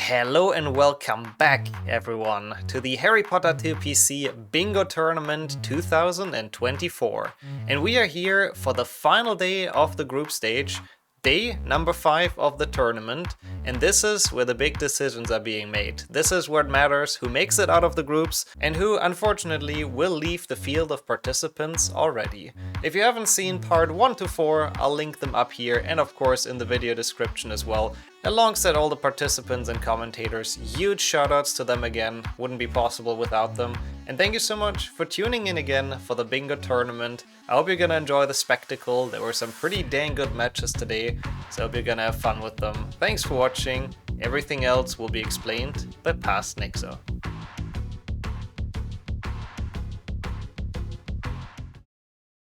Hello and welcome back, everyone, to the Harry Potter 2 PC Bingo Tournament 2024. And we are here for the final day of the group stage, day number 5 of the tournament, and this is where the big decisions are being made. This is where it matters who makes it out of the groups and who, unfortunately, will leave the field of participants already. If you haven't seen part 1 to 4, I'll link them up here and of course in the video description as well. Alongside all the participants and commentators, huge shoutouts to them again, wouldn't be possible without them. And thank you so much for tuning in again for the Bingo Tournament. I hope you're gonna enjoy the spectacle. There were some pretty dang good matches today, so I hope you're gonna have fun with them. Thanks for watching. Everything else will be explained by past Nixxo.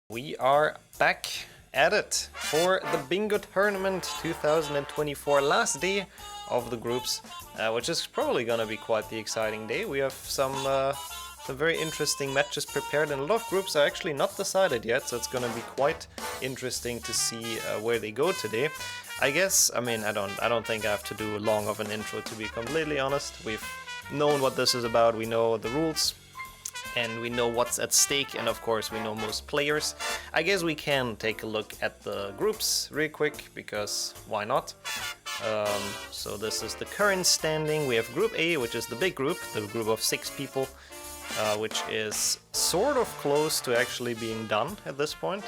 We are back at it for the Bingo Tournament 2024, last day of the groups, which is probably gonna be quite the exciting day. We have some very interesting matches prepared, and a lot of groups are actually not decided yet, so it's gonna be quite interesting to see where they go today. I don't think I have to do long of an intro, to be completely honest. We've known what this is about, we know the rules, and we know what's at stake, and of course we know most players. I guess we can take a look at the groups real quick, because why not? So this is the current standing. We have Group A, which is the big group, the group of 6 people, which is sort of close to actually being done at this point.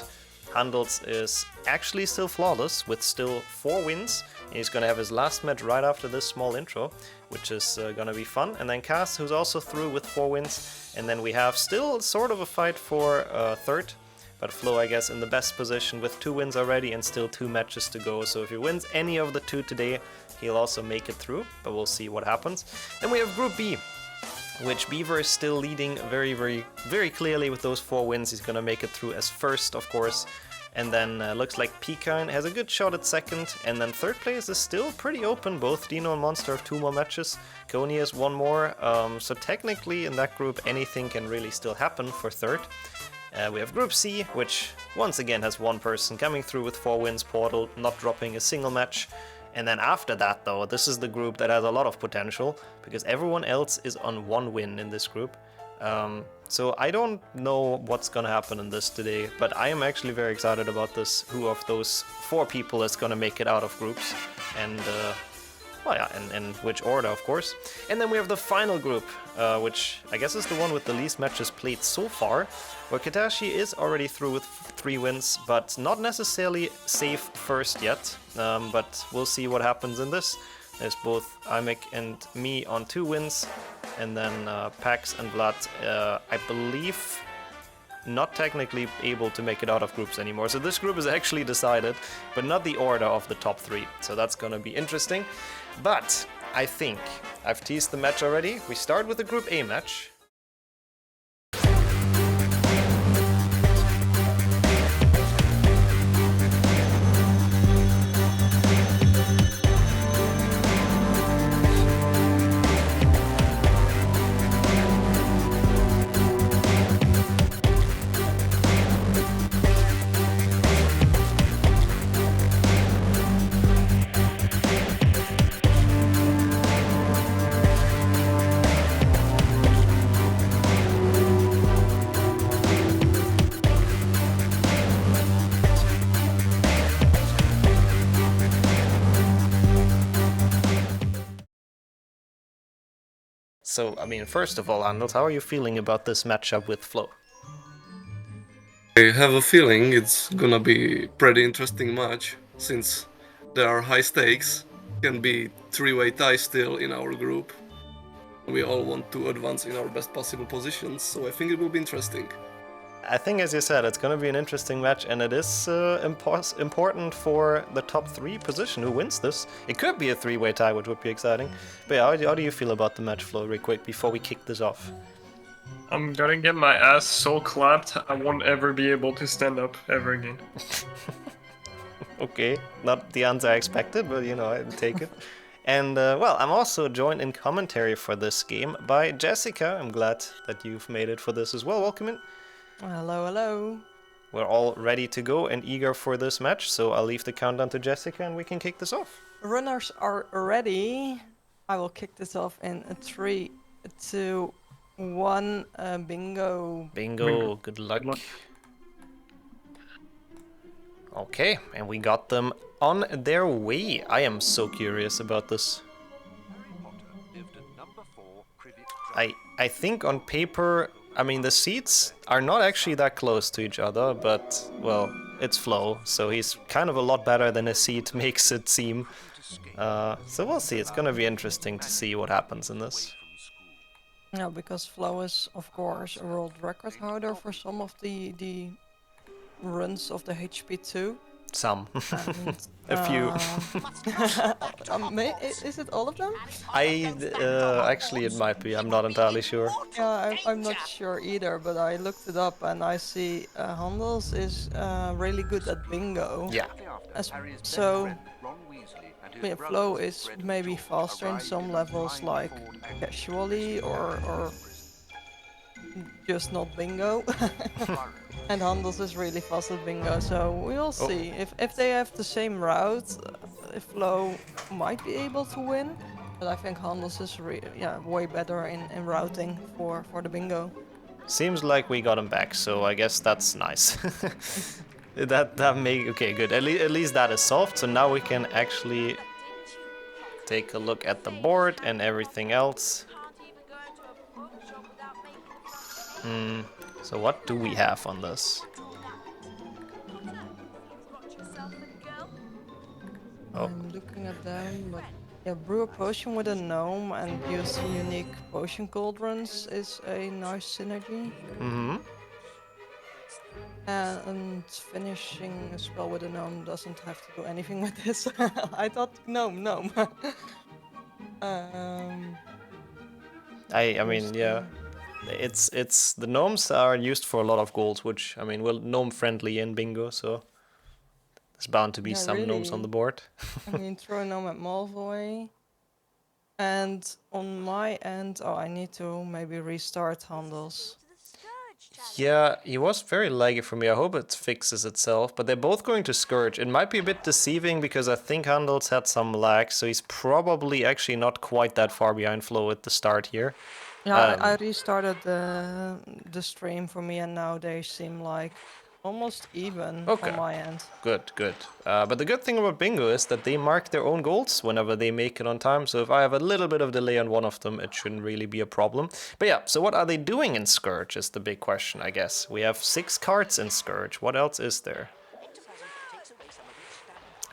Handels is actually still flawless with still 4 wins. He's gonna have his last match right after this small intro, which is gonna be fun. And then Kaas, who's also through with 4 wins. And then we have still sort of a fight for third, but Flo, I guess, in the best position with 2 wins already and still 2 matches to go. So if he wins any of the 2 today, he'll also make it through, but we'll see what happens. Then we have Group B, which Beaver is still leading very, very, very clearly with those 4 wins. He's gonna make it through as first, of course. And then looks like PiKine has a good shot at second, and then third place is still pretty open. Both Deano and Monster have 2 more matches. Koni has 1 more, so technically in that group anything can really still happen for third. We have Group C, which once again has 1 person coming through with 4 wins, Portal, not dropping a single match. And then after that though, this is the group that has a lot of potential, because everyone else is on 1 win in this group. So I don't know what's gonna happen in this today, but I am actually very excited about this. Who of those 4 people is gonna make it out of groups, and and which order, of course. And then we have the final group, which I guess is the one with the least matches played so far, where Katashi is already through with 3 wins, but not necessarily safe first yet. But we'll see what happens in this. There's both Imek and me on 2 wins, and then Pax and Vlad, I believe, not technically able to make it out of groups anymore. So this group is actually decided, but not the order of the top 3. So that's gonna be interesting. But I think I've teased the match already. We start with the Group A match. So, first of all, Handels, how are you feeling about this matchup with Flo? I have a feeling it's gonna be pretty interesting match, since there are high stakes. Can be 3-way tie still in our group. We all want to advance in our best possible positions, so I think it will be interesting. I think, as you said, it's going to be an interesting match, and it is important for the top 3 position. Who wins this? It could be a 3-way tie, which would be exciting. But yeah, how do you feel about the match, Flo, real quick, before we kick this off? I'm gonna get my ass so clapped, I won't ever be able to stand up ever again. Okay, not the answer I expected, but I take it. And, well, I'm also joined in commentary for this game by Jessica. I'm glad that you've made it for this as well. Welcome in. Hello, hello. We're all ready to go and eager for this match, so I'll leave the countdown to Jessica and we can kick this off. Runners are ready. I will kick this off in a 3, 2, 1. Bingo. Bingo, good luck. Okay, and we got them on their way. I am so curious about this. I think on paper, I mean, the seats are not actually that close to each other, but, well, it's Flo, so he's kind of a lot better than his seat makes it seem. So we'll see. It's gonna be interesting to see what happens in this. Yeah, because Flo is, of course, a world record holder for some of the runs of the HP2. Some. And, A few. Is it all of them? Actually, it might be. I'm not entirely sure. Yeah, I'm not sure either, but I looked it up and I see Handels is really good at bingo. Yeah. So, yeah, Flo is maybe faster in some levels, like casually or just not bingo. And Handels is really fast at bingo, so we'll see. If they have the same route, Flo might be able to win. But I think Handels is way better in routing for the bingo. Seems like we got him back, so I guess that's nice. Okay, good. At least that is solved. So now we can actually take a look at the board and everything else. So what do we have on this? Oh, I'm looking at them, but yeah, brew a potion with a gnome and use unique potion cauldrons is a nice synergy. And finishing a spell with a gnome doesn't have to do anything with this. I thought gnome. I mean, yeah. It's the gnomes are used for a lot of goals, which I mean, well, gnome friendly in bingo, so there's bound to be some gnomes on the board. I mean, throw a gnome at Malfoy. And on my end, I need to maybe restart Handels. Yeah, he was very laggy for me. I hope it fixes itself, but they're both going to Scourge. It might be a bit deceiving because I think Handels had some lag, so he's probably actually not quite that far behind Flo at the start here. Yeah, I restarted the stream for me, and now they seem like almost even on my end. Good. But the good thing about bingo is that they mark their own goals whenever they make it on time. So if I have a little bit of delay on one of them, it shouldn't really be a problem. But yeah, so what are they doing in Scourge is the big question, I guess. We have 6 cards in Scourge. What else is there?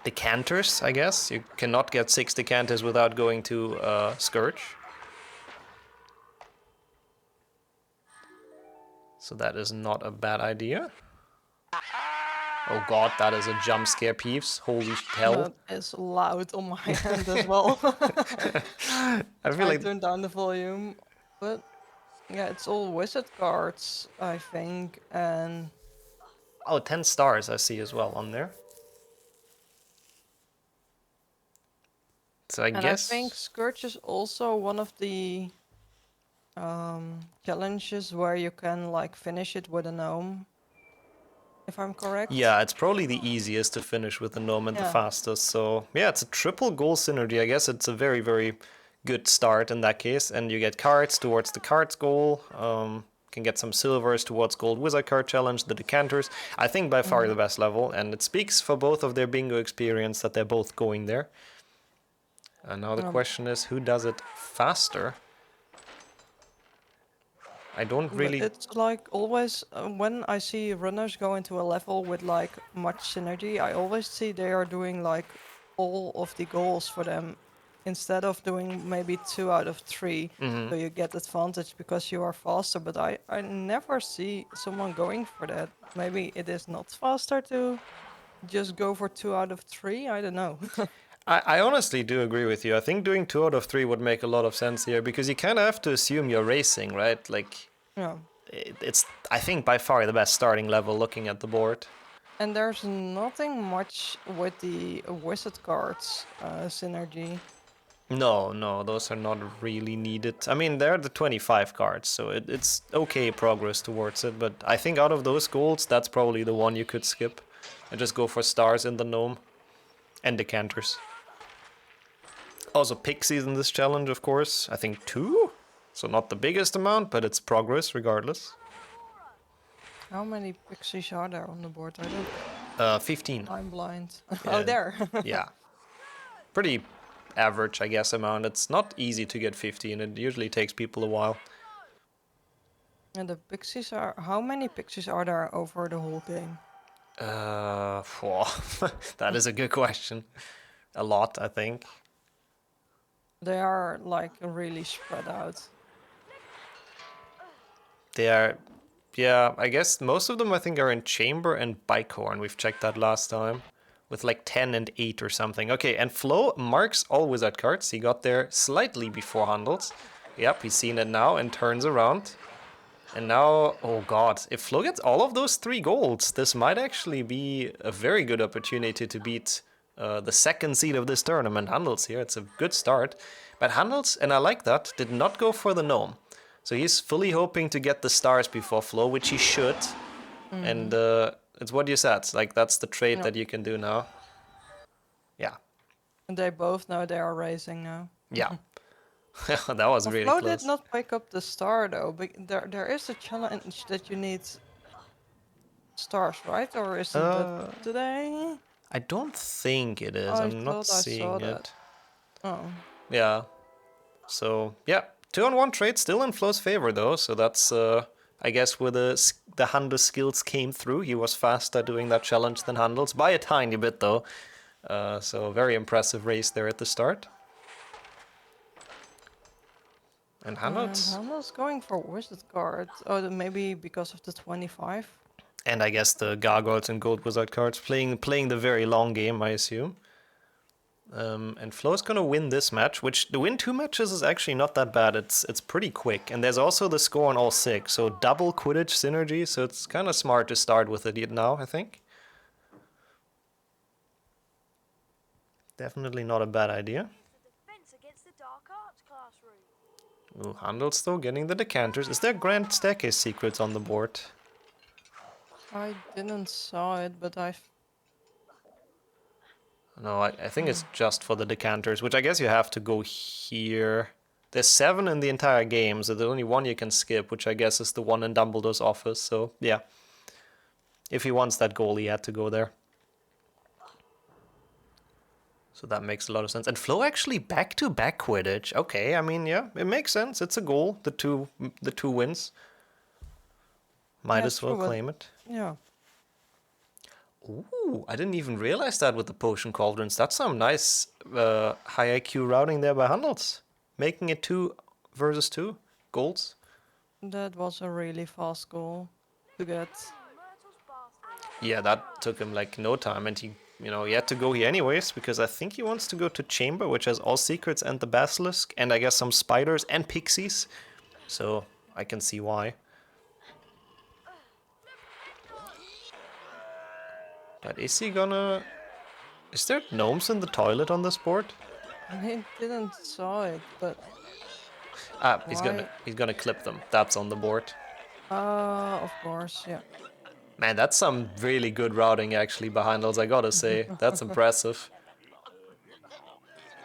Decanters, I guess. You cannot get 6 decanters without going to Scourge. So that is not a bad idea. Oh god, that is a jump scare, peeves. Holy hell. That is loud on my end as well. I feel like... turned down the volume. But yeah, it's all wizard cards, I think, and... Oh, 10 stars I see as well on there. So I guess... I think Scourge is also one of the challenges where you can like finish it with a gnome. If I'm correct. Yeah, it's probably the easiest to finish with the gnome and the fastest. So yeah, it's a triple goal synergy. I guess it's a very, very good start in that case. And you get cards towards the cards goal. Can get some silvers towards gold wizard card challenge, the decanters. I think by far the best level. And it speaks for both of their bingo experience that they're both going there. And now the question is, who does it faster? I don't really... It's like always, when I see runners go into a level with like much synergy, I always see they are doing like all of the goals for them instead of doing maybe 2 out of 3. So you get advantage because you are faster, but I never see someone going for that. Maybe it is not faster to just go for 2 out of 3, I don't know. I honestly do agree with you. I think doing 2 out of 3 would make a lot of sense here because you kind of have to assume you're racing, right? Like, it's, I think, by far the best starting level looking at the board. And there's nothing much with the wizard cards synergy. No, those are not really needed. I mean, they're the 25 cards, so it's okay progress towards it. But I think out of those goals, that's probably the one you could skip and just go for stars in the gnome and decanters. Also pixies in this challenge, of course. I think 2? So not the biggest amount, but it's progress regardless. How many pixies are there on the board? I don't. 15. I'm blind. Yeah. Oh, there. Yeah. Pretty average, I guess, amount. It's not easy to get 15. It usually takes people a while. And the pixies are. How many pixies are there over the whole game? That is a good question. A lot, I think. They are like really spread out. They are, yeah, I guess most of them I think are in chamber and bicorn. We've checked that last time. With like 10 and 8 or something. Okay, and Flo marks all wizard cards. He got there slightly before Handels. Yep, he's seen it now and turns around. And now, oh god, if Flo gets all of those 3 golds, this might actually be a very good opportunity to beat the second seed of this tournament, Handels here. It's a good start. But Handels, and I like that, did not go for the gnome. So he's fully hoping to get the stars before Flo, which he should. And it's what you said, like that's the trade that you can do now. Yeah. And they both know they are racing now. Yeah. That was really Flo close. did not pick up the star though, but there is a challenge that you need stars, right? Or isn't that today? I don't think it is. I I'm not thought I saw seeing that. it. Oh. Yeah. So, yeah. 2-on-1 trade still in Flo's favor though. So that's, I guess, where the Handels skills came through. He was faster doing that challenge than Handels by a tiny bit though. So very impressive race there at the start. And Handels. And Handels going for wizard card. Oh, maybe because of the 25. And I guess the gargoyles and gold wizard cards playing the very long game, I assume. And Flo's gonna win this match, which to win 2 matches is actually not that bad. It's pretty quick, and there's also the score on all 6, so double Quidditch synergy. So it's kind of smart to start with it now, I think. Definitely not a bad idea. Ooh, Handels though getting the decanters. Is there grand staircase secrets on the board? I didn't saw it, but No, I think it's just for the decanters, which I guess you have to go here. There's 7 in the entire game, so there's only 1 you can skip, which I guess is the one in Dumbledore's office, so yeah. If he wants that goal, he had to go there. So that makes a lot of sense. And Flo actually back-to-back Quidditch. Okay, I mean, yeah, it makes sense. It's a goal, the two wins. Might as well claim it. Yeah. Ooh, I didn't even realize that with the potion cauldrons. That's some nice high IQ routing there by Handels. Making it 2 versus 2 golds. That was a really fast goal to get. Yeah, that took him like no time, and he had to go here anyways, because I think he wants to go to Chamber, which has all secrets and the Basilisk, and I guess some spiders and pixies. So I can see why. But is he gonna... Is there gnomes in the toilet on this board? I didn't saw it, but Ah, he's gonna clip them. That's on the board. of course, yeah. Man, that's some really good routing actually behind us, I gotta say. That's impressive.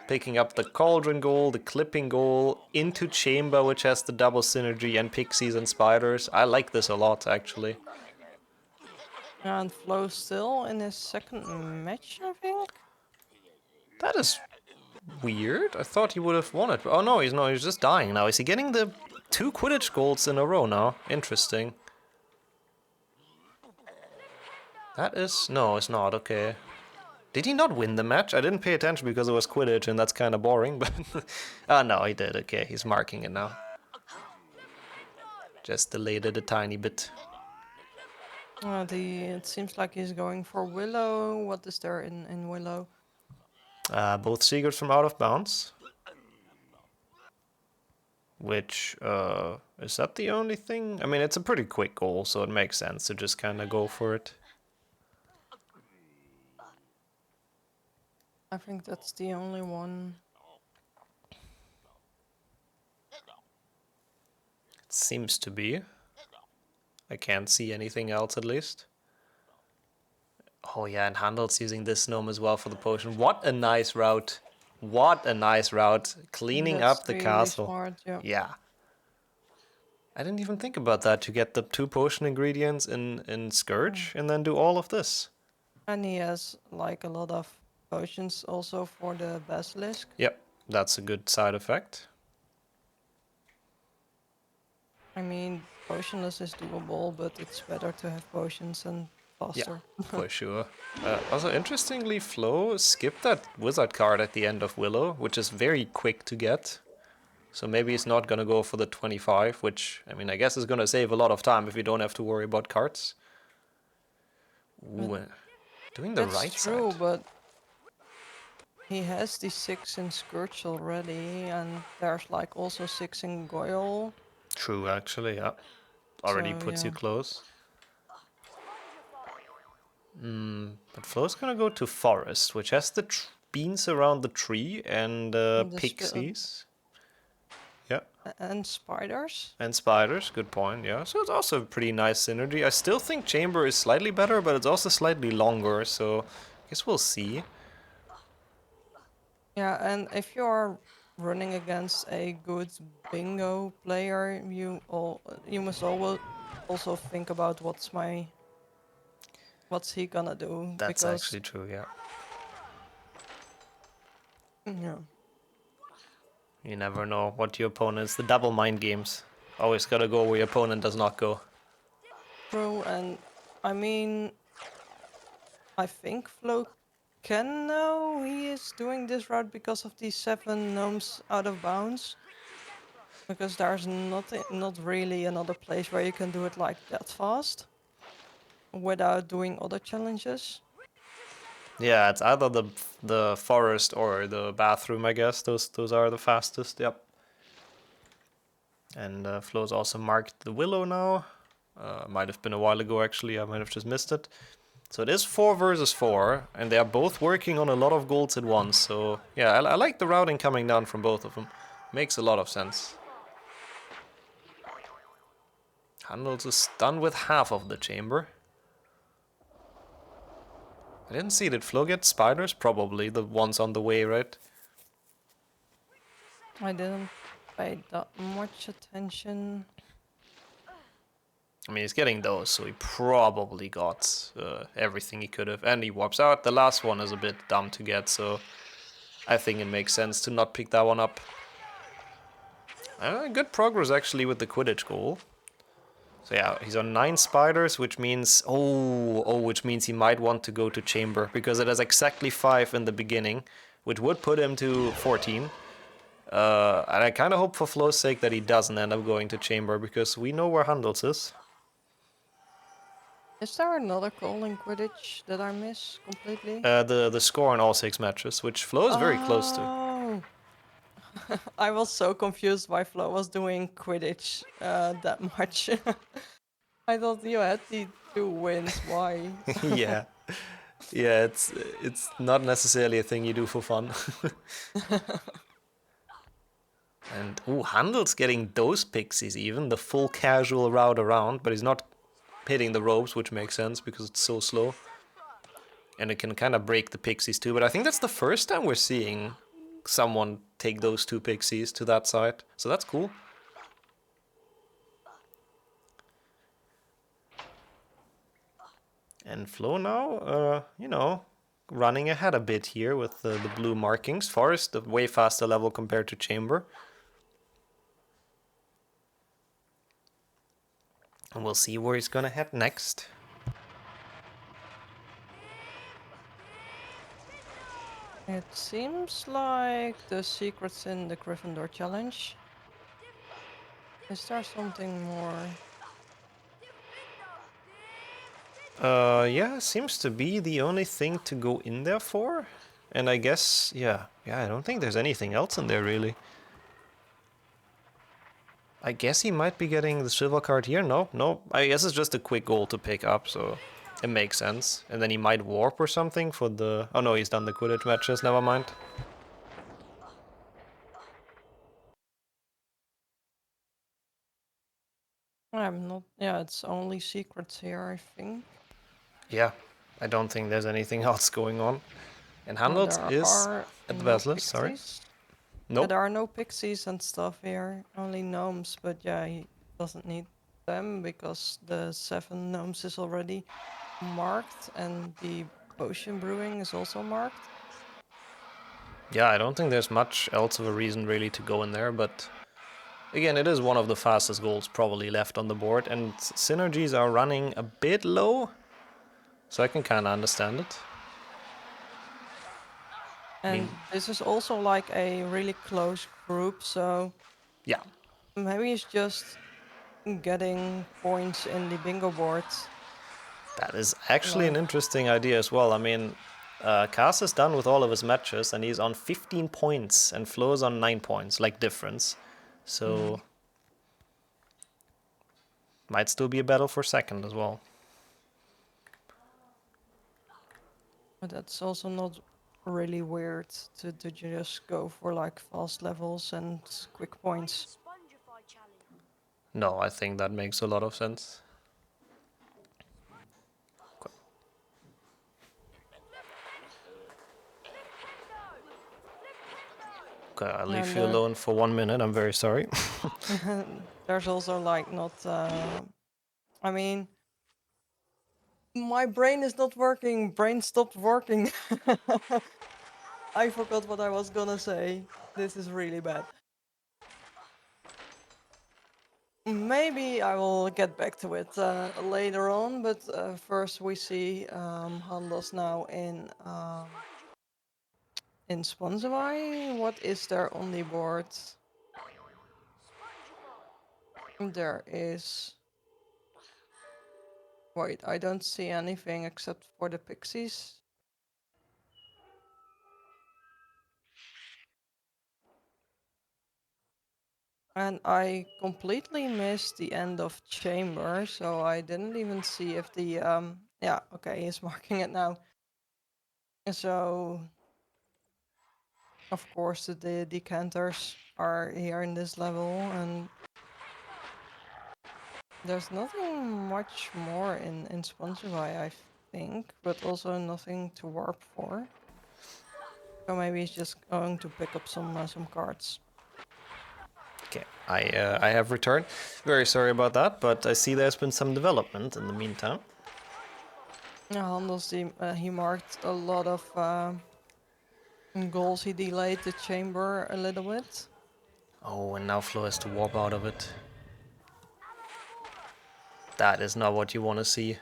Picking up the cauldron goal, the clipping goal, into chamber, which has the double synergy, and pixies and spiders. I like this a lot, actually. And Flo still in his second match, I think? That is weird. I thought he would have won it. Oh no, he's just dying now. Is he getting the 2 Quidditch golds in a row now? Interesting. That is... No, it's not. Okay. Did he not win the match? I didn't pay attention because it was Quidditch and that's kind of boring, but... no, he did. Okay, he's marking it now. Just delayed it a tiny bit. It seems like he's going for Willow. What is there in Willow? Both secrets from out of bounds. Which, is that the only thing? I mean, it's a pretty quick goal, so it makes sense to just kind of go for it. I think that's the only one. It seems to be. I can't see anything else, at least. Oh yeah, and Handels using this gnome as well for the potion. What a nice route. what a nice route. Cleaning That's up the really castle. smart, yeah. Yeah. I didn't even think about that, to get the 2 potion ingredients in Scourge and then do all of this. And he has like a lot of potions also for the basilisk. Yep, that's a good side effect. I mean, potionless is doable, but it's better to have potions and faster. For sure. Also, interestingly, Flo skipped that wizard card at the end of Willow, which is very quick to get. So maybe he's not going to go for the 25, which, I mean, I guess is going to save a lot of time if you don't have to worry about cards. Ooh, doing the That's right true, side. but he has the 6 in Scourge already, and there's like also 6 in Goyle. True, actually, yeah. Already So, puts yeah. you close. But Flo's going to go to Forest, which has the beans around the tree and And pixies. Yeah. and spiders. And spiders, good point, yeah. So it's also a pretty nice synergy. I still think Chamber is slightly better, but it's also slightly longer, so I guess we'll see. Yeah, and if you're running against a good bingo player, you must always also think about what's he gonna do, That's because actually true, yeah. yeah. You never know what your opponent's. The double mind games. Always gotta go where your opponent does not go. True, and I mean, I think Flo can know he is doing this route because of these 7 gnomes out of bounds. Because there's not really another place where you can do it like that fast without doing other challenges. Yeah, it's either the forest or the bathroom, I guess. Those are the fastest, yep. And Flo's also marked the willow now. Might have been a while ago, actually. I might have just missed it. So it is 4 versus 4, and they are both working on a lot of golds at once. So yeah, I like the routing coming down from both of them. Makes a lot of sense. Handels is done with half of the chamber. I didn't see, did Flo get spiders? Probably, the ones on the way, right? I didn't pay that much attention. I mean, he's getting those, so he probably got everything he could have. And he warps out. The last one is a bit dumb to get, so I think it makes sense to not pick that one up. Good progress, actually, with the Quidditch goal. So yeah, he's on 9 spiders, which means... which means he might want to go to Chamber, because it has exactly 5 in the beginning, which would put him to 14. And I kind of hope for Flo's sake that he doesn't end up going to Chamber, because we know where Handels is. Is there another call in Quidditch that I miss completely? The score in all 6 matches, which Flo is very close to. Oh, I was so confused why Flo was doing Quidditch that much. I thought you had the 2 wins. Why? Yeah. Yeah, it's not necessarily a thing you do for fun. And Handel's getting those pixies even, the full casual route around, but he's not hitting the ropes, which makes sense because it's so slow. And it can kind of break the pixies too, but I think that's the first time we're seeing someone take those 2 pixies to that side, so that's cool. And Flo now, running ahead a bit here with the blue markings. Forest, a way faster level compared to Chamber. And we'll see where he's gonna head next. It seems like the secret's in the Gryffindor challenge. Is there something more? Yeah, seems to be the only thing to go in there for. And I guess, yeah, I don't think there's anything else in there really. I guess he might be getting the silver card here. No, I guess it's just a quick goal to pick up, so it makes sense. And then he might warp or something for the... Oh no, he's done the Quidditch matches, never mind. I'm not. Yeah, it's only secrets here, I think. Yeah, I don't think there's anything else going on. And Well, Handels there is are at the no Basilisk, sorry. pixies. Nope. There are no pixies and stuff here, only gnomes, but yeah, he doesn't need them because the 7 gnomes is already marked and the potion brewing is also marked. Yeah, I don't think there's much else of a reason really to go in there, but again, it is one of the fastest goals probably left on the board, and synergies are running a bit low, so I can kind of understand it. And this is also like a really close group, so Yeah, maybe it's just getting points in the bingo board. that is actually an Like, interesting idea as well. I mean, Kaas is done with all of his matches, and he's on 15 points, and Flo's on 9 points, like difference. So, might still be a battle for second as well. but that's also not really weird to just go for like fast levels and quick points. No, I think that makes a lot of sense. Okay, I'll leave And you alone for 1 minute, I'm very sorry. there's also like not, I mean, my brain is not working. Brain stopped working. I forgot what I was gonna say. This is really bad. Maybe I will get back to it later on, but first we see Handels now in Sponsify. What is there on the board? There is. Wait, I don't see anything except for the pixies. And I completely missed the end of chamber, so I didn't even see if the yeah, okay, he's marking it now. So of course the decanters are here in this level, and there's nothing much more in Spongify, I think, but also nothing to warp for. So maybe he's just going to pick up some cards. Okay, I have returned. Very sorry about that, but I see there's been some development in the meantime. Yeah, Handels, he marked a lot of goals. He delayed the chamber a little bit. Oh, and now Flo has to warp out of it. That is not what you want to see.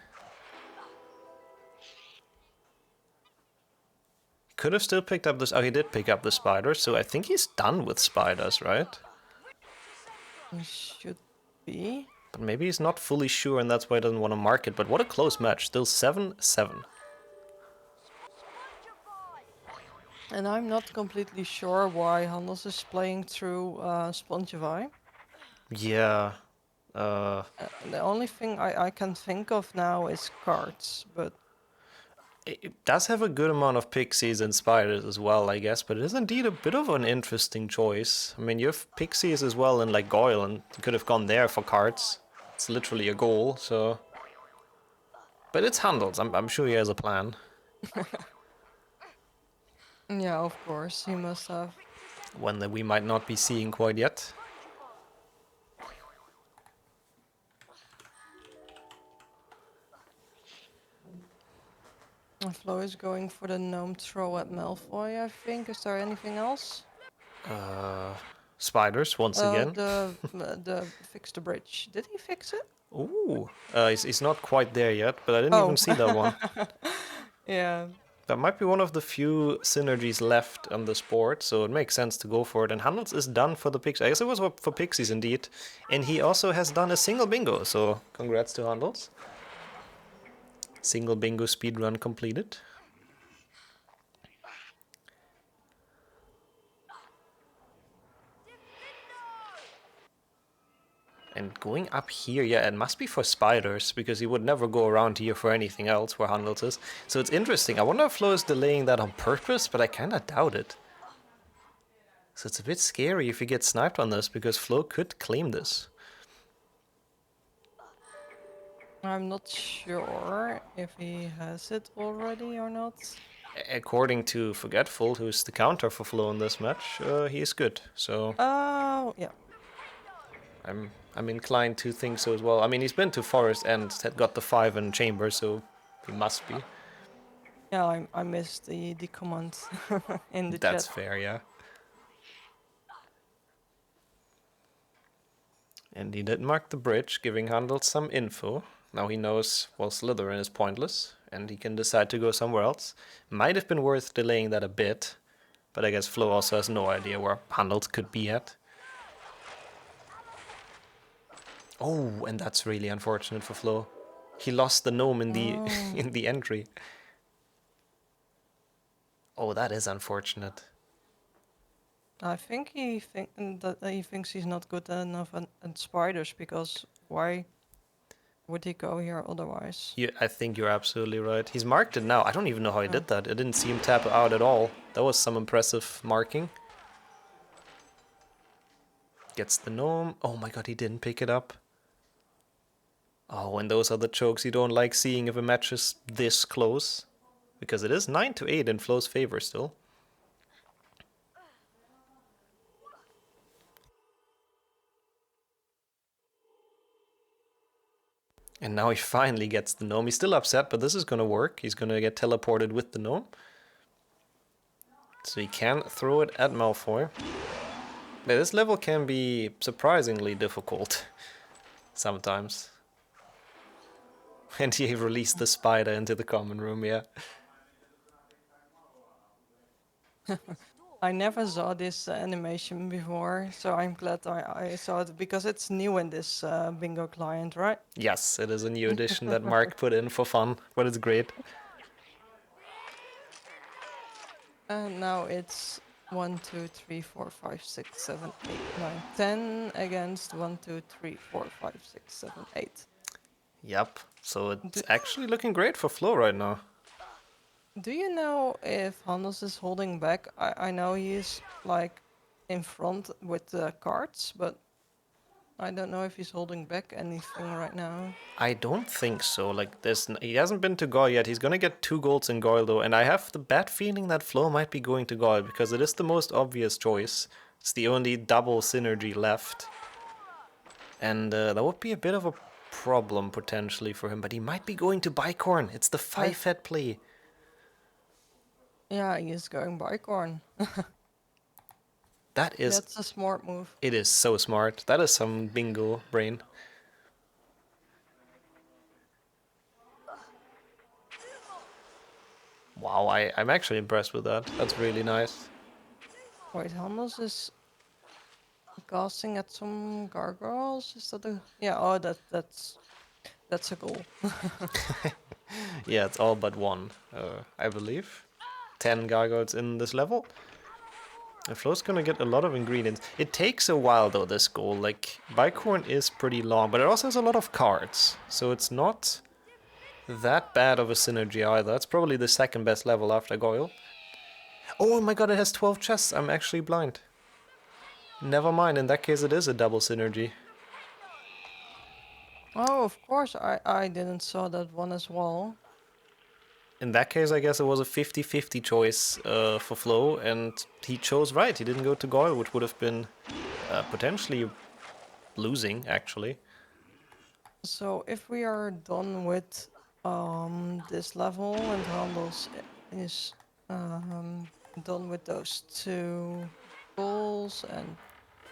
Could have still picked up this. Oh, he did pick up the spiders, so I think he's done with spiders, right? He should be. But maybe he's not fully sure, and that's why he doesn't want to mark it. But what a close match. Still 7-7. And I'm not completely sure why Handels is playing through Spongify. Yeah. The only thing I can think of now is cards, but It does have a good amount of pixies and spiders as well, I guess, but it is indeed a bit of an interesting choice. I mean, you have pixies as well in like Goyle, and you could have gone there for cards. It's literally a goal, so. But it's Handels. I'm sure he has a plan. yeah, of course, he must have. One that we might not be seeing quite yet. Flo is going for the gnome throw at Malfoy, I think. Is there anything else? Spiders, once again. The fix the bridge. Did he fix it? Ooh. He's not quite there yet, but I didn't Oh. even see that one. Yeah. That might be one of the few synergies left on this board, so it makes sense to go for it. And Handels is done for the pixies. I guess it was for pixies indeed. And he also has done a single bingo, so congrats to Handels. Single bingo speedrun completed. And going up here, yeah, it must be for spiders, because he would never go around here for anything else where Handels is. So it's interesting. I wonder if Flo is delaying that on purpose, but I kind of doubt it. So it's a bit scary if he gets sniped on this, because Flo could claim this. I'm not sure if he has it already or not. According to Forgetful, who's the counter for Flo in this match, he is good. So Oh, yeah. I'm inclined to think so as well. I mean, he's been to Forest and had got the 5 in Chamber, so he must be. Yeah, I missed the comment in the That's chat. fair, yeah. And he did mark the bridge, giving Handels some info. Now he knows, well, Slytherin is pointless, and he can decide to go somewhere else. Might have been worth delaying that a bit, but I guess Flo also has no idea where Handels could be at. Oh, and that's really unfortunate for Flo. He lost the gnome in the Oh. in the entry. Oh, that is unfortunate. I think he thinks he's not good enough at spiders, because why would he go here otherwise? I think you're absolutely right. He's marked it now. I don't even know how he did that. I didn't see him tap out at all. That was some impressive marking. Gets the gnome. Oh my god, he didn't pick it up. Oh, and those are the chokes you don't like seeing if a match is this close. Because it is 9-8 in Flo's favor still. And now he finally gets the gnome. He's still upset, but this is going to work. He's going to get teleported with the gnome. So he can throw it at Malfoy. Yeah, this level can be surprisingly difficult sometimes. And he released the spider into the common room, yeah. I never saw this animation before, so I'm glad I saw it, because it's new in this bingo client, right? Yes, it is a new addition that Mark put in for fun, but it's great. And now it's 1, 2, 3, 4, 5, 6, 7, 8, 9, 10 against 1, 2, 3, 4, 5, 6, 7, 8. Yep, so it's actually looking great for Flo right now. Do you know if Handels is holding back? I know he's like in front with the cards, but I don't know if he's holding back anything right now. I don't think so. Like, he hasn't been to Goyle yet. He's gonna get 2 golds in Goyle though, and I have the bad feeling that Flo might be going to Goyle because it is the most obvious choice. It's the only double synergy left, and that would be a bit of a problem potentially for him. But he might be going to Bicorn. It's the 5-head play. Yeah, he is going Bicorn. That is. That's a smart move. It is so smart. That is some bingo brain. Wow, I'm actually impressed with that. That's really nice. Wait, Handels is casting at some gargoyles. Is that a... Yeah, oh, that's a goal. Yeah, it's all but one, I believe. 10 gargoyles in this level. And Flo's gonna get a lot of ingredients. It takes a while though, this goal. Like, Bicorn is pretty long, but it also has a lot of cards. So it's not that bad of a synergy either. It's probably the second best level after Goyle. Oh my god, it has 12 chests. I'm actually blind. Never mind, in that case it is a double synergy. Oh, of course, I didn't saw that one as well. In that case, I guess it was a 50-50 choice for Flo, and he chose right. He didn't go to Goyle, which would have been potentially losing, actually. So if we are done with this level and Handels is done with those 2 goals and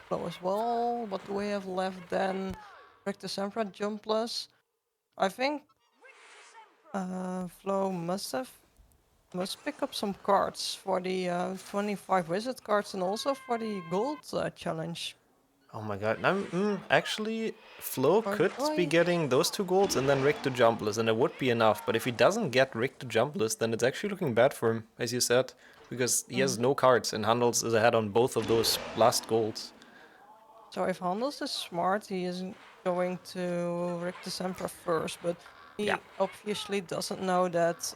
Flo as well, what do we have left then? Rectus Emperor, Jumpless. I think Flo must pick up some cards for the 25 wizard cards and also for the gold challenge. Oh my god. Actually, Flo could be getting those 2 golds and then Rick to Jumpless, and it would be enough. But if he doesn't get Rick to Jumpless, then it's actually looking bad for him, as you said. Because he has no cards, and Handels is ahead on both of those last golds. So if Handels is smart, he is going to Rectus Emperor first, but he obviously doesn't know that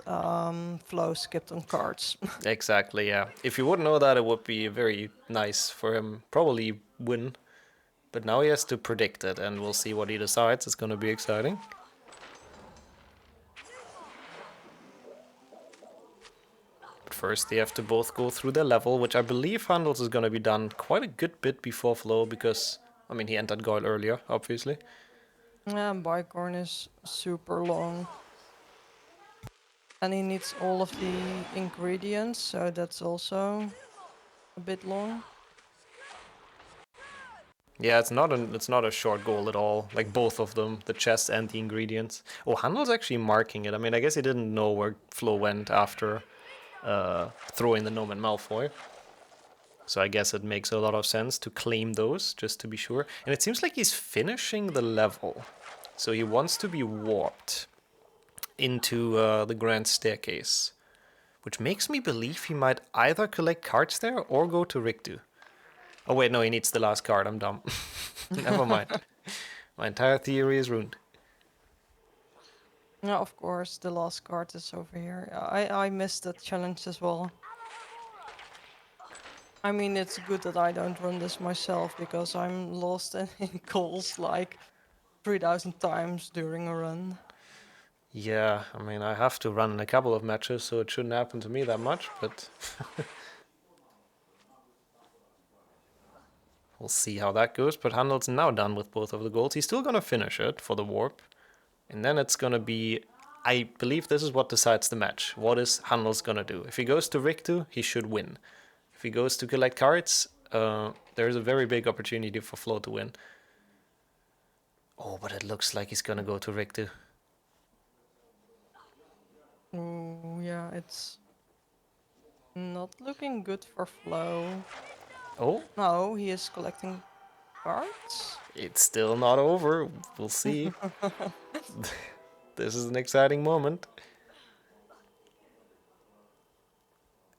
Flo skipped on cards. Exactly, yeah. If he would know that, it would be very nice for him. Probably win. But now he has to predict it, and we'll see what he decides. It's gonna be exciting. first. They have to both go through their level, which I believe Handels is going to be done quite a good bit before Flo, because, I mean, he entered Goil earlier, obviously. Yeah, Bicorn is super long. And he needs all of the ingredients, so that's also a bit long. Yeah, it's not a short goal at all. Like both of them, the chest and the ingredients. Oh, Handel's actually marking it. I mean, I guess he didn't know where Flo went after throwing the gnome and Malfoy. So I guess it makes a lot of sense to claim those, just to be sure. And it seems like he's finishing the level. So he wants to be warped into the grand staircase. Which makes me believe he might either collect cards there or go to Rikdu. Oh wait, no, he needs the last card. I'm dumb. Never mind. My entire theory is ruined. Yeah, of course, the last card is over here. I missed that challenge as well. I mean, it's good that I don't run this myself, because I'm lost in calls like 3,000 times during a run. Yeah, I mean, I have to run in a couple of matches, so it shouldn't happen to me that much, but... We'll see how that goes, but Handel's now done with both of the goals. He's still going to finish it for the warp. And then it's going to be... I believe this is what decides the match. What is Handel's going to do? If he goes to Riktu, he should win. If he goes to collect cards, there's a very big opportunity for Flo to win. Oh, but it looks like he's going to go to Riktu. Oh, yeah, it's not looking good for Flo. Oh, No, he is collecting cards. it's still not over. We'll see. This is an exciting moment.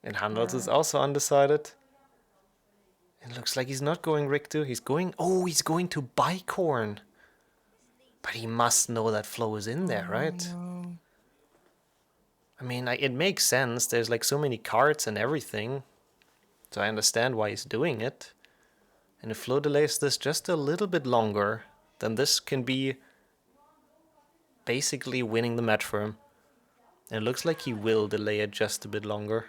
And Handels is also undecided. It looks like he's not going Riktu. He's going... Oh, he's going to Bicorn. But he must know that Flo is in there, right? No. I mean, it makes sense. There's like so many cards and everything. So I understand why he's doing it. And if Flo delays this just a little bit longer, then this can be basically winning the match for him. And it looks like he will delay it just a bit longer.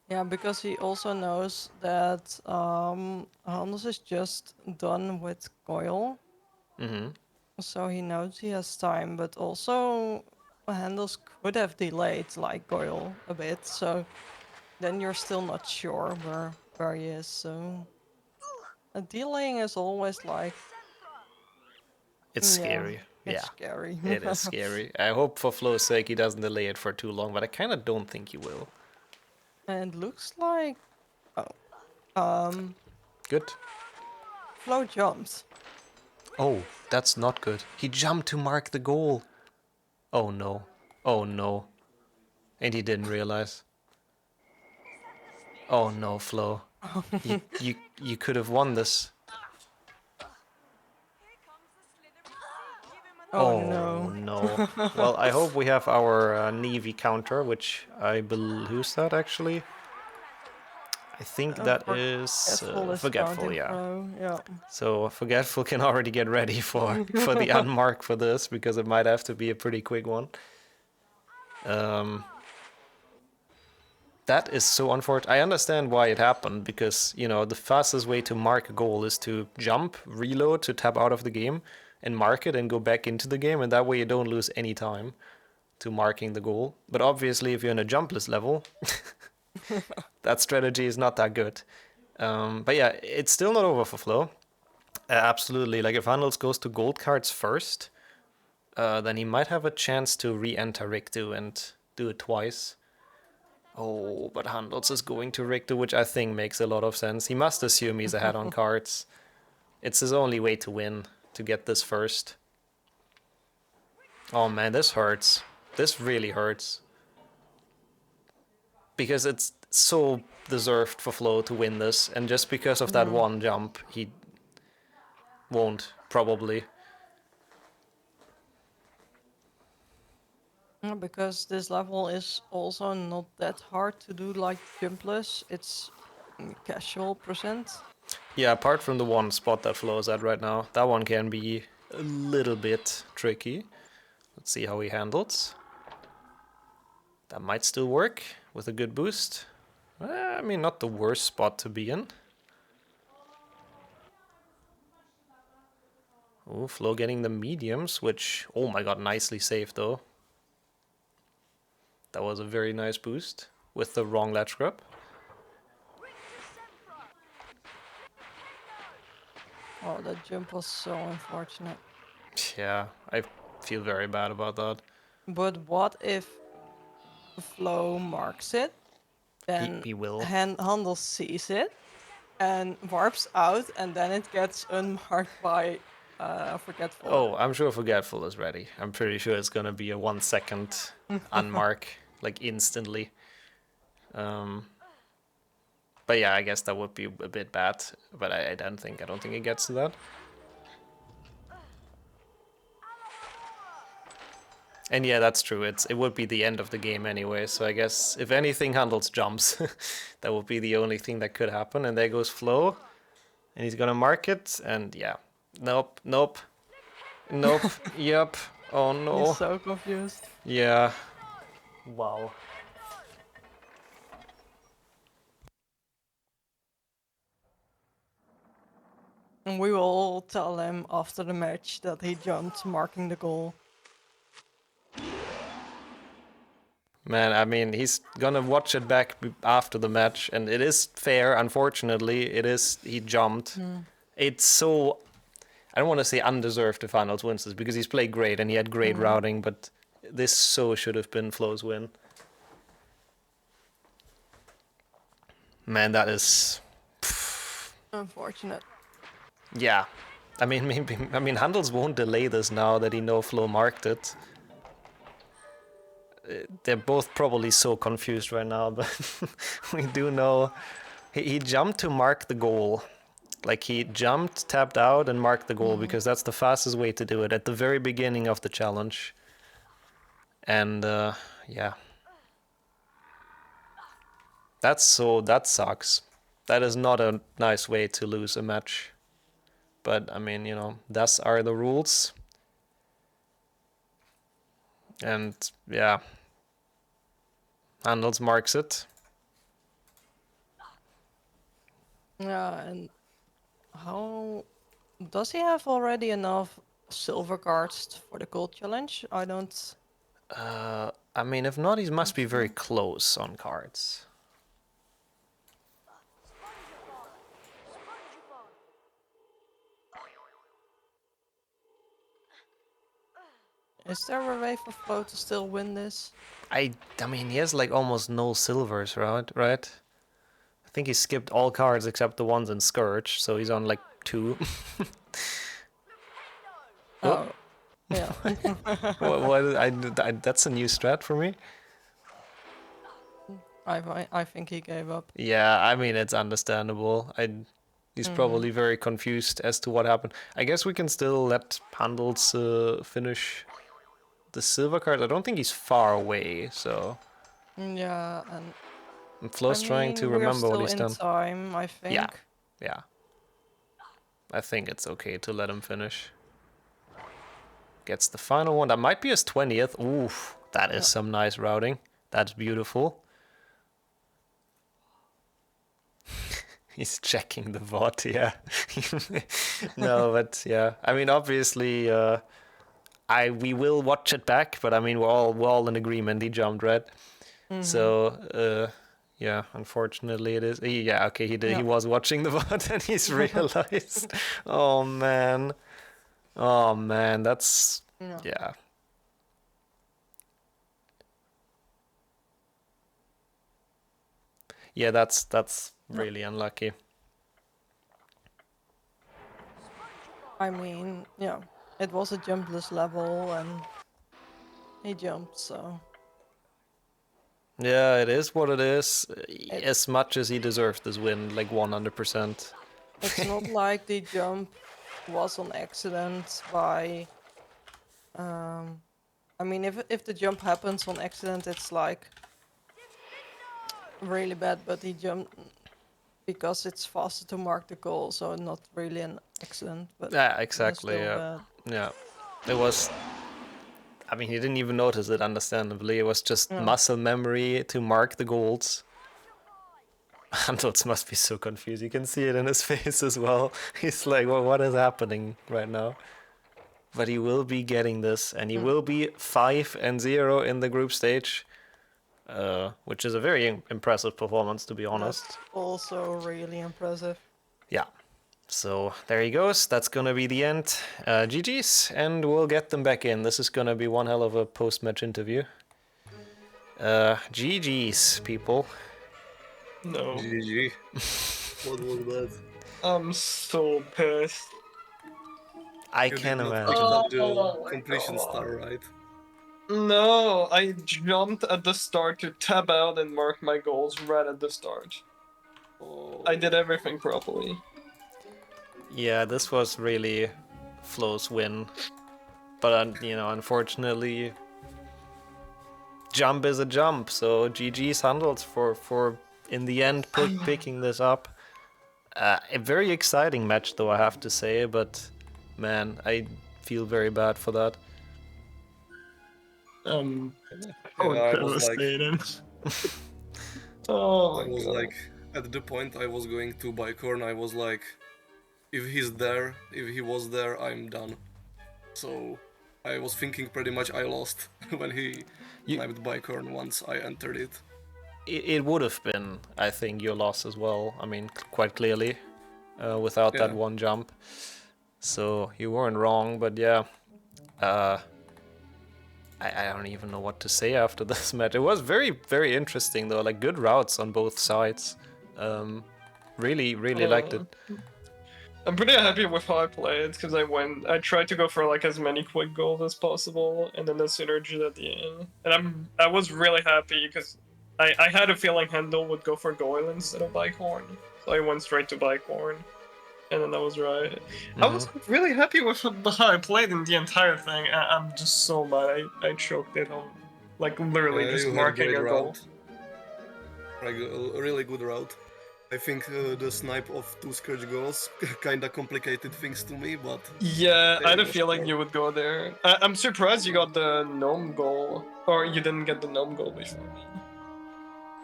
Yeah, because he also knows that Handels is just done with Goyle. Mm-hmm. So he knows he has time, but also Handels could have delayed like Goyle a bit, so then you're still not sure where he is. So delaying is always like It's scary. It's Yeah, scary. it is scary. I hope for Flo's sake he doesn't delay it for too long, but I kind of don't think he will. And it looks like Good. Flo jumps. Oh, that's not good. He jumped to mark the goal. Oh no. Oh no. And he didn't realize. Oh no, Flo. You could have won this. Oh no. No. Well, I hope we have our Navy counter, which I believe... Who's that, actually? I think that is Forgetful, counting yeah. Flo, yeah. So Forgetful can already get ready for the unmark for this, because it might have to be a pretty quick one. That is so unfortunate. I understand why it happened, because, you know, the fastest way to mark a goal is to jump, reload to tap out of the game, and mark it and go back into the game, and that way you don't lose any time to marking the goal. But obviously, if you're in a jumpless level, that strategy is not that good. But yeah, it's still not over for Flo. Absolutely. Like, if Handels goes to gold cards first, then he might have a chance to re-enter Riktu and do it twice. Oh, but Handels is going to Riktu, which I think makes a lot of sense. He must assume he's ahead on cards. It's his only way to win, to get this first. Oh man, this hurts. This really hurts. Because it's so deserved for Flo to win this, and just because of that one jump, he won't, probably. Yeah, because this level is also not that hard to do like jumpless. It's casual percent. Yeah, apart from the one spot that Flo is at right now, that one can be a little bit tricky. Let's see how he handles. That might still work with a good boost. I mean, not the worst spot to be in. Oh, Flo getting the mediums, which, oh my god, nicely saved though. That was a very nice boost with the wrong ledge grab. Oh, that jump was so unfortunate. Yeah, I feel very bad about that. But what if Flo marks it? Then He will. Handels sees it and warps out, and then it gets unmarked by Forgetful. Oh, I'm sure Forgetful is ready. I'm pretty sure it's gonna be a 1 second unmark, like instantly. But yeah, I guess that would be a bit bad. But I don't think it gets to that. And yeah, that's true. It would be the end of the game anyway. So I guess if anything, Handels jumps. That would be the only thing that could happen. And there goes Flo, and he's gonna mark it. And yeah, nope, nope, nope, yep. Oh no. He's so confused. Yeah. Wow. And we will tell him after the match that he jumped, marking the goal. Man, I mean, he's gonna watch it back after the match, and it is fair. Unfortunately, it is. He jumped. It's so. I don't want to say undeserved if Handels wins this because he's played great and he had great routing, but this so should have been Flo's win. Man, that is. Unfortunate. Yeah, I mean, maybe. I mean, Handels won't delay this now that he know Flo marked it. They're both probably so confused right now, but we do know he jumped to mark the goal. Like he jumped, tapped out, and marked the goal because that's the fastest way to do it at the very beginning of the challenge. And yeah, that sucks. That is not a nice way to lose a match. But I mean, you know, thus are the rules. And yeah, Handels marks it. Yeah, and how does he have already enough silver cards for the gold challenge? I don't. I mean, if not, he must be very close on cards. Is there a way for Flo to still win this? I mean, he has like almost no silvers, right? I think he skipped all cards except the ones in Scourge, so he's on like 2. Oh, yeah. That's a new strat for me. I think he gave up. Yeah, I mean, it's understandable. He's probably very confused as to what happened. I guess we can still let Handels finish the silver card. I don't think he's far away, so. Yeah, and Flo's trying to remember what he's in done. time, I think. Yeah. I think it's okay to let him finish. Gets the final one. That might be his 20th. Oof, that is some nice routing. That's beautiful. He's checking the VOD, yeah. No, but yeah. I mean, obviously, we will watch it back, but I mean, we're all in agreement. He jumped, right? So, yeah, unfortunately it is. Yeah, okay, he did. Yeah. He was watching the VOD and he's realized. Oh man, that's yeah. Yeah, that's really unlucky. I mean, yeah, it was a jumpless level, and he jumped, so. Yeah, it is what it is. As much as he deserved this win, like 100%. It's not like the jump was on accident by. I mean, if the jump happens on accident, it's like really bad. But he jumped because it's faster to mark the goal, so not really an accident. But Yeah, exactly. still Yeah, bad. yeah. It was. I mean, he didn't even notice it, understandably. It was just Yeah. muscle memory to mark the golds. Handels must be so confused. You can see it in his face as well. He's like, well, what is happening right now? But he will be getting this, and he will be 5-0 in the group stage, which is a very impressive performance, to be honest. That's also really impressive. Yeah. So there he goes. That's gonna be the end. GG's, and we'll get them back in. This is gonna be one hell of a post-match interview. GG's, people. No. GG. What was that? I'm so pissed. I You can did not imagine. pick up the Oh my completion God. star, right? No, I jumped at the start to tab out and mark my goals right at the start. Oh. I did everything properly. Yeah, this was really Flo's win. But, you know, unfortunately, jump is a jump. So GG's Handels for in the end, picking this up. A very exciting match, though, I have to say. But, man, I feel very bad for that. Yeah, I was like, Oh I my was God. like, at the point I was going to buy corn, I was like, if he's there, if he was there, I'm done. So I was thinking pretty much I lost when he sniped by corn once I entered it. It would have been, I think, your loss as well. I mean, quite clearly, without that Yeah. one jump. So you weren't wrong, but yeah. I don't even know what to say after this match. It was very, very interesting, though. Like, good routes on both sides. Really, really liked it. I'm pretty happy with how I played because I tried to go for like as many quick goals as possible and then the synergy at the end. And I was really happy because I had a feeling Handel would go for Goyle instead of Bicorn. So I went straight to Bicorn. And then that was right. I was really happy with how I played in the entire thing. I'm just so mad I choked it on like literally just You had marking great a goal. route. Like a really good route. I think the snipe of 2 Scourge goals kinda complicated things to me, but... Yeah, I had a was feeling fun. you would go there. I'm surprised you got the gnome goal. Or you didn't get the gnome goal before me.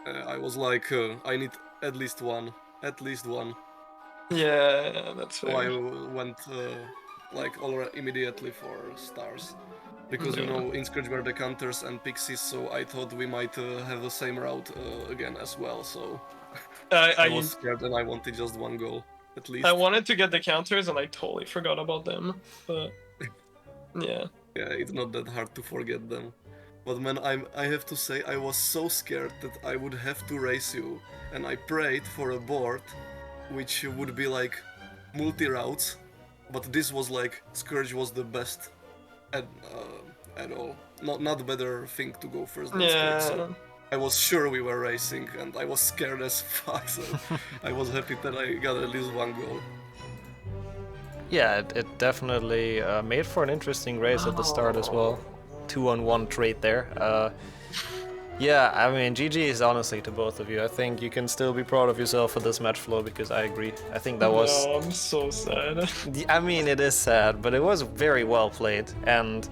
I was like, I need at least one. At least one. Yeah, that's So fair. I went like already immediately for stars. Because you Yeah. know, in Scourge were the counters and pixies, so I thought we might have the same route again as well, so... I was scared and I wanted just one goal, at least. I wanted to get the counters and I totally forgot about them. But yeah. Yeah, it's not that hard to forget them. But man, I have to say I was so scared that I would have to race you, and I prayed for a board which would be like multi-routes, but this was like Scourge was the best at all. Not better thing to go first than Scourge. So I was sure we were racing, and I was scared as fuck. So I was happy that I got at least one goal. Yeah, it definitely made for an interesting race at the start as well. 2-on-1 trade there. Yeah, I mean, GG honestly to both of you. I think you can still be proud of yourself for this match flow, because I agree. I think that was... No, I'm so sad. I mean, it is sad, but it was very well played. And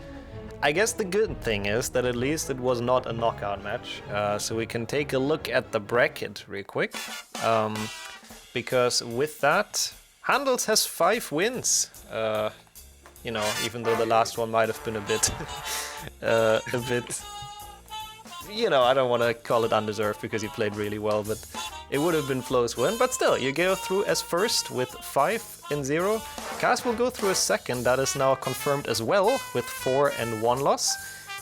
I guess the good thing is that at least it was not a knockout match. So we can take a look at the bracket real quick. Because with that, Handels has 5 wins. You know, even though the last one might have been a bit... you know, I don't want to call it undeserved because he played really well, but it would have been Flo's win. But still, you go through as first with 5-0. Kaas will go through as second. That is now confirmed as well with 4-1 loss.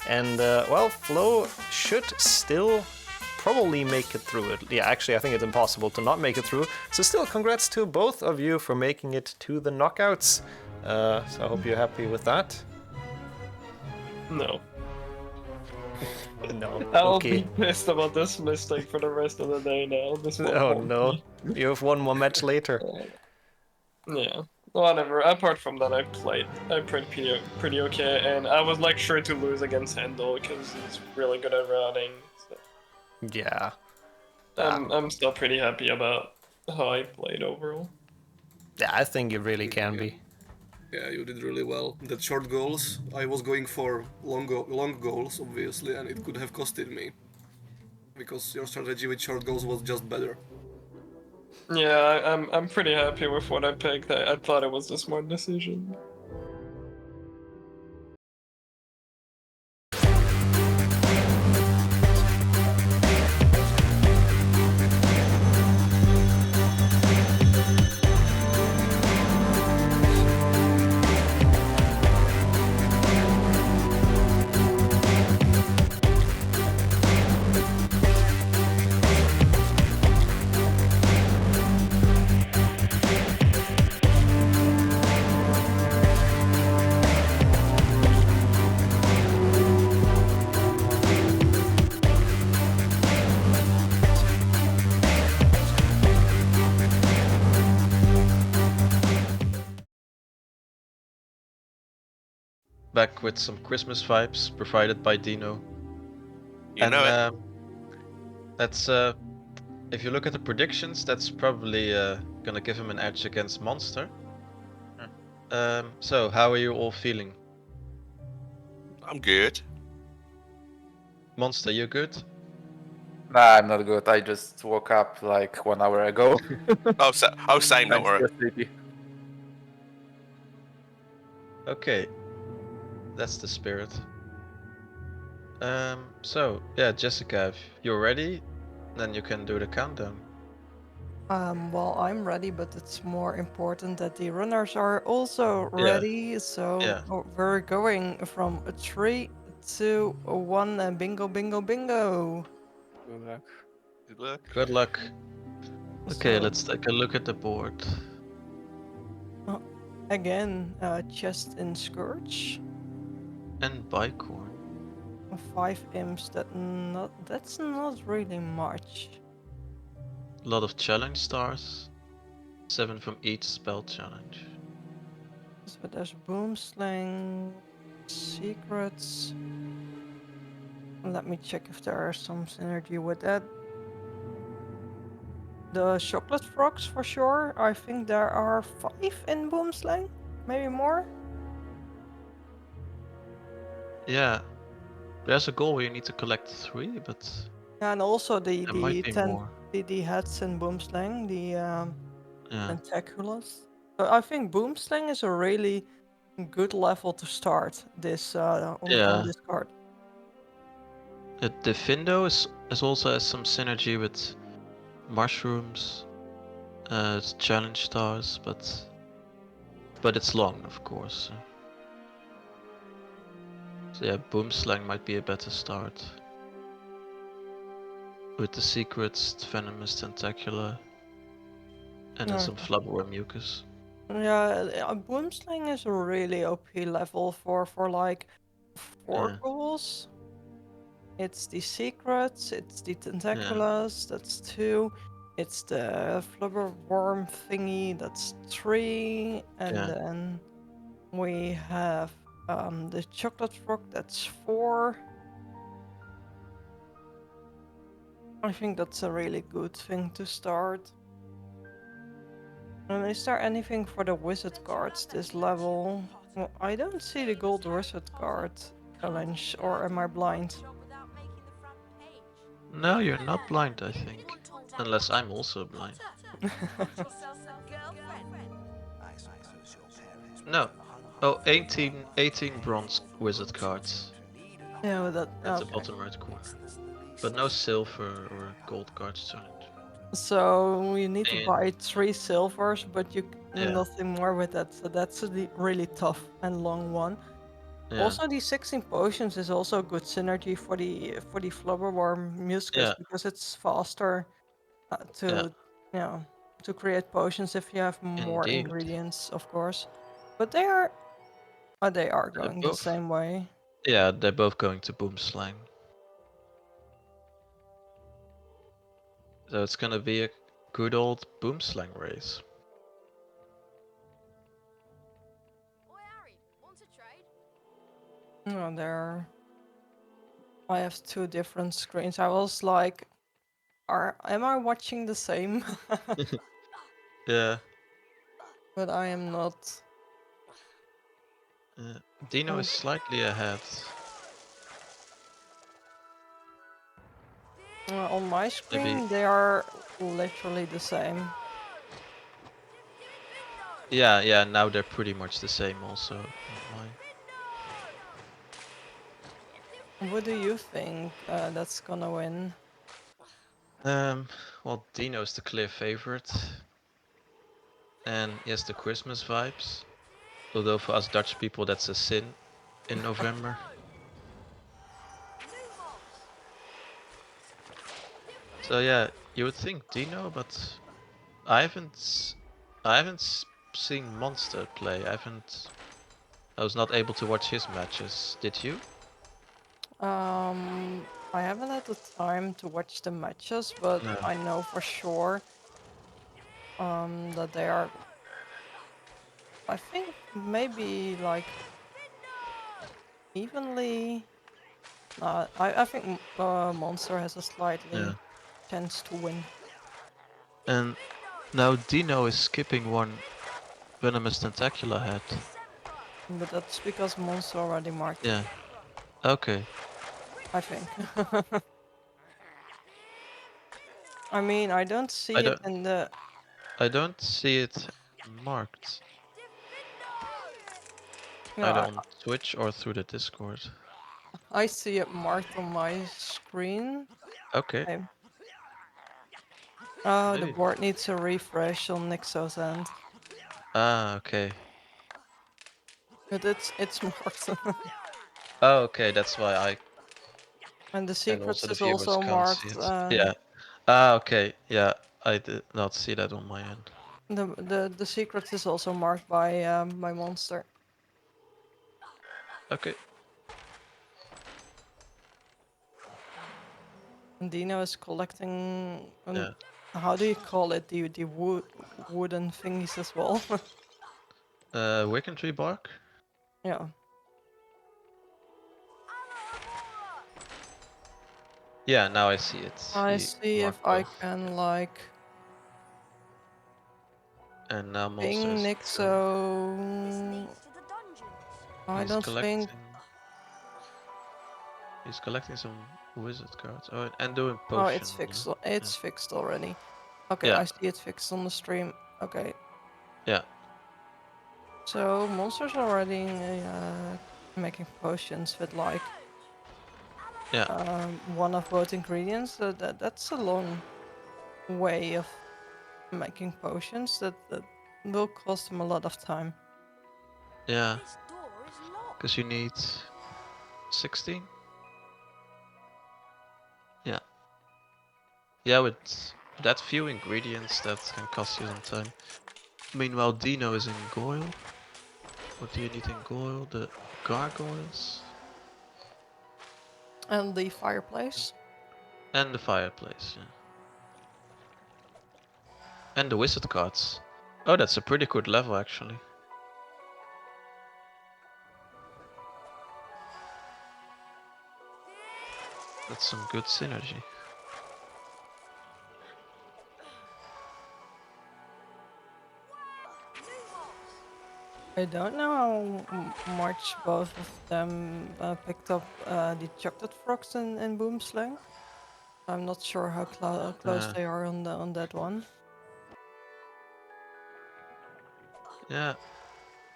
And, well, Flo should still probably make it through it. Yeah, actually, I think it's impossible to not make it through. So still, congrats to both of you for making it to the knockouts. So I hope you're happy with that. No. No. I'll Okay. be pissed about this mistake for the rest of the day now. This will Oh haunt no. me. You have one more match later. Yeah. Whatever. Apart from that, I played pretty okay, and I was like sure to lose against Handel because he's really good at routing. So Yeah. I'm still pretty happy about how I played overall. Yeah, I think you really can be. Yeah, you did really well. That short goals, I was going for long goals, obviously, and it could have costed me. Because your strategy with short goals was just better. Yeah, I'm pretty happy with what I picked. I thought it was a smart decision. Back with some Christmas vibes provided by Deano. You know it. That's if you look at the predictions, that's probably gonna give him an edge against Monster. So how are you all feeling? I'm good. Monster, you good? Nah, I'm not good. I just woke up like 1 hour ago. Oh, same. Don't I'm worry. still sleepy. Okay, that's the spirit. So yeah, Jessica, if you're ready, then you can do the countdown. Well, I'm ready, but it's more important that the runners are also Yeah. ready. So Yeah. we're going from 3, 2, 1, and bingo, bingo, bingo. Good luck. Good luck. Good luck. Okay, So, let's take a look at the board. again, chest and scourge. And Bicorn. 5 imps. That's not really much. A lot of challenge stars. 7 from each spell challenge. So there's boomslang, secrets. Let me check if there are some synergy with that. The chocolate frogs for sure. I think there are 5 in boomslang, maybe more. Yeah, there's a goal where you need to collect 3, but And also there might be more. the heads in boomslang, the Yeah, tentaculars. So I think boomslang is a really good level to start this on this card. the Findo is also has some synergy with mushrooms, challenge stars, but it's long, of course. So yeah, Boomslang might be a better start. With the secrets, Venomous Tentacular, and then some Flubberworm Mucus. Yeah, boomslang is a really OP level for like 4 Yeah. goals. It's the secrets, it's the tentaculars, that's 2. It's the flubberworm thingy, that's 3. And then we have the chocolate frog, that's 4. I think that's a really good thing to start. And is there anything for the wizard cards this level? Well, I don't see the gold wizard card challenge, or am I blind? No, you're not blind, I think. Unless I'm also blind. No. Oh, 18 bronze wizard cards. Yeah, At the okay. bottom right corner. But no silver or gold cards challenge. So you need to And- buy 3 silvers, but you Yeah. nothing more with that. So that's a really tough and long one. Yeah. Also, the 16 potions is also a good synergy for the flubberworm muscus because it's faster to to create potions if you have more Indeed. ingredients, of course. But they are going the both. same way. Yeah, they're both going to Boomslang. So it's gonna be a good old Boomslang race. Oh, there. I have 2 different screens. I was like, am I watching the same? Yeah. But I am not. Deano Oh. is slightly ahead. On my screen, Maybe- they are literally the same. Yeah, now they're pretty much the same also on mine. What do you think that's gonna win? Well, Deano's the clear favorite. And he has the Christmas vibes. Although for us Dutch people that's a sin in November. So yeah, you would think Deano, but I haven't seen Monster play. I was not able to watch his matches. Did you? I haven't had the time to watch the matches, but No. I know for sure that they are. I think maybe like evenly. I think Monster has a slightly Yeah. chance to win. And now Deano is skipping one Venomous Tentacula head. But that's because Monster already marked it, Yeah. Okay. I think. I mean, I don't see I it don't in the. I don't see it marked. No, Either on Twitch or through the Discord. I see it marked on my screen. Okay. Okay. Oh, the Maybe. board needs a refresh on Nixxo's end. Ah, okay. But it's marked. Oh, okay, that's why I And the and also secrets the is viewers also can't see marked. it. Yeah. Ah, okay. Yeah, I did not see that on my end. The secrets is also marked by Monster. Okay. And Dino is collecting. Yeah. How do you call it? The wooden thingies as well. Wicken tree bark? Yeah. Yeah, now I see it. I He see if marked I both. can like And now Monster ping is Nixxo. I he's don't think. he's collecting some wizard cards. Oh, and doing Oh, potion. it's fixed. It's fixed already. Okay, Yeah. I see it fixed on the stream. Okay. Yeah. So monsters already making potions with like Yeah. one of both ingredients. So that's a long way of making potions. That will cost them a lot of time. Yeah. Because you need 16? Yeah. Yeah, with that few ingredients that can cost you some time. Meanwhile, Deano is in Goyle. What do you need in Goyle? The gargoyles? And the fireplace. And the fireplace, yeah. And the wizard cards. Oh, that's a pretty good level actually. That's some good synergy. I don't know how much both of them picked up the chocolate frogs in Boomslang. I'm not sure how close they are on that one. Yeah,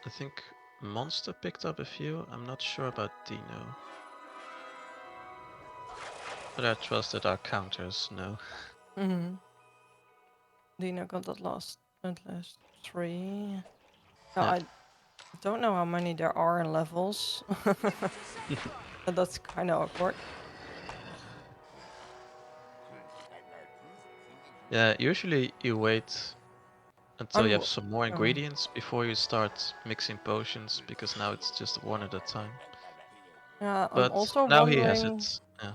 I think Monster picked up a few. I'm not sure about Deano. But I trust that our counters know. Mm-hmm. Dino got at last 3. No, Yeah. I don't know how many there are in levels. But that's kind of awkward. Yeah, usually you wait until you I'm have some more ingredients before you start mixing potions, because now it's just one at a time. yeah, I'm But also now he has wondering. it. Yeah.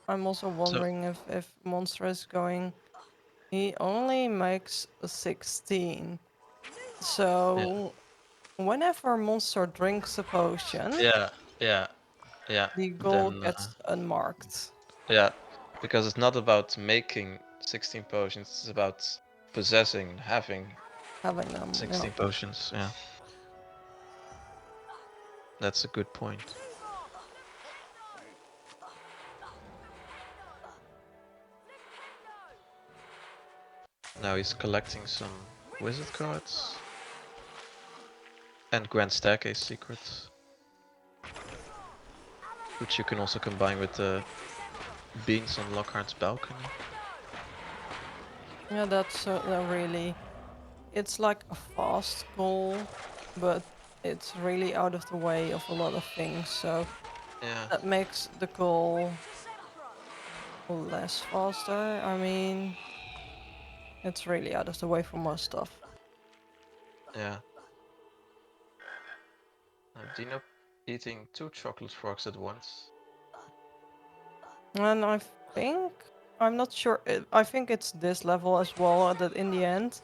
I'm also wondering if Monster is going. He only makes a 16. So whenever Monster drinks a potion, Yeah, yeah, yeah. the goal Then gets unmarked. yeah, because it's not about making 16 potions, it's about possessing, having Having them, 16 potions. Yeah. That's a good point. Now he's collecting some wizard cards and Grand Staircase secrets, which you can also combine with the beans on Lockhart's balcony. Yeah, that's really. It's like a fast goal, but it's really out of the way of a lot of things. So Yeah, that makes the goal less faster. I mean, it's really out of the way for most stuff. yeah. Now Dino eating 2 chocolate frogs at once. And I think I'm not sure. I think it's this level as well. That in the end,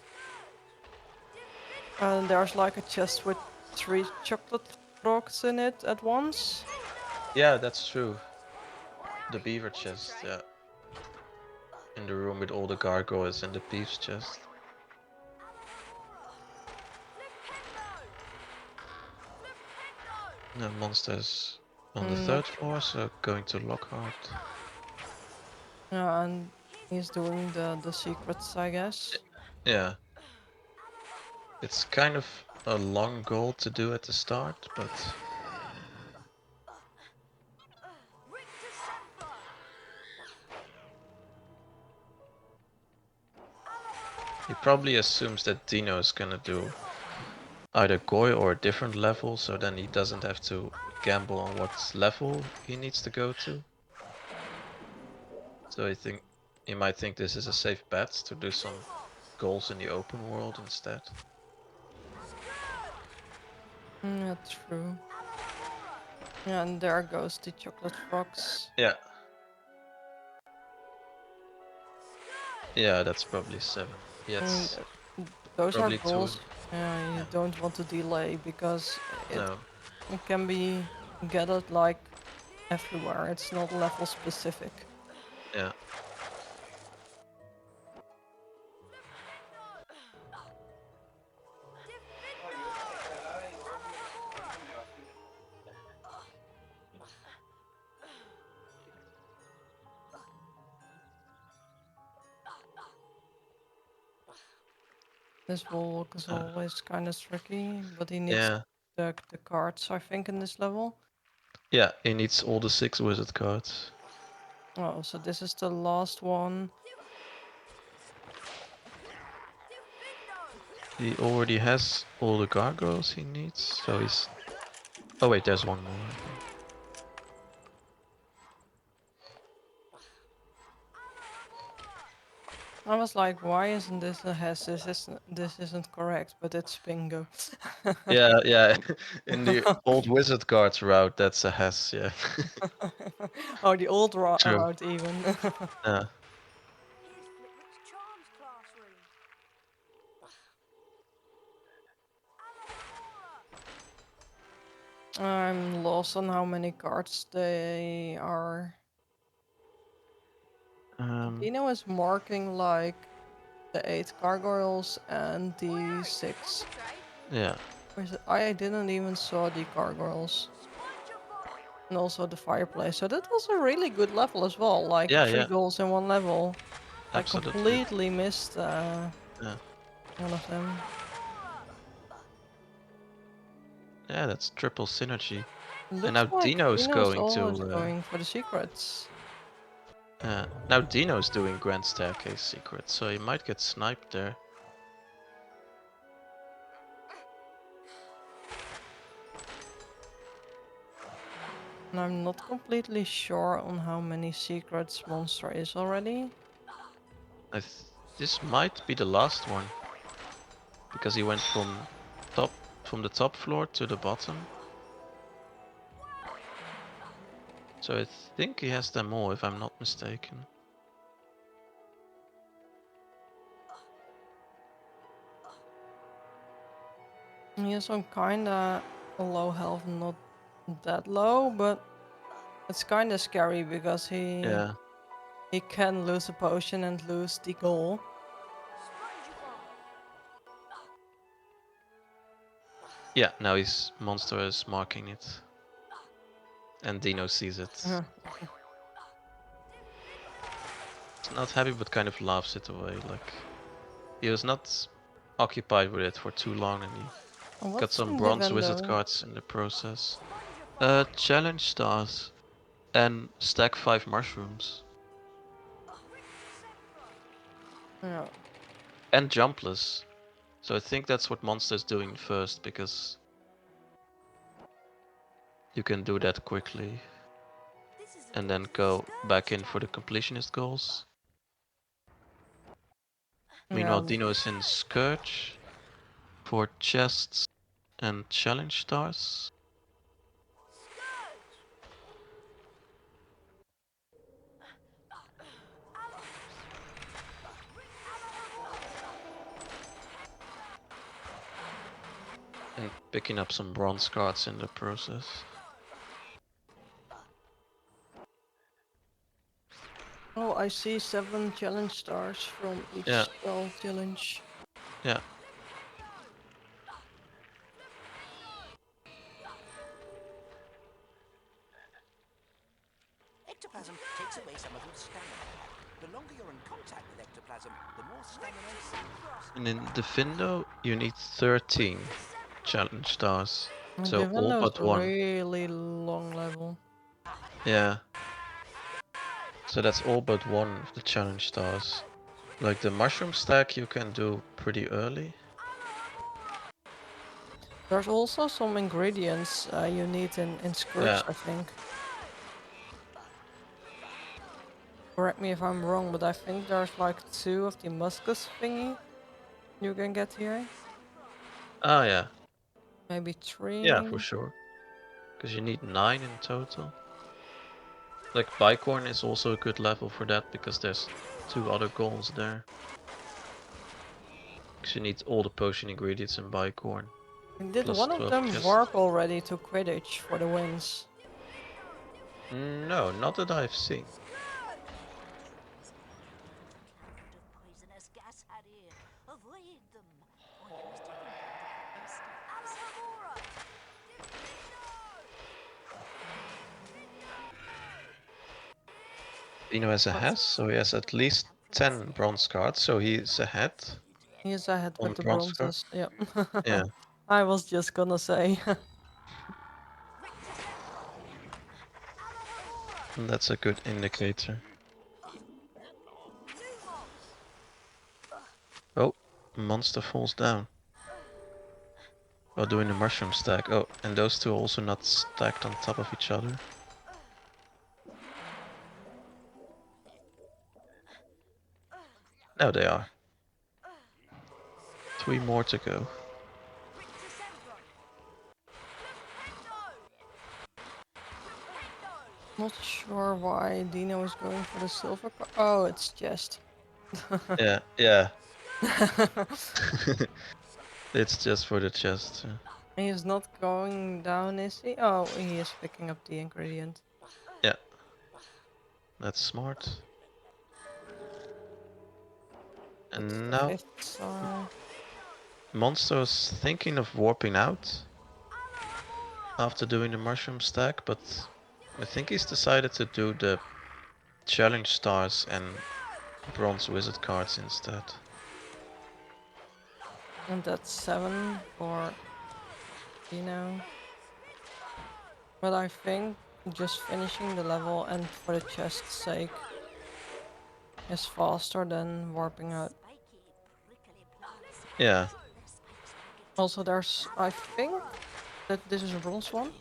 there's like a chest with 3 chocolate frogs in it at once. Yeah, that's true. The beaver chest, yeah. In the room with all the gargoyles and the thieves chest. The monsters on the 3rd floor, so going to Lockhart. Yeah, and he's doing the secrets, I guess. Yeah. It's kind of a long goal to do at the start, but he probably assumes that Dino is gonna do either Goy or a different level, so then he doesn't have to gamble on what level he needs to go to. So I think he might think this is a safe bet to do some goals in the open world instead. Yeah, true. Yeah, and there goes the chocolate frogs. Yeah. Yeah, that's probably 7. Yeah, And it's those are probably 2. goals you don't want to delay because No. it can be gathered like everywhere. It's not level specific. Yeah. This walk is So always kind of tricky, but he needs yeah. the cards, I think, in this level. Yeah, he needs all the 6 wizard cards. Oh, so this is the last one. He already has all the gargoyles he needs, so he's... Oh wait, there's one more, I think. I was like, why isn't this a Hess? This isn't correct, but it's bingo. Yeah, yeah. In the old wizard cards route, that's a Hess, yeah. Oh, the old True. route even. Yeah. I'm lost on how many cards they are. Dino is marking like the 8 gargoyles and the 6. Yeah. I didn't even saw the gargoyles. And also the fireplace. So that was a really good level as well. Like Yeah, 3 yeah. goals in one level. I Absolutely. completely missed Yeah. one of them. Yeah, that's triple synergy. And Looks now like Dino's Dino's going always to... going for the secrets. now Dino's doing Grand Staircase secrets, so he might get sniped there. And I'm not completely sure on how many secrets Monster is already. This might be the last one. Because he went from the top floor to the bottom. So I think he has them all, if I'm not mistaken. He is on kinda low health, not that low, but it's kinda scary because Yeah. he can lose a potion and lose the goal. Yeah, now his monster is marking it. And Dino sees it. Uh-huh. He's not happy but kind of laughs it away, like he was not occupied with it for too long and he And got what's some in bronze wizard Devendo? cards in the process. Challenge stars and stack 5 mushrooms. Yeah. And jumpless. So I think that's what Monster's doing first because you can do that quickly. And then go back in for the completionist goals. Meanwhile, Yeah. Dino is in Scourge for chests and challenge stars. And picking up some bronze cards in the process. Oh, I see 7 challenge stars from each Yeah. spell challenge. Yeah. Ectoplasm takes away some of your stamina. The longer you're in contact with ectoplasm, the more stamina. And in Defendo, you need 13 challenge stars. And So all Devendo is but a one. really long level. Yeah. So that's all but one of the challenge stars. Like the mushroom stack you can do pretty early. There's also some ingredients you need in Scourge, Yeah. I think. Correct me if I'm wrong, but I think there's like 2 of the muscus thingy you can get here. Ah, yeah. Maybe 3. Yeah, for sure. Because you need 9 in total. Like Bicorn is also a good level for that because there's 2 other goals there. Because you need all the potion ingredients in Bicorn. Did Plus one of 12 them chests. warp already to Quidditch for the wins? No, not that I've seen. Dino has a hat, so he has at least 10 bronze cards, so he's ahead He's ahead on with the bronze card. bronzes, yeah. Yeah. I was just gonna say. And that's a good indicator. Oh, monster falls down. While doing the mushroom stack. Oh, and those two are also not stacked on top of each other. Now they are. 3 more to go. Not sure why Dino is going for the silver Oh, it's chest. Yeah, yeah. It's just for the chest. He is not going down, is he? Oh, he is picking up the ingredient. Yeah. That's smart. That's And the now 5th star. Monster's thinking of warping out after doing the mushroom stack, but I think he's decided to do the challenge stars and bronze wizard cards instead. And that's 7 for Dino. But I think just finishing the level and for the chest's sake is faster than warping out. Yeah. Also, there's, I think that this is a bronze one.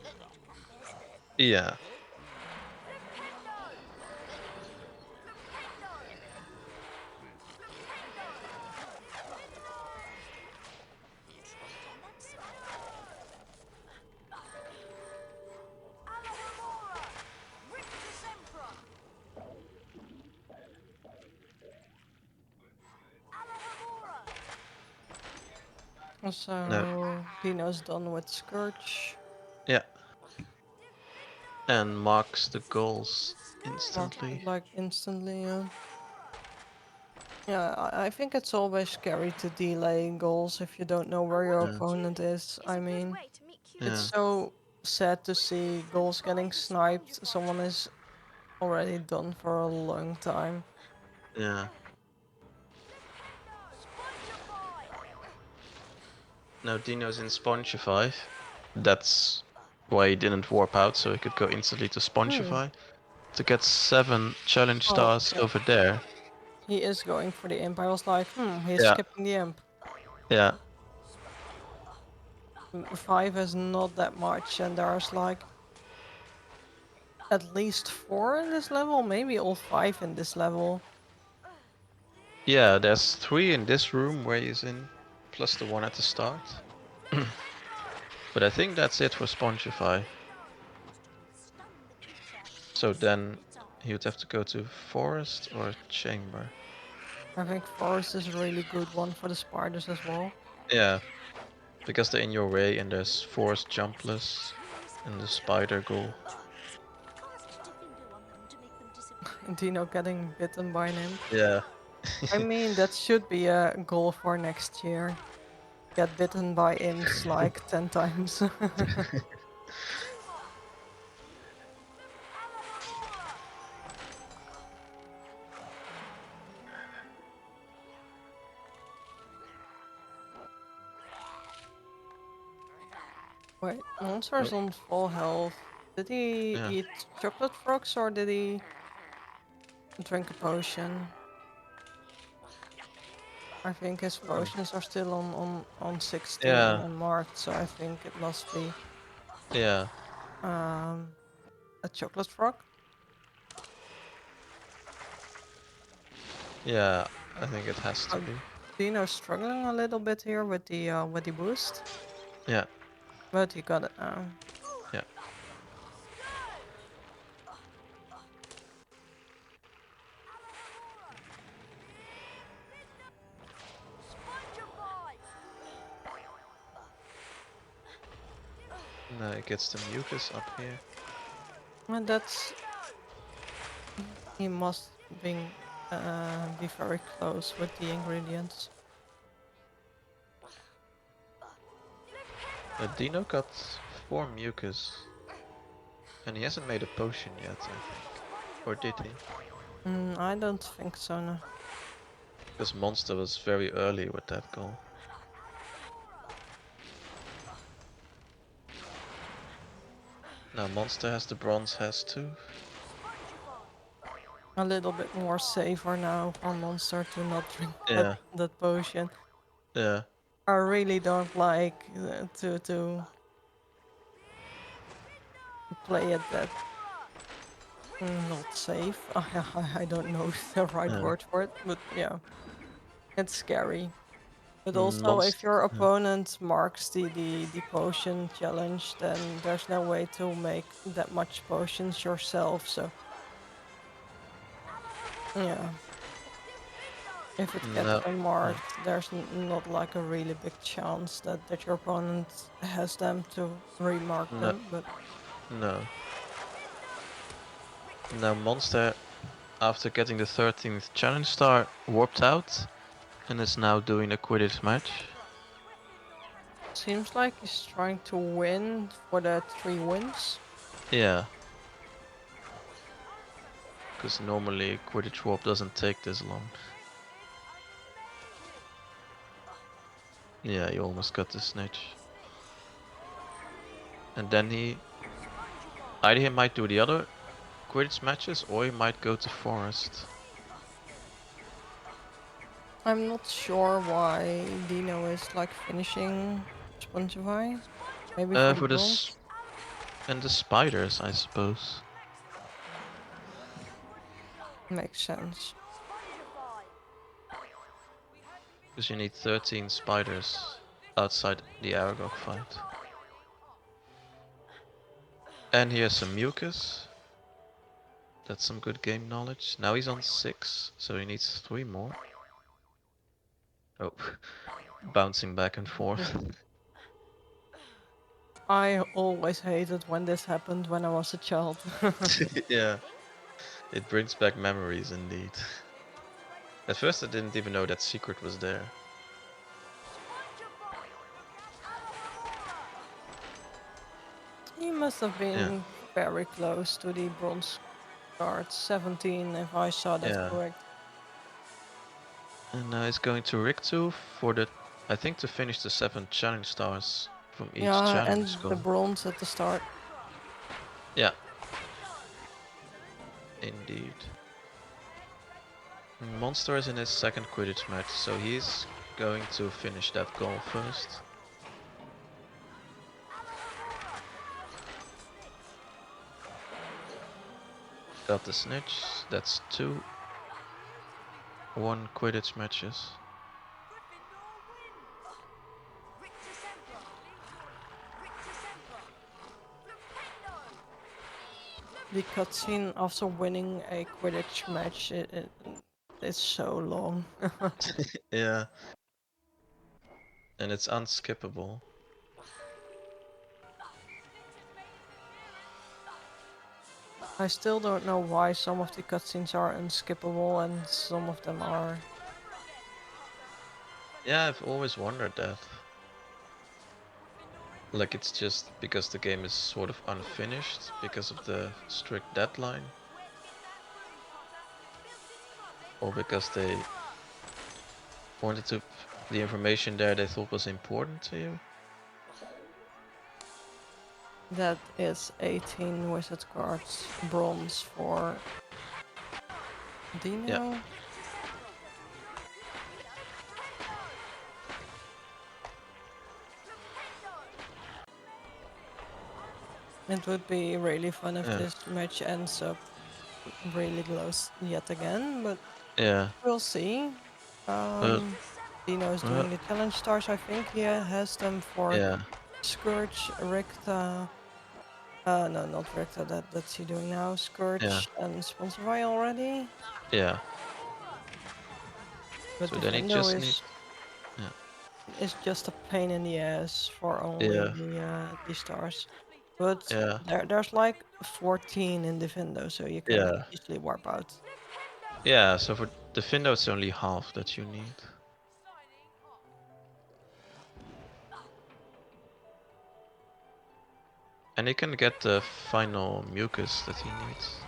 Yeah. So No. Dino's done with Scourge. Yeah. And marks the goals Marks instantly. it like instantly, yeah. Yeah, I think it's always scary to delay goals if you don't know where your Yeah. opponent is. I mean, it's Yeah. so sad to see goals getting sniped. Someone is already done for a long time. Yeah. Now Dino's in Spongify. That's why he didn't warp out, so he could go instantly to Spongify to get 7 challenge Oh, stars yeah. over there. He is going for the imp. I was like, he's Yeah. skipping the imp. Yeah. 5 is not that much, and there's like at least 4 in this level, maybe all 5 in this level. Yeah, there's 3 in this room where he's in, plus the one at the start. But I think that's it for Spongify. So then he would have to go to Forest or Chamber. I think forest is a really good one for the spiders as well. Yeah, because they're in your way and there's Forest Jumpless and the Spider Goal. Dino getting bitten by an imp. Yeah. I mean, that should be a goal for next year. Get bitten by imps like 10 times. Wait, monster's on full health. Did he Yeah. eat chocolate frogs or did he drink a potion? I think his potions are still on 16 Yeah. and marked, so I think it must be Yeah. a chocolate frog. Yeah, I think it has to be. Dino's struggling a little bit here with the boost, Yeah. but he got it now. Yeah. Now it gets the mucus up here. And that's he must be very close with the ingredients. Dino got 4 mucus. And he hasn't made a potion yet, I think. Or did he? I don't think so. No. Because Monster was very early with that goal. Now Monster has the bronze, has 2. A little bit more safer now for Monster to not drink Yeah. that potion. Yeah. I really don't like to play it that not safe. I don't know the right Yeah. word for it, but yeah, it's scary. But Mm, also, if your yeah. opponent marks the potion challenge, then there's no way to make that much potions yourself. So yeah, if it gets No. unmarked, there's not like a really big chance that your opponent has them to remark No. them. But No. Now Monster, after getting the 13th challenge star, warped out and is now doing a Quidditch match. seems like he's trying to win for the 3 wins. Yeah. Because normally Quidditch warp doesn't take this long. Yeah, you almost got the snitch. And then either he might do the other Quidditch matches or he might go to Forest. I'm not sure why Dino is like finishing Spongify. Maybe for the For bronze. and the spiders, I suppose. Makes sense. Because you need 13 spiders outside the Aragog fight. And here's some mucus. That's some good game knowledge. Now he's on 6, so he needs 3 more. Oh, bouncing back and forth. I always hated when this happened when I was a child. Yeah, it brings back memories indeed. At first I didn't even know that secret was there. He must have been Yeah. very close to the bronze card, 17 if I saw that Yeah. correct. And now he's going to Riktu for the, I think, to finish the 7 challenge stars from each Yeah, challenge and score. the bronze at the start. Yeah. Indeed. Monster is in his second Quidditch match, so he's going to finish that goal first. Got the snitch, that's 2 1 Quidditch matches. The cutscene after winning a Quidditch match it's so long. Yeah. And it's unskippable. I still don't know why some of the cutscenes are unskippable and some of them are. Yeah, I've always wondered that. Like it's just because the game is sort of unfinished because of the strict deadline. Or because they wanted to the information there they thought was important to you. That is 18 wizard cards, bronze for Deano. Yeah. It would be really fun if Yeah. this match ends up really close yet again, but Yeah. we'll see. Deano is doing the challenge stars, I think he has them for Yeah. Scourge, Ricta, no, not Ricta, that's he doing now, Scourge Yeah. and Sponsify already. Yeah. But So the then he Defendo just needs. Yeah. is just a pain in the ass for only the stars. But Yeah. there's like 14 in Defendo, so you can Yeah. easily warp out. Yeah, so for Defendo it's only half that you need. And he can get the final mucus that he needs.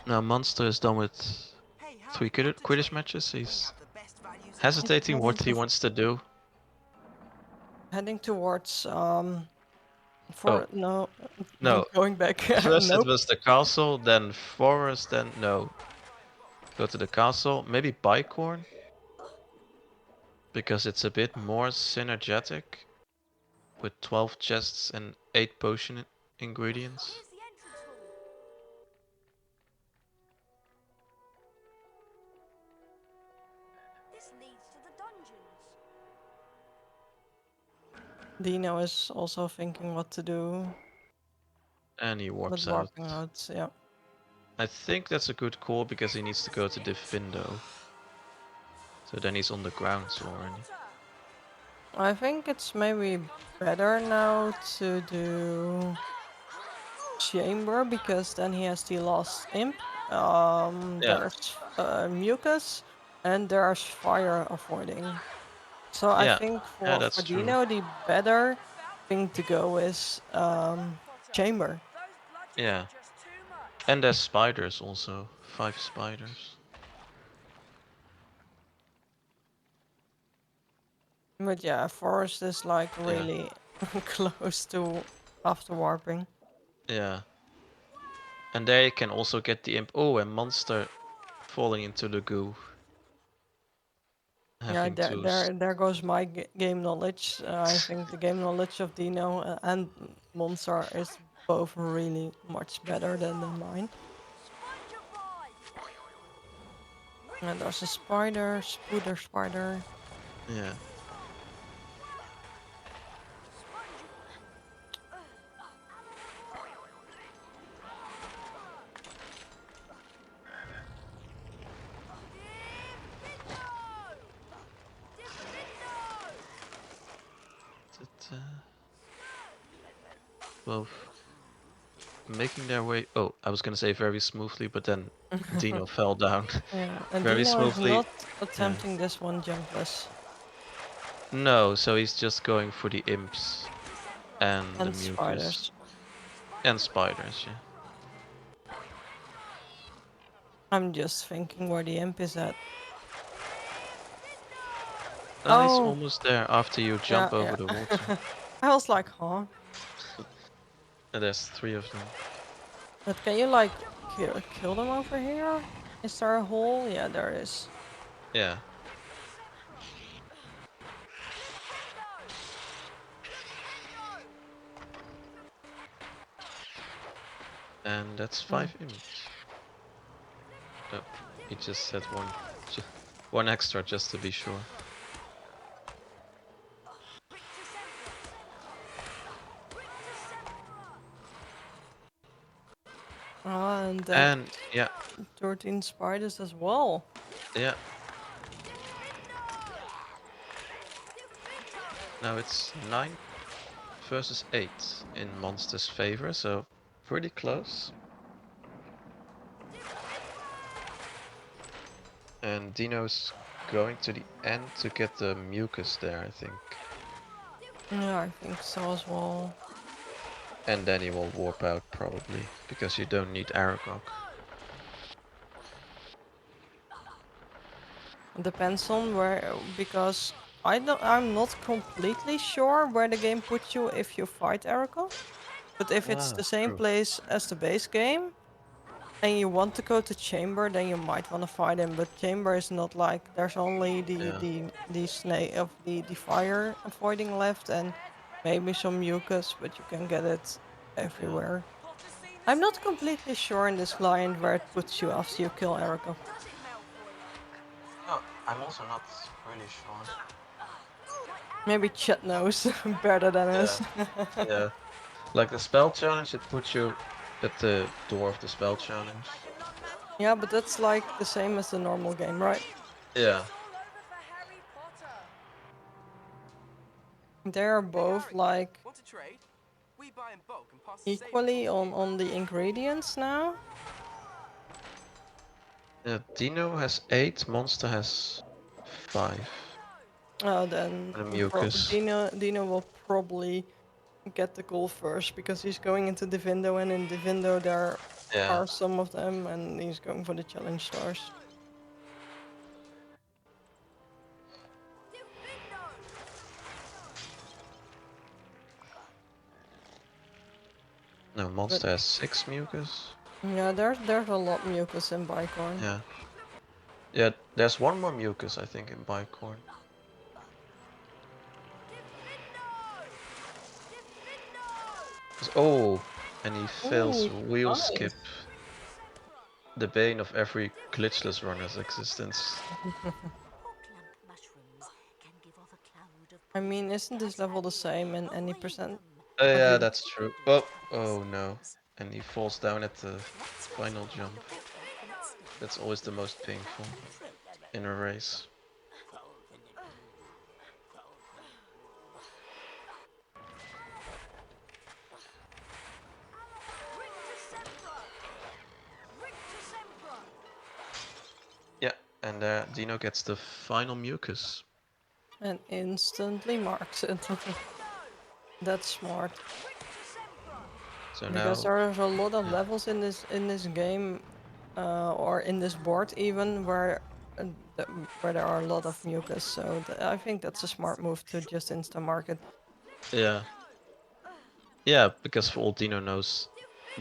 Now Monster is done with 3 Quidditch matches. He's hesitating what he wants to do. Heading towards Oh. no, No. going back. First it Nope. was the castle, then forest, then no. Go to the castle, maybe Bicorn? Because it's a bit more synergetic. With 12 chests and 8 potion ingredients. Deano is also thinking what to do. And he warps But out. warping out, yeah. I think that's a good call because he needs to go to Defendo. So then he's on the grounds already. I think it's maybe better now to do Chamber because then he has the last imp. Yeah. There's mucus and there's fire avoiding. So I Yeah. think Yeah, for that's true. Deano the better thing to go is Chamber. Yeah. And there's spiders also. 5 spiders. But yeah, Forest is like really close to after warping. Yeah. And there you can also get the imp. Oh, and Monster falling into the goo. Yeah, Having to. there goes my game knowledge. I think the game knowledge of Deano and Monster is both really much better than mine. And there's a spider, Spooder spider. Yeah. Both. making their way. Oh, I was gonna say very smoothly, but then Deano fell down Yeah, and very Deano is smoothly. not attempting this one jumpless. No, so he's just going for the imps and the And mucus spiders. and spiders. Yeah. I'm just thinking where the imp is at. He's Oh, almost there after you yeah, jump over yeah. the water. I was like, huh? And there's 3 of them. But can you like kill them over here? Is there a hole? Yeah, there is. Yeah. And that's 5 imps. No, he just said one extra just to be sure. And then And yeah, 13 spiders as well. yeah. Now it's 9 versus 8 in Monster's favor, so pretty close. And Dino's going to the end to get the mucus there, I think. Yeah, I think so as well. And then he will warp out probably, because you don't need Aragog. It depends on where, because I'm not completely sure where the game puts you if you fight Erica. But if it's the same True. place as the base game, and you want to go to Chamber, then you might want to fight him. But Chamber is not like there's only Yeah. the snake of the fire avoiding left, and maybe some mucus, but you can get it everywhere. I'm not completely sure in this client where it puts you after you kill Erica. No, I'm also not really sure. Maybe Chet knows better than us. Yeah. Like the spell challenge, it puts you at the door of the spell challenge. Yeah, but that's like the same as the normal game, right? Yeah. They're both like Want to trade? We buy in bulk and pass the equally savings on the ingredients now. Dino has 8, Monster has 5. Oh, then And a mucus. Dino will probably get the goal first because he's going into Divindo, and in Divindo there Yeah. are some of them, and he's going for the challenge stars. No, Monster has 6 mucus. Yeah, there's a lot mucus in Bicorn. Yeah. Yeah, there's one more mucus, I think, in Bicorn. Oh, and he fails Ooh, wheel nice. skip. The bane of every glitchless runner's existence. I mean, isn't this level the same in any percent? Yeah, that's true. Oh no. And he falls down at the final jump. That's always the most painful in a race. Yeah, and Dino gets the final mucus. And instantly marks it. That's smart. So Because now, there are a lot of levels in this game, or in this board even, where where there are a lot of mucus. So I think that's a smart move to just insta mark it. yeah. Yeah, because for all Dino knows,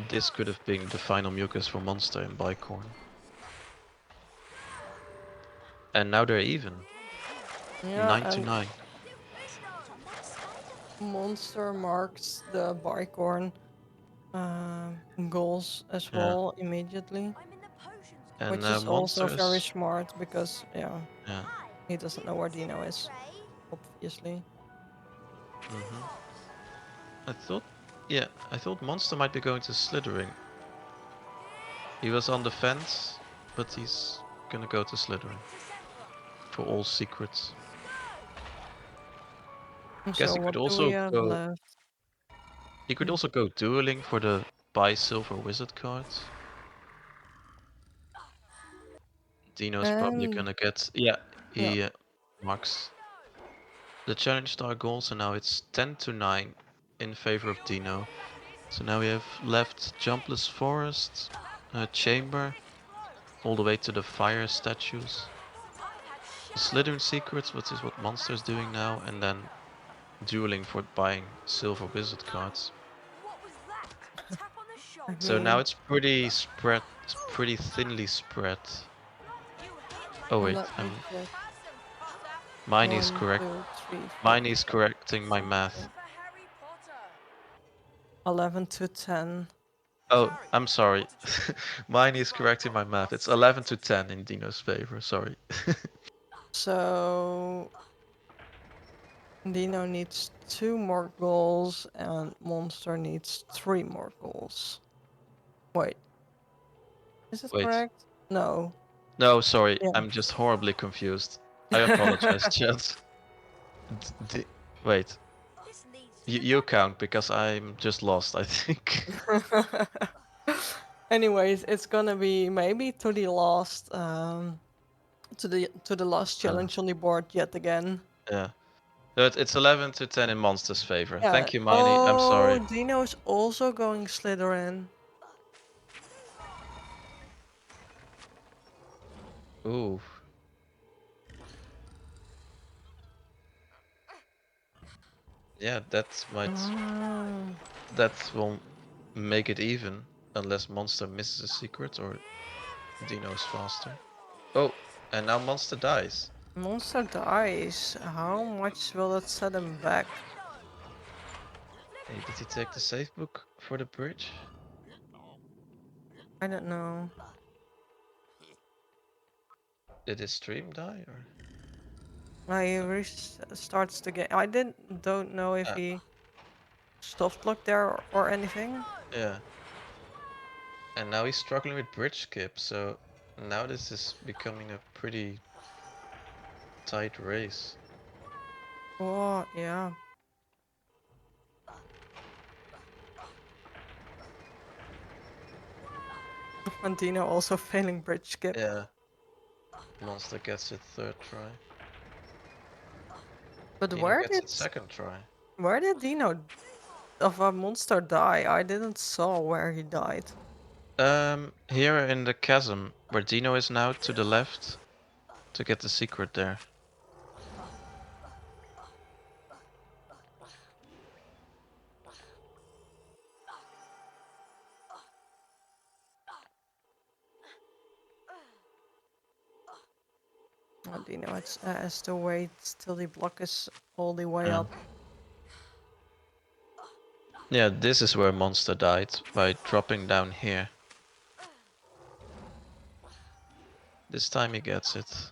this could have been the final mucus for Monster in Bicorn. And now they're even. Yeah, 9 to and 9. Monster marks the Bicorn goals as Yeah. well immediately. And Which is also Monster very is... smart because, yeah, Yeah. he doesn't know where Dino is, obviously. I thought Monster might be going to Slithering. He was on the fence, but he's gonna go to Slithering. For all secrets. Guess So he could what do we also have go... left? He could also go dueling for the buy silver wizard cards. Dino's probably gonna get... Yeah, he marks the challenge star goals, and now it's 10-9 in favor of Dino. So now we have left Jumpless Forest, Chamber, all the way to the fire statues. The Slithering Secrets, which is what Monster's doing now, and then dueling for buying silver wizard cards. I So now mean, it's pretty spread, pretty thinly spread. Oh wait, let me check. Miney's 1, correct. 2, 3, 4, Miney's correcting my math. 11 to 10. Oh, I'm sorry. Miney's correcting my math. It's 11-10 in Dino's favor. Sorry. So Dino needs 2 more goals and Monster needs 3 more goals. Wait. Is it Wait. correct? No. No, sorry. Yeah. I'm just horribly confused. I apologize, chat. Wait. You count because I'm just lost, I think. Anyways, it's gonna be maybe to the last to the last challenge on the board yet again. Yeah. But it's 11-10 in Monster's favor. Yeah. Thank you, Miney. I'm Oh, sorry. Dino's also going Slytherin. Ooh. Yeah, that might... That will make it even, unless Monster misses a secret or Dino's faster. Oh, and now Monster dies. Monster dies. How much will it set him back? Hey, did he take the safe book for the bridge? I don't know. Did his stream die or? He restarts the game. I don't know if he soft locked there or anything. Yeah. And now he's struggling with bridge skip, so now this is becoming a pretty tight race. Oh, yeah. And Dino also failing bridge skip. Yeah. Monster gets it third try. But Dino where gets did it second try. Dino of a monster die? I didn't saw where he died. Here in the chasm, where Dino is now to the left, to get the secret there. Oh, Dino has to wait till the block is all the way up. Yeah, this is where Monster died, by dropping down here. This time he gets it.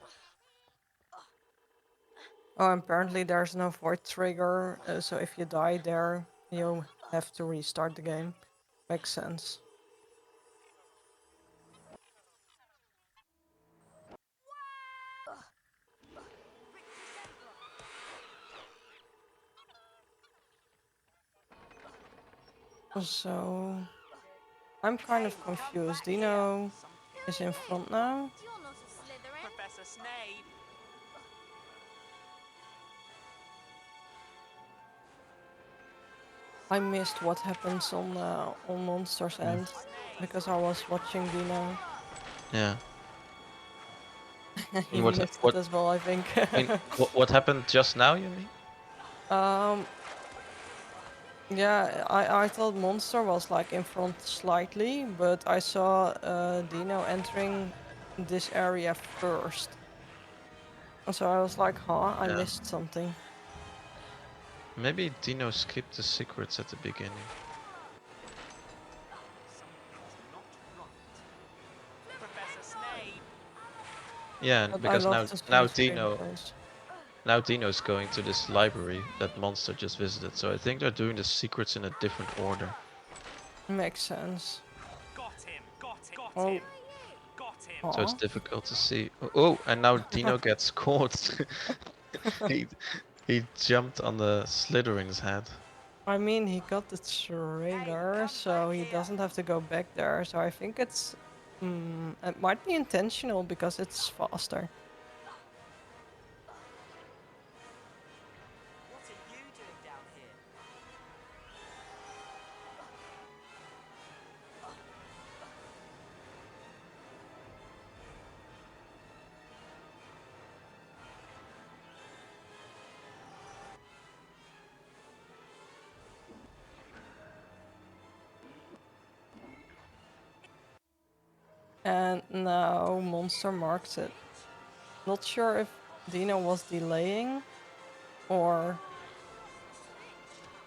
Oh, apparently there's no void trigger, so if you die there, you have to restart the game. Makes sense. So, I'm kind of confused. Dino is in front now. Professor Snape. I missed what happens on Monster's end because I was watching Dino. Yeah. He What missed it as well, I think. I mean, what happened just now, you mean? Yeah, I thought Monster was like in front slightly, but I saw Dino entering this area first. And so I was like, huh, I missed something. Maybe Dino skipped the secrets at the beginning. Professor Snape. Yeah, But because I now love to see now his screen Dino plays. now Dino's going to this library that Monster just visited. So I think they're doing the secrets in a different order. Makes sense. Got him. Got him. Got Oh. him. Got him. So it's difficult to see. Oh, and now Dino gets caught. he jumped on the Slytherin's head. I mean, he got the trigger, so he doesn't have to go back there. So I think it's... it might be intentional because it's faster. What are you doing down here? And now Monster marks it. Not sure if Dino was delaying or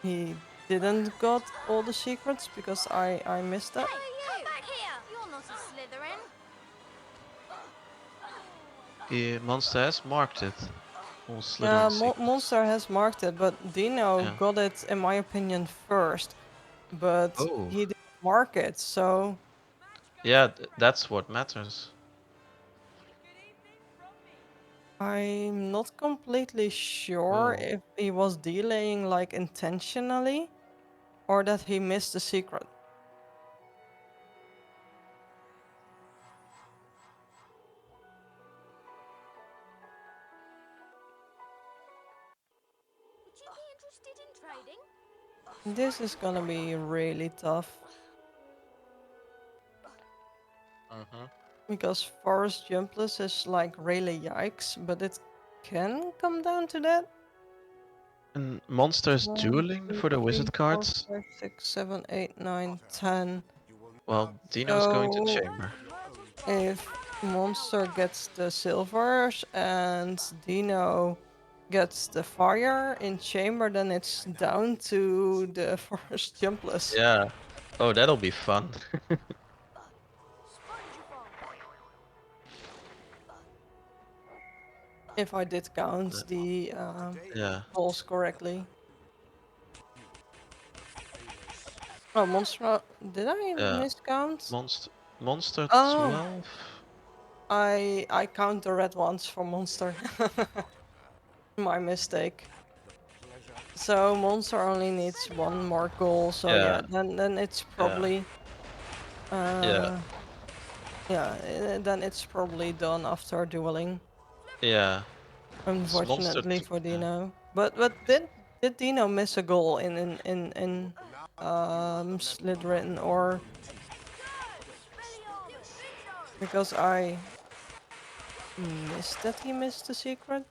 he didn't got all the secrets because I missed that. Come back here! You're not a Slytherin. Monster has marked it. All Yeah, Slytherin secrets. Monster has marked it, but Dino Yeah. got it, in my opinion, first. But Oh. he didn't mark it, so... Yeah, that's what matters. I'm not completely sure Oh. if he was delaying like intentionally or that he missed the secret. Would you be interested in trading? This is gonna be really tough because forest jumpless is like really yikes, but it can come down to that. And Monster's 1, dueling 2, for the 3, wizard 4, cards. 5, 6, 7, 8, 9, 10. Well, Dino's going to So chamber. if Monster gets the silvers and Dino gets the fire in chamber, then it's down to the forest jumpless. Yeah. Oh, that'll be fun. If I did count the Yeah. balls correctly. Oh, Monster, did I miscount? Monster Oh, 12. I count the red ones for Monster. My mistake. So Monster only needs one more goal. So yeah, then it's probably Yeah. then it's probably done after dueling. Yeah. Unfortunately for Dino. But did Dino miss a goal in Slytherin or because I missed that he missed the secret?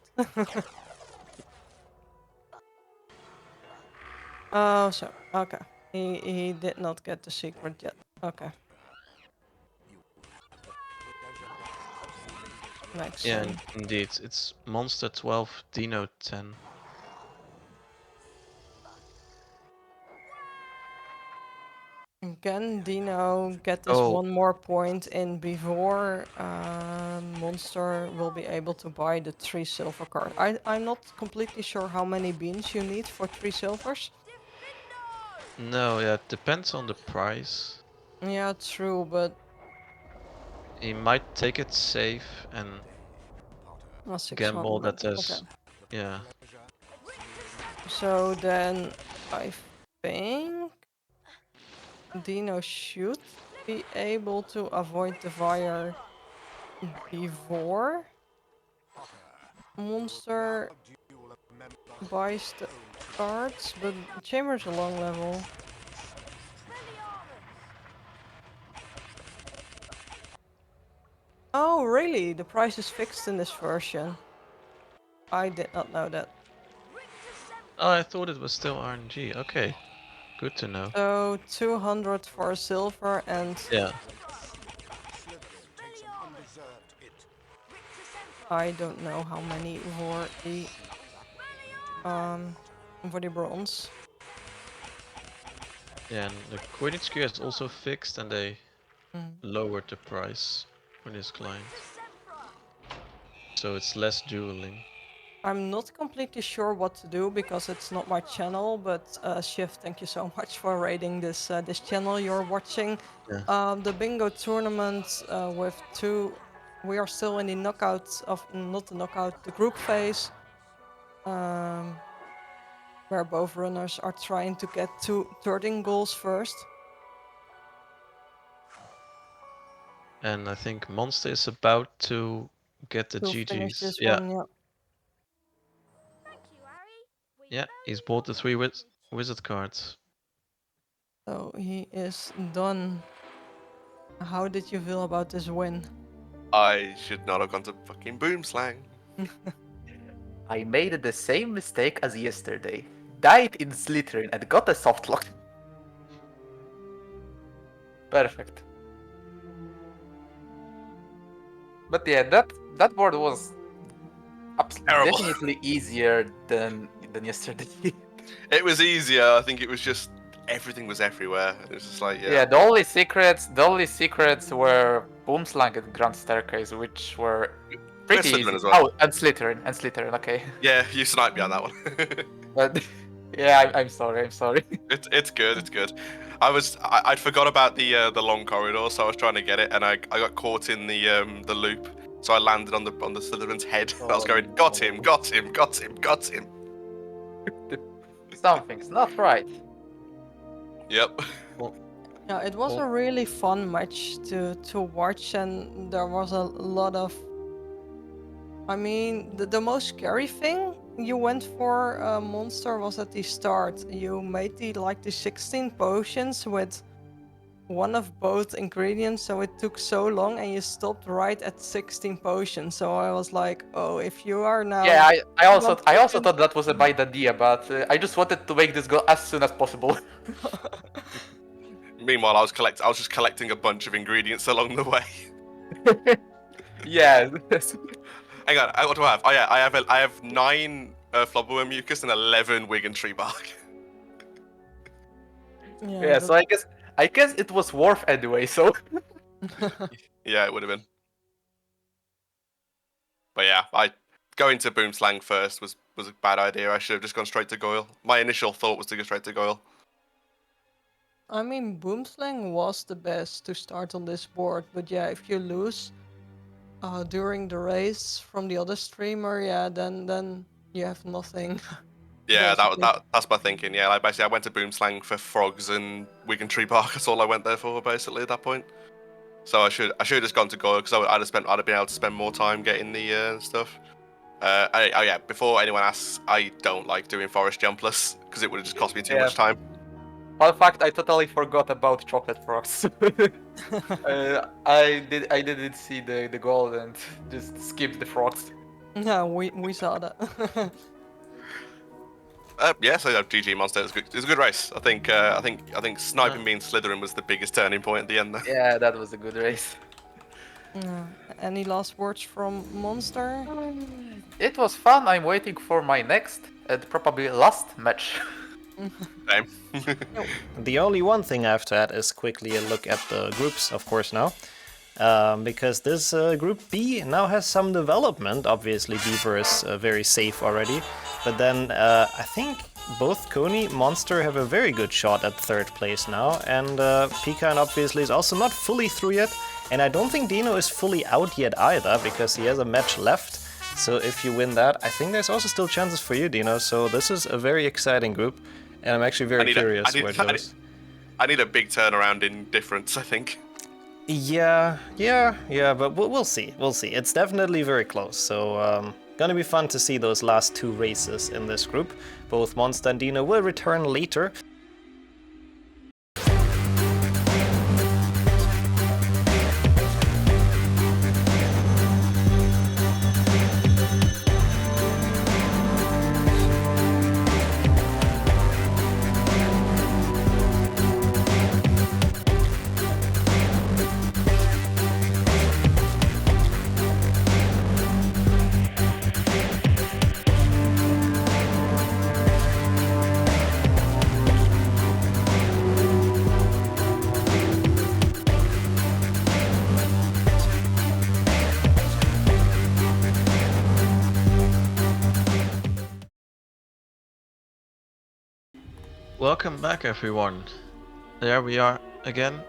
Oh, so okay. He did not get the secret yet. Okay. Makes Yeah, sense. indeed. It's Monster 12, Dino 10. Can Dino get this one more point in before Monster will be able to buy the 3 silver card? I'm not completely sure how many beans you need for 3 silvers. No, yeah, it depends on the price. Yeah, true, but... He might take it safe and gamble 600. that there's... Okay. Yeah. So then I think Dino should be able to avoid the fire before Monster buys the cards, but Chamber's a long level. Oh, really? The price is fixed in this version. I did not know that. Oh, I thought it was still RNG. Okay. Good to know. So 200 for silver and... Yeah. I don't know how many for the bronze. Yeah, and the Quidditch gear is also fixed and they lowered the price for this client. So it's less dueling. I'm not completely sure what to do because it's not my channel, but Shiv, thank you so much for raiding this this channel you're watching. Yeah. The bingo tournament with 2... We are still in the knockout of... Not the knockout, the group phase. where both runners are trying to get to 13 goals first. And I think Monster is about to get the To finish GGs. this Yeah, one, yeah. Thank you, Harry. We yeah, he's very bought the much 3 appreciate it. wizard cards. So he is done. How did you feel about this win? I should not have gone to fucking Boomslang. I made the same mistake as yesterday. Died in Slytherin and got a soft lock. Perfect. But yeah, that board was Terrible. definitely easier than yesterday. It was easier. I think it was just everything was everywhere. It was just like, yeah. Yeah, the only secrets were Boomslang and Grand Staircase, which were pretty Slytherin easy. as well. Oh, and Slytherin, okay. Yeah, you sniped me on that one. But yeah, I'm sorry. It's good. It's good. I'd forgot about the long corridor, so I was trying to get it, and I got caught in the loop. So I landed on the Slytherin's head. I was Oh, going, got him. Something's not right. Yep. Yeah, it was a really fun match to watch, and there was a lot of. I mean, the most scary thing you went for Monster was at the start. You made the 16 potions with one of both ingredients, so it took so long, and you stopped right at 16 potions. So I was like, oh, if you are now. Yeah, I also potions- thought that was a bad idea, but I just wanted to make this go as soon as possible. Meanwhile, I was just collecting a bunch of ingredients along the way. Yeah. Hang on, what do I have? Oh yeah, I have 9 flobberworm mucus and 11 wig and tree bark. Yeah, so I guess it was worth anyway, so Yeah, it would have been. But yeah, going to Boomslang first was a bad idea. I should have just gone straight to Goyle. My initial thought was to go straight to Goyle. I mean, Boomslang was the best to start on this board, but yeah, if you lose during the race from the other streamer, yeah, then you have nothing. Yeah, basically. that's my thinking. Yeah, like basically I went to Boomslang for frogs and wig and tree bark. That's all I went there for basically at that point. So I should have just gone to Goyle because I'd have been able to spend more time getting the stuff. Yeah, before anyone asks, I don't like doing forest jumpless because it would have just cost me too much time. fun fact, I totally forgot about chocolate frogs. I didn't see the gold and just skipped the frogs. Yeah, we saw that. Yeah, so GG Monster. It was a good race. I think sniping me in Slytherin was the biggest turning point at the end there. Yeah, that was a good race. Any last words from Monster? It was fun. I'm waiting for my next and probably last match. Same. The only one thing I have to add is quickly a look at the groups, of course, now. Because this group B now has some development. Obviously, Beaver is very safe already. But then I think both Koni, Monster have a very good shot at third place now. And PiKine obviously is also not fully through yet. And I don't think Deano is fully out yet either, because he has a match left. So if you win that, I think there's also still chances for you, Deano. So this is a very exciting group. And I'm actually very curious where it goes. I need a big turnaround in difference, I think. Yeah, but we'll see. We'll see. It's definitely very close. So gonna be fun to see those last 2 races in this group. Both Monster and Deano will return later. Welcome back, everyone. There we are again.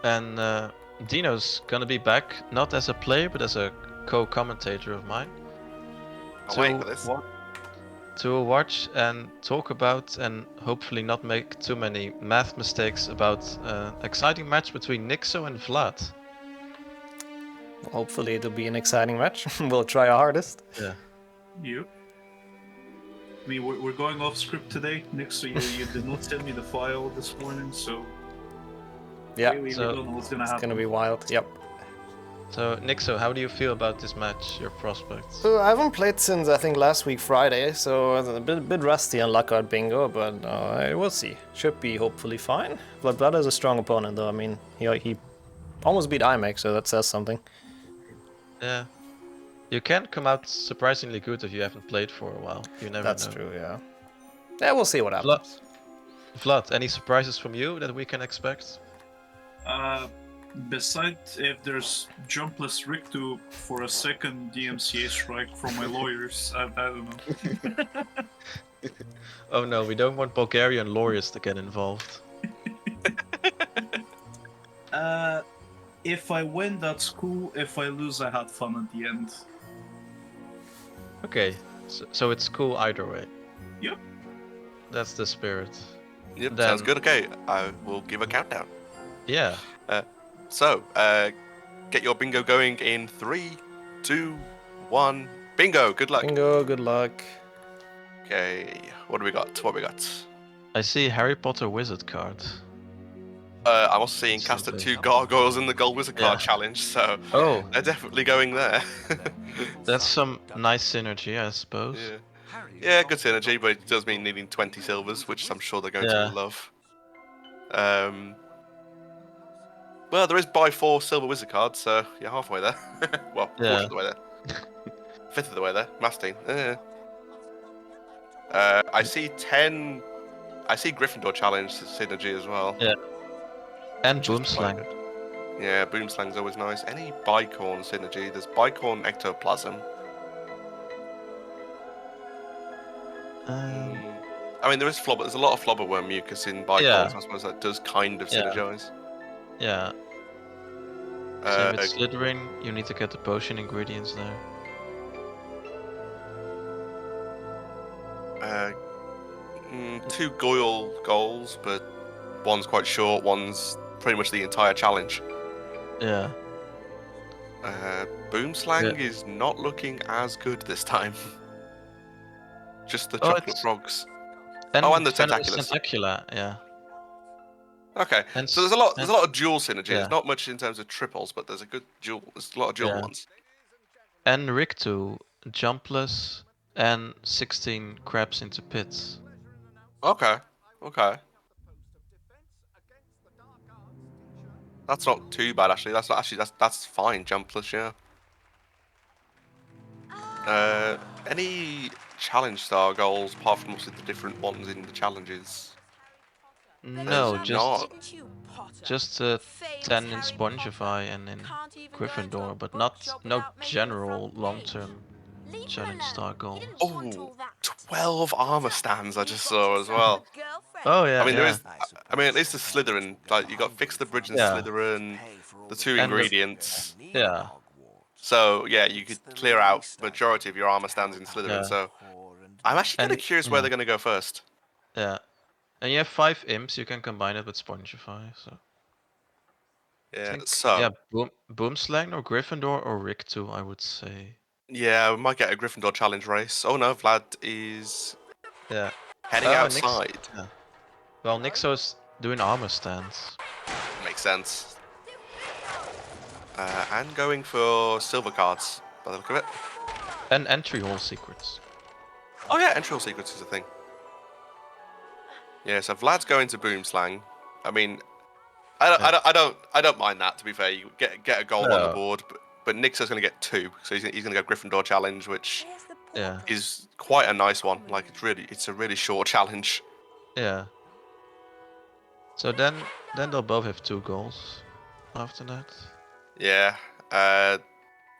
And Deano's gonna be back, not as a player, but as a co-commentator of mine. I'll wait for this. to watch and talk about, and hopefully not make too many math mistakes about exciting match between Nixxo and Vlad. Hopefully it'll be an exciting match. We'll try our hardest. Yeah. You? I mean, we're going off script today, Nick, so you did not send me the file this morning, so... Yeah, we so don't know what's gonna it's happen. gonna be wild. Yep. So Nixxo, how do you feel about this match? Your prospects? So I haven't played since I think last week Friday, so I'm a bit rusty on Lockout Bingo, but we'll see. Should be hopefully fine. Vlad is a strong opponent though. I mean, he almost beat Imek, so that says something. Yeah. You can come out surprisingly good if you haven't played for a while. You never That's know. true, yeah. Yeah, we'll see what happens. Vlad, any surprises from you that we can expect? Besides, if there's jumpless Rictu for a second DMCA strike from my lawyers, I don't know. Oh no, we don't want Bulgarian lawyers to get involved. If I win, that's cool. If I lose, I had fun at the end. Okay, so it's cool either way. Yep. That's the spirit. Yep, Then- sounds good. Okay, I will give a countdown. Yeah. So, get your bingo going in 3, 2, 1. Bingo! Good luck. Bingo, good luck. Okay, what do we got? What we got? I see Harry Potter wizard card. I'm also seeing cast at 2 gargoyles in the gold wizard card Yeah. challenge, so Oh, they're definitely going there. that's some nice synergy, I suppose. Yeah, good synergy, but it does mean needing 20 silvers, which I'm sure they're going Yeah. to love. Well, there is buy 4 silver wizard cards, so you're halfway there. Well, Yeah. quarter of the way there. Fifth of the way there. Mastine. I see 10. I see Gryffindor challenge synergy as well. Yeah. And which is quite Boomslang. good. Yeah, Boomslang's always nice. Any Bicorn synergy? There's Bicorn Ectoplasm. I mean, there is flobber. There's a lot of flobberworm mucus in Bicorns. Yeah. I suppose that does kind of Yeah. synergize. Yeah. Same with Slytherin, you need to get the potion ingredients there. 2 Goyle goals, but one's quite short. One's pretty much the entire challenge. Yeah. Boomslang Yeah. is not looking as good this time. Just the Oh, chocolate it's- frogs. And Oh, and the Venomous Tentaculars. Tentacula, yeah. Okay, And so there's a lot of dual synergy. yeah. There's not much in terms of triples, but there's a lot of dual Yeah. ones. And Rictu, jumpless, and 16 crabs into pits. Okay. That's not too bad actually. That's fine. Jumpless, yeah. Any challenge star goals apart from obviously the different ones in the challenges? No, There's just 10 in Spongify and in Gryffindor, but no general long-term challenge star goals. Oh, 12 armor stands I just saw as well. Oh yeah, I mean, yeah. there is. I mean, at least the Slytherin. Like, you got Fix the Bridge and Yeah. Slytherin, the 2 And the- ingredients. Yeah. So yeah, you could clear out majority of your armor stands in Slytherin. Yeah. So I'm actually kind of And- curious where yeah. they're going to go first. Yeah. And you have 5 imps, you can combine it with Spongify, so... Yeah. think- So Yeah, Boomslang or Gryffindor or Rictu, I would say. yeah, we might get a Gryffindor challenge race. Oh no, Vlad is Yeah. heading Oh, outside. Yeah. Well, Nixxo's doing armor stands. Makes sense. And going for silver cards by the look of it. And entry hall secrets. Oh yeah, entry hall secrets is a thing. Yeah, so Vlad's going to Boomslang. I mean, I don't mind that. To be fair, you get a goal on the No. board, but Nixxo's going to get 2, so he's going to go Gryffindor challenge, which Yeah. is quite a nice one. Like it's a really short challenge. Yeah. So then they'll both have 2 goals after that. Yeah.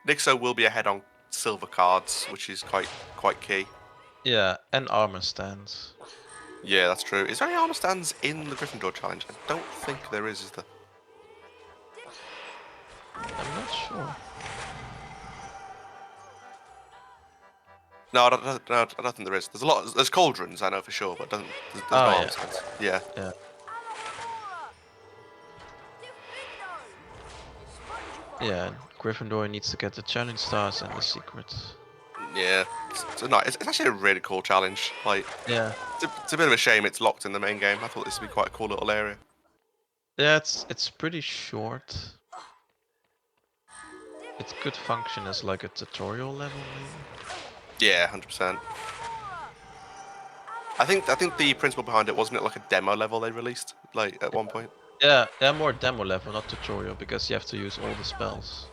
Nixxo will be ahead on silver cards, which is quite key. Yeah, and armor stands. Yeah, that's true. Is there any armor stands in the Gryffindor challenge? I don't think there is there? I'm not sure. No, I don't think there is. There's a lot. There's cauldrons, I know for sure, but there's Oh, no yeah. arms. Yeah. Yeah. Yeah, and Gryffindor needs to get the challenge stars and the secrets. Yeah. It's actually a really cool challenge. Like, Yeah. it's a bit of a shame it's locked in the main game. I thought this would be quite a cool little area. Yeah, it's pretty short. It could function as like a tutorial level, maybe. Yeah, 100%. I think the principle behind it wasn't it like a demo level they released like at one point. Yeah, more demo level, not tutorial, because you have to use all the spells.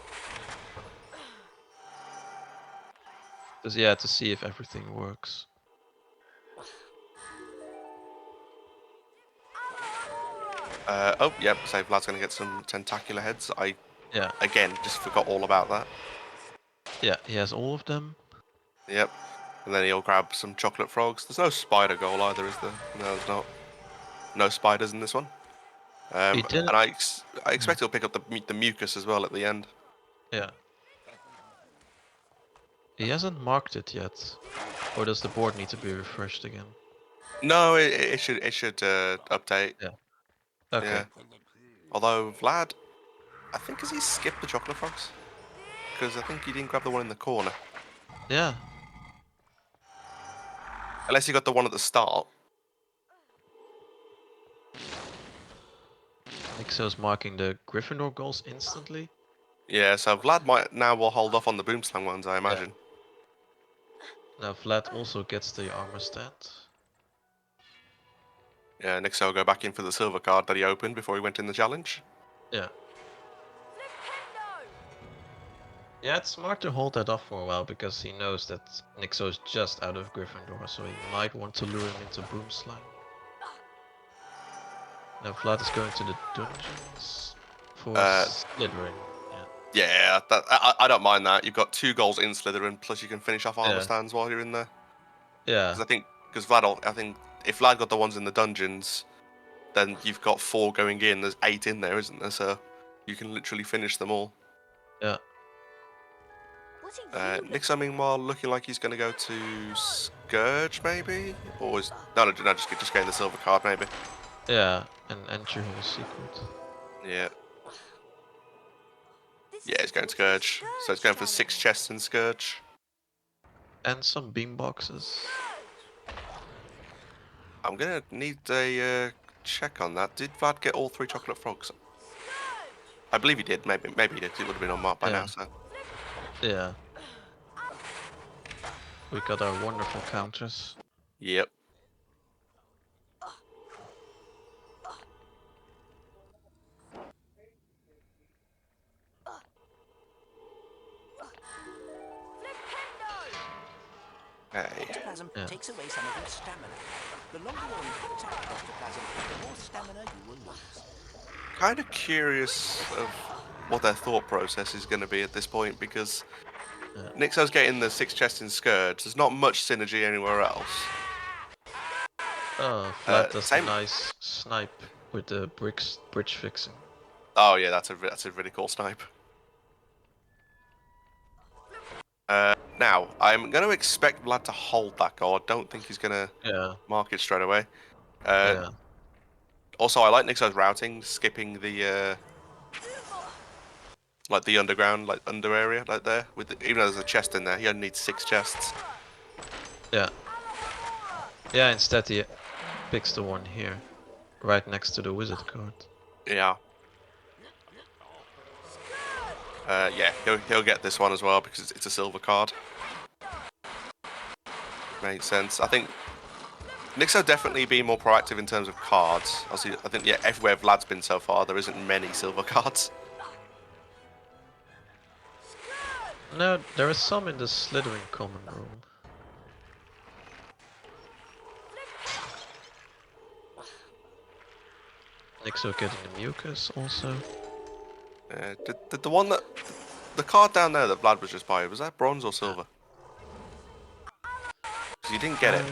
Because yeah, to see if everything works. Oh, yeah, so Vlad's gonna get some tentacular heads. I Yeah. again just forgot all about that. Yeah, he has all of them. Yep. And then he'll grab some chocolate frogs. There's no spider goal either, is there? No, there's not. No spiders in this one. He And didn't. I expect he'll pick up the mucus as well at the end. Yeah. He hasn't marked it yet. Or does the board need to be refreshed again? No, it should update. Yeah. Okay. Yeah. Although Vlad, I think has he skipped the chocolate frogs? Because I think he didn't grab the one in the corner. Yeah. Unless he got the one at the start. Nixxo's marking the Gryffindor goals instantly. Yeah, so Vlad will hold off on the boomslang ones, I imagine. Now Vlad also gets the armor stat. Yeah, Nixxo will go back in for the silver card that he opened before he went in the challenge. Yeah. Yeah, it's smart to hold that off for a while because he knows that Nixxo's just out of Gryffindor, so he might want to lure him into Boomslang. Now Vlad is going to the dungeons for Slytherin. Yeah, I don't mind that. You've got 2 goals in Slytherin, plus you can finish off armor stands while you're in there. Yeah. Because Vlad, I think if Vlad got the ones in the dungeons, then you've got 4 going in. There's 8 in there, isn't there? So you can literally finish them all. Yeah. Nixxo, meanwhile, looking like he's going to go to Scourge, maybe? Or is... No, just getting the silver card, maybe. Yeah, and entering a secret. Yeah. Yeah, he's going to Scourge. So he's going for 6 chests in Scourge. And some beam boxes. I'm going to need a check on that. Did Vlad get all 3 chocolate frogs? I believe he did. Maybe he did. It would have been unmarked by now, so... Yeah. We got our wonderful counters. Yep. Ectoplasm takes away some of your stamina. The longer you're in contact with ectoplasm, the more stamina you will lose. Kind of curious of what their thought process is going to be at this point, because Nixxo's getting the 6 chests in Scourge. There's not much synergy anywhere else. Oh, Vlad does a nice snipe with the bridge fixing. Oh yeah, that's a really cool snipe. Now, I'm going to expect Vlad to hold that goal. I don't think he's going to mark it straight away. Also, I like Nixxo's routing, skipping the like the underground, like under area, like there. Even though there's a chest in there, he only needs 6 chests. Yeah. Yeah, instead he picks the one here, right next to the wizard card. Yeah. Yeah, he'll get this one as well because it's a silver card. Makes sense. I think Nixxo definitely be more proactive in terms of cards. I think everywhere Vlad's been so far, there isn't many silver cards. No, there is some in the Slytherin common room. Nixxo getting the mucus also. Did the one the card down there that Vlad was just by, was that bronze or silver? Because you didn't get it.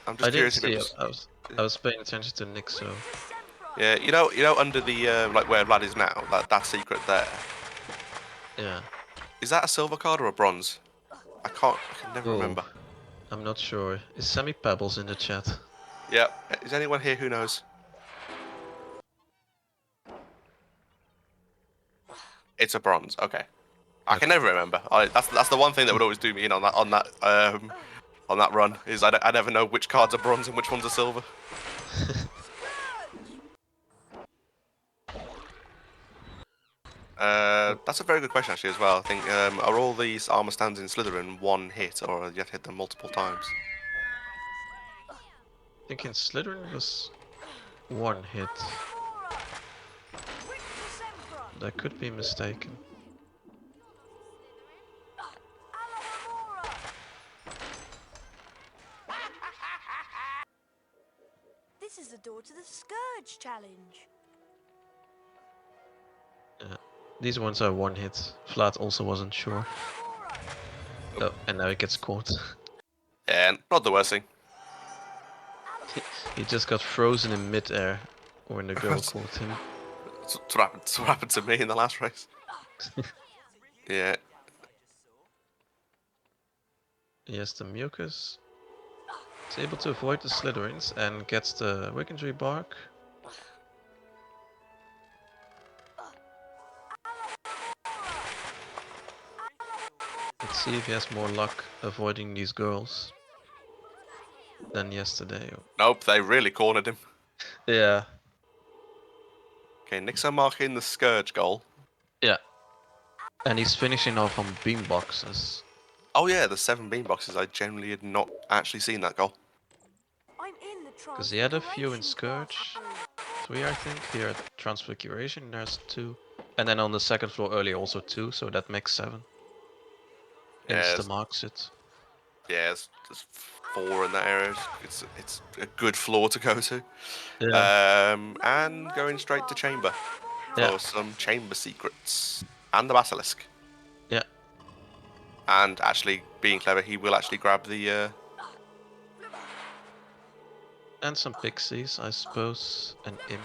I'm just curious if it was... I was paying attention to Nixxo. Yeah, you know under the like where Vlad is now, that secret there. Yeah. Is that a silver card or a bronze? I can never remember. I'm not sure. Is Semi Pebbles in the chat? Yeah. Is anyone here who knows? It's a bronze. Okay. I can never remember. That's the one thing that would always do me in on that run is I never know which cards are bronze and which ones are silver. That's a very good question actually as well. I think are all these armor stands in Slytherin one hit or you have to hit them multiple times? I think in Slytherin was one hit. That could be mistaken. This is the door to the Scourge challenge. These ones are one hit. Vlad also wasn't sure. Oh, and now he gets caught. And not the worst thing. He just got frozen in mid-air when the girl caught him. That's what happened to me in the last race. Yeah. He has the mucus. He's able to avoid the Slytherins and gets the Wigandry bark. Let's see if he has more luck avoiding these girls than yesterday. Nope, they really cornered him. Yeah. Okay, Nixxo marking the Scourge goal. Yeah. And he's finishing off on beam boxes. Oh yeah, the 7 beam boxes. I generally had not actually seen that goal. Because he had a few in Scourge. 3 I think, here at Transfiguration there's 2. And then on the second floor earlier also 2, so that makes 7. Insta marks it. Yeah, there's 4 in that area. It's a good floor to go to. Yeah. And going straight to chamber for some chamber secrets and the basilisk. Yeah. And actually being clever, he will actually grab the. And some pixies, I suppose, and imps.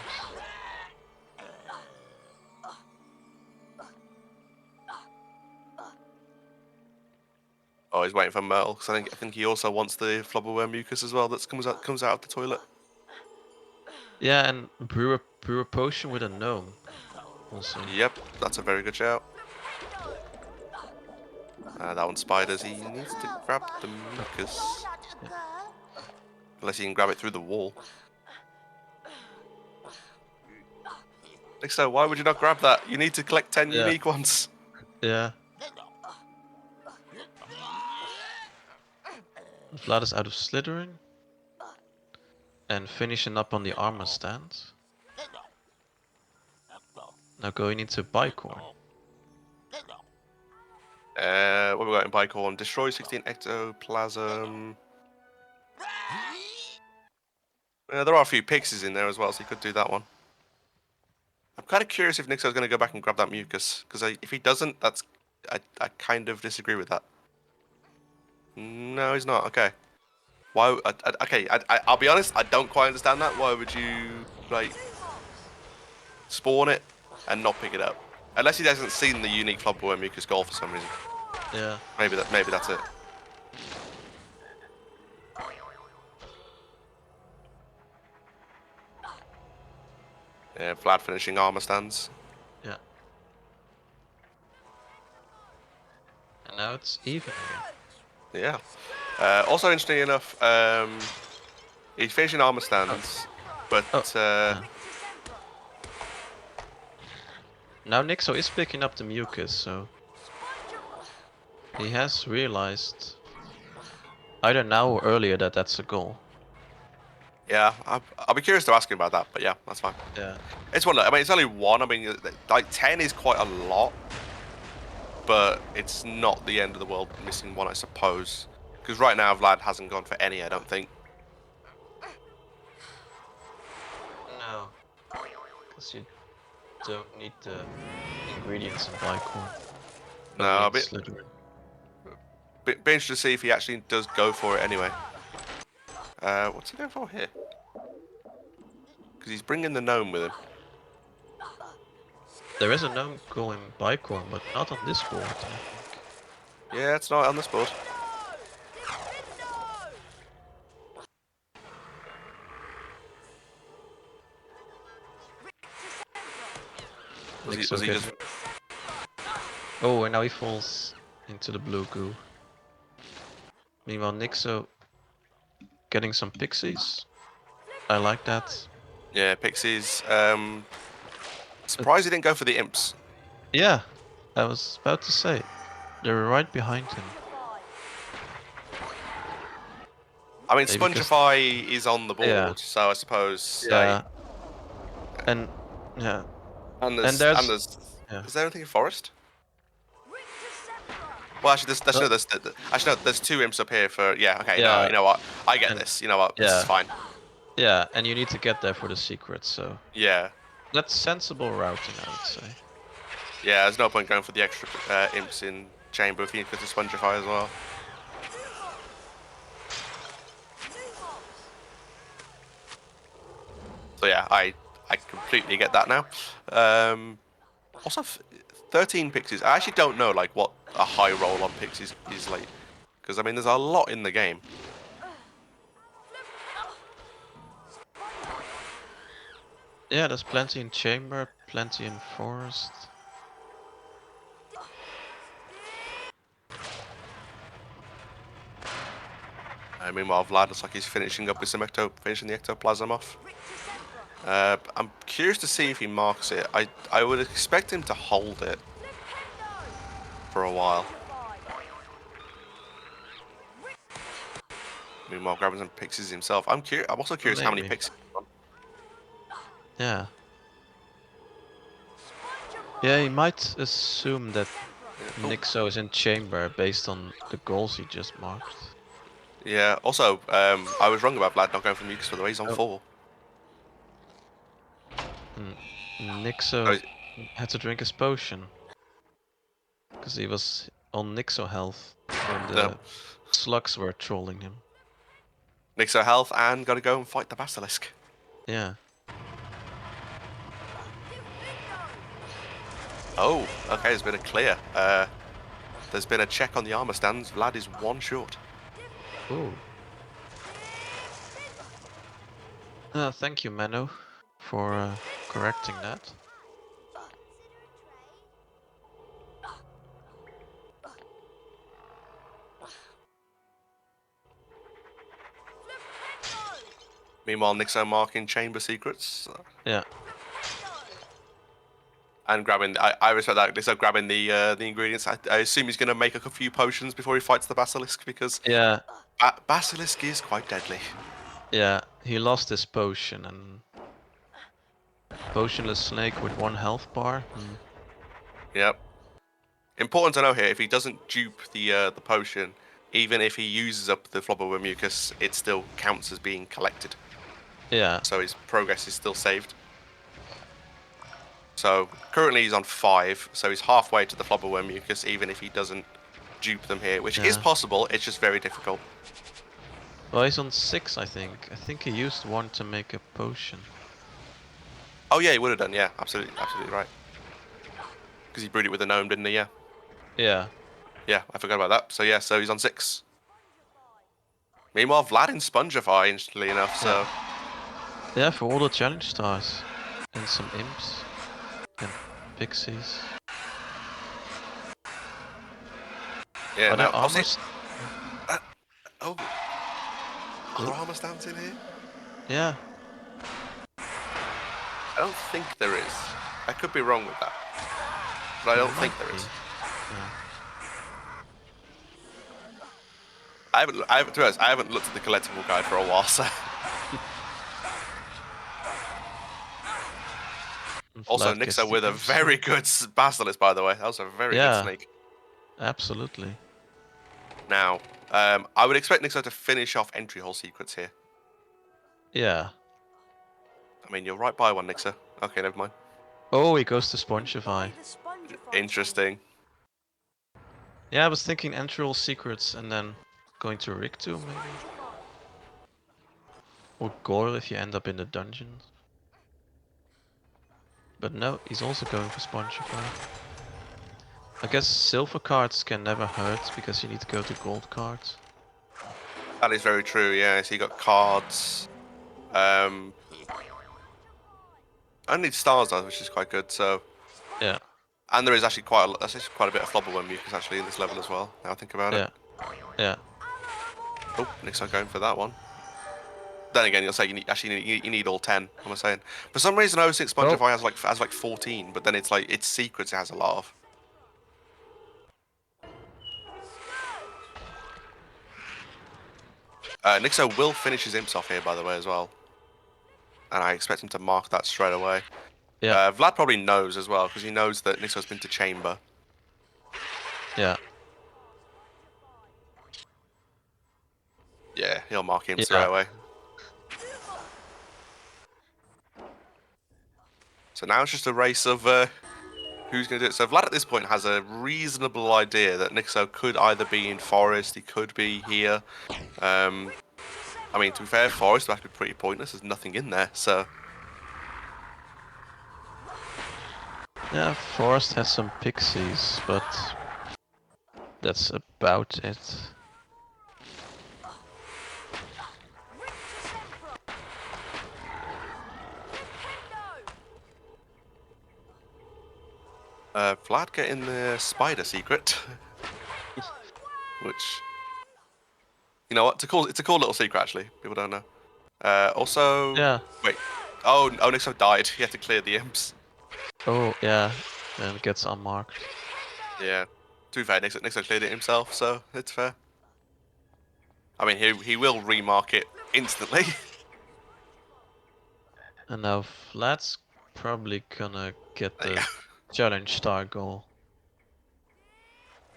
Oh, he's waiting for Merle because I think he also wants the flubberworm mucus as well. That comes out of the toilet. Yeah, and brew a potion with a gnome. Also. Yep, that's a very good shout. That one's spiders. He needs to grab the mucus. Yeah. Unless he can grab it through the wall. Nixxo, why would you not grab that? You need to collect 10 unique ones. Yeah. Vlad is out of Slytherin. And finishing up on the armor stand. Now going into Bicorn. What have we got in Bicorn? Destroy 16 ectoplasm. There are a few pixies in there as well, so he could do that one. I'm kind of curious if Nixxo's going to go back and grab that mucus, because if he doesn't, I kind of disagree with that. No, he's not. Okay. Why? I'll be honest. I don't quite understand that. Why would you like spawn it and not pick it up? Unless he hasn't seen the unique flubberworm mucus goal for some reason. Yeah. Maybe that's it. Yeah, Vlad finishing armor stands. Yeah. And now it's even again. Yeah. Also interesting enough, he's finishing armor stands, but now Nixxo is picking up the mucus, so he has realized either now or earlier that that's a goal. Yeah, I'll be curious to ask him about that, but yeah, that's fine. Yeah. It's one. I mean, it's only 1. I mean, like 10 is quite a lot, but it's not the end of the world missing 1, I suppose. Because right now Vlad hasn't gone for any, I don't think. No. Because you don't need the ingredients in Bicorn. No, I'll be interested to see if he actually does go for it anyway. What's he going for here? Because he's bringing the gnome with him. There is a gnome going Bicorn, but not on this board, I think. Yeah, it's not on this board. Nixxo Was he getting... just... Oh, and now he falls into the blue goo. Meanwhile, Nixxo getting some pixies. I like that. Yeah, Pixies. Surprised he didn't go for the imps. Yeah, I was about to say. They're right behind him. I mean, Maybe 'cause- Spongify is on the board, Yeah. so I suppose. Yeah. And yeah. And there's. Yeah. Is there anything in Forest? Well, actually, there's two imps up here for. Yeah, okay, no, Yeah. you know what? I get And- this. You know what? This yeah. is fine. Yeah, and you need to get there for the secret, so Yeah. that's sensible routing, I would say. Yeah, there's no point going for the extra imps in chamber if you can get the Spongify as well. So yeah, I completely get that now. Also, 13 pixies. I actually don't know like what a high roll on pixies is like, because I mean there's a lot in the game. Yeah, there's plenty in chamber, plenty in forest. Meanwhile, Vlad looks like he's finishing up his finishing the ectoplasm off. I'm curious to see if he marks it. I would expect him to hold it for a while. Meanwhile, grabbing some pixies himself. I'm also curious how many Maybe. pixies. Yeah. Yeah, he might assume that Nixxo is in chamber based on the goals he just marked. Yeah. Also, I was wrong about Vlad not going for mucus for the way he's on 4. Nixxo had to drink his potion. Because he was on Nixxo health when the slugs were trolling him. Nixxo health and gotta go and fight the basilisk. Yeah. Oh, okay, there's been a clear. There's been a check on the armor stands. Vlad is 1 short. Ooh. Thank you, Mano, for correcting that. Meanwhile, Nixxo marking chamber secrets. Yeah. And grabbing, I respect that. Nixxo grabbing the ingredients. I assume he's going to make a few potions before he fights the basilisk because Yeah. Basilisk is quite deadly. Yeah, he lost his potion and potionless snake with 1 health bar. Yep. Important to know here: if he doesn't dupe the potion, even if he uses up the flobber mucus, it still counts as being collected. Yeah. So his progress is still saved. So currently he's on 5, so he's halfway to the flobber mucus, even if he doesn't dupe them here, which is possible. It's just very difficult. Well, he's on 6, I think. I think he used 1 to make a potion. Oh yeah, he would have done. Yeah, absolutely right. Because he brewed it with a gnome, didn't he? Yeah. Yeah. Yeah, I forgot about that. So yeah, so he's on 6. Meanwhile, Vlad in Spongify, instantly enough. So yeah, for all the challenge stars and some imps and pixies. yeah, Are now there armor? are there armor stands in here? Yeah. I don't think there is. I could be wrong with that, but I don't think there is. To be honest, I haven't looked at the collectible guide for a while, so. Also, Nixxo with a very good basilisk, by the way. That was a very good snake. Absolutely. Now, I would expect Nixxo to finish off entry hole secrets here. Yeah. I mean, you're right by one, Nixxo. Okay, never mind. Oh, he goes to Spongify. Interesting. Yeah, I was thinking entry hole secrets and then going to Rictu, maybe. Or Goyle if you end up in the dungeon. But no, he's also going for Spongify. I guess silver cards can never hurt because you need to go to gold cards. That is very true, yeah. So you got cards. I need stars though, which is quite good, so. And there is actually quite a bit of flobberworm mucus actually in this level as well. Now I think about it. Yeah. Oh, Nixxo going for that one. Then again, you'll say you need all 10. I'm saying. For some reason, I always think Spongify has like 14, but then it's like its secrets it has a lot of. Nixxo will finish his imps off here, by the way, as well. And I expect him to mark that straight away. Yeah. Vlad probably knows as well, because he knows that Nixxo's been to chamber. Yeah. Yeah, he'll mark him straight away. So now it's just a race of who's going to do it. So Vlad at this point has a reasonable idea that Nixxo could either be in forest, he could be here. I mean, to be fair, forest would have to be pretty pointless. There's nothing in there, so... Yeah, forest has some pixies, but that's about it. Vlad getting the spider secret. Which... You know what? It's a cool little secret, actually. People don't know. Also... Yeah. Wait. Oh, Nixxo died. He had to clear the imps. Oh, yeah. And it gets unmarked. Yeah. To be fair, Nixxo cleared it himself, so it's fair. I mean, he will remark it instantly. And now Vlad's probably gonna get the challenge star goal.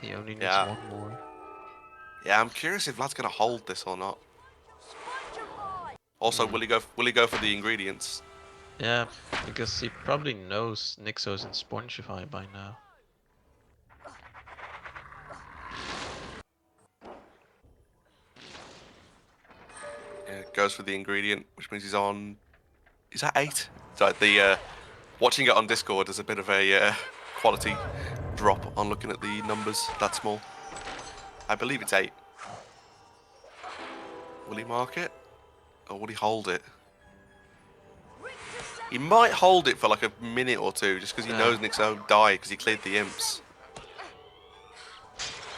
He only needs one more. Yeah, I'm curious if Vlad's gonna hold this or not. Also, will he go for the ingredients? Yeah, because he probably knows Nixxo's in Spongify by now. Yeah, goes for the ingredient, which means he's on... Is that 8? So the watching it on Discord is a bit of a quality drop on looking at the numbers that small. I believe it's 8. Will he mark it? Or will he hold it? He might hold it for like a minute or two, just because he knows Nixxo died because he cleared the imps.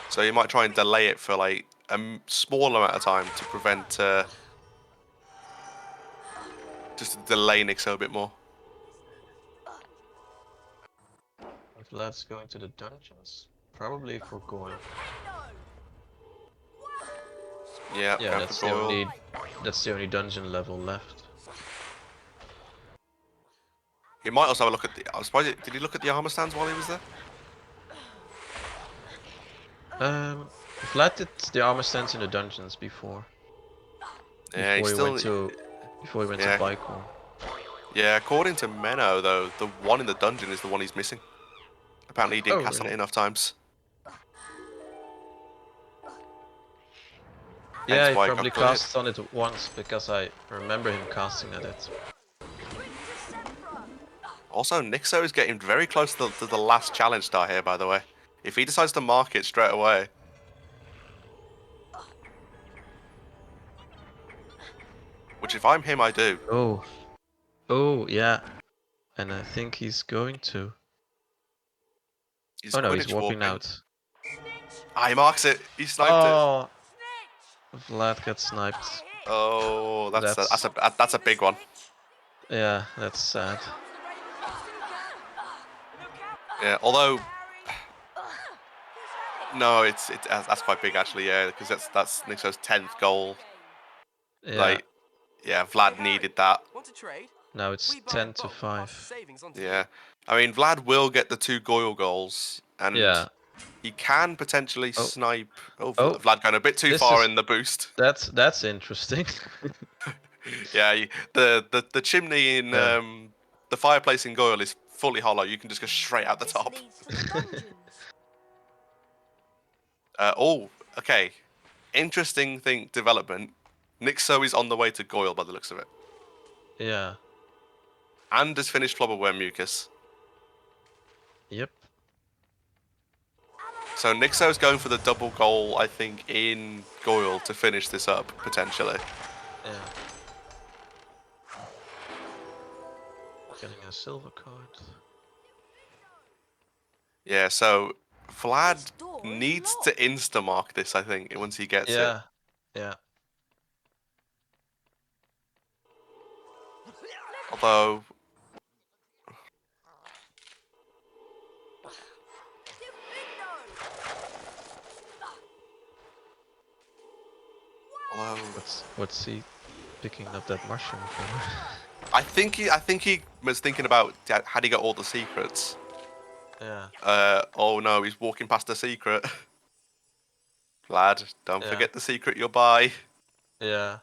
So he might try and delay it for like a small amount of time to prevent... just to delay Nixxo a bit more. Vlad's going to the dungeons. Probably for Goyle. Yeah, that's the only dungeon level left. He might also have a look at the... I suppose did he look at the armor stands while he was there? Vlad did the armor stands in the dungeons before. Yeah, Before he went to Bicor. Yeah, according to Menno though, the one in the dungeon is the one he's missing. Apparently he didn't cast on it enough times. Yeah, he probably cast on it once because I remember him casting at it. Also, Nixxo is getting very close to the last challenge star here, by the way. If he decides to mark it straight away. Which if I'm him, I do. Oh, yeah. And I think he's going to. Oh no, he's walking out. Ah, he marks it. He sniped it. Vlad gets sniped. Oh, that's a big one. Yeah, that's sad. Yeah, although no, that's quite big actually. Yeah, because that's Nixxo's 10th goal. Yeah. Like, yeah, Vlad needed that. Now it's 10 to 5. Yeah, I mean Vlad will get the 2 Goyle goals, and he can potentially snipe. Oh, Vlad going a bit too far in the boost. That's interesting. Yeah, the chimney in the fireplace in Goyle is fully hollow. You can just go straight out the top. Okay. Interesting development. Nixxo is on the way to Goyle by the looks of it. Yeah. And has finished Flobberworm Mucus. Yep. So Nixxo's going for the double goal, I think, in Goyle to finish this up, potentially. Yeah. Getting a silver card. Yeah, so Vlad This door is needs locked. to insta-mark this, I think, once he gets it. Yeah. Yeah. Although, although What's he picking up that mushroom for? I think he was thinking about had he got all the secrets. Yeah. Oh no, he's walking past a secret. Vlad, don't Yeah. forget the secret you'll buy. Yeah.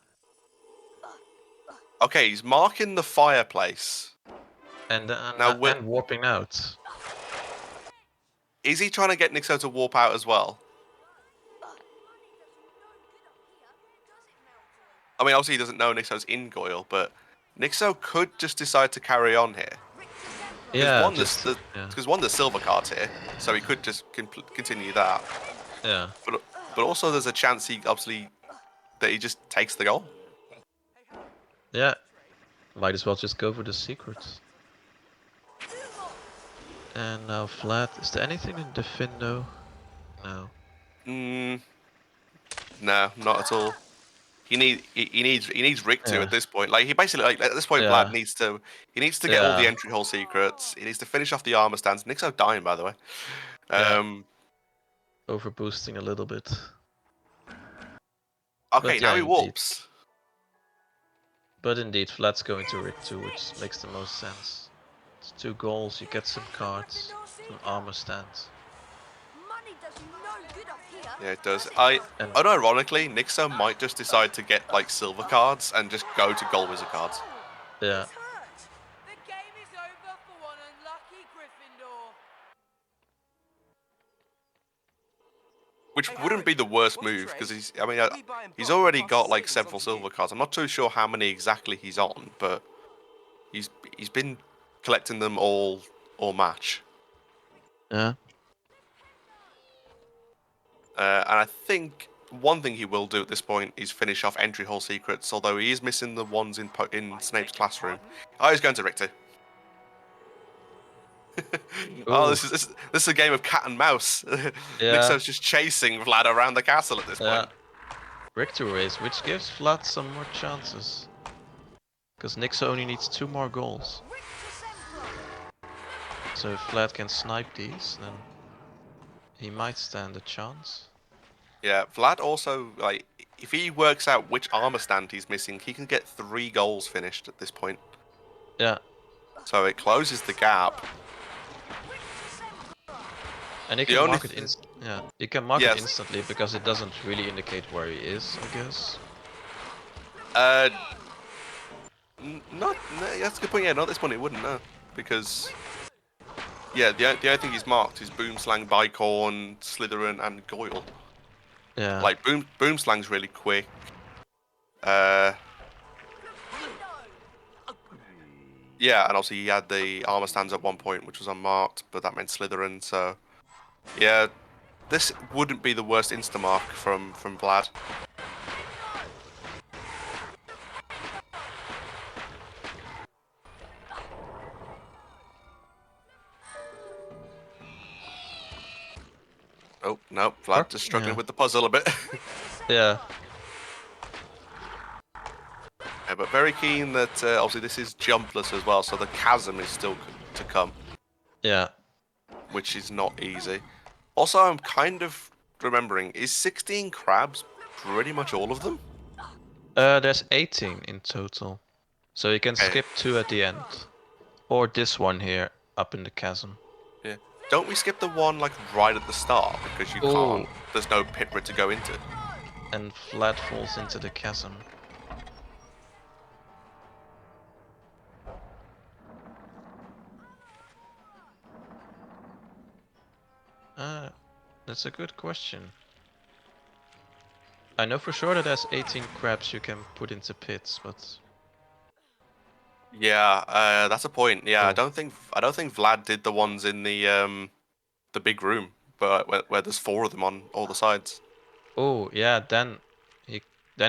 Okay, he's marking the fireplace. And Now, and warping out. is he trying to get Nixxo to warp out as well? I mean, obviously he doesn't know Nixxo's in Goyle, but Nixxo could just decide to carry on here. Yeah. Because one, there's silver cards here, so he could just continue that. Yeah. But also there's a chance that he just takes the goal. Yeah. Might as well just go for the secrets. And now Vlad. Is there anything in Defindo? No. No, not at all. He needs Rick to Yeah. at this point. Like he basically at this point, Yeah. Vlad needs to get all the entry hole secrets. He needs to finish off the armor stands. Nixxo dying, by the way. Overboosting a little bit. Okay, now he warps. But indeed, Vlad's going to Rick 2, which makes the most sense. It's 2 goals, you get some cards, some armor stands. Yeah, it does. Unironically, Nixxo might just decide to get like silver cards and just go to gold wizard cards. Yeah. Which wouldn't be the worst move because he's already got like several silver cards. I'm not too sure how many exactly he's on, but he's been collecting them all match. Yeah. And I think one thing he will do at this point is finish off entry hole secrets, although he is missing the ones in Snape's classroom. Oh, he's going to Richter. Oh, this is a game of cat and mouse. Yeah. Nixxo's just chasing Vlad around the castle at this point. Richter race, which gives Vlad some more chances. Because Nixxo only needs 2 more goals. So if Vlad can snipe these, then he might stand a chance. Yeah, Vlad also, like, if he works out which armor stand he's missing, he can get 3 goals finished at this point. Yeah. So it closes the gap. And he can mark it you can mark it instantly because it doesn't really indicate where he is, I guess. That's a good point. Yeah, not this one. It wouldn't, no, because yeah, the only thing he's marked is Boomslang, Bicorn, Slytherin, and Goyle. Yeah. Like Boomslang's really quick. Yeah, and also he had the armor stands at one point, which was unmarked, but that meant Slytherin. So yeah, this wouldn't be the worst insta-mark from Vlad. Oh, no, Vlad just struggling with the puzzle a bit. Yeah. Yeah, but very keen that obviously this is jumpless as well, so the chasm is still to come. Yeah. Which is not easy. Also, I'm kind of remembering, is 16 crabs pretty much all of them? There's 18 in total. So you can skip 2 at the end. Or this one here, up in the chasm. Yeah. Don't we skip the one like right at the start because you can't? There's no pit for it to go into. And Vlad falls into the chasm. That's a good question. I know for sure that there's 18 crabs you can put into pits, but yeah, that's a point. Yeah, I don't think Vlad did the ones in the big room, but where there's 4 of them on all the sides. Oh yeah, then he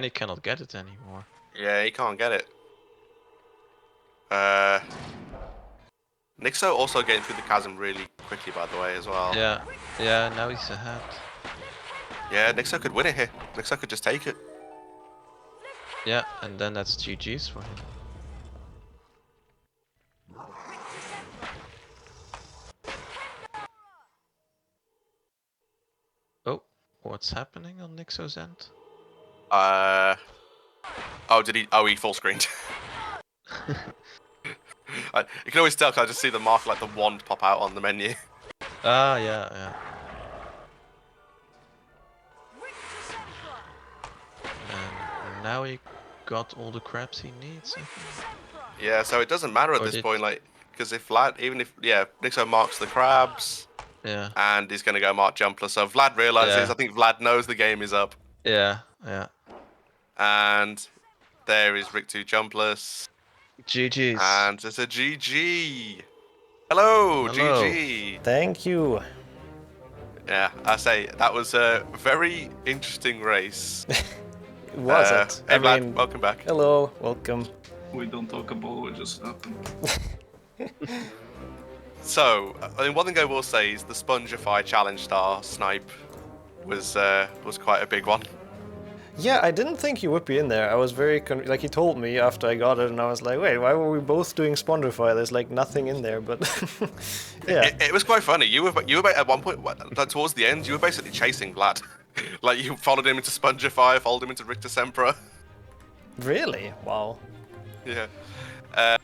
cannot get it anymore. Yeah, he can't get it. Nixxo also getting through the chasm really quickly, by the way, as well. Yeah, yeah, now he's ahead. Yeah, Nixxo could win it here. Nixxo could just take it. Yeah, and then that's GG's for him. Oh, what's happening on Nixxo's end? Oh, did he? Oh, he full screened. You can always tell because I just see the mark, like the wand pop out on the menu. Ah, yeah, yeah. And now he got all the crabs he needs, I think. Yeah, so it doesn't matter at Or this did- point, like, because if Vlad, even if, yeah, Nixxo marks the crabs, Yeah, and he's going to go mark Jumpler. So Vlad realizes, Yeah. I think Vlad knows the game is up. yeah, yeah. And there is Rick 2 Jumpless. GG's. And it's a GG. Hello, Hello. GG. Thank you. Yeah, I say that was a very interesting race. Was it? Hey I Vlad, mean, welcome back. hello, welcome. We don't talk about what just happened. So, I mean, one thing I will say is the Spongify Challenge Star snipe was quite a big one. Yeah, I didn't think he would be in there. I was very like he told me after I got it, and I was like, wait, why were we both doing Spongify? There's like nothing in there, but yeah. It was quite funny. You were at one point towards the end. You were basically chasing Vlad. Like you followed him into Spongify, followed him into Richter Sempra. Really? Wow. Yeah.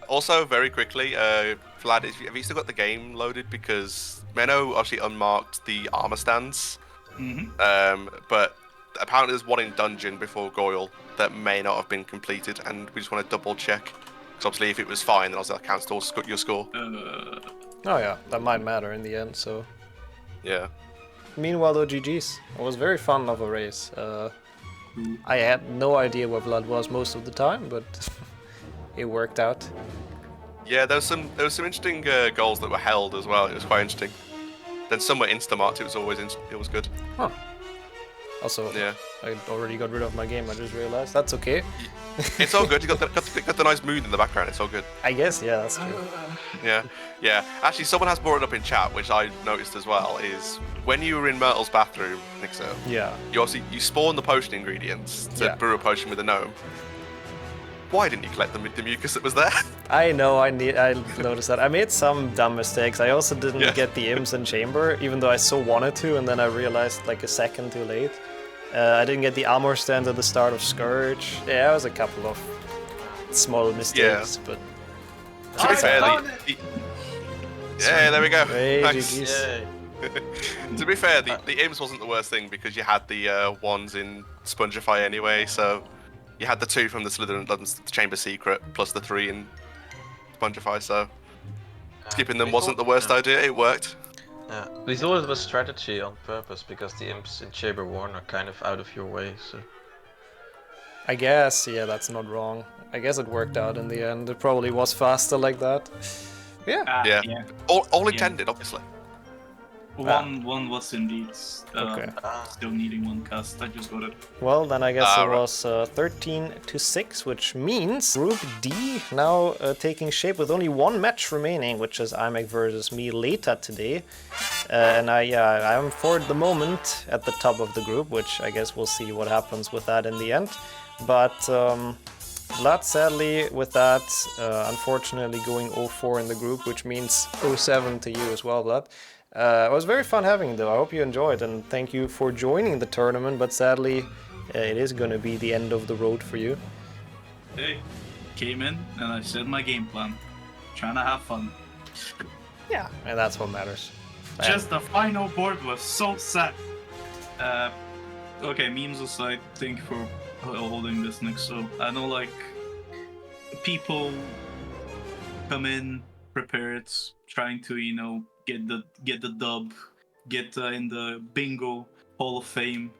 Also, very quickly, Vlad, have you still got the game loaded? Because Menno actually unmarked the armor stands. But apparently there's one in dungeon before Goyle that may not have been completed, and we just want to double check. Because obviously, if it was fine, then obviously that counts towards your score. Oh yeah, that might matter in the end. So. Yeah. Meanwhile, though, GG's. It was very fun of a race. I had no idea where Vlad was most of the time, but it worked out. Yeah, there was some interesting goals that were held as well. It was quite interesting. Then some were insta-marked. It was always it was good. Huh. Also, Yeah. I already got rid of my game. I just realized that's okay. It's all good. You got the nice mood in the background. It's all good. I guess, yeah, that's true. Yeah. Actually, someone has brought it up in chat, which I noticed as well. Is when you were in Myrtle's bathroom, Nixxo, Yeah. you spawn the potion ingredients to brew a potion with a gnome. Why didn't you collect the mucus that was there? I know. I noticed that. I made some dumb mistakes. I also didn't get the imps in chamber, even though I so wanted to, and then I realized like a second too late. I didn't get the armor stand at the start of Scourge. Yeah, it was a couple of small mistakes, but. To be fair, there we go. Hey, Nice. GG's. To be fair, the imps wasn't the worst thing because you had the ones in Spongify anyway, so you had the 2 from the Slytherin Chamber Secret plus the 3 in Spongify, so skipping them wasn't the worst idea. It worked. Yeah, we thought it was strategy on purpose because the imps in Chamber 1 are kind of out of your way, so. I guess, yeah, that's not wrong. I guess it worked out in the end. It probably was faster like that. Yeah. Yeah. All intended, obviously. One was indeed still needing one cast. I just got it. Well, then I guess it was 13-6, which means Group D now taking shape with only one match remaining, which is Imek versus me later today. And I am for the moment at the top of the group, which I guess we'll see what happens with that in the end. But Vlad, sadly, with that, unfortunately going 0-4 in the group, which means 0-7 to you as well, Vlad. It was very fun having you, though. I hope you enjoyed, and thank you for joining the tournament, but sadly, it is going to be the end of the road for you. Hey, came in and I said my game plan. Trying to have fun. Yeah, and that's what matters. Just the final board was so sad. Okay, memes aside, thank you for holding this next. So I know, like, people come in prepared, trying to, you know, get the dub, get in the bingo hall of fame.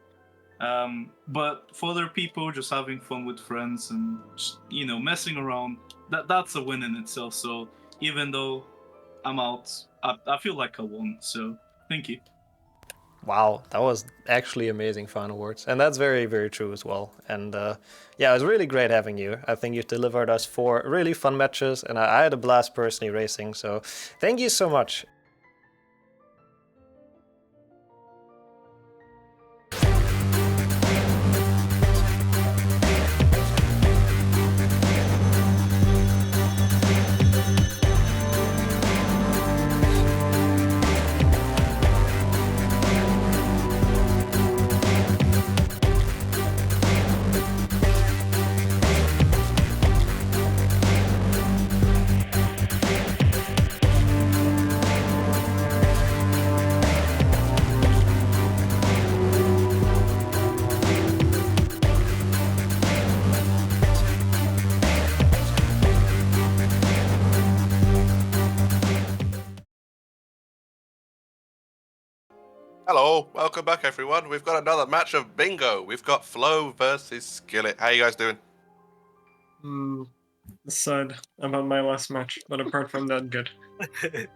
But for other people, just having fun with friends and just, you know, messing around, that's a win in itself. So even though I'm out, I feel like I won. So thank you. Wow, that was actually amazing final words. And that's very, very true as well. And yeah, it was really great having you. I think you've delivered us 4 really fun matches, and I had a blast personally racing, so thank you so much. Hello, welcome back everyone. We've got another match of bingo. We've got Flo versus Skillet. How you guys doing? Sad about my last match, but apart from that, good.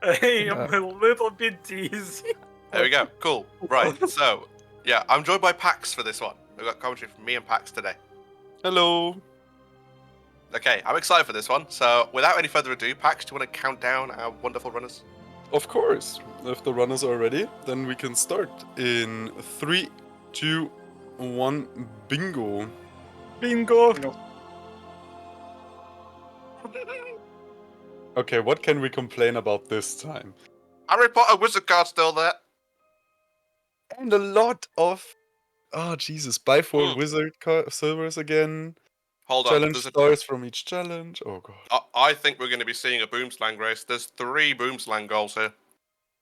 Hey, I'm a little bit dizzy. There we go. Cool. Right. So, yeah, I'm joined by Pax for this one. We've got commentary from me and Pax today. Hello. Okay, I'm excited for this one. So, without any further ado, Pax, do you want to count down our wonderful runners? Of course. If the runners are ready, then we can start in 3, 2, 1, bingo. Bingo. Okay, what can we complain about this time? Harry Potter wizard card still there. And a lot of... Oh, Jesus. Buy 4 wizard silvers again. Hold on. Challenge stars from each challenge. Oh, God. I think we're going to be seeing a boomslang race. There's 3 boomslang goals here.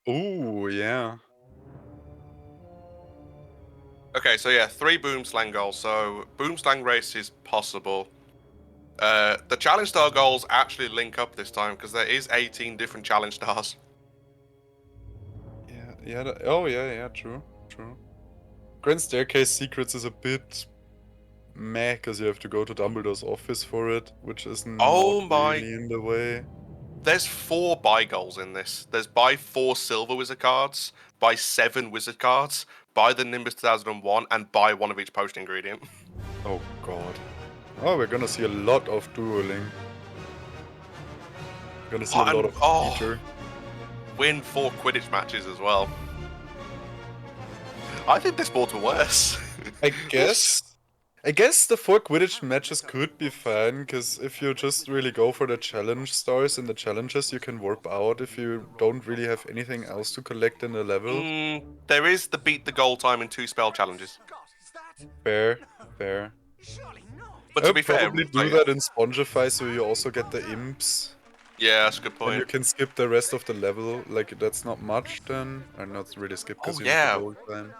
Ooh, yeah. Okay, so yeah, 3 boomslang goals. So boomslang race is possible. The challenge star goals actually link up this time because there is 18 different challenge stars. Yeah. Oh, yeah, true. Grand Staircase Secrets is a bit meh, because you have to go to Dumbledore's office for it, which is not really in the way. There's 4 buy goals in this. There's buy 4 silver wizard cards, buy 7 wizard cards, buy the Nimbus 2001, and buy 1 of each potion ingredient. Oh, God. Oh, we're gonna see a lot of dueling. We're gonna see a lot of feature. Win 4 Quidditch matches as well. I think this board's worse. I guess the 4 Quidditch matches could be fine, because if you just really go for the challenge stars in the challenges, you can warp out if you don't really have anything else to collect in the level. There is the beat the goal time in 2 spell challenges. Fair. But to be fair, probably do that in Spongify so you also get the imps. Yeah, that's a good point. And you can skip the rest of the level, like that's not much then. Or not really skip because you have the gold time.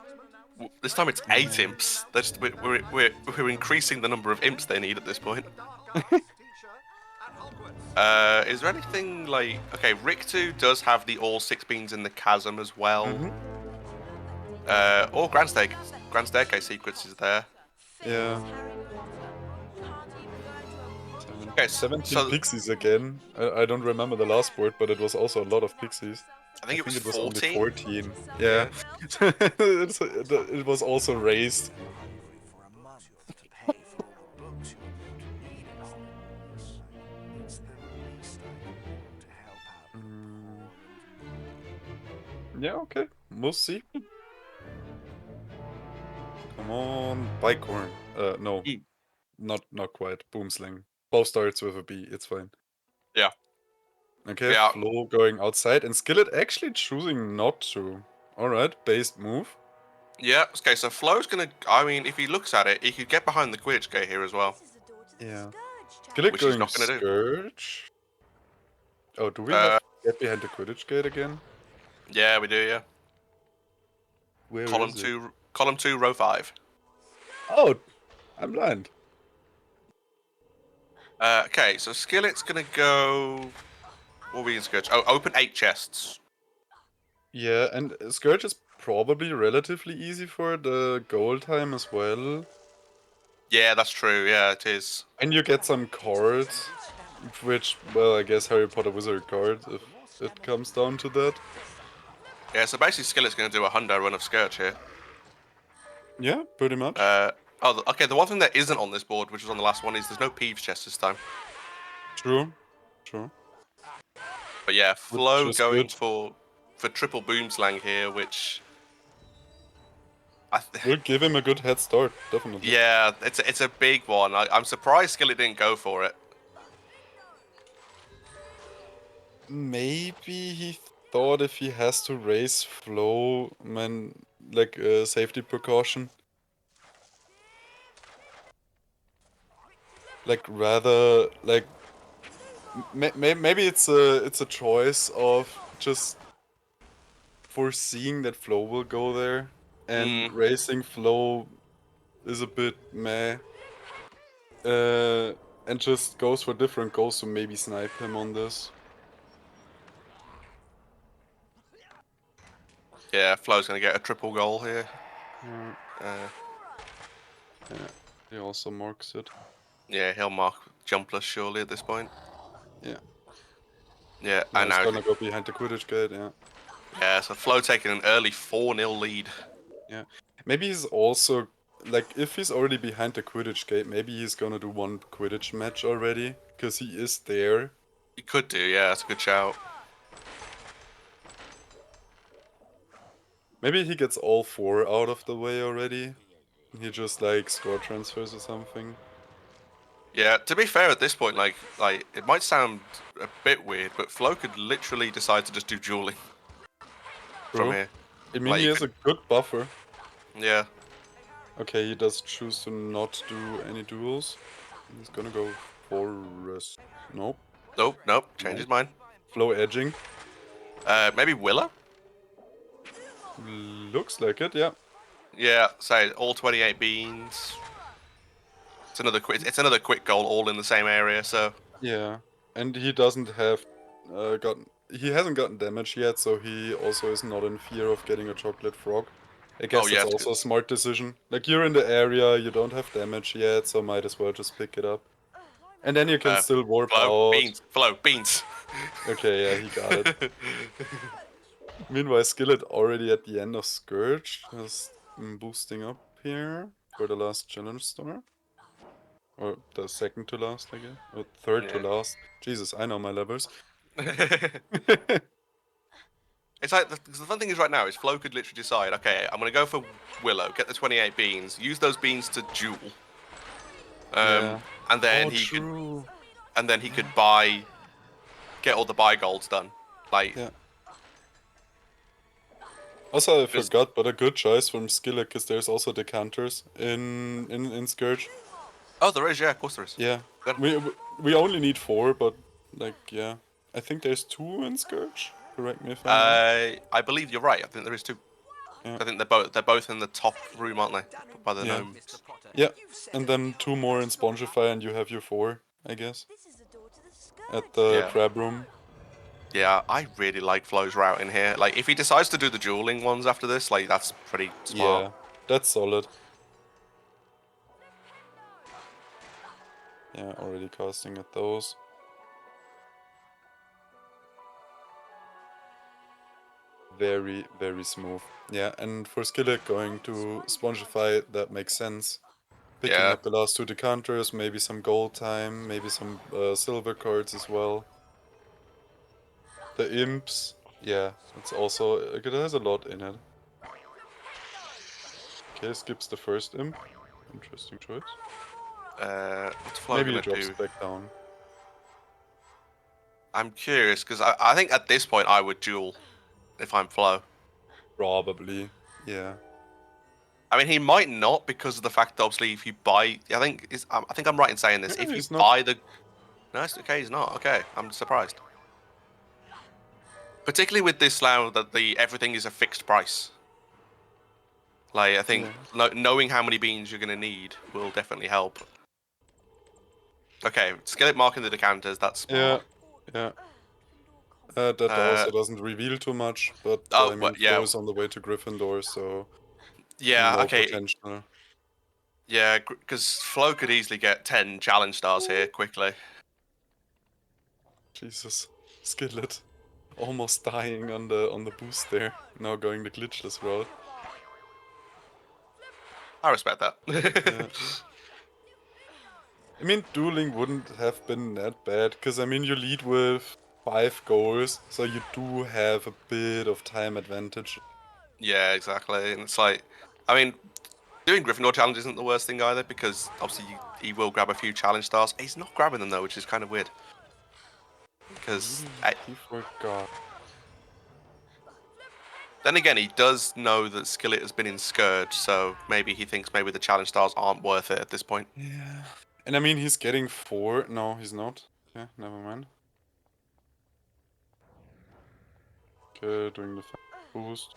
This time it's 8 imps. We're increasing the number of imps they need at this point. Is there anything like... Okay, Rictu does have the all 6 beans in the chasm as well. Or Grand Staircase Secrets is there. Yeah. Okay, 17 pixies again. I don't remember the last board, but it was also a lot of pixies. I think it was 14. Only 14. Yeah. It was also raised. Yeah, okay. We'll see. Come on, Bicorn. No. Not quite. Boomslang. Both starts with a B, it's fine. Yeah. Okay, yeah. Flo going outside, and Skillet actually choosing not to. Alright, based move. Yeah, okay, so Flo's gonna... I mean, if he looks at it, he could get behind the Quidditch gate here as well. Yeah. Skillet going not gonna Scourge. Oh, do we have to get behind the Quidditch gate again? Yeah, we do, yeah. Where column is it? Column 2, row 5. Oh, I'm blind. Okay, so Skillet's gonna go... What are we in Scourge? Oh, open 8 chests. Yeah, and Scourge is probably relatively easy for the goal time as well. Yeah, that's true, yeah, it is. And you get some cards, which, well, I guess Harry Potter Wizard card, if it comes down to that. Yeah, so basically Skillet's going to do a hundo run of Scourge here. Yeah, pretty much. Okay, the one thing that isn't on this board, which was on the last one, is there's no Peeves chest this time. True. But yeah, Flo is going good. for triple boom slang here, which Will give him a good head start, definitely. yeah, it's a big one. I'm surprised Skillet didn't go for it. Maybe he thought if he has to raise flow, like a safety precaution. Like rather, like maybe it's a choice of just foreseeing that flow will go there, and raising flow is a bit meh. And just goes for different goals to maybe snipe him on this. Yeah, Flo's gonna get a triple goal here. Yeah, he also marks it. Yeah, he'll mark jumpless surely at this point. Yeah. Yeah, Now and he's now gonna go behind the Quidditch gate, yeah. Yeah, so Flo taking an early 4-0 lead. Yeah. Maybe he's also, like, if he's already behind the Quidditch gate, maybe he's gonna do one Quidditch match already, because he is there. He could do, yeah, that's a good shout. Maybe he gets all 4 out of the way already. He just, like, score transfers or something. Yeah, to be fair at this point, like it might sound a bit weird, but Flo could literally decide to just do dueling from here. I mean, he has a good buffer. Yeah. Okay, he does choose to not do any duels. He's gonna go Forest. Nope. Nope. Change his mind. Flow edging. Maybe Willow? Looks like it, yeah. Yeah, say all 28 beans. It's another quick goal, all in the same area. So yeah, and he doesn't have he hasn't gotten damage yet, so he also is not in fear of getting a chocolate frog. I guess that's also a smart decision. Like, you're in the area, you don't have damage yet, so might as well just pick it up. And then you can still warp out. Flow, beans. Okay, yeah, he got it. Meanwhile, Skillet already at the end of Scourge, just boosting up here for the last challenge star. Or the second to last, I guess. Or third to last. Jesus, I know my levels. It's like, the fun thing is right now is Flo could literally decide, okay, I'm going to go for Willow, get the 28 beans, use those beans to duel. And then he could get all the buy golds done. Like, yeah. Also, I forgot, but a good choice from Skillet, because there's also decanters in Scourge. Oh, there is, yeah, of course there is. Yeah. We only need 4, but, like, yeah. I think there's 2 in Scourge. Correct me if I'm wrong. I believe you're right. I think there is 2. Yeah. I think they're both in the top room, aren't they? By the gnomes. Yeah, and then 2 more in Spongify, and you have your 4, I guess. At the crab room. Yeah, I really like Flo's route in here. Like, if he decides to do the dueling ones after this, like, that's pretty smart. Yeah, that's solid. Yeah, already casting at those. Very, very smooth. Yeah, and for Skillet going to Spongify, that makes sense. Picking up the last 2 decanters, maybe some gold time, maybe some silver cards as well. The imps, yeah, it's also, it has a lot in it. Okay, skips the first imp. Interesting choice. What's Flo maybe gonna he drops do? back down. I'm curious, because I think at this point I would duel if I'm Flo. Probably, yeah. I mean, he might not because of the fact that obviously if you buy, I think I'm right in saying this. If you buy the, no, it's okay, he's not. Okay, I'm surprised. Particularly with this now that everything is a fixed price. Like, I think knowing how many beans you're gonna need will definitely help. Okay, Skillet marking the decanters. That's smart. Yeah. That also doesn't reveal too much, but I mean, Flo is on the way to Gryffindor, so yeah, okay. Potential. Yeah, because Flo could easily get 10 challenge stars here quickly. Jesus, Skillet. Almost dying on the boost there. Now going the glitchless route. I respect that. Yeah. I mean, dueling wouldn't have been that bad, because I mean, you lead with 5 goals, so you do have a bit of time advantage. Yeah, exactly. And it's like, I mean, doing Gryffindor challenge isn't the worst thing either, because obviously he will grab a few challenge stars. He's not grabbing them though, which is kind of weird. Because He forgot. then again, he does know that Skillet has been in Scourge, so maybe he thinks maybe the challenge stars aren't worth it at this point. Yeah. And I mean, he's getting 4. No, he's not. Okay, never mind. Okay, doing the boost.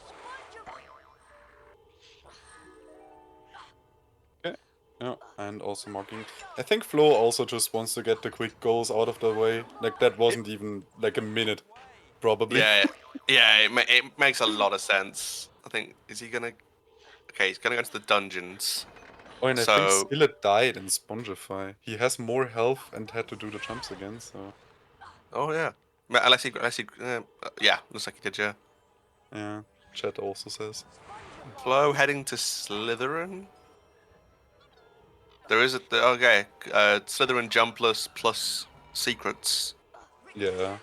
Okay. Yeah, and also marking. I think Flo also just wants to get the quick goals out of the way. Like, that wasn't even like a minute, probably. Yeah, yeah, it makes a lot of sense. I think, is he gonna... Okay, he's gonna go to the dungeons. Oh, and I think So, Skillet died in Spongify. He has more health and had to do the jumps again, so... oh yeah. Unless he, yeah, looks like he did, yeah. Yeah, chat also says. Flo heading to Slytherin? There is a, okay, Slytherin jumpless plus secrets. Yeah.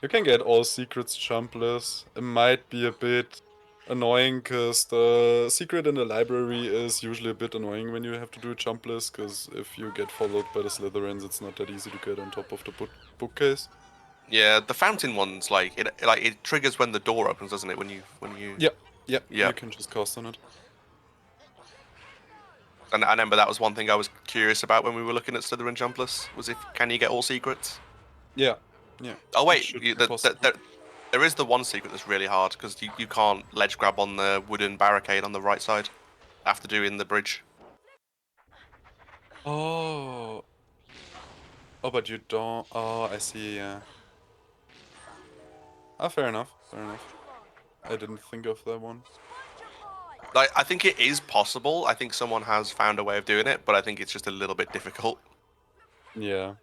You can get all secrets jumpless. It might be a bit annoying, because the secret in the library is usually a bit annoying when you have to do jumpless, because if you get followed by the Slytherins, it's not that easy to get on top of the bookcase. Yeah, the fountain one's like it triggers when the door opens, doesn't it? When you Yeah, yeah. you can just cast on it. And I remember that was one thing I was curious about when we were looking at Slytherin jumpless, was if can you get all secrets? Yeah, yeah. Oh it wait, should be possible. there is the one secret that's really hard, because you can't ledge grab on the wooden barricade on the right side after doing the bridge. Oh. Oh, but you don't... Oh, I see, yeah. Ah, fair enough, fair enough. I didn't think of that one. Like, I think it is possible. I think someone has found a way of doing it, but I think it's just a little bit difficult. Yeah.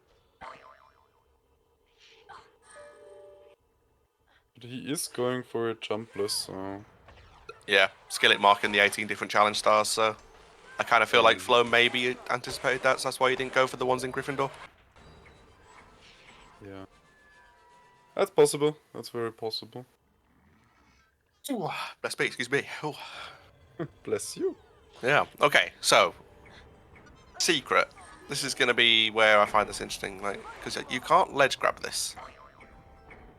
But he is going for a jumpless, so... Yeah, Skillet marking the 18 different challenge stars, so I kind of feel like Flo maybe anticipated that, so that's why you didn't go for the ones in Gryffindor. Yeah. That's possible. That's very possible. Ooh, bless me, excuse me. Ooh. Bless you. Yeah, okay, so secret. This is going to be where I find this interesting, like, because you can't ledge grab this.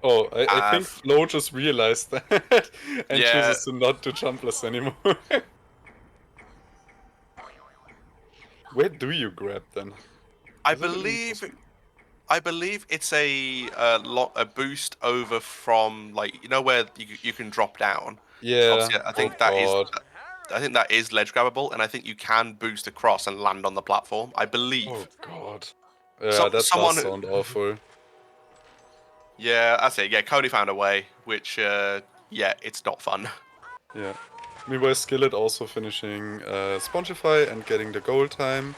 Oh, I think Flo just realized that and Yeah. chooses to not do jumpless anymore. Where do you grab then? I believe it's a boost over from, like, you know where you can drop down. Yeah. Obviously, I think that is ledge grabbable, and I think you can boost across and land on the platform. I believe. Oh god. Yeah, that does sound awful. Yeah, that's it. Yeah, Koni found a way, which yeah, it's not fun. Yeah. Meanwhile, Skillet also finishing Spongify and getting the goal time.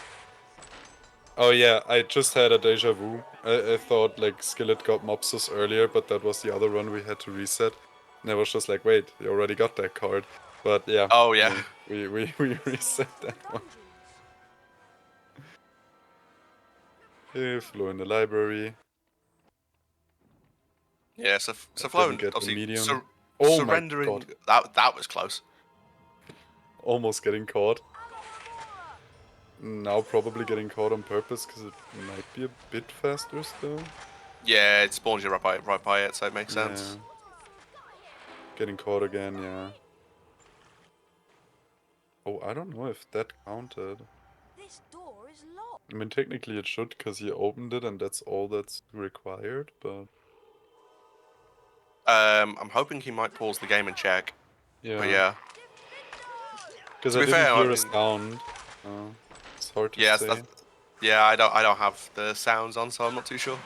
Oh yeah, I just had a deja vu. I thought like Skillet got Mopsus earlier, but that was the other run we had to reset. And I was just like, wait, you already got that card. But yeah. Oh yeah. We reset that one. Flew in the library. Yeah, so Flo obviously surrendering. That was close. Almost getting caught. Now probably getting caught on purpose, because it might be a bit faster still. Yeah, it spawns you right by it, so it makes sense. Getting caught again, yeah. Oh, I don't know if that counted. This door is locked. I mean, technically it should, because he opened it and that's all that's required, but... I'm hoping he might pause the game and check. Yeah. But yeah. Because I didn't hear a sound. It's hard to say. Yeah, I don't have the sounds on, so I'm not too sure.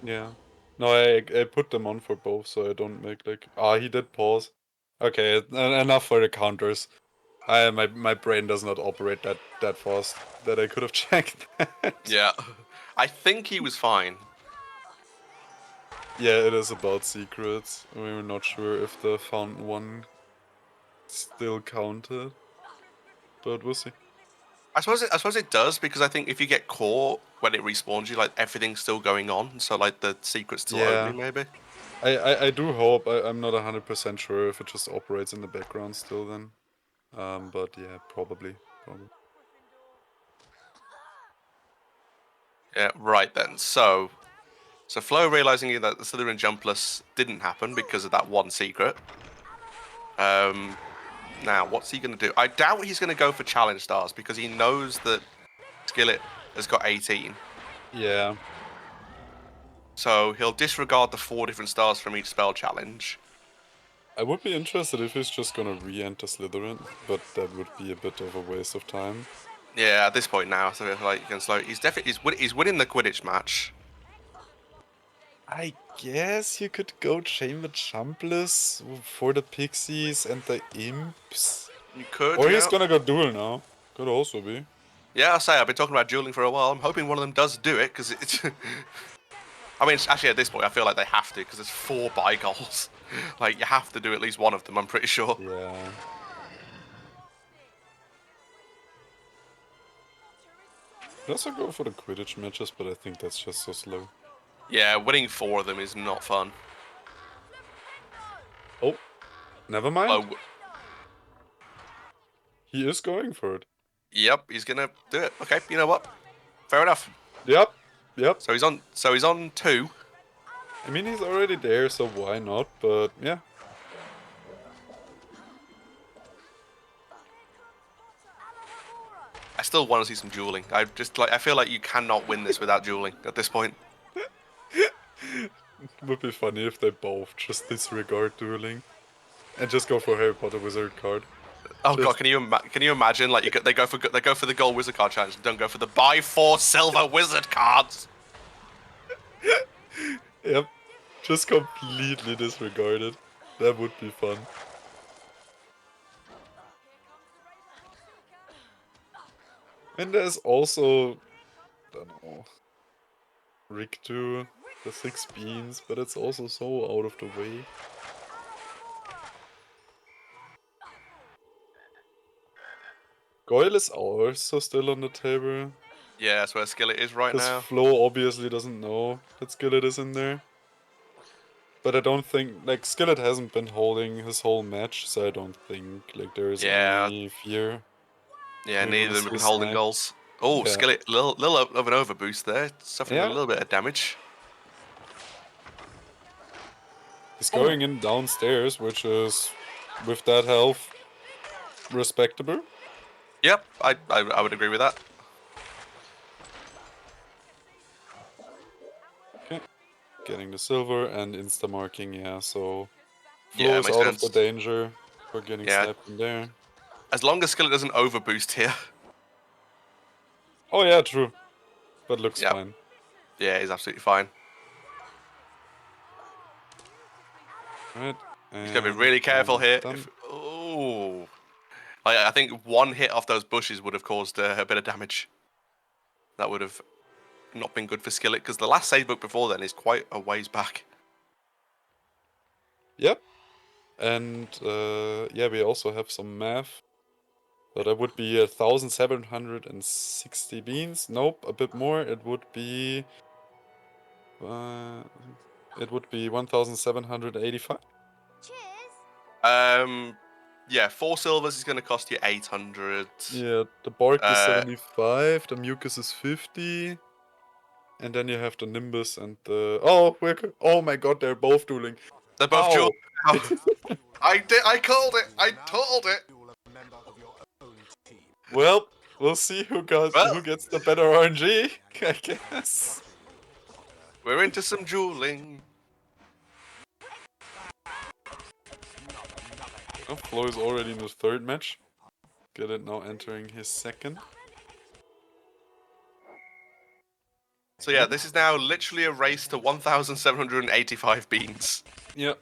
Yeah. No, I put them on for both, so I don't make like... Ah, he did pause. Okay, enough for the counters. My brain does not operate that fast that I could have checked that. Yeah. I think he was fine. Yeah, it is about secrets. We're not sure if the found one still counted, but we'll see. I suppose it does, because I think if you get caught when it respawns you, like everything's still going on, so like the secret's still opening maybe. I do hope. I'm not 100% sure if it just operates in the background still then. But yeah, probably. Yeah, right then. So Flo realizing that the Slytherin jumpless didn't happen because of that one secret. Now, what's he going to do? I doubt he's going to go for challenge stars because he knows that Skillet has got 18. Yeah. So he'll disregard the 4 different stars from each spell challenge. I would be interested if he's just gonna re-enter Slytherin, but that would be a bit of a waste of time. Yeah, at this point now, so like you can slow. He's winning the Quidditch match. I guess you could go Chamber Jumpless for the Pixies and the Imps. You could. Or he's gonna go duel now. Could also be. Yeah, I'll say I've been talking about dueling for a while. I'm hoping one of them does do it because it's. I mean, actually, at this point, I feel like they have to because there's 4 buy goals. Like you have to do at least one of them. I'm pretty sure. Yeah. Could also go for the Quidditch matches, but I think that's just so slow. Yeah, winning 4 of them is not fun. Oh, never mind. Oh. He is going for it. Yep, he's gonna do it. Okay, you know what? Fair enough. Yep. So he's on 2. I mean, he's already there, so why not? But yeah. I still want to see some dueling. I feel like you cannot win this without dueling at this point. It would be funny if they both just disregard dueling and just go for Harry Potter Wizard card. Oh god, can you imagine? Like they go for the gold wizard card challenge, and don't go for the buy 4 silver wizard cards. Yep, just completely disregarded. That would be fun. And there's also, I don't know, Rick 2, the 6 beans, but it's also so out of the way. Goyle is also still on the table. Yeah, that's where Skillet is right now. Flo obviously doesn't know that Skillet is in there. But I don't think, like, Skillet hasn't been holding his whole match, so I don't think, like, there is any fear. Yeah, neither of them have been holding goals. Oh, yeah. Skillet, little of an overboost there, suffering a little bit of damage. He's going in downstairs, which is, with that health, respectable. Yep, I would agree with that. Okay, getting the silver and insta-marking, yeah, so Flo is out of the danger for getting slapped in there. As long as Skillet doesn't overboost here. Oh yeah, true. But looks fine. Yeah, he's absolutely fine. Right. He's going to be really careful here. Oh. I think one hit off those bushes would have caused a bit of damage. That would have not been good for Skillet, because the last save book before then is quite a ways back. Yep. And yeah, we also have some math. So that would be 1,760 beans. Nope, a bit more. It would be 1,785. Yeah, 4 silvers is going to cost you 800. Yeah, the bark is 75, the mucus is 50. And then you have the nimbus and the... Oh my god, they're both dueling. They're both dueling. I called it. I told it. Well, we'll see who gets the better RNG, I guess. We're into some dueling. Oh, Flo is already in the 3rd match. Skillet now entering his 2nd. So yeah, this is now literally a race to 1,785 beans. Yep.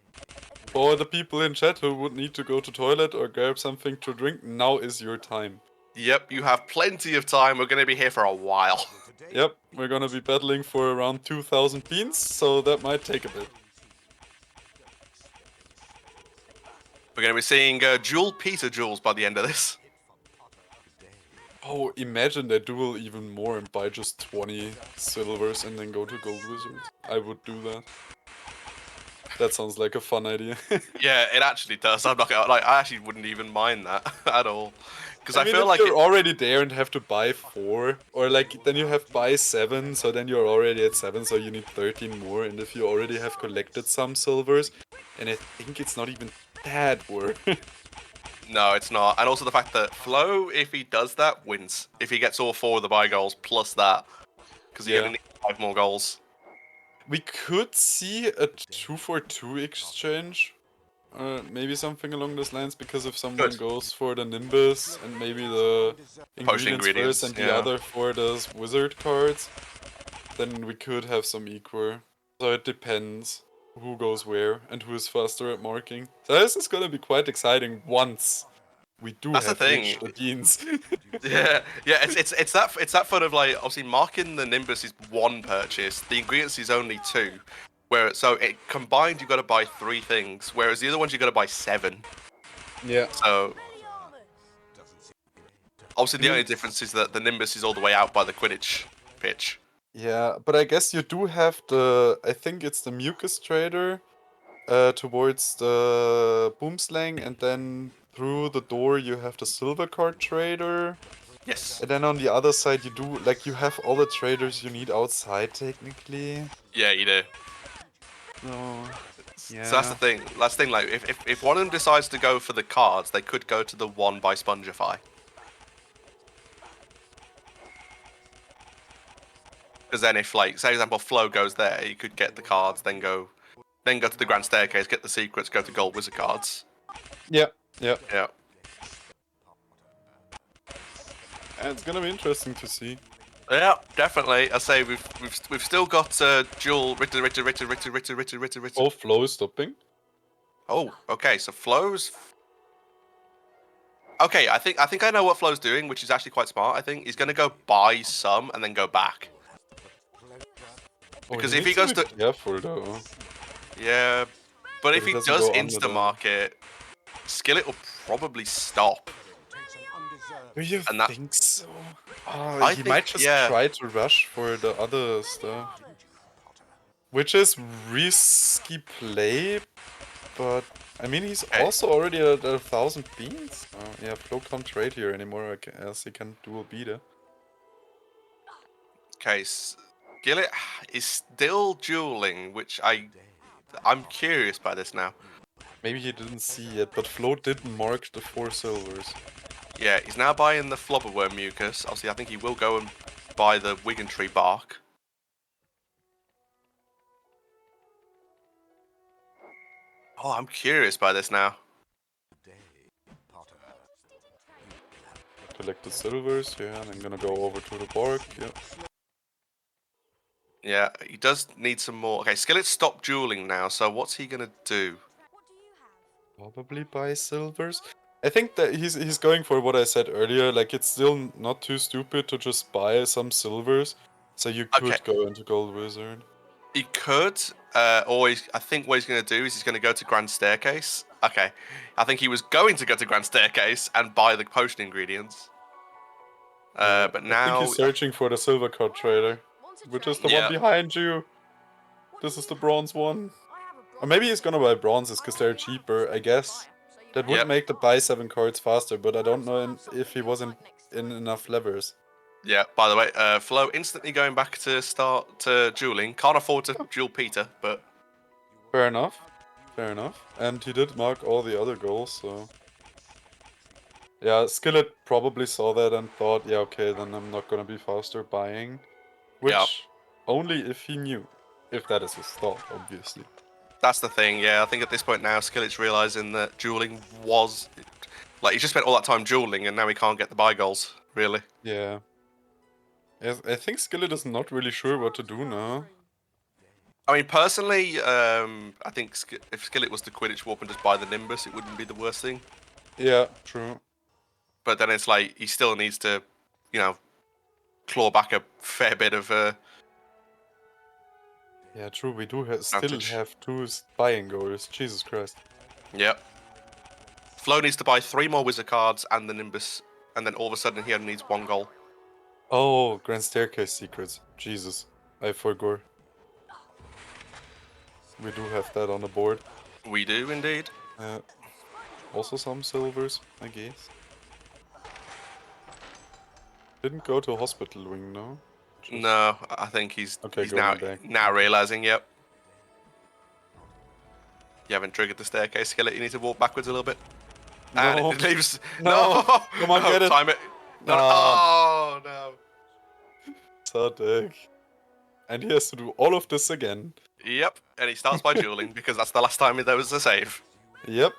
For the people in chat who would need to go to toilet or grab something to drink, now is your time. Yep, you have plenty of time. We're going to be here for a while. Yep, we're gonna be battling for around 2,000 beans, so that might take a bit. We're going to be seeing dual Peter duels by the end of this. Oh, imagine they duel even more and buy just 20 silvers and then go to gold wizards. I would do that. That sounds like a fun idea. Yeah, it actually does. I'm not gonna, like, I actually wouldn't even mind that at all, because I mean, feel if like you're already there and have to buy 4, or like then you have buy 7, so then you're already at 7, so you need 13 more. And if you already have collected some silvers, and I think it's not even that worth. No, it's not. And also the fact that Flo, if he does that, wins. If he gets all 4 of the buy goals plus that, because he only needs 5 more goals. We could see a 2-for-2 exchange. Maybe something along those lines, because if someone goes for the Nimbus and maybe the ingredients first and the other for those wizard cards, then we could have some equal. So it depends who goes where and who is faster at marking. So this is gonna be quite exciting once we do That's the have thing. reached the Deans. yeah, it's that fun of like obviously marking the Nimbus is 1 purchase, the ingredients is only 2. Where so it combined you got to buy 3 things, whereas the other ones you got to buy 7. Yeah. So obviously the only difference is that the Nimbus is all the way out by the Quidditch pitch. Yeah, but I guess you do have I think it's the Mucus Trader towards the Boomslang, and then through the door you have the Silver Card Trader. Yes. And then on the other side you do, like, you have all the traders you need outside, technically. Yeah, you do. Oh, yeah. So that's the thing. Like, if one of them decides to go for the cards, they could go to the one by Spongify. Because then if, like, say, for example, Flo goes there, you could get the cards, then go to the Grand Staircase, get the secrets, go to Gold Wizard cards. Yeah, yeah. Yeah. And it's gonna be interesting to see. Yeah, definitely. I say we've still got Jewel, Ritter. Oh, Flo is stopping. Oh, okay. So Flo's. Okay, I think I know what Flo's doing, which is actually quite smart. I think he's gonna go buy some and then go back. Because if he goes to careful though. Yeah, but if he doesn't does go under insta the- market, Skillet will probably stop. Do you And that- think so? Oh, I he think- might just yeah. try to rush for the other stuff. Which is risky play, but I mean he's also already at 1,000 beans. Oh, yeah, Flo can't trade here anymore, as he can dual beater. Okay, Skillet is still dueling, which I'm curious by this now. Maybe he didn't see yet, but Flo did mark the 4 silvers. Yeah, he's now buying the Flobberworm Mucus. Obviously, I think he will go and buy the Wigan Tree Bark. Oh, I'm curious by this now. Collect the silvers, yeah, and I'm gonna go over to the bark, yep. Yeah, he does need some more. Okay, Skillet stopped dueling now, so what's he gonna do? Probably buy silvers. I think that he's going for what I said earlier, like it's still not too stupid to just buy some silvers, so you could go into Gold Wizard. He could, I think what he's going to do is he's going to go to Grand Staircase. Okay, I think he was going to go to Grand Staircase and buy the potion ingredients. But now... I think he's searching for the Silver Card Trader, which is the one behind you. This is the bronze one. Or maybe he's gonna buy bronzes because they're cheaper, I guess. That would make the buy 7 cards faster, but I don't know if he wasn't in enough levers. Yeah, by the way, Flo instantly going back to start dueling. Can't afford to duel Peter, but... Fair enough. Fair enough. And he did mark all the other goals, so... Yeah, Skillet probably saw that and thought, yeah, okay, then I'm not gonna be faster buying. Which, only if he knew. If that is his thought, obviously. That's the thing, yeah. I think at this point now, Skillet's realising that dueling was... Like, he just spent all that time dueling, and now he can't get the buy goals, really. Yeah. I think Skillet is not really sure what to do now. I mean, personally, I think if Skillet was to Quidditch Warp and just buy the Nimbus, it wouldn't be the worst thing. Yeah, true. But then it's like, he still needs to, you know, claw back a fair bit of... Yeah, true, we do still have 2 buying goals, Jesus Christ. Yep. Flo needs to buy 3 more wizard cards and the Nimbus, and then all of a sudden he only needs 1 goal. Oh, Grand Staircase secrets. Jesus, I forgot. We do have that on the board. We do indeed. Also some silvers, I guess. Didn't go to hospital wing, no? No, I think he's going back. now realizing. Yep. You haven't triggered the staircase skillet. You need to walk backwards a little bit. And No. it leaves. No. Come on, get it. Time it. No. Oh no. So dick. And he has to do all of this again. Yep. And he starts by dueling because that's the last time there was a save. Yep.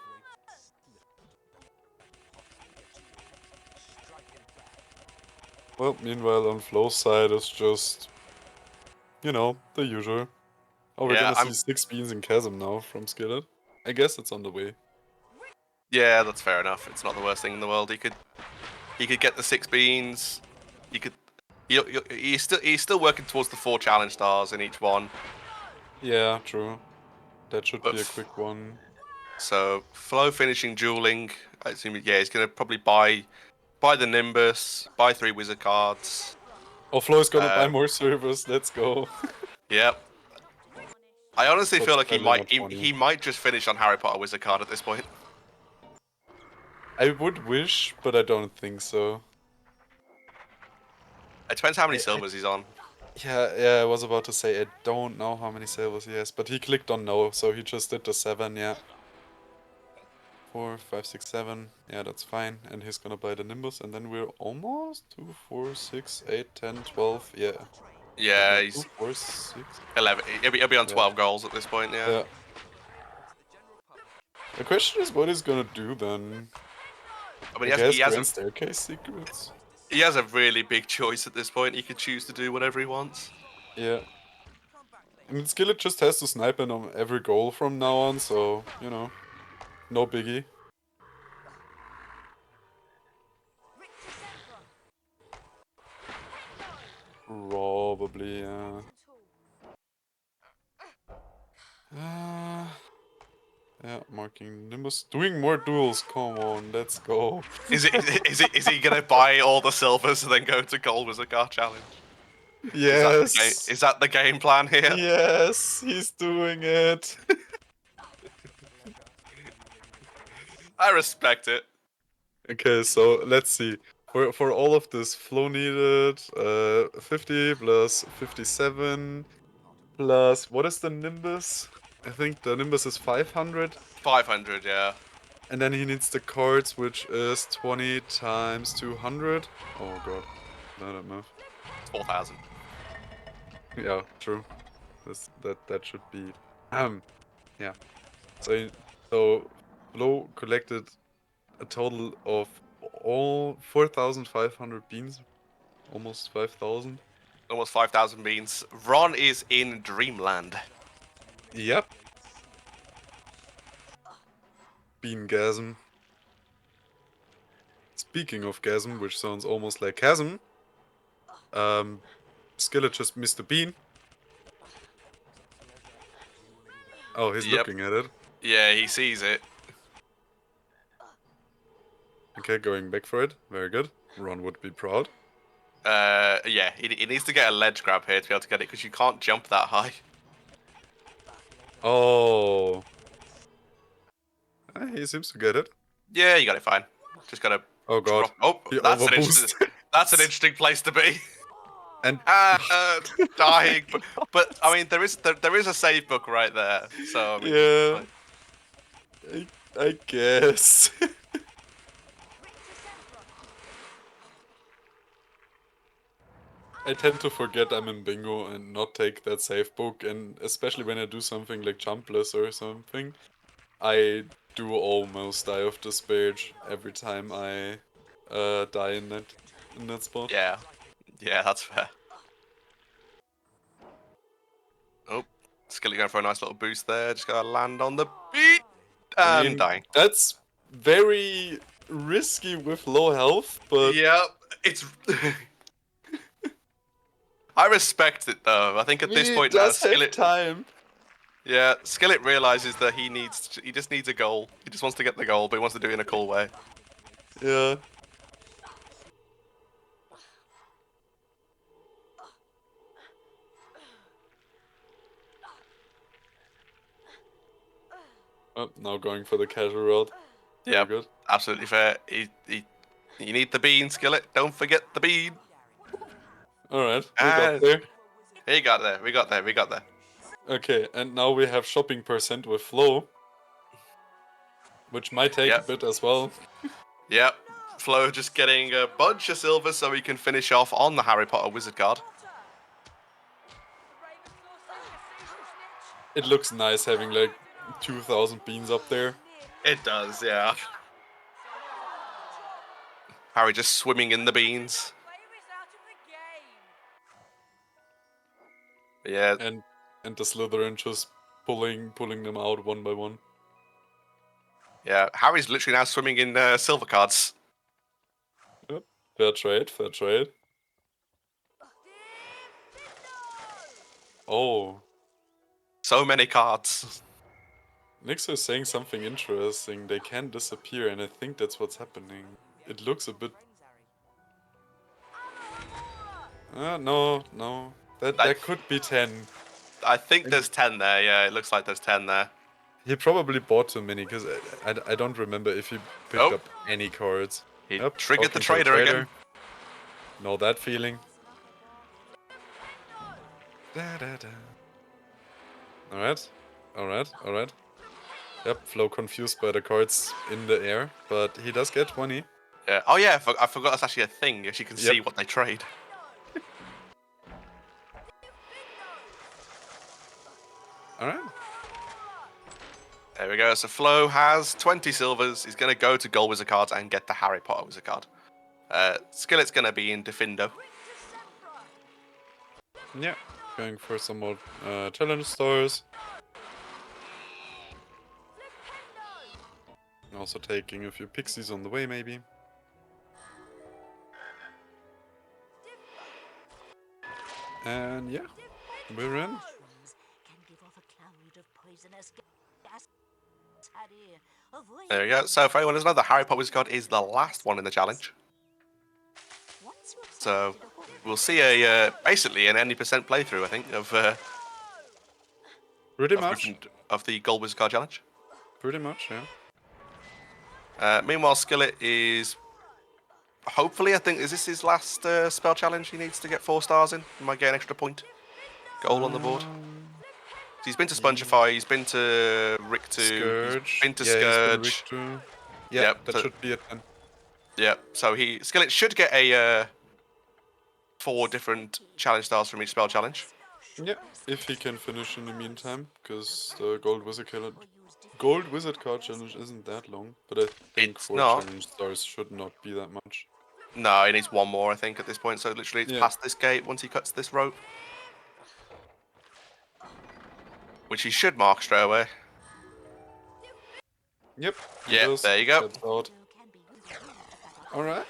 Well, meanwhile, on Flo's side, it's just, you know, the usual. Oh, we're gonna see 6 beans in Chasm now from Skillet. I guess it's on the way. Yeah, that's fair enough. It's not the worst thing in the world. He could get the 6 beans. He could. He's still working towards the 4 challenge stars in each one. Yeah, true. That should be a quick one. So Flo finishing dueling. I assume he's gonna probably buy the Nimbus, buy 3 wizard cards. Oh, Flo's gonna buy more servers. Let's go. Yep. I honestly feel like probably he might just finish on Harry Potter wizard card at this point. I would wish, but I don't think so. It depends how many silvers he's on. Yeah, I was about to say I don't know how many silvers he has, but he clicked on no, so he just did the 7, yeah. 4, 5, 6, 7, yeah, that's fine. And he's gonna buy the Nimbus, and then we're almost 2, 4, 6, 8, 10, 12, yeah. Yeah, 2, he's 4, 6. 11. He'll be on 12 goals at this point, yeah. The question is what he's gonna do then. I mean, he has Grand Staircase secrets. He has a really big choice at this point. He can choose to do whatever he wants. Yeah. I mean, Skillet just has to snipe in on every goal from now on, so, you know, no biggie. Probably, yeah. Yeah, marking Nimbus. Doing more duels, come on, let's go. Is he gonna buy all the silvers and then go to gold as a card challenge? Yes. Is that the game plan here? Yes, he's doing it. I respect it. Okay, so let's see. For all of this, Flo needed 50 plus 57 plus what is the Nimbus? I think the Nimbus is 500. 500, yeah. And then he needs the cards, which is 20 times 200. Oh god, no, that math. 4,000. Yeah, true. That should be. Yeah. So Flo collected a total of all 4,500 beans, almost 5,000. Almost 5,000 beans. Ron is in dreamland. Yep. Beangasm. Speaking of gasm, which sounds almost like chasm, Skillet just missed a bean. Oh, he's looking at it. Yeah, he sees it. Okay, going back for it. Very good. Ron would be proud. Yeah, he needs to get a ledge grab here to be able to get it because you can't jump that high. Oh. He seems to get it. Yeah, you got it fine. Just gotta. Oh god. Oh, that's an interesting place to be. And dying, but I mean there is a save book right there. So I mean, yeah, I guess. I tend to forget I'm in bingo and not take that save book, and especially when I do something like jumpless or something, I do almost die of despair every time I die in that spot. Yeah, that's fair. Oh, Skillet going for a nice little boost there. Just gotta land on the beat and dying. That's very risky with low health, but yeah, it's. I respect it though. I think at this point now, Skillet time. Yeah, Skillet realizes that he just needs a goal. He just wants to get the goal, but he wants to do it in a cool way. Yeah. Oh, now going for the casual route. Yeah, good. absolutely fair. You need the bean, Skillet. Don't forget the bean. Alright, we got there. He got there. We got there. We got there. Okay, and now we have shopping percent with Flo. Which might take a bit as well. Yep. Flo just getting a bunch of silver so he can finish off on the Harry Potter wizard card. It looks nice having like 2,000 beans up there. It does, yeah. Harry just swimming in the beans. Yeah. And the Slytherin just pulling them out one by one. Yeah, Harry's literally now swimming in silver cards. Yep. Fair trade, fair trade. Oh. So many cards. Nixxo is saying something interesting. They can disappear, and I think that's what's happening. It looks a bit... no. That could be 10. I think there's 10 there, yeah. It looks like there's 10 there. He probably bought too many, because I don't remember if he picked up any cards. He triggered the trader again. Know that feeling. Alright. Yep, Flo confused by the cards in the air, but he does get 20. Yeah. Oh yeah, I forgot that's actually a thing, as you can see what they trade. Alright. There we go, so Flo has 20 silvers. He's going to go to gold wizard cards and get the Harry Potter wizard card. Skillet's going to be in Defindo. Yeah, going for some more challenge stars. Also taking a few pixies on the way, maybe. And yeah, we're in. There we go. So for anyone who doesn't know, the Harry Potter wizard card is the last one in the challenge. So we'll see a basically an any percent playthrough, I think, of pretty much of the gold wizard card challenge. Pretty much, yeah. Meanwhile, Skillet is hopefully, I think, is this his last spell challenge? He needs to get 4 stars in. He might get an extra point. Goal on the board. He's been to Spongify, he's been to Rictu, Scourge. he's been to Scourge. Scourge. Yeah, that should be it then. Yeah, so Skillet should get a 4 different challenge stars from each spell challenge. Yeah, if he can finish in the meantime, because the gold wizard card challenge isn't that long, but I think 4 challenge stars should not be that much. No, he needs 1 more, I think, at this point. So literally, it's past this gate once he cuts this rope, which he should mark straight away. Yep. Yeah, there you go. All right.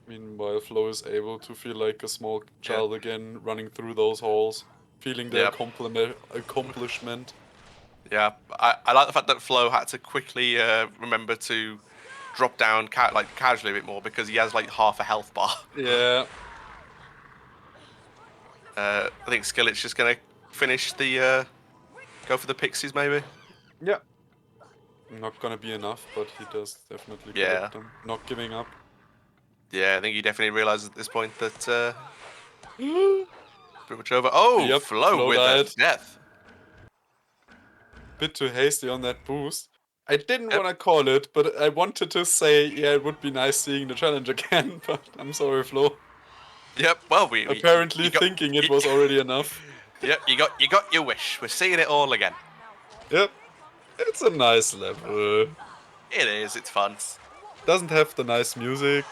Meanwhile, Flo is able to feel like a small child again, running through those halls, feeling the accomplishment. Yeah, I like the fact that Flo had to quickly remember to drop down casually a bit more because he has like half a health bar. Yeah. I think Skillet's just gonna finish the go for the pixies maybe. Yeah. Not gonna be enough, but he does definitely collect them. Not giving up. Yeah, I think he definitely realizes at this point that pretty much over. Oh, Flo with a death. Bit too hasty on that boost. I didn't want to call it, but I wanted to say, yeah, it would be nice seeing the challenge again, but I'm sorry, Flo. Yep, well, apparently thinking it was already enough. Yep, you got your wish. We're seeing it all again. Yep, it's a nice level. It is. It's fun. Doesn't have the nice music,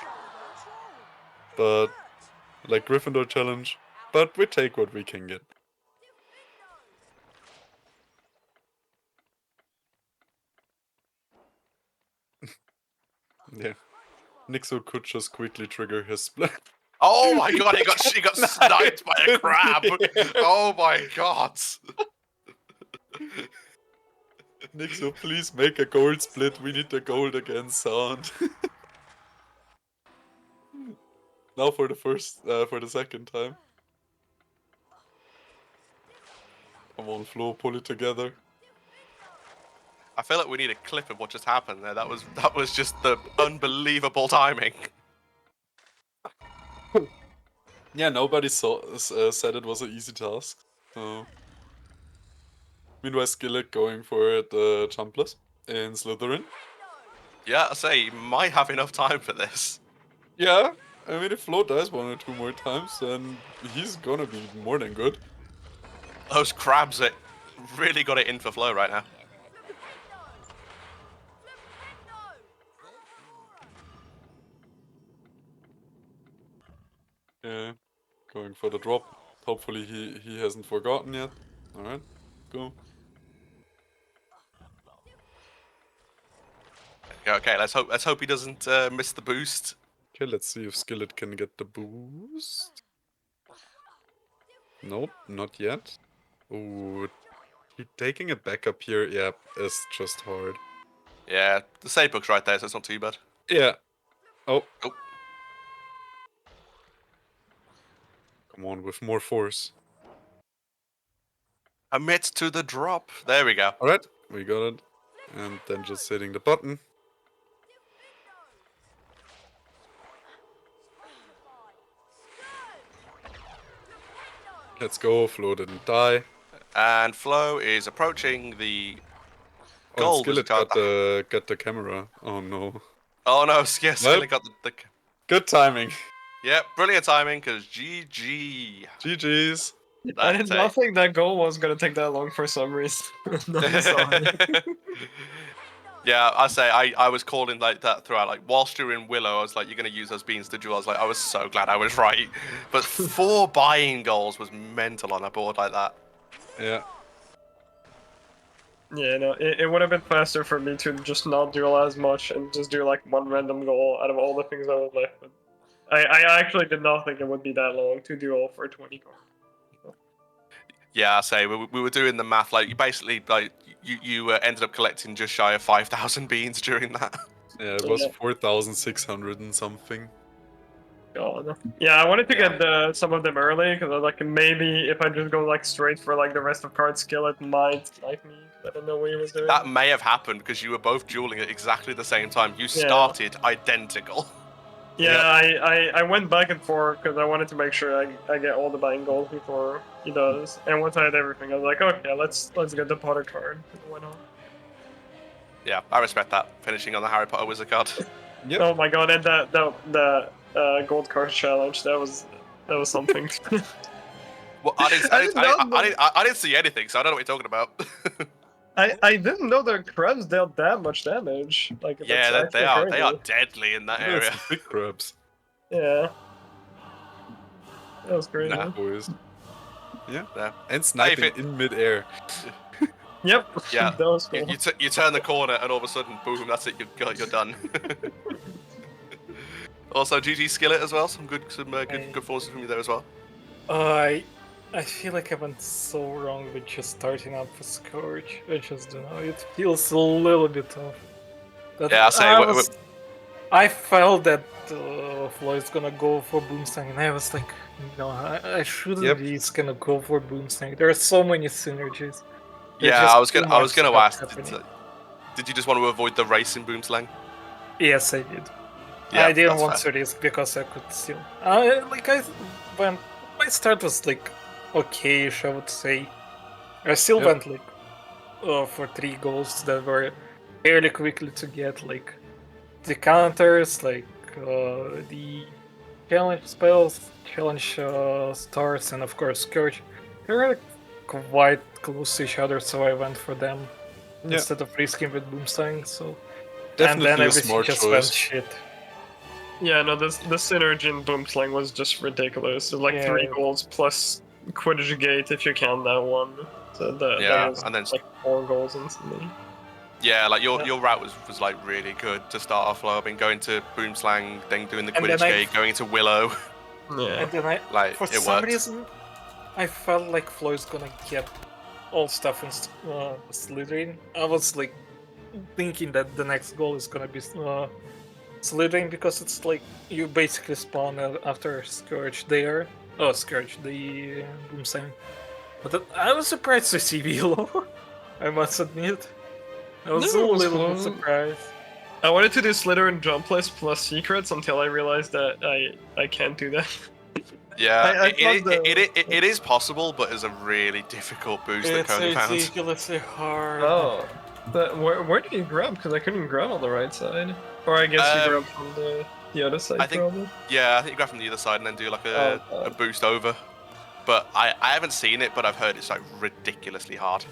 but like Gryffindor challenge. But we take what we can get. Yeah. Nixxo could just quickly trigger his split. Oh my god, he got sniped by a crab! Oh my god! Nixxo, please make a gold split. We need the gold against Sound. Now for the second time. Come on, Flo, pull it together. I feel like we need a clip of what just happened there. That was just the unbelievable timing. Yeah, nobody said it was an easy task. Meanwhile, Skillet going for the jumpless in Slytherin. Yeah, I say, you might have enough time for this. Yeah, I mean, if Flo dies 1 or 2 more times, then he's gonna be more than good. Those crabs that really got it in for Flo right now. Yeah, going for the drop. Hopefully he hasn't forgotten yet. Alright, go. Okay, let's hope he doesn't miss the boost. Okay, let's see if Skillet can get the boost. Nope, not yet. Ooh, taking it back up here, yeah, is just hard. Yeah, the save book's right there, so it's not too bad. Yeah. Oh. Oh. Come on, with more force. Commit to the drop. There we go. Alright, we got it. And then just hitting the button. Let's go, Flo didn't die. And Flo is approaching the Oh, gold. Skillet got the camera. Oh no. Oh no, Skillet got the... Good timing. Yeah, brilliant timing, because GG. GG's. I did not think that goal was gonna take that long for some reason. Yeah, I say I was calling like that throughout. Like whilst you're in Willow, I was like, you're gonna use those beans to duel. I was like, I was so glad I was right. But 4 buying goals was mental on a board like that. Yeah. Yeah, no, it would have been faster for me to just not duel as much and just do like 1 random goal out of all the things I was left with. I actually did not think it would be that long to duel for 20 cards. Yeah, I say we were doing the math. Like you basically like you ended up collecting just shy of 5,000 beans during that. Yeah, it was 4,600 and something. God. Yeah, I wanted to get some of them early because I was like, maybe if I just go like straight for like the rest of card Skillet might snipe me. I don't know what he was doing. That may have happened because you were both dueling at exactly the same time. You started identical. Yeah, I went back and forth because I wanted to make sure I get all the buying goals before he does. And once I had everything, I was like, okay, let's get the Potter card. Why not? Yeah, I respect that. Finishing on the Harry Potter Wizard card. Yep. Oh my god, and the gold card challenge, that was something. Well, I didn't see anything, so I don't know what you're talking about. I didn't know the crabs dealt that much damage. Like, yeah, they are deadly in that area. Some big crabs. Yeah. That was crazy. Nah, boys. Yeah. Yeah. And sniping in midair. Yep. Yeah. That was cool. You turn the corner and all of a sudden, boom! That's it. You're done. Also, GG Skillet as well. Some good performances from you there as well. I feel like I went so wrong with just starting up for Scourge. I just don't know. It feels a little bit tough. But yeah, I felt that Floyd's gonna go for Boomslang, and I was like, no, I shouldn't be gonna go for Boomslang. There are so many synergies. Yeah, I was gonna ask. Did you just want to avoid the race in Boomslang? Yes, I did. Yeah, I didn't want to risk because I could still. When my start was like okay-ish, I would say. I still went like for 3 goals that were fairly quickly to get, like the counters, like the challenge spells, challenge stars, and of course Scourge. They were quite close to each other, so I went for them instead of risking with Boomslang. So definitely and then a everything smart just choice. went shit. Yeah, no, the synergy in Boomslang was just ridiculous. So like 3 goals plus Quidditch Gate if you count that one. So that was and then like 4 goals instantly. Yeah, like your route was like really good to start off. Like, I've been going to Boomslang, then doing the And Quidditch then gate, going to Willow. Yeah. And then Like, for it some worked. reason, I felt like Flo's gonna get all stuff in Slytherin. I was like thinking that the next goal is gonna be Slytherin because it's like you basically spawn after Scourge there. Oh, Scourge, the Boomslang. But I was surprised to see Velo. I must admit. I was No, a it was little bit fun. surprised. I wanted to do Slytherin jumpless plus secrets until I realized that I can't do that. Yeah, I thought it is possible, but it's a really difficult boost that It's Koni found. ridiculously hard. Oh, but where did you grab? Because I couldn't grab on the right side. Or I guess you grabbed from the other side, I think, probably. yeah, I think you grab from the other side and then do like a boost over. But I haven't seen it, but I've heard it's like ridiculously hard.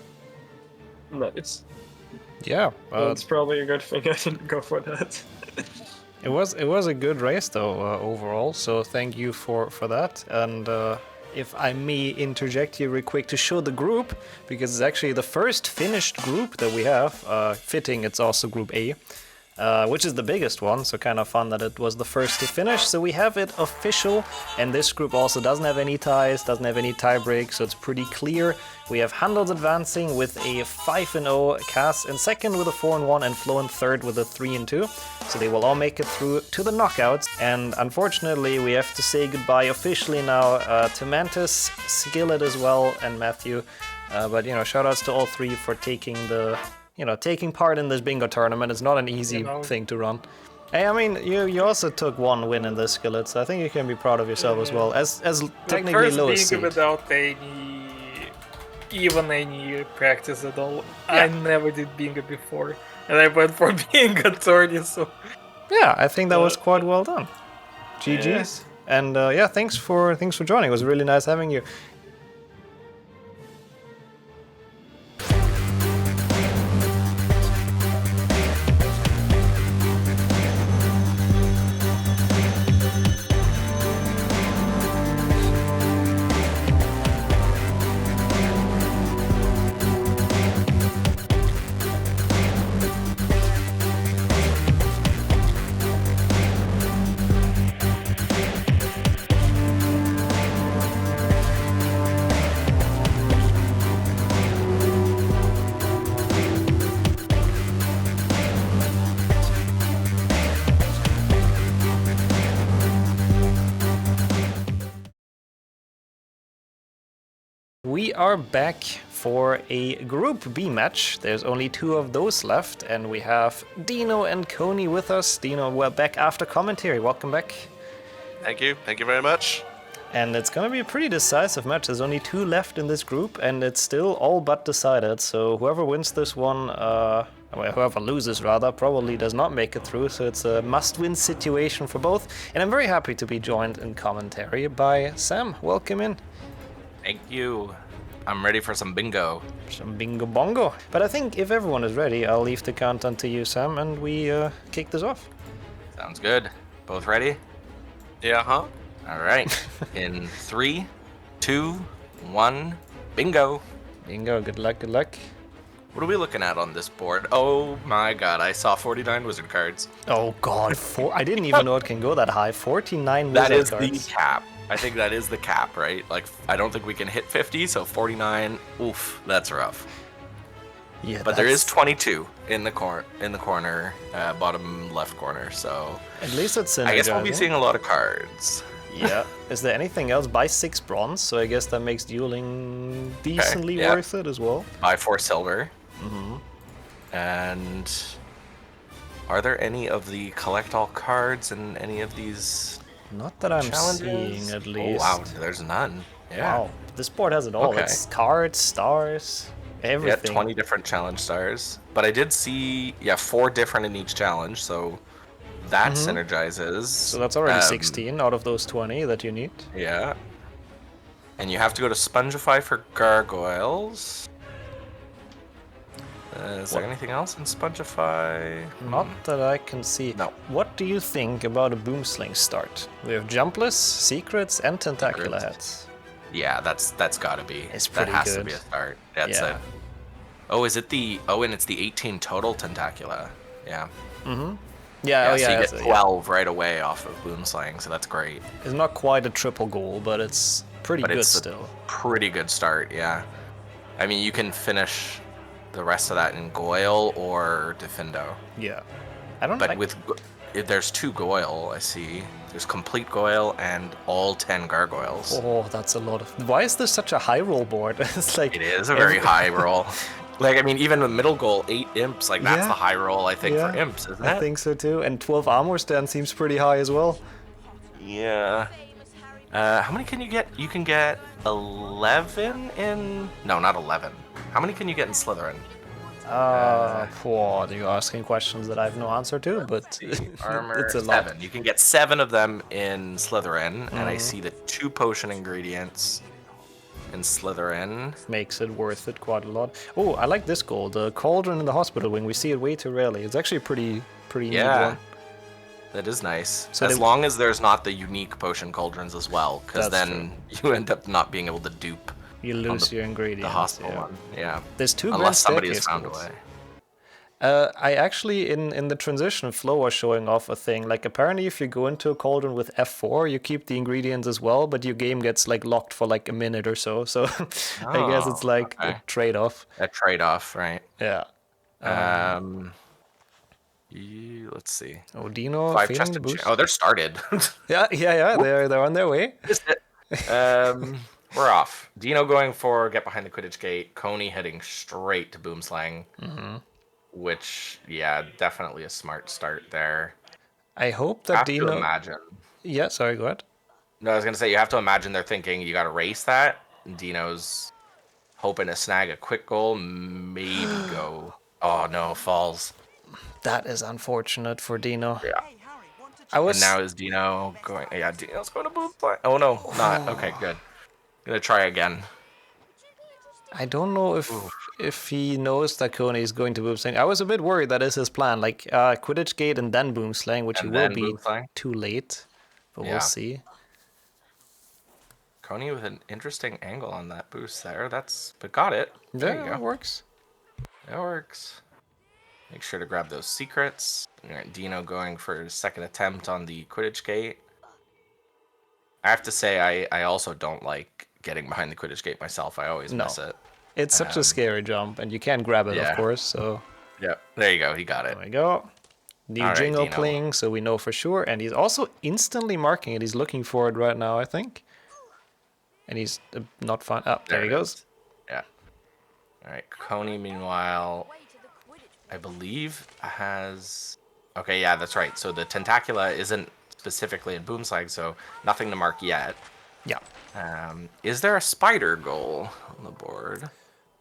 Nice. Yeah, Well, it's probably a good thing I didn't go for that. it was a good race though overall. So thank you for that. And if I may interject here real quick to show the group, because it's actually the first finished group that we have. Fitting, it's also Group A. Which is the biggest one, so kind of fun that it was the first to finish. So we have it official, and this group also doesn't have any ties, doesn't have any tie breaks, so it's pretty clear. We have Handels advancing with a 5-0, Kaas in second with a 4-1, and Flo in third with a 3-2. So they will all make it through to the knockouts. And unfortunately, we have to say goodbye officially now to Mantis, Skillet as well, and Matthew. But you know, shoutouts to all three for taking part in this bingo tournament. Is not an easy thing to run. Hey, I mean, you also took one win in this, Skillet, so I think you can be proud of yourself as well. As technically lowest seed. Without even any practice at all. Yeah. I never did bingo before, and I went for being a tourney, so... Yeah, I think that was quite well done. GG's. Yeah. And yeah, thanks for joining. It was really nice having you. We are back for a Group B match. There's only 2 of those left, and we have Deano and Koni with us. Deano, we're back after commentary. Welcome back. Thank you very much. And it's gonna be a pretty decisive match. There's only 2 left in this group, and it's still all but decided. So whoever wins this one, whoever loses rather, probably does not make it through. So it's a must-win situation for both. And I'm very happy to be joined in commentary by Sam. Welcome in. Thank you. I'm ready for some bingo. Some bingo bongo. But I think if everyone is ready, I'll leave the countdown to you, Sam, and we kick this off. Sounds good. Both ready? Yeah, huh? All right. In 3, 2, 1, bingo. Bingo, good luck, good luck. What are we looking at on this board? Oh my god, I saw 49 wizard cards. Oh god, I didn't even know it can go that high. 49 that wizard cards. That is the cap. I think that is the cap, right? Like, I don't think we can hit 50, so 49, oof, that's rough. Yeah, but there is 22 in the corner, bottom left corner, so... At least it's synergizing. I guess we'll be seeing a lot of cards. Yeah. Is there anything else? Buy 6 bronze, so I guess that makes dueling decently worth it as well. Buy 4 silver. Mm-hmm. And... are there any of the collect all cards in any of these... Not that I'm challenges? seeing, at least. Oh, wow, there's none. Yeah. Wow, this board has it all. Okay. It's cards, stars, everything. Yeah, 20 different challenge stars. But I did see, 4 different in each challenge, so that synergizes. So that's already 16 out of those 20 that you need. Yeah. And you have to go to Spongify for gargoyles. Is there anything else in Spongify? Not that I can see. No. What do you think about a Boomsling start? We have Jumpless, Secrets, and Tentacular Heads. Yeah, that's gotta be. It's pretty that has good. to be a start. That's yeah. Oh, is it the... Oh, and it's the 18 total Tentacula. Yeah. Mm-hmm. Yeah, oh, yeah. So you get that's- 12 right away off of Boomslang, so that's great. It's not quite a triple goal, but it's pretty good It's still. a pretty good start, yeah. I mean, you can finish the rest of that in Goyle or Defendo. Yeah. I don't But like... with... There's 2 Goyle, I see. There's complete Goyle and all 10 Gargoyles. Oh, that's a lot of... Why is this such a high roll board? It's like... It is a very high roll. Like, I mean, even the middle goal, 8 imps, like, that's the high roll, I think, for imps, isn't it? I think so, too. And 12 armor stand seems pretty high as well. Yeah. How many can you get? You can get 11 in... No, not 11. How many can you get in Slytherin? You're asking questions that I have no answer to, but Armor, it's a lot. 7. You can get 7 of them in Slytherin, and I see the 2 potion ingredients in Slytherin. Makes it worth it quite a lot. Oh, I like this goal, the cauldron in the hospital wing. We see it way too rarely. It's actually a pretty neat one. That is nice. So as long as there's not the unique potion cauldrons as well, because That's then you end up not being able to dupe. You lose your ingredients. The hospital one, yeah. There's 2 unless somebody staircase has found goals. a way. I actually, in the transition, Flo was showing off a thing. Like, apparently if you go into a cauldron with F4, you keep the ingredients as well, but your game gets, like, locked for, like, a minute or so. So I guess it's, like, a trade-off. A trade-off, right. Yeah. Let's see. Oh, Dino 5 feeling chest the of boost. Oh, they're started. yeah, they're on their way. We're off. Dino going for get behind the Quidditch gate. Koni heading straight to Boomslang. Which, yeah, definitely a smart start there. I hope that Dino... to imagine. Yeah, sorry, go ahead. No, I was going to say, you have to imagine they're thinking you got to race that. Dino's hoping to snag a quick goal, maybe go... Oh, no, falls. That is unfortunate for Dino. Yeah. And now is Dino going... Yeah, Dino's going to Boomslang. Oh, no, not. Okay, good. Gonna try again. I don't know if he knows that Koni is going to Boomslang. I was a bit worried that is his plan, like Quidditch Gate and then Boomslang, which he will be too late, but we'll see. Koni with an interesting angle on that boost there. But got it. There you go. It works. It works. Make sure to grab those secrets. All right, Dino going for his second attempt on the Quidditch Gate. I have to say, I also don't like getting behind the Quidditch gate myself. I always miss it. It's such a scary jump, and you can't grab it, of course, so... Yep, there you go, he got it. There we go. New jingle playing, so we know for sure, and he's also instantly marking it. He's looking for it right now, I think. And he's not fine. Oh, there he goes. Yeah. Alright, Koni, meanwhile, I believe has... Okay, yeah, that's right. So the Tentacula isn't specifically in Boomslang, so nothing to mark yet. Yeah. Is there a spider goal on the board?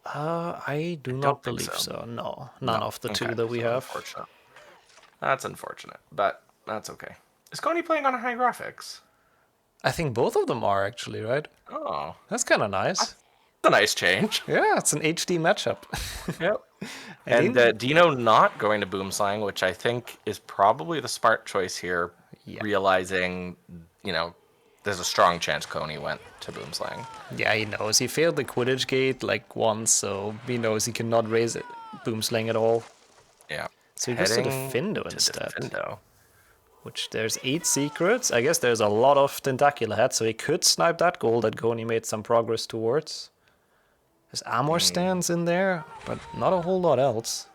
I do not believe so. No, none of the 2 that we have. Unfortunate. That's unfortunate, but that's okay. Is Koni playing on high graphics? I think both of them are actually, right? Oh, that's kind of nice. That's a nice change. Yeah, it's an HD matchup. Yep. And Dino not going to Boomslang, which I think is probably the smart choice here, realizing, you know, there's a strong chance Koni went to Boomslang. Yeah, he knows. He failed the Quidditch gate like once, so he knows he cannot raise it Boomslang at all. Yeah. So he goes to Defendo instead. Which there's 8 secrets. I guess there's a lot of Tentacula heads, so he could snipe that goal that Koni made some progress towards. There's armor stands in there, but not a whole lot else.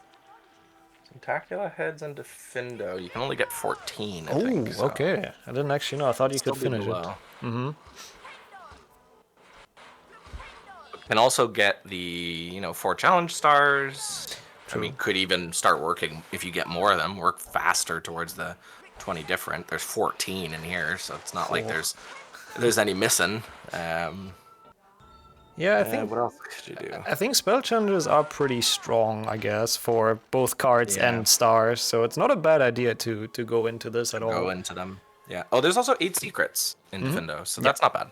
Tentacula heads and Defendo. You can only get 14, I think. Oh, okay. I didn't actually know. I thought you could finish it. Mm-hmm. Can also get the, 4 challenge stars. True. I mean, could even start working, if you get more of them, work faster towards the 20 different. There's 14 in here, so it's not like there's any missing. Yeah, I think. What else could you do? I think spell challenges are pretty strong, I guess, for both cards and stars. So it's not a bad idea to go into this at all. Go into them. Yeah. Oh, there's also 8 secrets in Defendo, so that's not bad.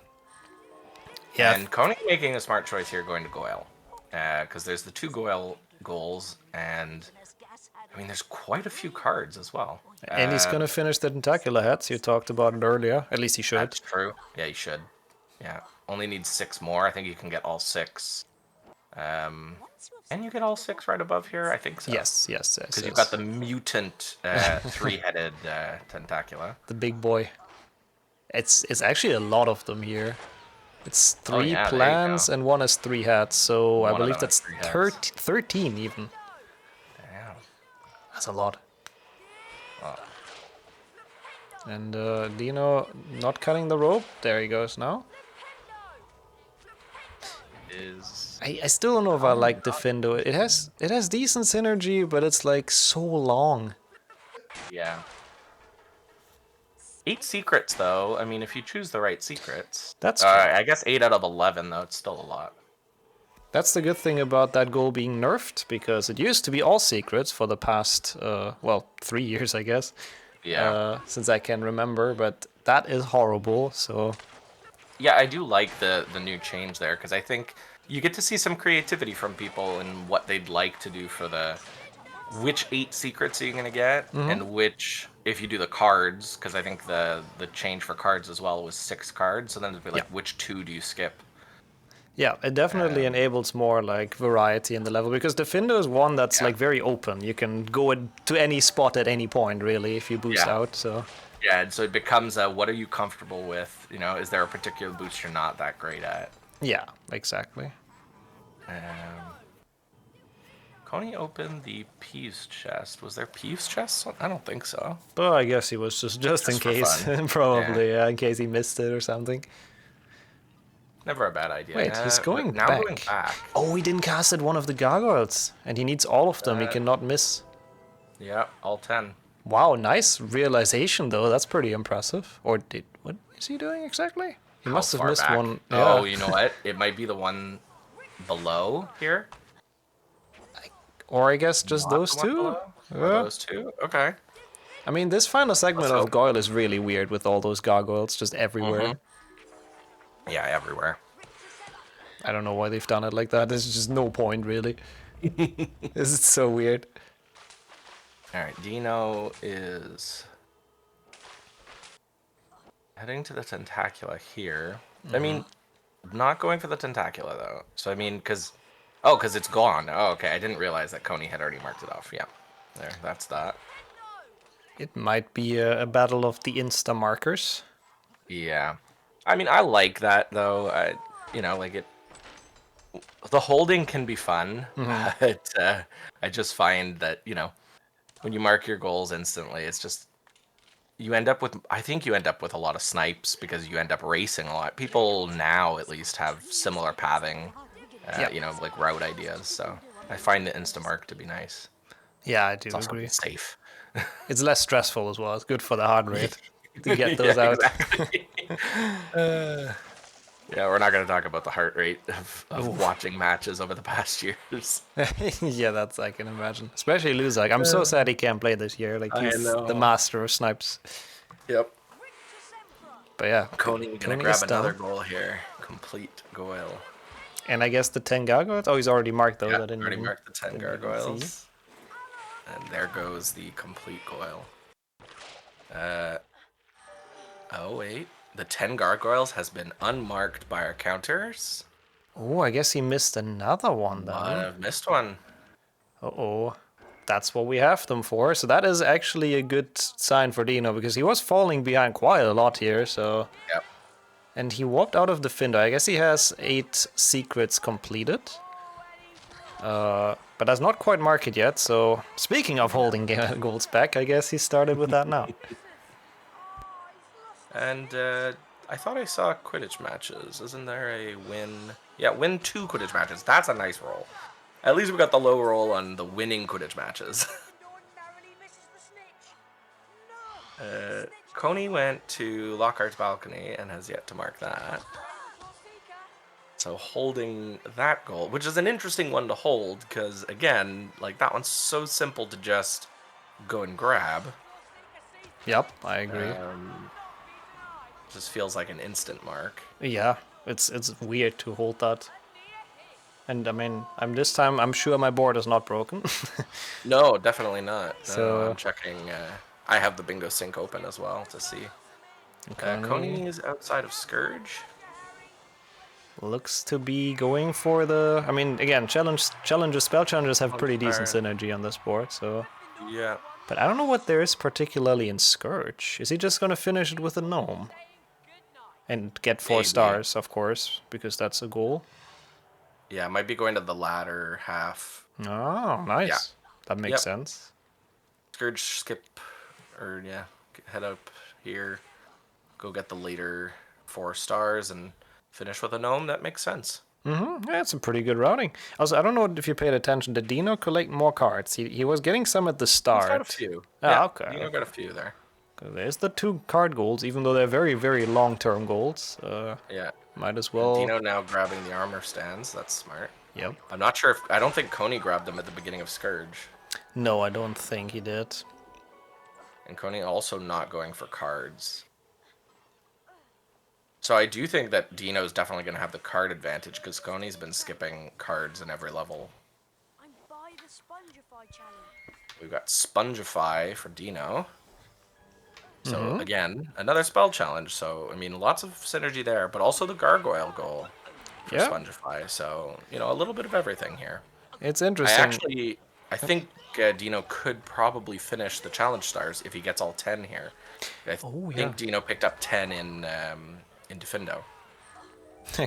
Yeah. And Koni making a smart choice here, going to Goyle, because there's the 2 Goyle goals, and I mean, there's quite a few cards as well. And he's gonna finish the Tentacula heads. You talked about it earlier. At least he should. That's true. Yeah, he should. Yeah. Only needs 6 more. I think you can get all 6 And you get all 6 right above here? I think so. Yes. Because you've got the mutant 3-headed tentacula. The big boy. It's actually a lot of them here. It's 3 yeah, there you plants go. and 1 has 3 heads, so I One of believe them has that's 3 heads. 13 even. Damn. That's a lot. Wow. And Deano not cutting the rope. There he goes now. I still don't know if I like Defendo. It has decent synergy, but it's like so long. Yeah. 8 secrets, though. I mean, if you choose the right secrets. That's true. I guess 8 out of 11, though. It's still a lot. That's the good thing about that goal being nerfed, because it used to be all secrets for the past, 3 years, I guess. Yeah. Since I can remember, but that is horrible, so... Yeah, I do like the new change there, because I think you get to see some creativity from people in what they'd like to do for the... Which 8 secrets are you going to get, and which, if you do the cards, because I think the change for cards as well was 6 cards, so then it'd be like, which 2 do you skip? Yeah, it definitely enables more like variety in the level, because Defendo is one that's like very open. You can go to any spot at any point, really, if you boost out, so... Yeah, and so it becomes a, what are you comfortable with? You know, is there a particular boost you're not that great at? Yeah, exactly. Koni opened the Peeves chest. Was there Peeves chests? I don't think so. But I guess he was just in case, probably, in case he missed it or something. Never a bad idea. Wait, he's going now back. Going back. Oh, he didn't cast at one of the gargoyles, and he needs all of them. He cannot miss. Yeah, all 10. Wow, nice realization though. That's pretty impressive. Or what is he doing exactly? He must have missed back? one. Oh, you know what? It might be the one below here. Or I guess just those two. Those 2. Okay. I mean, this final segment of Goyle is really weird with all those gargoyles just everywhere. Yeah, everywhere. I don't know why they've done it like that. There's just no point, really. This is so weird. Alright, Deano is heading to the Tentacula here. I mean, not going for the Tentacula, though. So, I mean, because it's gone. Oh, okay. I didn't realize that Koni had already marked it off. Yeah. There, that's that. It might be a battle of the Insta markers. Yeah. I mean, I like that, though. The holding can be fun, but I just find that, when you mark your goals instantly, it's just, I think you end up with a lot of snipes because you end up racing a lot. People now, at least, have similar pathing, like route ideas, so I find the Instamark to be nice. Yeah, I do it's agree. Also safe. It's less stressful as well. It's good for the heart rate to get those out. Exactly. Yeah, we're not going to talk about the heart rate of watching matches over the past years. Yeah, that's I can imagine. Especially Luzak. I'm so sad he can't play this year. Like he's the master of snipes. Yep. But yeah, Koni gonna grab another goal here. Complete goal. And I guess the 10 gargoyles. Oh, he's already marked those. Yeah, I didn't already even, marked the 10 gargoyles. And there goes the complete goil. Oh wait. The 10 gargoyles has been unmarked by our counters. Oh, I guess he missed another one then. I've missed one. Uh-oh. That's what we have them for. So that is actually a good sign for Deano, because he was falling behind quite a lot here, so... Yep. And he walked out of the Findo. I guess he has 8 secrets completed. But that's not quite marked yet, so... Speaking of holding goals back, I guess he started with that now. And I thought I saw Quidditch matches. Isn't there a win? Yeah, win 2 Quidditch matches. That's a nice roll. At least we got the low roll on the winning Quidditch matches. Koni went to Lockhart's balcony and has yet to mark that. So holding that goal, which is an interesting one to hold, because again, like that one's so simple to just go and grab. Yep, I agree. Just feels like an instant mark. Yeah, it's weird to hold that. And I mean, I'm sure my board is not broken. No, definitely not. So I'm checking. I have the bingo sync open as well to see. Koni is outside of Scourge. looks to be going for the... I mean, again, spell challenges have pretty decent synergy on this board, so... Yeah. But I don't know what there is particularly in Scourge. Is he just gonna finish it with a gnome? And get 4 stars, of course, because that's a goal. Yeah, might be going to the latter half. Oh, nice. Yeah. That makes sense. Scourge, skip, or yeah, head up here, go get the later 4 stars, and finish with a gnome. That makes sense. Mm-hmm. Yeah, it's a pretty good routing. Also, I don't know if you paid attention. Did Deano collect more cards? He was getting some at the start. He's got a few. Ah, yeah, okay. Deano got a few there. There's the 2 card goals, even though they're very, very long-term goals. Yeah. Might as well... Deano now grabbing the armor stands. That's smart. Yep. I'm not sure if... I don't think Koni grabbed them at the beginning of Scourge. No, I don't think he did. And Koni also not going for cards. So I do think that Deano's definitely going to have the card advantage, because Koni's been skipping cards in every level. I'm by the Spongify challenge. We've got Spongify for Deano. So again, another spell challenge. So I mean, lots of synergy there, but also the gargoyle goal for Spongify. So you know, a little bit of everything here. It's interesting. I think Deano could probably finish the challenge stars if he gets all 10 here. I think Deano picked up 10 in Defendo.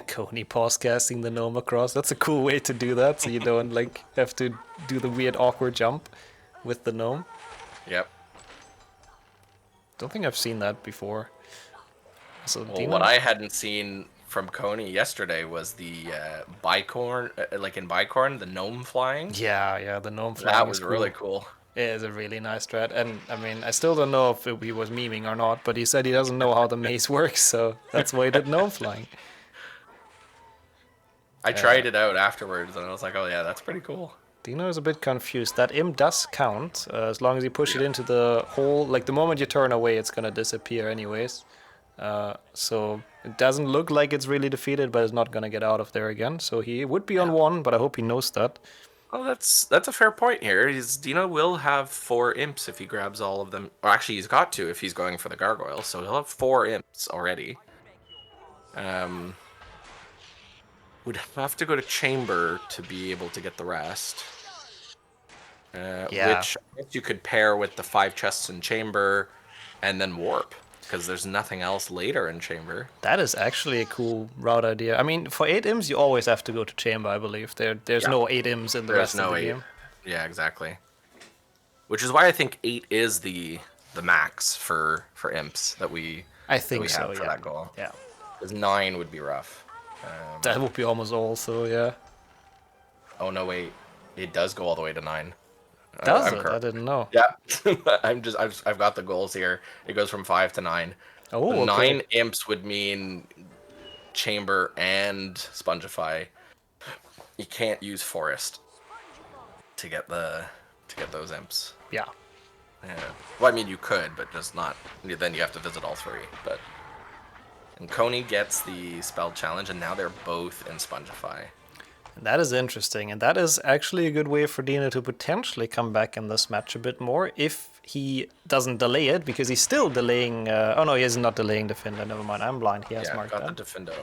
Koni pause casting the gnome across. That's a cool way to do that, so you don't like have to do the weird awkward jump with the gnome. Yep. Don't think I've seen that before. So well, what I hadn't seen from Koni yesterday was the bicorn, like in bicorn, the gnome flying. Yeah, the gnome flying. That was really cool. It is a really nice strat, and I mean, I still don't know if he was memeing or not, but he said he doesn't know how the maze works, so that's why he did gnome flying. I tried it out afterwards, and I was like, oh yeah, that's pretty cool. Deano is a bit confused. That imp does count, as long as you push it into the hole. Like, the moment you turn away, it's gonna disappear anyways. So it doesn't look like it's really defeated, but it's not gonna get out of there again. So he would be on 1, but I hope he knows that. Oh, that's a fair point here. Deano will have 4 imps if he grabs all of them. Or actually, he's got to if he's going for the gargoyle. So he'll have 4 imps already. Would have to go to chamber to be able to get the rest. Which I guess you could pair with the 5 chests in chamber and then warp, because there's nothing else later in chamber. That is actually a cool route idea. I mean, for 8 imps, you always have to go to chamber, I believe. There's no 8 imps in the rest of the game. Yeah, exactly. Which is why I think 8 is the max for imps that we have for that goal. Yeah. Because 9 would be rough. That would be almost all, so yeah. Oh no, wait. It does go all the way to 9. Does it? I didn't know. Yeah. I've got the goals here. It goes from 5 to 9. Oh, the okay. 9 imps would mean chamber and Spongify. You can't use forest to get those imps. Yeah. Yeah. Well, I mean, you could, but just not. Then you have to visit all 3. But and Koni gets the spell challenge, and now they're both in Spongify. That is interesting, and that is actually a good way for Deano to potentially come back in this match a bit more if he doesn't delay it, because he's still delaying. Oh no, he is not delaying Defender. Never mind, I'm blind. He has marked that. Got the Defendo.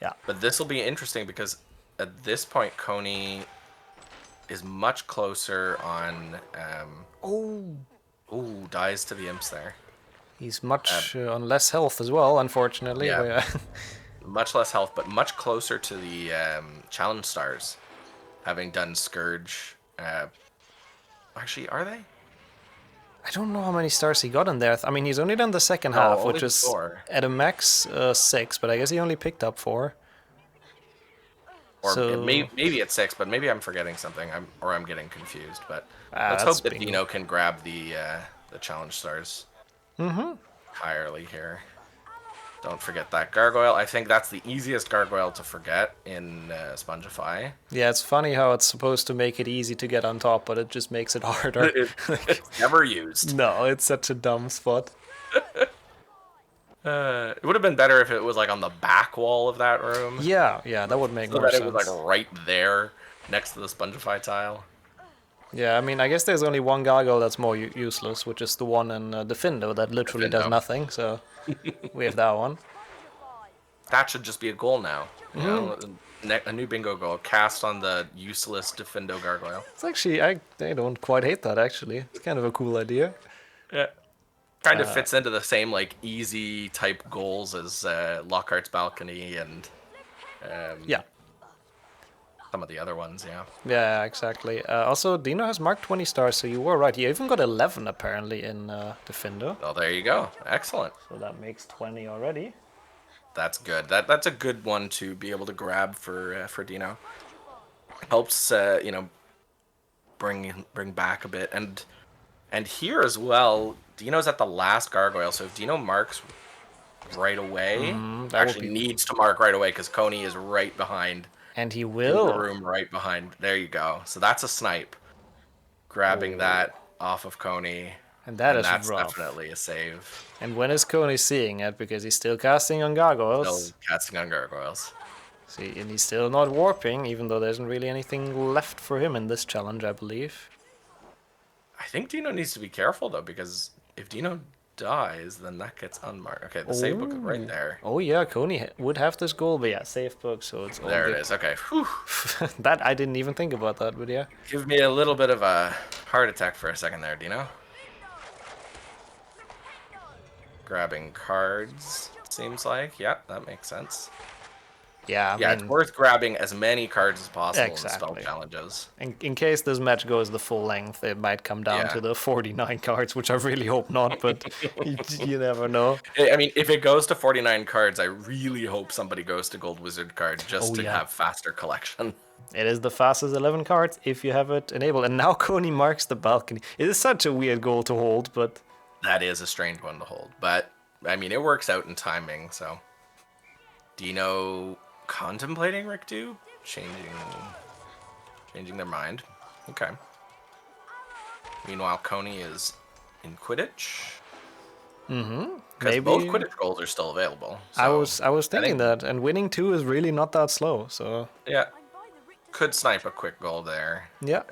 Yeah. But this will be interesting because at this point, Koni is much closer on. Dies to the imps there. He's much on less health as well, unfortunately. Yeah. Much less health, but much closer to the challenge stars, having done Scourge. Actually, are they? I don't know how many stars he got in there. I mean, he's only done the second half, which is 4. At a max 6, but I guess he only picked up 4. Or so... maybe it's 6, but maybe I'm forgetting something. I'm getting confused. But let's hope that Deano can grab the challenge stars entirely here. Don't forget that gargoyle. I think that's the easiest gargoyle to forget in Spongify. Yeah, it's funny how it's supposed to make it easy to get on top, but it just makes it harder. It's never used. No, it's such a dumb spot. It would have been better if it was like on the back wall of that room. Yeah, that would make more sense. It was like right there next to the Spongify tile. Yeah, I mean, I guess there's only one gargoyle that's more useless, which is the one in Defendo that literally does nothing, so we have that one. that should just be a goal now. You know, a new bingo goal cast on the useless Defendo Gargoyle. It's actually, I don't quite hate that, actually. It's kind of a cool idea. Yeah. Kind of fits into the same, like, easy type goals as Lockhart's Balcony and Yeah. some of the other ones, yeah. Yeah, exactly. Also, Deano has marked 20 stars, so you were right. He even got 11, apparently, in Defendo. Oh, there you go. Excellent. So that makes 20 already. That's good. That's a good one to be able to grab for Deano. Helps, you know, bring back a bit. And here as well, Deano's at the last gargoyle, so if Deano marks right away, actually needs to mark right away because Koni is right behind. And he In will. the room right behind. There you go. So that's a snipe. Grabbing that off of Koni. And that's rough. Definitely a save. And when is Koni seeing it? Because he's still casting on gargoyles. Still casting on gargoyles. See, and he's still not warping, even though there isn't really anything left for him in this challenge, I believe. I think Deano needs to be careful, though, because if Deano dies, then that gets unmarked. Okay, the save book is right there. Oh yeah, Koni would have this goal, but yeah, save book, so it's all There good. it is. Okay. Whew. That, I didn't even think about that, but yeah. Give me a little bit of a heart attack for a second there, Deano. Grabbing cards, seems like. Yeah, that makes sense. Yeah, I Yeah, mean, it's worth grabbing as many cards as possible in spell Exactly. challenges. in case this match goes the full length, it might come down Yeah. to the 49 cards, which I really hope not, but you never know. I mean, if it goes to 49 cards, I really hope somebody goes to Gold Wizard card just Oh, to yeah. have faster collection. It is the fastest 11 cards if you have it enabled. And now Koni marks the balcony. It is such a weird goal to hold, but That is a strange one to hold, but I mean, it works out in timing, so. Deano contemplating Rikdu? Changing their mind. Okay. Meanwhile, Koni is in Quidditch. Because both Quidditch goals are still available. I So was thinking that, and winning 2 is really not that slow, so yeah. Could snipe a quick goal there. yeah.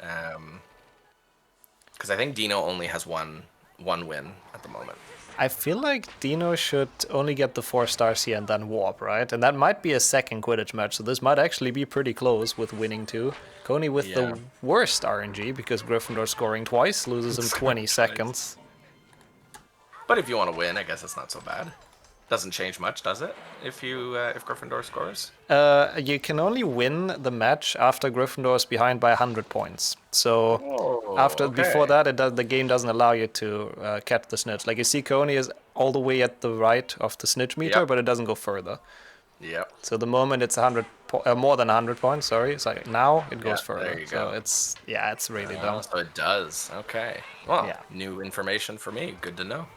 Because I think Deano only has one win at the moment. I feel like Deano should only get the 4 stars here and then warp, right? And that might be a second Quidditch match, so this might actually be pretty close with winning 2. Koni with the worst RNG, because Gryffindor scoring twice loses him 20 seconds. But if you want to win, I guess it's not so bad. Doesn't change much, does it? If Gryffindor scores? You can only win the match after Gryffindor is behind by 100 points. So before that, the game doesn't allow you to catch the snitch. Like you see, Koni is all the way at the right of the snitch meter, but it doesn't go further. Yep. So the moment it's more than 100 points, sorry, it's like now it goes further. There you so go. it's really dumb. So it does. Okay. Well, new information for me. Good to know.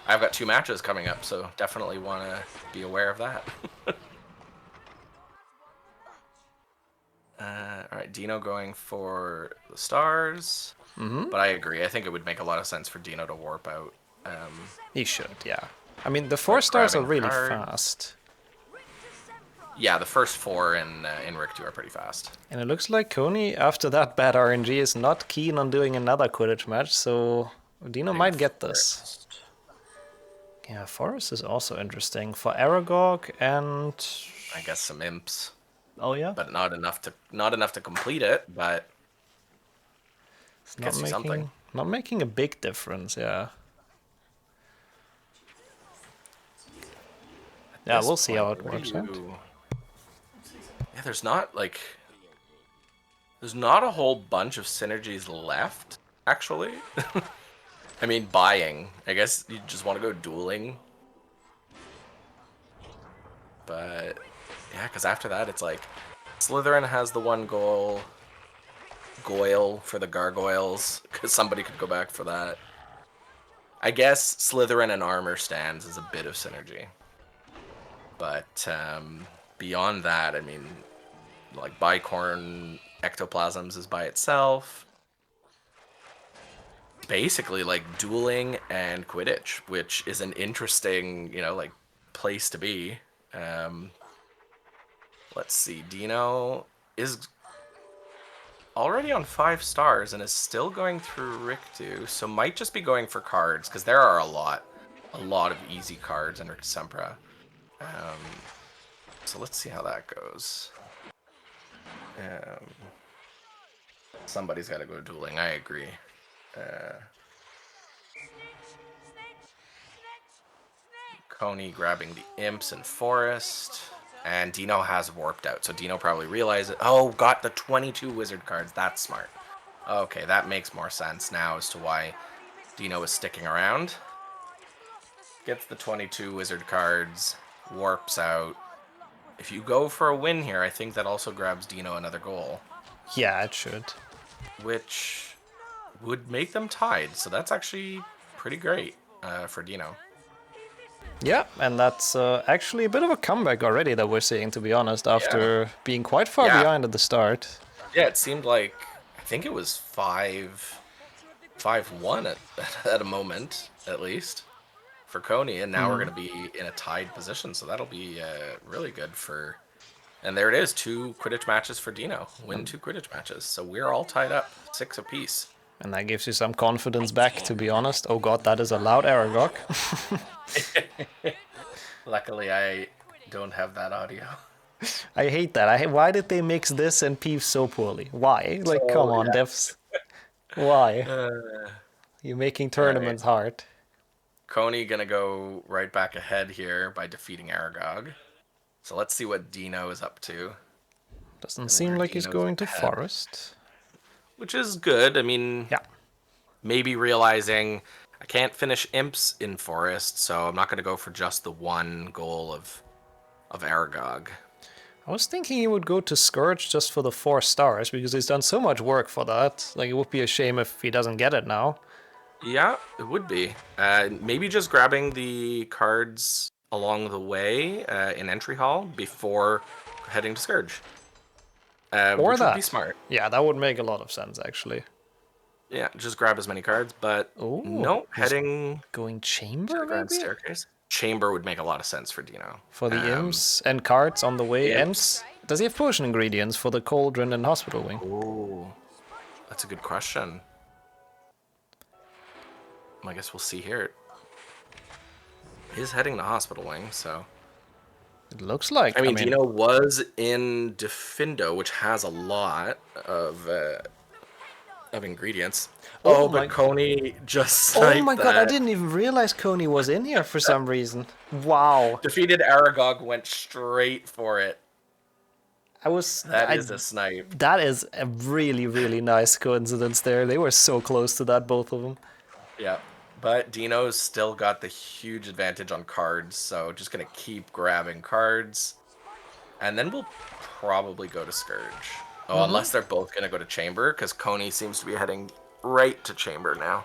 I've got 2 matches coming up, so definitely want to be aware of that. All right, Deano going for the stars. But I agree. I think it would make a lot of sense for Deano to warp out. He should, yeah. I mean, the 4 stars are really cards. fast. Yeah, the first 4 in Rikdu are pretty fast. And it looks like Koni, after that bad RNG, is not keen on doing another Quidditch match, so Deano might get this. Yeah, Forest is also interesting for Aragog and I guess some imps. Oh yeah, but not enough to complete it. But it's not making a big difference. Yeah. Yeah, we'll see how it works out. Yeah, there's not a whole bunch of synergies left, actually. I mean, buying. I guess you just want to go dueling. But, yeah, because after that, it's like, Slytherin has the 1 goal. Goyle for the gargoyles, because somebody could go back for that. I guess Slytherin and armor stands is a bit of synergy. But, beyond that, I mean, like, Bicorn Ectoplasms is by itself. Basically like dueling and Quidditch, which is an interesting, like place to be. Let's see, Deano is already on 5 stars and is still going through Rikdu, so might just be going for cards because there are a lot of easy cards in Rictusempra. So let's see how that goes. Somebody's got to go dueling. I agree. Koni grabbing the imps and forest. And Deano has warped out. So Deano probably realized it. Oh, got the 22 wizard cards. That's smart. Okay, that makes more sense now as to why Deano is sticking around. Gets the 22 wizard cards. Warps out. If you go for a win here, I think that also grabs Deano another goal. Yeah, it should. Which would make them tied. So that's actually pretty great for Deano. Yeah, and that's actually a bit of a comeback already that we're seeing, to be honest, after being quite far behind at the start. Yeah, it seemed like, I think it was 5-1 at a moment, at least, for Koni, and now we're going to be in a tied position, so that'll be really good for... And there it is, 2 Quidditch matches for Deano. Win 2 Quidditch matches, so we're all tied up, 6 apiece. And that gives you some confidence back, to be honest. Oh god, that is a loud Aragog. Luckily, I don't have that audio. I hate that. Why did they mix this and Peeves so poorly? Why? Like, come on, devs. Why? You're making tournaments hard. Koni gonna go right back ahead here by defeating Aragog. So let's see what Deano is up to. Doesn't seem like he's going to forest. Which is good. I mean, maybe realizing I can't finish imps in forest, so I'm not going to go for just the one goal of Aragog. I was thinking he would go to Scourge just for the 4 stars, because he's done so much work for that. Like, it would be a shame if he doesn't get it now. Yeah, it would be. Maybe just grabbing the cards along the way in Entry Hall before heading to Scourge. Which would be smart. Yeah, that would make a lot of sense, actually. Yeah, just grab as many cards, but no, heading... Going Chamber, maybe? Staircase. Chamber would make a lot of sense for Deano. For the imps and cards on the way. Imps. Does he have potion ingredients for the Cauldron and Hospital Wing? Oh, that's a good question. I guess we'll see here. He's heading to Hospital Wing, so... It looks like... I mean, Deano was in Defindo, which has a lot of ingredients. Oh, but Koni just sniped Oh my god, I didn't even realize Koni was in here for some reason. Wow. Defeated Aragog, went straight for it. That is a snipe. That is a really, really nice coincidence there. They were so close to that, both of them. Yeah, but Deano's still got the huge advantage on cards, so just going to keep grabbing cards. And then we'll probably go to Scourge. Oh, unless they're both going to go to Chamber, because Koni seems to be heading right to Chamber now.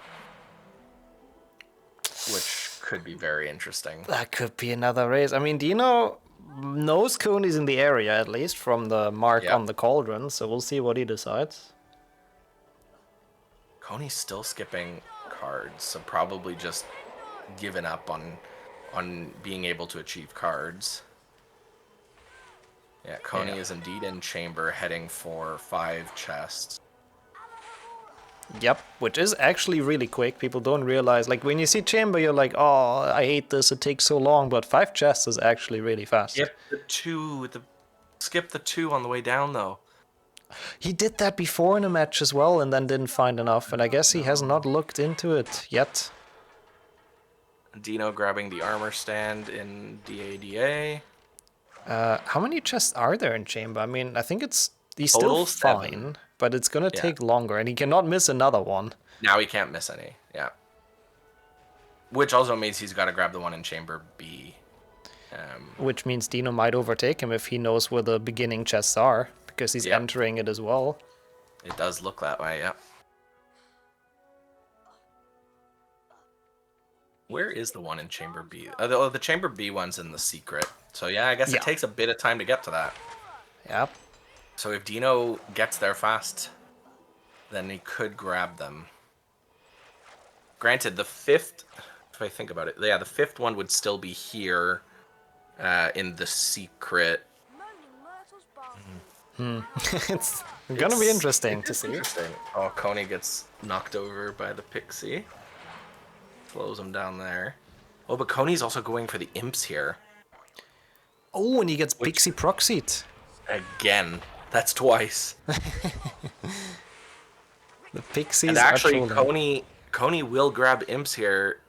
Which could be very interesting. That could be another race. I mean, Deano knows Koni's in the area, at least, from the mark on the Cauldron, so we'll see what he decides. Koni's still skipping cards, so probably just given up on being able to achieve cards. Yeah, Koni is indeed in Chamber, heading for 5 chests. Yep, which is actually really quick. People don't realize, like, when you see Chamber, you're like, oh, I hate this, it takes so long, but 5 chests is actually really fast. Skip the 2 on the way down, though. He did that before in a match as well, and then didn't find enough, and I guess he has not looked into it yet. Deano grabbing the armor stand in DADA. How many chests are there in Chamber? I mean, I think he's still fine, but it's gonna take longer, and he cannot miss another one. Now he can't miss any, yeah. Which also means he's got to grab the one in Chamber B. Which means Deano might overtake him if he knows where the beginning chests are, because he's entering it as well. It does look that way, yeah. Where is the one in Chamber B? The Chamber B one's in the secret. So yeah, I guess it takes a bit of time to get to that. Yep. So if Deano gets there fast, then he could grab them. Granted, the 5th, if I think about it, the 5th one would still be here in the secret. It's gonna be interesting to see. Oh, Koni gets knocked over by the pixie. Slows him down there. Oh, but Koni's also going for the imps here. Oh, and he gets Pixie Proxied. Again. That's twice. The Pixies And actually, are trolling. Koni will grab imps here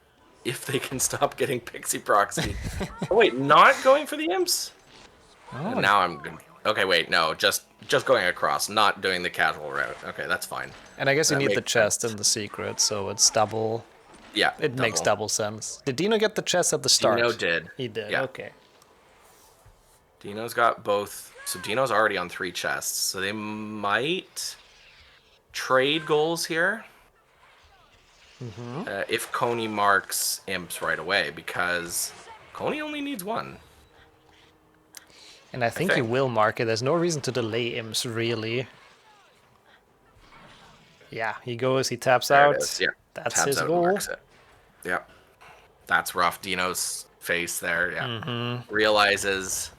if they can stop getting Pixie Proxy. Oh, wait, not going for the imps? Oh, And now I'm good. Okay, wait, no, just going across, not doing the casual route. Okay, that's fine. and I guess you That need the makes chest sense. and the secret, so it's double. Yeah, It makes double sense. Did Dino get the chest at the start? Dino did. He did, Yeah. okay. Dino's got both. So Dino's already on 3 chests, so they might trade goals here. If Koni marks imps right away, because Koni only needs 1. And I think he will mark it. There's no reason to delay imps, really. Yeah, he goes, he taps There out. it is. Yeah. That's Taps his out and goal. marks it. Yeah. That's rough. Dino's face there. Yeah. Mm-hmm. Realizes.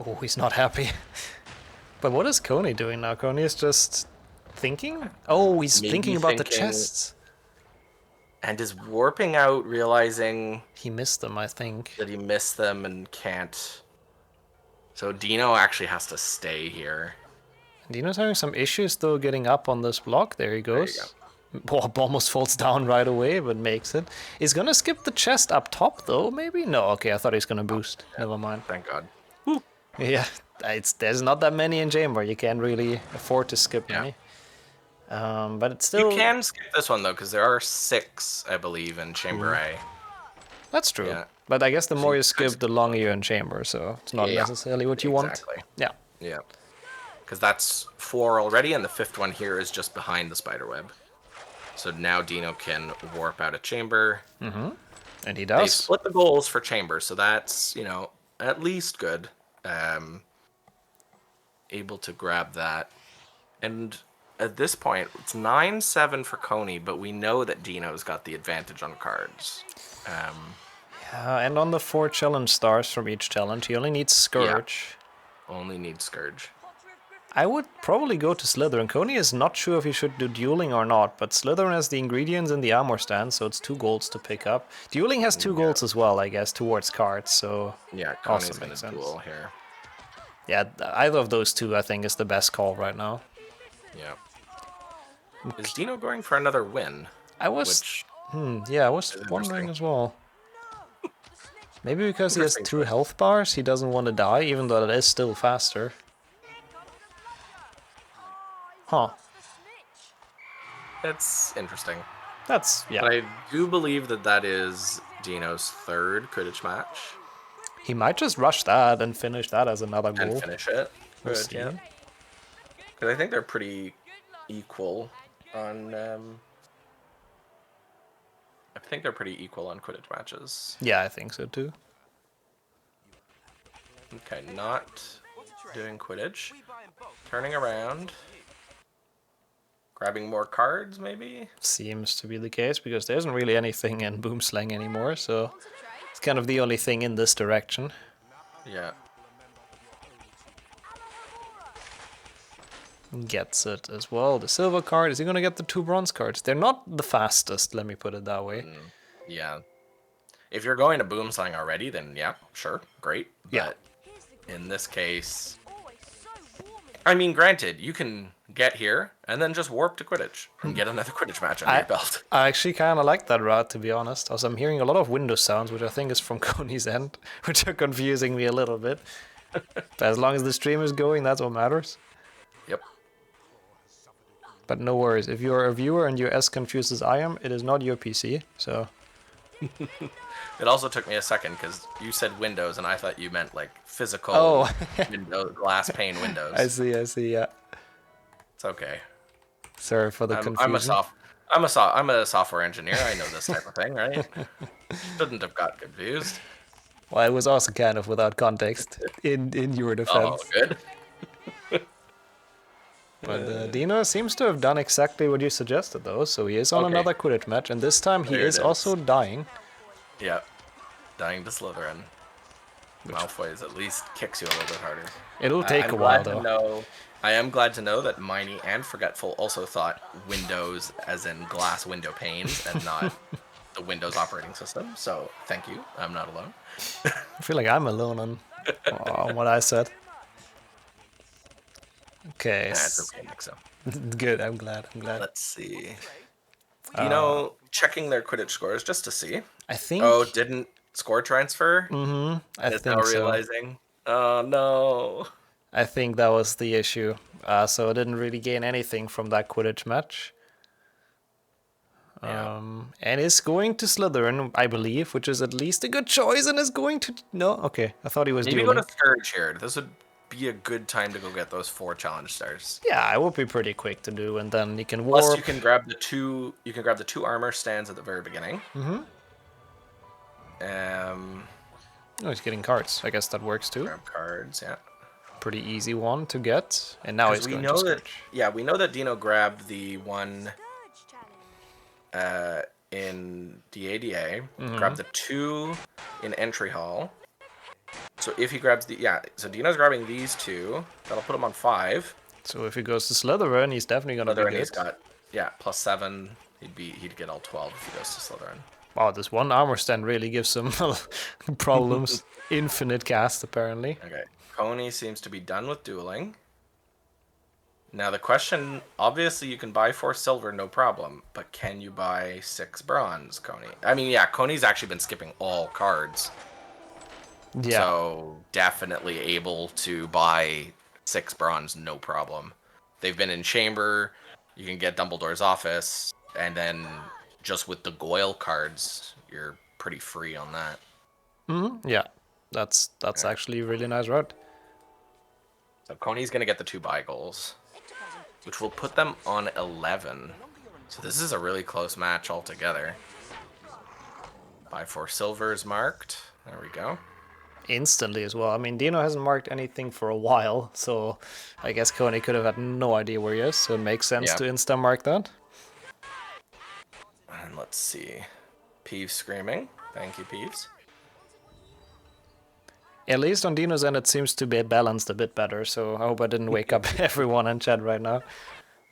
Oh, he's not happy. But what is Koni doing now? Koni is just thinking? Oh, he's Maybe thinking about the thinking- chests. And is warping out, realizing He missed them, I think. that he missed them and can't. So Dino actually has to stay here. Dino's having some issues, though, getting up on this block. There he goes. Bob almost falls down right away, but makes it. He's gonna skip the chest up top, though, maybe? No, okay, I thought he's gonna boost. Never mind. Thank God. Yeah, there's not that many in Chamber. You can't really afford to skip many. But it's still... You can skip this one, though, because there are 6, I believe, in Chamber A. That's true. Yeah. But I guess the So more you you skip, the longer you're in Chamber, so it's not necessarily what you want. Exactly. Yeah. Yeah. Because that's 4 already, and the 5th one here is just behind the spiderweb. So now Dino can warp out of Chamber. Mm-hmm. And he They does. split the goals for Chamber, so that's, at least good. Able to grab that. And at this point, it's 9-7 for Koni, but we know that Dino's got the advantage on cards. And on the 4 challenge stars from each challenge, he only needs Scourge. Only needs Scourge. I would probably go to Slytherin. Koni is not sure if he should do dueling or not, but Slytherin has the ingredients in the armor stand, so it's 2 golds to pick up. Dueling has 2 golds as well, I guess, towards cards, so Yeah, Koni's also gonna makes sense. duel here. Yeah, either of those 2, I think, is the best call right now. Yeah. Is Dino going for another win? I was... yeah, I was wondering as well. Maybe because he has 2 health bars, he doesn't want to die, even though that is still faster. Huh. That's interesting. That's, yeah. But I do believe that is Dino's 3rd Quidditch match. He might just rush that and finish that as another goal. And finish it. We'll Good, see. yeah. Because I think they're pretty equal on... I think they're pretty equal on Quidditch matches. Yeah, I think so too. Okay, not doing Quidditch. Turning around. Grabbing more cards, maybe? Seems to be the case, because there isn't really anything in Boomslang anymore, so it's kind of the only thing in this direction. Yeah. Gets it as well. The silver card, is he gonna get the 2 bronze cards? They're not the fastest, let me put it that way. Yeah. If you're going to Boomslang already, then yeah, sure, great. Yeah. But in this case... I mean, granted, you can get here and then just warp to Quidditch and get another Quidditch match under your belt. I actually kind of like that route, to be honest. Also, I'm hearing a lot of window sounds, which I think is from Koni's end, which are confusing me a little bit. But as long as the stream is going, that's what matters. Yep. But no worries, if you're a viewer and you're as confused as I am, it is not your PC, so... It also took me a second because you said windows and I thought you meant like physical window, glass pane windows. I see, yeah. It's okay. Sorry for the confusion. I'm a software engineer. I know this type of thing, right? Shouldn't have got confused. Well, it was also kind of without context in your defense. Oh, good. But Dino seems to have done exactly what you suggested, though. So he is on Okay. another Quidditch match, and this time he There it is is. also dying. Yeah. Dying to Slytherin. Malfoy at least kicks you a little bit harder. It'll take I'm a while, glad to though. know- I am glad to know that Miney and Forgetful also thought windows as in glass window panes and not the Windows operating system. So thank you. I'm not alone. I feel like I'm alone on what I said. Okay. That's okay, Nixxo. Good, I'm glad. Let's see. Deano checking their Quidditch scores just to see. I think. Oh, didn't score transfer? Mm-hmm. I And it's now think so. realizing. Oh no. I think that was the issue. So I didn't really gain anything from that Quidditch match. And is going to Slytherin, I believe, which is at least a good choice, and is going to... No? Okay, I thought he was Maybe dueling. go to Scourge here. This would be a good time to go get those 4 challenge stars. Yeah, it would be pretty quick to do, and then you can warp. Plus, you can grab the 2. You can grab the 2 armor stands at the very beginning. Mm-hmm. Oh, he's getting cards. I guess that works too. Grab cards, yeah. Pretty easy one to get, and now he's going to Scourge. Yeah, we know that Deano grabbed the one in the ADA. Grabbed the 2 in Entry Hall. So if he grabs the... Yeah, so Deano's grabbing these 2. That'll put him on 5. So if he goes to Slytherin, he's definitely going to be good. He's got, yeah, +7. He'd get all 12 if he goes to Slytherin. Wow, this one armor stand really gives him problems. Infinite cast, apparently. Okay, Koni seems to be done with dueling. Now the question, obviously you can buy 4 silver, no problem, but can you buy 6 bronze, Koni? I mean, yeah, Koni's actually been skipping all cards. Yeah. So definitely able to buy 6 bronze, no problem. They've been in Chamber, you can get Dumbledore's Office, and then just with the Goyle cards, you're pretty free on that. Yeah, that's actually a really nice route. So Koni's going to get the 2 buy goals, which will put them on 11. So this is a really close match altogether. Buy 4 silvers marked. There we go. Instantly as well. I mean, Deano hasn't marked anything for a while, so I guess Koni could have had no idea where he is, so it makes sense to insta mark that. And let's see. Peeves screaming. Thank you, Peeves. At least on Deano's end, it seems to be balanced a bit better, so I hope I didn't wake up everyone in chat right now.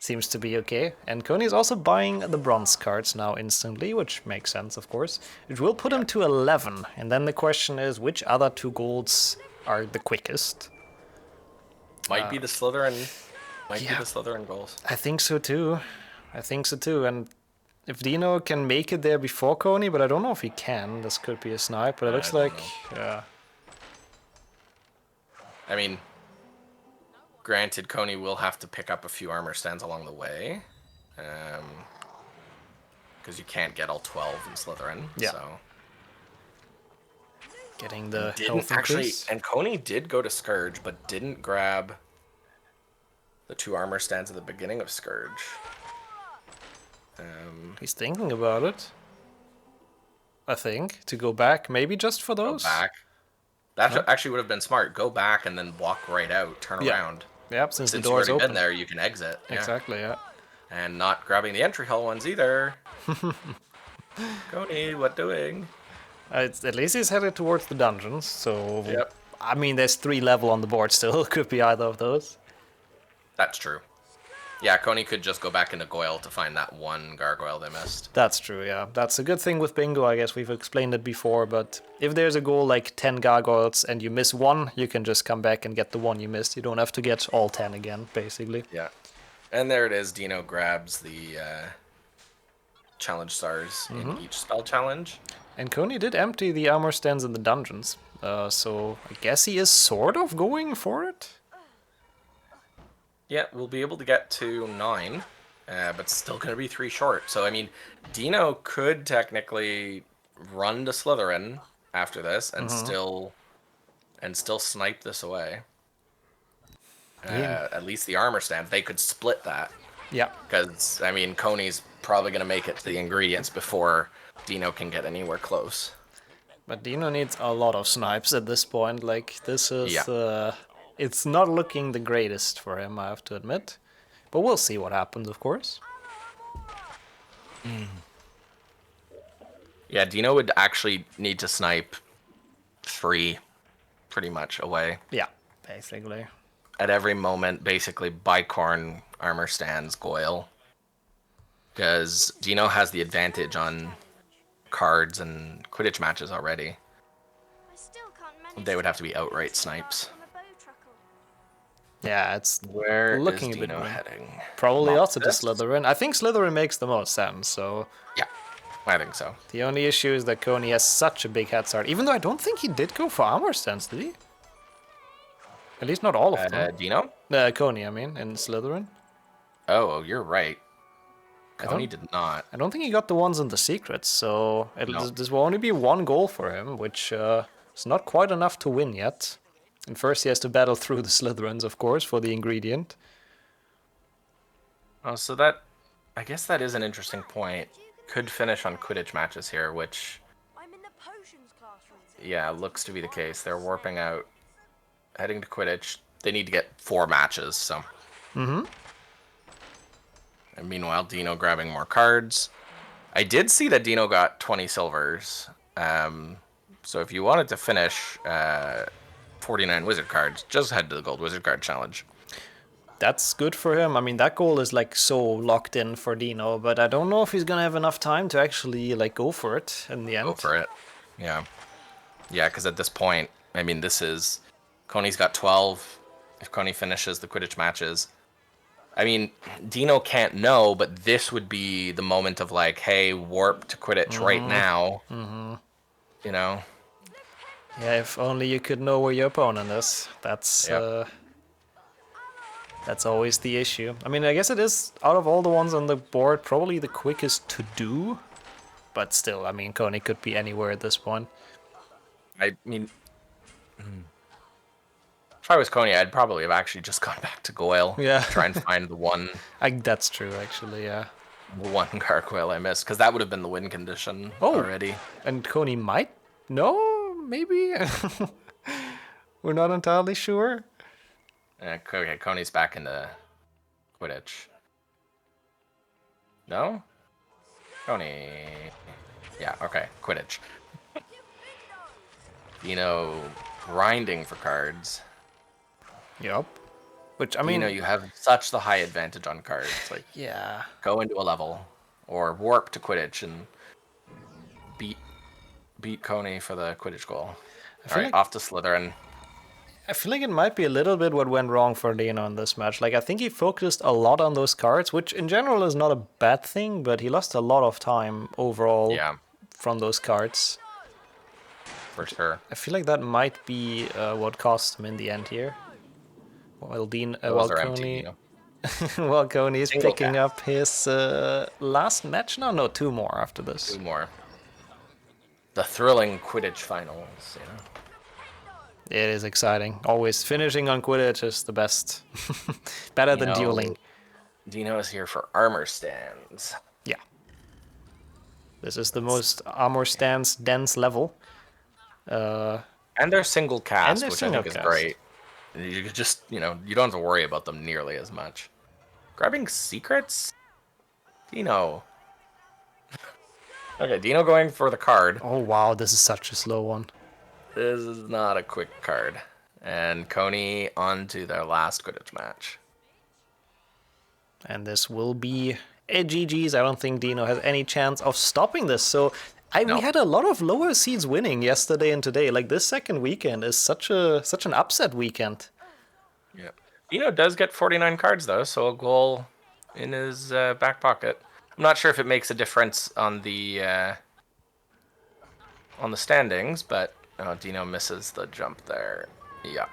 Seems to be okay. And Koni is also buying the bronze cards now instantly, which makes sense, of course. It will put him to 11, and then the question is, which other 2 golds are the quickest? Might be the Slytherin. Might be the Slytherin goals. I think so too. And if Deano can make it there before Koni, but I don't know if he can. This could be a snipe, but it looks like... Yeah. I mean, granted, Koni will have to pick up a few armor stands along the way. Because you can't get all 12 in Slytherin. Yeah. So. Getting the health increase. And Koni did go to Scourge, but didn't grab the 2 armor stands at the beginning of Scourge. He's thinking about it. I think, to go back, maybe just for those? Go back. That actually would have been smart. Go back and then walk right out, turn around. Yep, since the you've door's already open. been there, you can exit. Exactly, yeah. And not grabbing the entry hall ones either. Koni, what doing? At least he's headed towards the dungeons, so... Yep. I mean, there's 3 level on the board still. Could be either of those. That's true. Yeah, Koni could just go back into Goyle to find that 1 gargoyle they missed. That's true, yeah. That's a good thing with bingo, I guess we've explained it before, but if there's a goal like 10 gargoyles and you miss 1, you can just come back and get the 1 you missed. You don't have to get all 10 again, basically. Yeah. And there it is. Deano grabs the challenge stars in each spell challenge. And Koni did empty the armor stands in the dungeons, so I guess he is sort of going for it? Yeah, we'll be able to get to 9, but still going to be 3 short. So, I mean, Deano could technically run to Slytherin after this and still snipe this away. At least the armor stand, they could split that. Yeah. Because, I mean, Koni's probably going to make it to the ingredients before Deano can get anywhere close. But Deano needs a lot of snipes at this point. Like, this is... it's not looking the greatest for him, I have to admit. But we'll see what happens, of course. Yeah, Deano would actually need to snipe 3 pretty much away. Yeah, basically. At every moment, basically, Bicorn, armor stands, Goyle. Because Deano has the advantage on cards and Quidditch matches already. I still can't manage They would to have to be get outright the snipes. on the bow truckle. Yeah, it's Where looking is a bit Deano weird. heading? Probably also to Mantis? Slytherin. I think Slytherin makes the most sense, so... Yeah, I think so. The only issue is that Koni has such a big head start, even though I don't think he did go for armor stance, did he? At least not all of them. Deano? Koni, I mean, in Slytherin. Oh, you're right. I Koni did not. I don't think he got the ones in the secrets, so this will only be one goal for him, which is not quite enough to win yet. And first he has to battle through the Slytherins, of course, for the ingredient. Oh, so I guess that is an interesting point. Could finish on Quidditch matches here, which, I'm in the potions classroom. yeah, looks to be the case. They're warping out, heading to Quidditch. They need to get 4 matches, so. Mm-hmm. And meanwhile, Deano grabbing more cards. I did see that Deano got 20 silvers. So if you wanted to finish 49 wizard cards, just head to the gold wizard card challenge. That's good for him. I mean, that goal is like so locked in for Deano, but I don't know if he's gonna have enough time to actually like go for it in the end. Go for it. Yeah. Yeah, because at this point, I mean, this is... Koni's got 12. If Koni finishes the Quidditch matches... I mean, Deano can't know, but this would be the moment of like, hey, warp to Quidditch right now. Mm-hmm. You know? Yeah, if only you could know where your opponent is. That's always the issue. I mean, I guess it is, out of all the ones on the board, probably the quickest to do. But still, I mean, Koni could be anywhere at this point. I mean... If I was Koni, I'd probably have actually just gone back to Goyle. Yeah. Try and find the one... That's true, actually, yeah. The one gargoyle I missed, because that would have been the win condition already. And Koni might? No? Maybe? We're not entirely sure. Okay, Koni's back into Quidditch. No? Koni... Yeah, okay, Quidditch. Deano grinding for cards. Yup. Which, I mean... Deano, you have such the high advantage on cards. Like, yeah. Go into a level, or warp to Quidditch and beat Koni for the Quidditch goal. Alright, off to Slytherin. I feel like it might be a little bit what went wrong for Deano in this match. Like, I think he focused a lot on those cards, which in general is not a bad thing, but he lost a lot of time overall from those cards. For sure. I feel like that might be what cost him in the end here. While Koni... while Koni is picking up his last match now? No, 2 more after this. 2 more. The thrilling Quidditch finals, you know? It is exciting. Always finishing on Quidditch is the best. Better than dueling. Deano is here for armor stands. Yeah. This is the most armor stands dense level. And they're single cast, which I think is great. You could just, you don't have to worry about them nearly as much. Grabbing secrets? Deano. Okay, Deano going for the card. Oh wow, this is such a slow one. This is not a quick card. And Koni on to their last Quidditch match. And this will be a GG's. I don't think Deano has any chance of stopping this. So we had a lot of lower seeds winning yesterday and today. Like, this second weekend is such an upset weekend. Yeah. Deano does get 49 cards though, so a goal in his back pocket. I'm not sure if it makes a difference on the standings, but Deano misses the jump there. Yeah.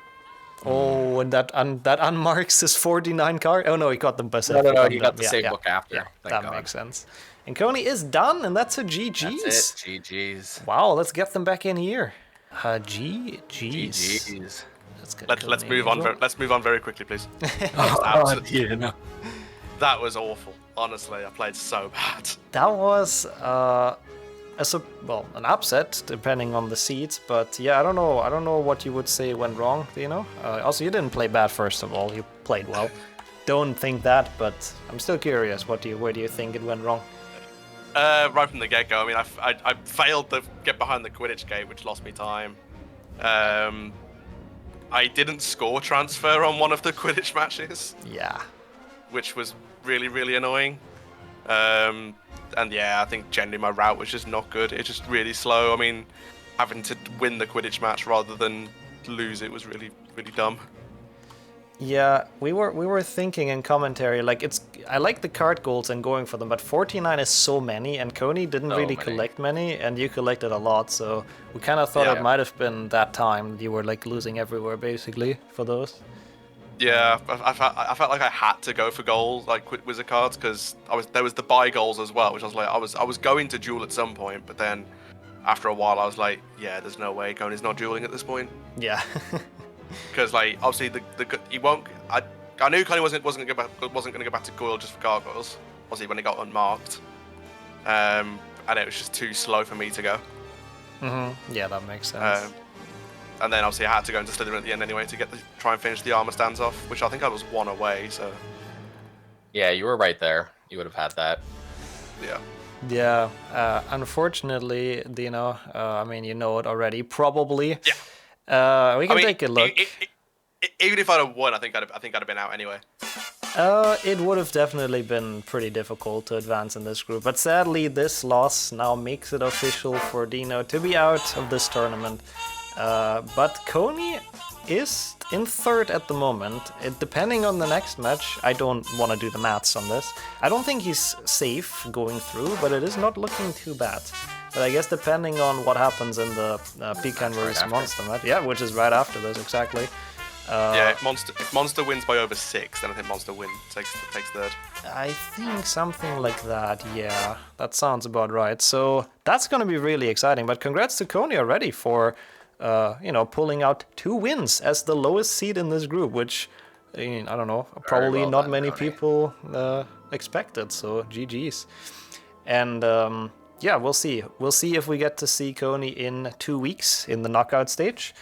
Oh, and that unmarks his 49 card. Oh no, he got them by save. No, he got the save book after. Yeah, that makes sense. And Koni is done, and that's a GG's. That's it, GG's. Wow, let's get them back in here. GG's. GG's. Let's move on. Let's move on very quickly, please. That was awful. Honestly, I played so bad. That was an upset depending on the seeds, but yeah, I don't know what you would say went wrong. Also, you didn't play bad. First of all, you played well. Don't think that, but I'm still curious. Where do you think it went wrong? Right from the get-go. I mean, I failed to get behind the Quidditch gate, which lost me time. I didn't score transfer on one of the Quidditch matches. Yeah. Which was really, really annoying. And yeah, I think generally my route was just not good. It's just really slow. I mean, having to win the Quidditch match rather than lose it was really, really dumb. Yeah, we were thinking in commentary, like I like the card goals and going for them, but 49 is so many, and Koni didn't really collect many, and you collected a lot, so we kind of thought it might have been that time you were like losing everywhere basically for those. Yeah, I felt like I had to go for goals, like with wizard cards, because there was the buy goals as well, which I was like I was going to duel at some point, but then after a while I was like, yeah, there's no way Koni's not dueling at this point. Yeah. Because like obviously he won't. I knew Koni wasn't gonna go back to Goyle just for gargoyles. Obviously when it got unmarked, and it was just too slow for me to go. Yeah, that makes sense. And then obviously I had to go into Slytherin at the end anyway to try and finish the armor stands off, which I think I was 1 away. So yeah, you were right there. You would have had that. Yeah. Yeah. Unfortunately, Deano, I mean you know it already, probably. Yeah. We can take a look. Even if I'd have won, I think I'd have been out anyway. It would have definitely been pretty difficult to advance in this group, but sadly this loss now makes it official for Deano to be out of this tournament. But Koni is in 3rd at the moment. Depending on the next match, I don't want to do the maths on this. I don't think he's safe going through, but it is not looking too bad. But I guess depending on what happens in the PiKine versus Monster match, yeah, which is right after this, exactly. Yeah, if Monster wins by over 6, then I think Monster takes 3rd. I think something like that, yeah. That sounds about right. So that's going to be really exciting. But congrats to Koni already for, pulling out 2 wins as the lowest seed in this group, which, I don't know, probably well not done, many Koni. people expected. So GG's. And yeah, we'll see. We'll see if we get to see Koni in 2 weeks in the knockout stage.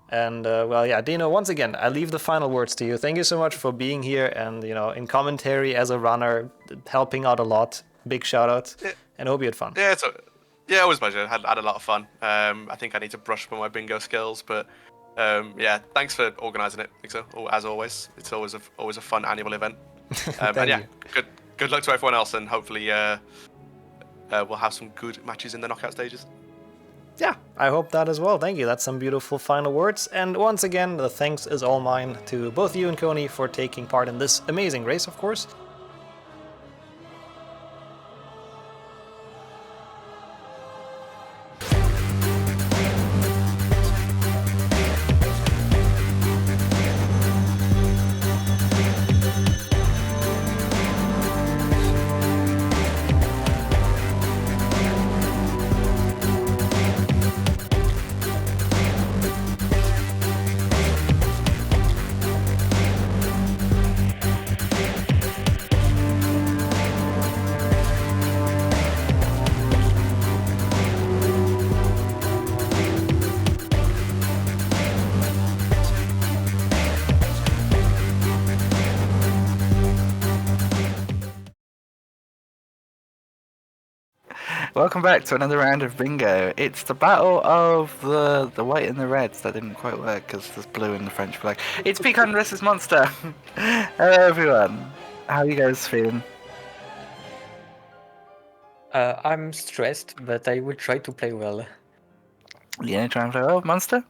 And well, yeah, Deano, once again, I leave the final words to you. Thank you so much for being here and, in commentary as a runner, helping out a lot. Big shout out, and hope you had fun. Yeah, it was a pleasure. Had a lot of fun. I think I need to brush up on my bingo skills, but yeah, thanks for organising it, Nixxo. As always, it's always a fun annual event. And yeah, good luck to everyone else, and hopefully we'll have some good matches in the knockout stages. Yeah, I hope that as well. Thank you. That's some beautiful final words. And once again, the thanks is all mine to both you and Koni for taking part in this amazing race, of course. Welcome back to another round of bingo. It's the battle of the white and the reds. That didn't quite work because there's blue in the French flag. It's PiKine versus Monster. Hello everyone. How are you guys feeling? I'm stressed, but I will try to play well. Yeah, trying to play well, Monster?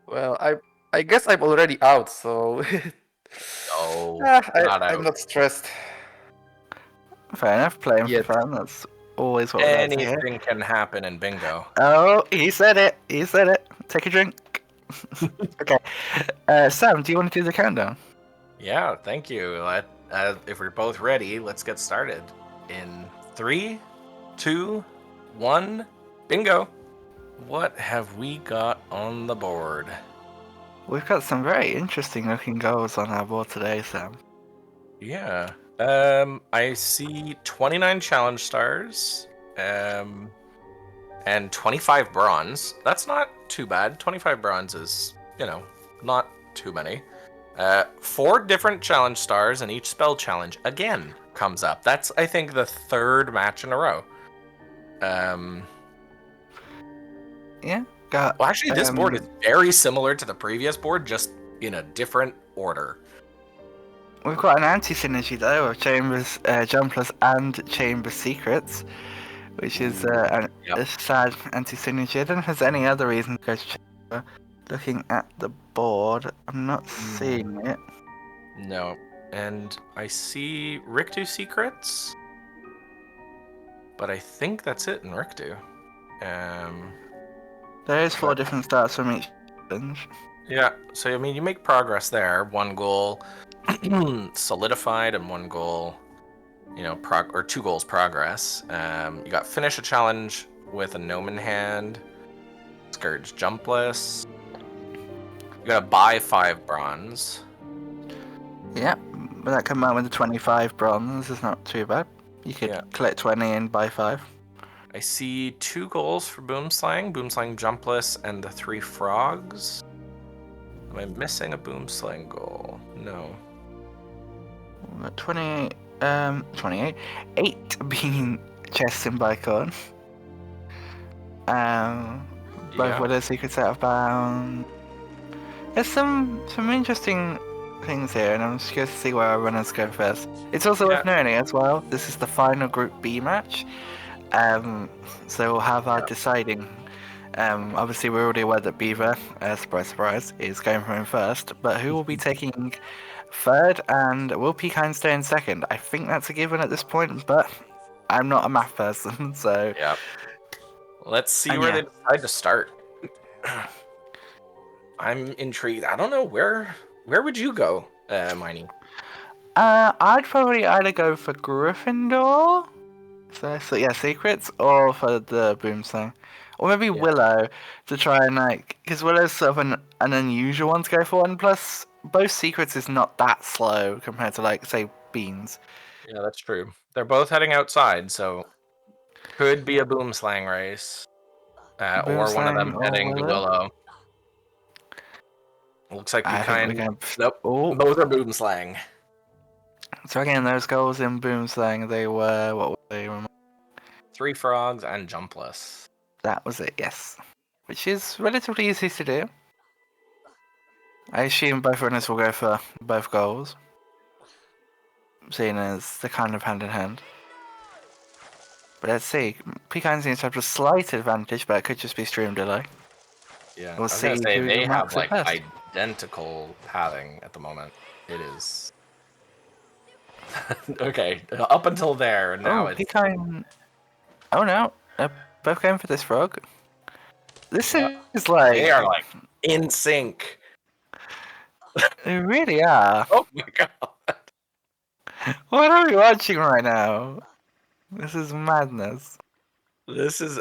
Well, I guess I'm already out, so No, I'm not stressed. Fair enough, playing for fun, that's always what we like to hear. anything can happen in bingo. Oh, he said it. He said it. Take a drink. Okay. Sam, do you want to do the countdown? Yeah, thank you. If we're both ready, let's get started. In 3, 2, 1, bingo. What have we got on the board? We've got some very interesting looking goals on our board today, Sam. Yeah. I see 29 challenge stars, and 25 bronze. That's not too bad. 25 bronze is, not too many. 4 different challenge stars, and each spell challenge again comes up. That's, I think, the 3rd match in a row. Yeah. Well, actually, this board is very similar to the previous board, just in a different order. We've got an anti-synergy though of Chambers Jumpers and Chamber Secrets, which is a sad anti-synergy. I don't know if there's any other reason to go to Chamber. Looking at the board, I'm not seeing it. No. And I see Rictu Secrets, but I think that's it in Rictu. There is 4 different starts from each challenge. Yeah, so I mean, you make progress there. 1 goal solidified and 1 goal, or 2 goals progress. You got finish a challenge with a gnome in hand, Scourge Jumpless. You gotta buy 5 bronze. Yeah, but that come out with the 25 bronze is not too bad. You could collect 20 and buy 5. I see 2 goals for Boomslang Jumpless, and the 3 frogs. Am I missing a Boomslang goal? No. 28. 8 being chests in Bicorn. Both with a secrets out of bound. There's some interesting things here, and I'm just curious to see where our runners go first. It's also worth noting as well, this is the final Group B match. So we'll have our deciding. Obviously, we're already aware that Beaver, surprise, surprise, is going from first, but who will be taking third, and will PiKine stay in second? I think that's a given at this point, but I'm not a math person, so. Yeah. Let's see where they decide to start. I'm intrigued. I don't know where would you go, Miney? I'd probably either go for Gryffindor. So yeah, secrets, or for the Boomslang, or maybe Willow to try and because Willow's sort of an unusual one to go for, and plus both secrets is not that slow compared to say Beans. Yeah, that's true. They're both heading outside, so could be a Boomslang race, or one of them heading to Willow. Looks like PiKine. Nope, both are Boomslang. So again, those goals in Boomslang, they were what were they? 3 frogs and Jumpless. That was it, yes. Which is relatively easy to do. I assume both runners will go for both goals, seeing as they're kind of hand in hand. But let's see. PiKine seems to have a slight advantage, but it could just be stream delay. Yeah, we'll see. They have identical pathing at the moment. It is. Okay, up until there, and now it's. PiKine. Oh no, both going for this frog. This is like. They are in sync. They really are. Oh my god. What are we watching right now? This is madness. This is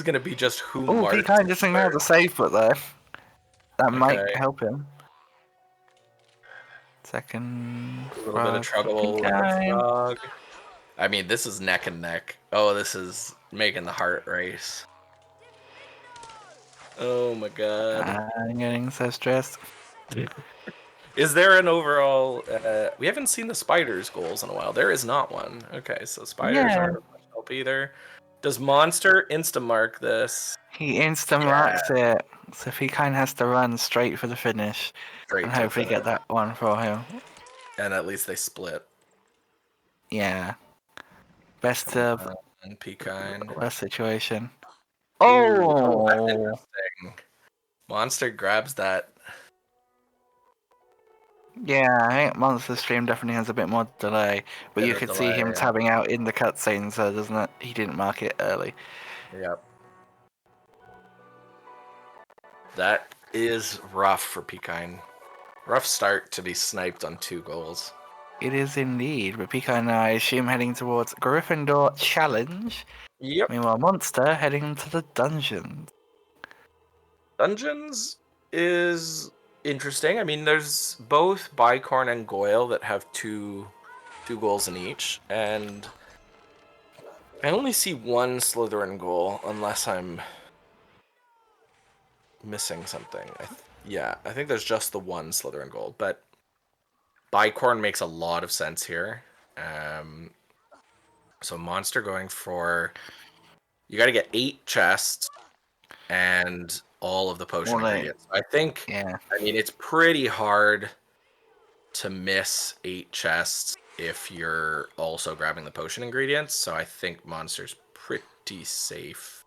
gonna be just who. Oh, PiKine just nailed the safe foot there. That might help him. Second. A little bit of trouble with the frog. I mean, this is neck and neck. Oh, this is making the heart race. Oh my god. I'm getting so stressed. Is there an overall... we haven't seen the spiders goals in a while. There is not one. Okay, so spiders aren't much help either. Does Monster insta-mark this? He insta-marks it. So PiKine has to run straight for the finish. Straight and hopefully get that one for him. And at least they split. Yeah. Best of... and PiKine. Best situation. Oh! That's interesting. Monster grabs that. Yeah, I think Monster Stream definitely has a bit more delay, but you could see him tabbing out in the cutscene, so doesn't it? He didn't mark it early. Yep. That is rough for PiKine. Rough start to be sniped on 2 goals. It is indeed, but PiKine, I assume, heading towards Gryffindor Challenge. Yep. Meanwhile, Monster heading to the Dungeons. Dungeons is interesting. I mean, there's both Bicorn and Goyle that have two goals in each, and I only see 1 Slytherin goal, unless I'm missing something. I think there's just the 1 Slytherin goal, but Bicorn makes a lot of sense here. So Monster going for... You got to get 8 chests and all of the potion ingredients. I think, I mean, it's pretty hard to miss 8 chests if you're also grabbing the potion ingredients, so I think Monster's pretty safe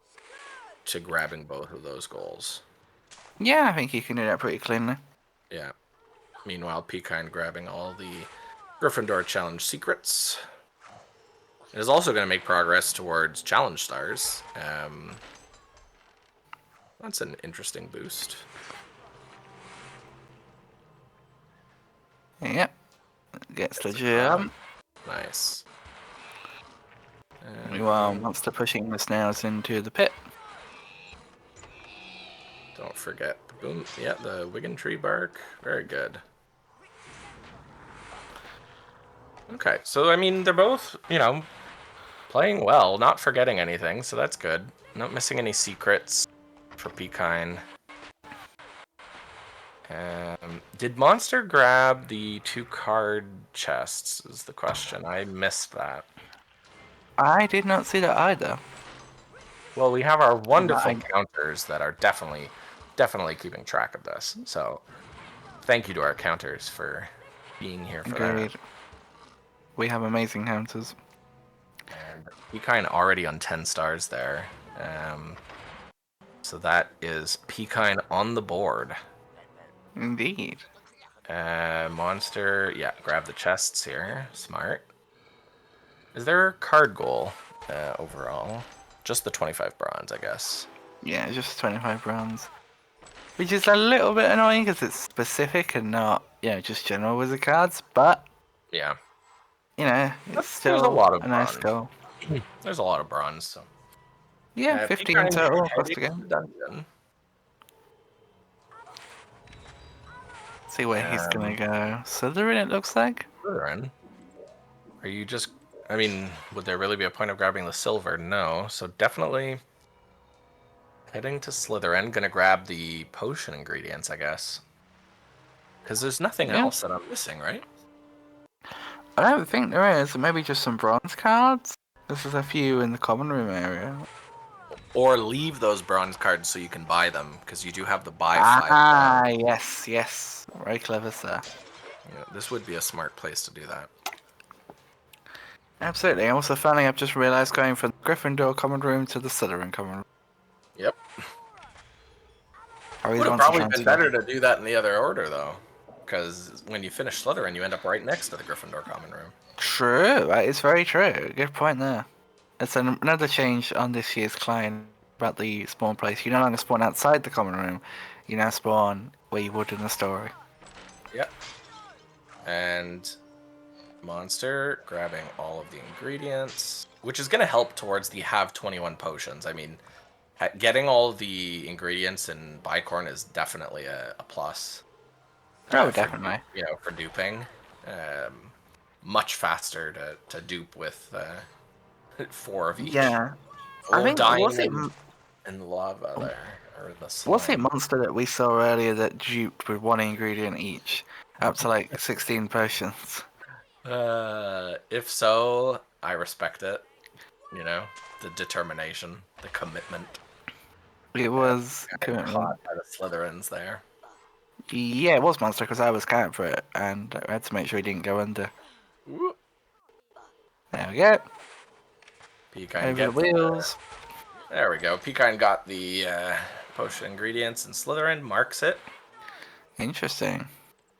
to grabbing both of those goals. Yeah, I think you can do that pretty cleanly. Yeah. Meanwhile, PiKine grabbing all the Gryffindor challenge secrets. It is also going to make progress towards challenge stars. That's an interesting boost. Yep. Gets the jump. Nice. Meanwhile, Monster pushing the snails into the pit. Don't forget the boom. Yeah, the Wigan tree bark. Very good. Okay, so I mean, they're both, you know, playing well, not forgetting anything, so that's good. Not missing any secrets for PiKine. Did Monster grab the 2 card chests is the question. I missed that. I did not see that either. Well, we have our wonderful counters that are definitely keeping track of this. So thank you to our counters for being here for Agreed. that. We have amazing counters. And PiKine already on 10 stars there. So that is PiKine on the board. Indeed. Monster, yeah, grab the chests here. Smart. Is there a card goal overall? Just the 25 bronze, I guess. Yeah, just 25 bronze. Which is a little bit annoying because it's specific and not, you know, just general wizard cards, but... Yeah. You know, it's still there's a lot of a nice bronze. goal. There's a lot of bronze, so... Yeah, 15 in total across the game. Dungeon. See where he's gonna go. Slytherin, it looks like. Slytherin? Are you just... I mean, would there really be a point of grabbing the silver? No, so definitely... Heading to Slytherin, gonna grab the potion ingredients, I guess. Because there's nothing else that I'm missing, right? I don't think there is. Maybe just some bronze cards? There's a few in the common room area. Or leave those bronze cards so you can buy them, because you do have the buy 5. Yes. Very clever, sir. Yeah, this would be a smart place to do that. Absolutely. Also, finally, I've just realised going from the Gryffindor common room to the Slytherin common room. Yep. I Would have probably been better to do that in the other order, though. Because when you finish Slytherin, you end up right next to the Gryffindor common room. True. That is very true. Good point there. It's another change on this year's client about the spawn place. You no longer spawn outside the common room. You now spawn where you would in the story. Yep. And Monster grabbing all of the ingredients, which is going to help towards the have 21 potions. I mean, getting all the ingredients in Bicorn is definitely a plus. Oh, definitely. You know, for duping. Much faster to dupe with 4 of each. Yeah. I think, was it in lava there? Or the slime. Was it Monster that we saw earlier that duped with 1 ingredient each? Up to like 16 potions. If so, I respect it. You know, the determination, the commitment. It was caught by the Slytherins there. Yeah, it was Monster because I was counting for it and I had to make sure he didn't go under. Whoop. There we go. PiKine Over the wheels. There we go. PiKine got the potion ingredients and Slytherin marks it. Interesting.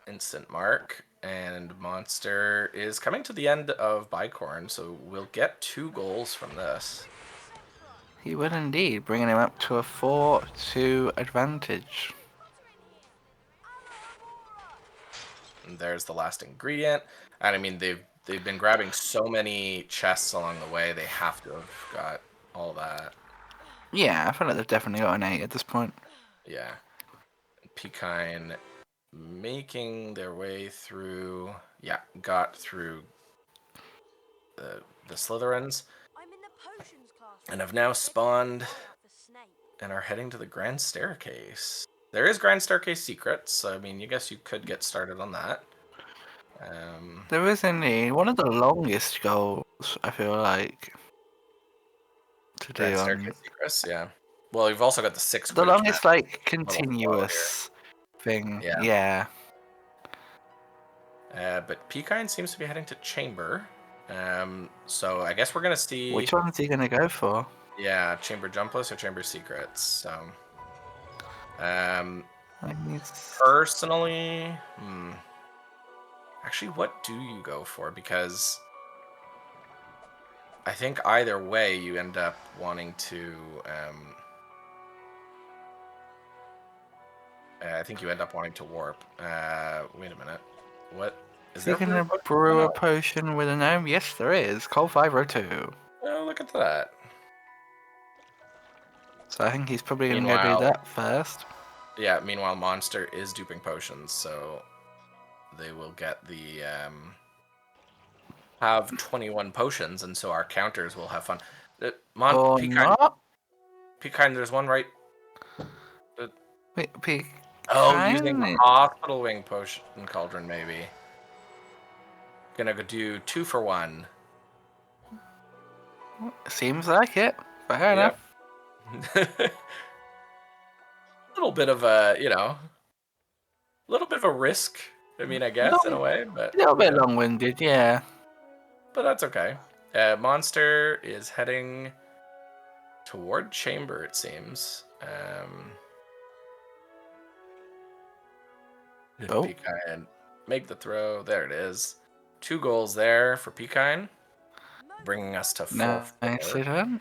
Instant mark. And Monster is coming to the end of Bicorn, so we'll get 2 goals from this. He will indeed, bringing him up to a 4-2 advantage. And there's the last ingredient. And I mean, they've been grabbing so many chests along the way, they have to have got all that. Yeah, I feel like they've definitely got an 8 at this point. Yeah. PiKine making their way through. Yeah, got through the Slytherins. And have now spawned and are heading to the Grand Staircase. There is Grand Staircase secrets, so I mean, I guess you could get started on that. There is indeed one of the longest goals, I feel like, to do Grand on... Staircase secrets, yeah. Well, you've also got the 6 The Quidditch longest, match. like, continuous thing, yeah. But PiKine seems to be heading to Chamber. So I guess we're gonna see. Which one is he gonna go for? Yeah, Chamber Jumpless or Chamber Secrets. So, personally, actually, what do you go for? Because I think either way, you end up wanting to. I think you end up wanting to warp. Wait a minute. What is Is there? he gonna brew a potion with a gnome? Yes, there is. Col 502. Oh, look at that. So I think he's probably gonna go do Meanwhile- that first. Yeah. Meanwhile, Monster is duping potions, so they will get the have 21 potions, and so our counters will have fun. Or not? PiKine, there's one right. Wait, Oh, using PiKine? Hospital Wing Potion Cauldron, maybe. Gonna go do 2 for 1. Seems like it. Fair enough. A little bit of a, a little bit of a risk. I mean, I guess, in a way, but... A little bit long-winded, yeah. But that's okay. Monster is heading toward Chamber, it seems. PiKine, make the throw. There it is. 2 goals there for PiKine, bringing us to 4. Nicely done.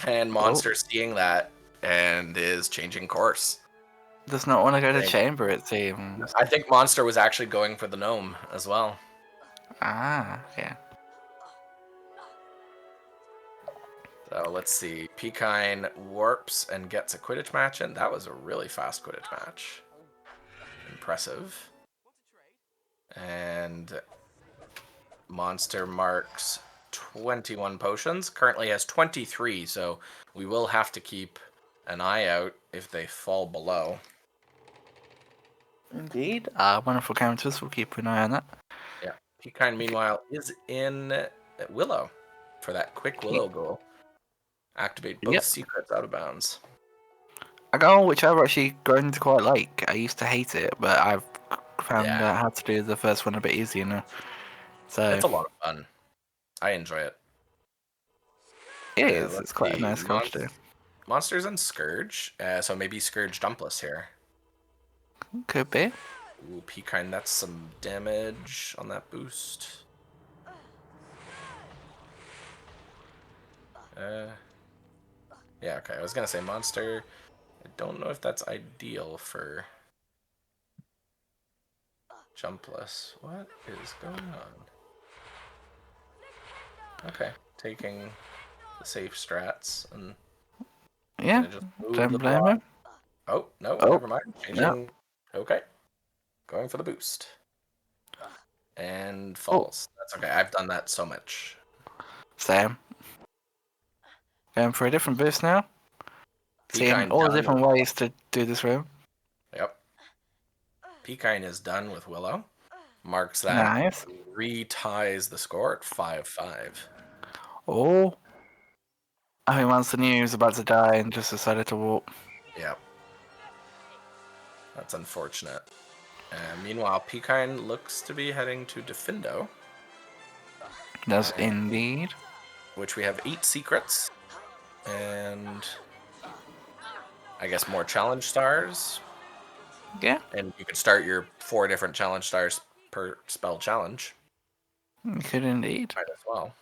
And Monster seeing that and is changing course. Does not want to go to Chamber, it seems. I think Monster was actually going for the gnome as well. Ah, yeah. So let's see. PiKine warps and gets a Quidditch match in. That was a really fast Quidditch match. Impressive. And Monster marks 21 potions. Currently has 23, so we will have to keep an eye out if they fall below. Indeed. Wonderful counters. We'll keep an eye on that. Yeah. PiKine, meanwhile, is in Willow for that quick Willow goal. Activate both secrets out of bounds. A goal which I've actually grown to quite like. I used to hate it, but I've found out how to do the first one a bit easier now. So It's a lot of fun. I enjoy it. It is. It's quite a nice goal to do. Monsters and Scourge, so maybe Scourge Dumpless here. Could be. Ooh, PiKine, that's some damage on that boost. Yeah, okay. I was gonna say Monster. I don't know if that's ideal for Jumpless. What is going on? Okay, taking the safe strats and just don't blame him. Oh no, never mind. Changing. Okay, going for the boost and falls. That's okay. I've done that so much. Same. Going for a different boost now. Seeing PiKine all the done different with- ways to do this room. Yep. PiKine is done with Willow. Marks that. Nice. Reties the score at 5-5. Oh. I think once the knew he was about to die and just decided to walk. Yep. That's unfortunate. Meanwhile, PiKine looks to be heading to Defendo. Does indeed. Which we have 8 secrets. And I guess more challenge stars. Yeah. And you could start your 4 different challenge stars per spell challenge. You could indeed. Might as well.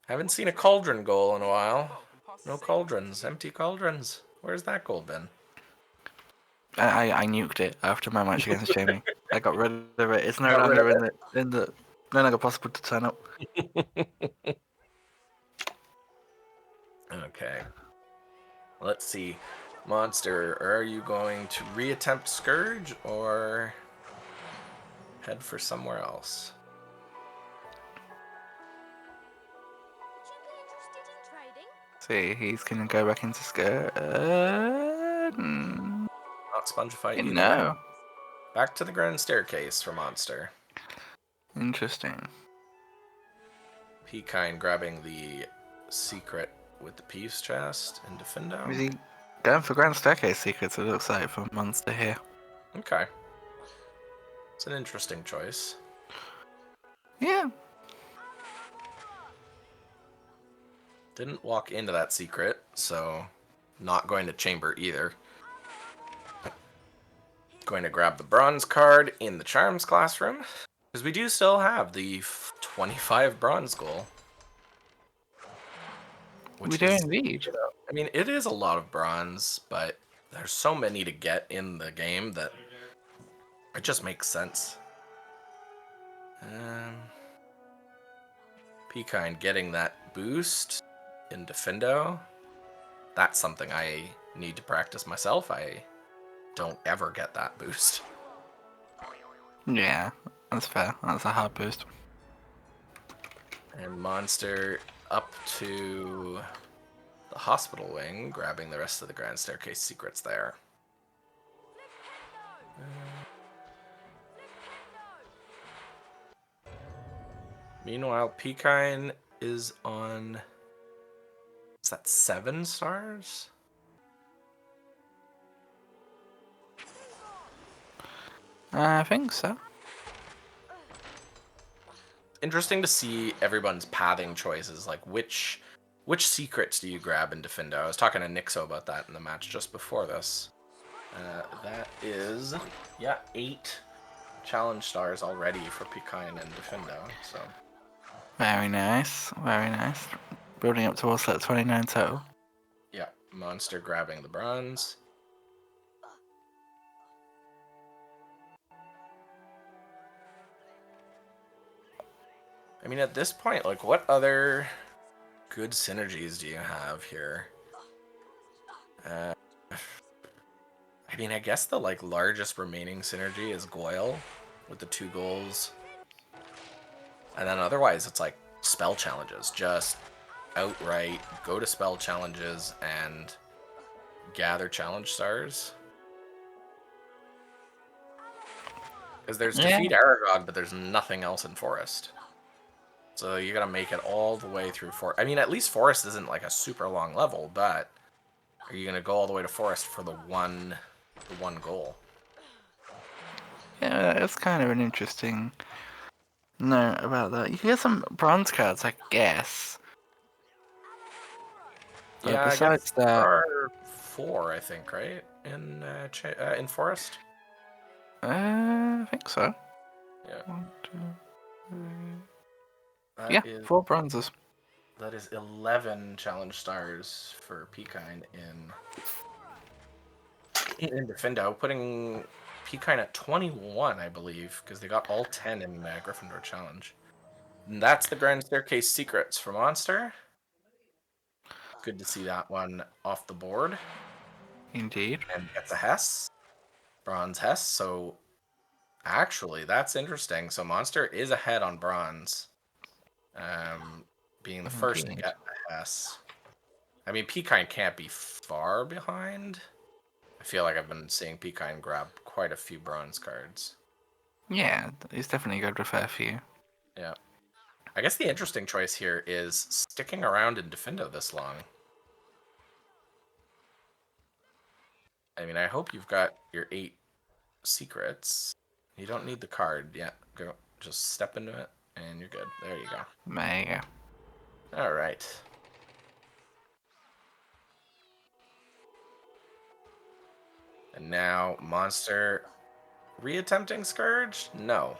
Haven't seen a cauldron goal in a while. No cauldrons. Empty cauldrons. Where's that goal been? I nuked it after my match against Jamie. I got rid of it. It's no longer no longer possible to turn up. Okay. Let's see. Monster, are you going to reattempt Scourge or head for somewhere else? See, he's gonna go back into Skirt. Not Spongified either. No. Back to the grand staircase for Monster. Interesting. PiKine grabbing the secret with the Peace chest in Defendo. Is he going for Grand Staircase secrets, it looks like, for Monster here? Okay. It's an interesting choice. Yeah. Didn't walk into that secret, so not going to chamber either. Going to grab the bronze card in the charms classroom, because we do still have the 25 bronze goal. We do indeed. I mean, it is a lot of bronze, but there's so many to get in the game that it just makes sense. PiKine getting that boost in Defendo. That's something I need to practice myself. I don't ever get that boost. Yeah, that's fair. That's a hard boost. And Monster up to the hospital wing, grabbing the rest of the Grand Staircase secrets there. Meanwhile, PiKine is on... Is that 7 stars? I think so. Interesting to see everyone's pathing choices, like which secrets do you grab in Defendo? I was talking to Nixxo about that in the match just before this. That is, yeah, 8 challenge stars already for PiKine and Defendo, so... Very nice, very nice. Building up towards that 29 total. Yeah, Monster grabbing the bronze. I mean, at this point, like, what other good synergies do you have here? I mean, I guess the, like, largest remaining synergy is Goyle with the 2 goals. And then otherwise, it's like spell challenges. Just outright go to spell challenges and gather challenge stars. Because there's defeat Aragog, but there's nothing else in Forest. So you gotta make it all the way through Forest. I mean, at least Forest isn't like a super long level, but are you gonna go all the way to Forest for the one goal? Yeah, that's kind of an interesting note about that. You can get some bronze cards, I guess. But Yeah, besides that, there are 4, I think, right? In Forest. I think so. Yeah. 1, 2, 3. That Yeah, is, 4 bronzes. That is 11 challenge stars for PiKine in Defendo, putting PiKine at 21, I believe, because they got all 10 in Gryffindor Challenge. And that's the Grand Staircase secrets for Monster. Good to see that one off the board. Indeed. And gets a Hess. Bronze Hess, so actually, that's interesting. So Monster is ahead on Bronze. Being the first to get a Hess. I mean, PiKine can't be far behind. I feel like I've been seeing PiKine grab quite a few bronze cards. Yeah, he's definitely good with a few. Yeah. I guess the interesting choice here is sticking around in Defendo this long. I mean, I hope you've got your 8 secrets. You don't need the card yet. Go, just step into it, and you're good. There you go. There you go. All right. And now, Monster re-attempting Scourge? No.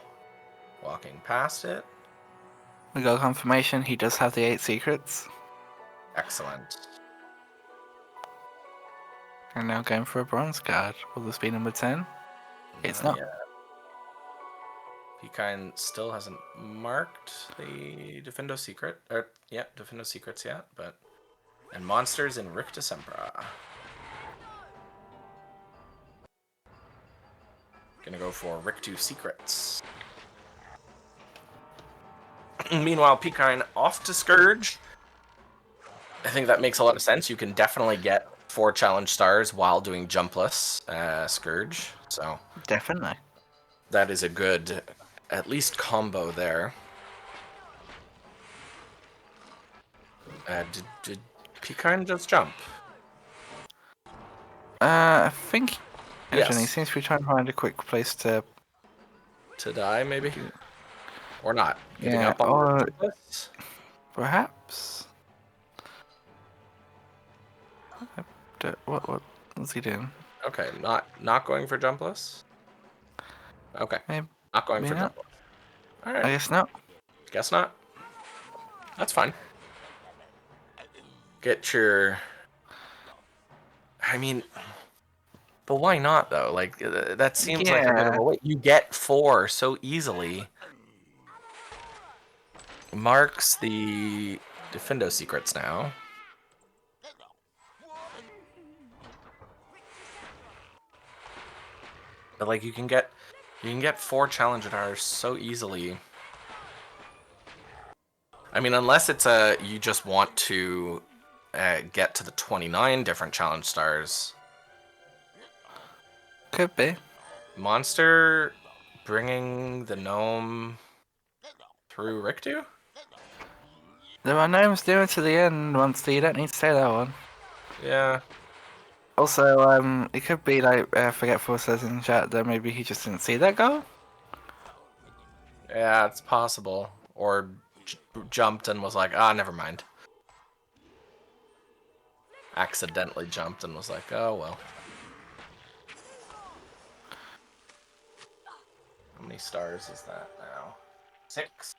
Walking past it. We got confirmation he does have the 8 secrets. Excellent. And now going for a bronze card. Will this be number 10? It's not. PiKine still hasn't marked the Defendo secret. Defendo secrets yet, but... And Monsters in Rick Decembra. Gonna go for Rick 2 secrets. Meanwhile, PiKine off to Scourge. I think that makes a lot of sense. You can definitely get 4 challenge stars while doing jumpless Scourge. So definitely. That is a good, at least, combo there. Did PiKine just jump? I think Yes. he seems to be trying to find a quick place to to die, maybe? Or not? Giving Yeah, up on or the list? perhaps. What's he doing? Okay, not going for jumpless. Okay, Maybe not going for not. jumpless. All right. I guess not. Guess not. That's fine. Get your. I mean, but why not though? Like that seems like a bit of Yeah. a wait. You get 4 so easily. Marks the Defendo secrets now. But like you can get 4 challenge stars so easily. I mean, unless it's you just want to get to the 29 different challenge stars. Could be. Monster bringing the gnome through Riktu? There are gnomes doing to the end, Monster. You don't need to say that one. Yeah. Also, it could be like Forgetful says in chat that maybe he just didn't see that goal. Yeah, it's possible. Or jumped and was like, never mind. Accidentally jumped and was like, oh well. How many stars is that now? 6.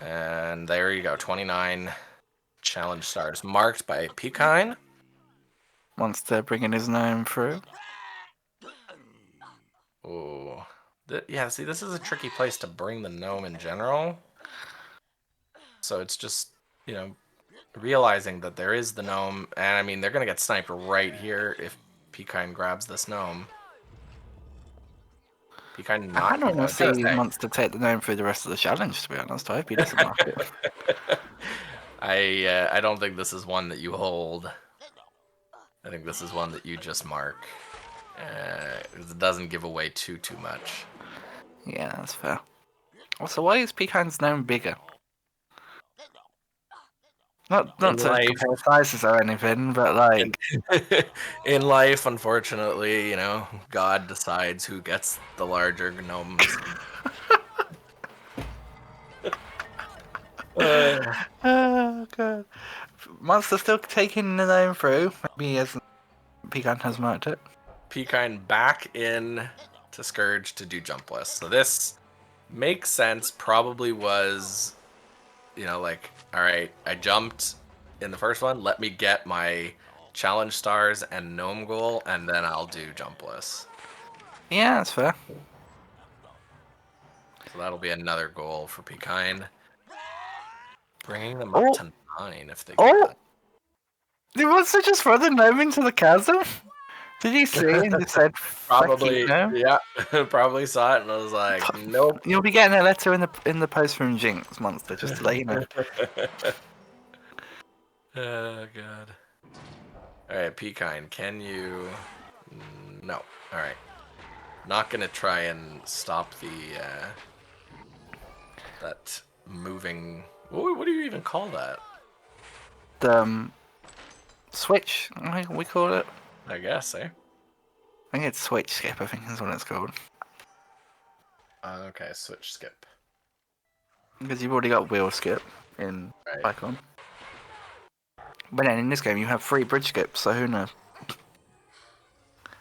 And there you go, 29 challenge stars marked by PiKine. Monster bringing his gnome through. Ooh. Yeah, see, this is a tricky place to bring the gnome in general. So it's just, realizing that there is the gnome, and I mean, they're going to get sniped right here if PiKine grabs this gnome. PiKine not... I don't want to see Monster take the gnome through the rest of the challenge, to be honest. I hope he doesn't mark it. I don't think this is one that you hold. I think this is one that you just mark. It doesn't give away too much. Yeah, that's fair. Also, why is PiKine's gnome bigger? Not to compare sizes or anything, but like... In life, unfortunately, God decides who gets the larger gnomes. Oh, God. Monster still taking the gnome through. Maybe he hasn't... PiKine has marked it. PiKine back in to Scourge to do jumpless. So this makes sense. Probably was, alright, I jumped in the first one. Let me get my challenge stars and gnome goal, and then I'll do jumpless. Yeah, that's fair. So that'll be another goal for PiKine. Bringing them up to 9 if they get that. Did Monster just throw the gnome into the chasm? Did you see and just said, Probably, gnome? yeah. Probably saw it and I was like, nope. You'll be getting a letter in the post from Jinx, Monster, just to let you know. Oh, God. Alright, PiKine, can you... No. Alright. Not gonna try and stop the, that moving... What do you even call that? The, switch, we call it. I guess, eh? I think it's switch skip, I think is what it's called. Okay, switch skip. Because you've already got wheel skip in PiKine. But then in this game you have 3 bridge skips, so who knows?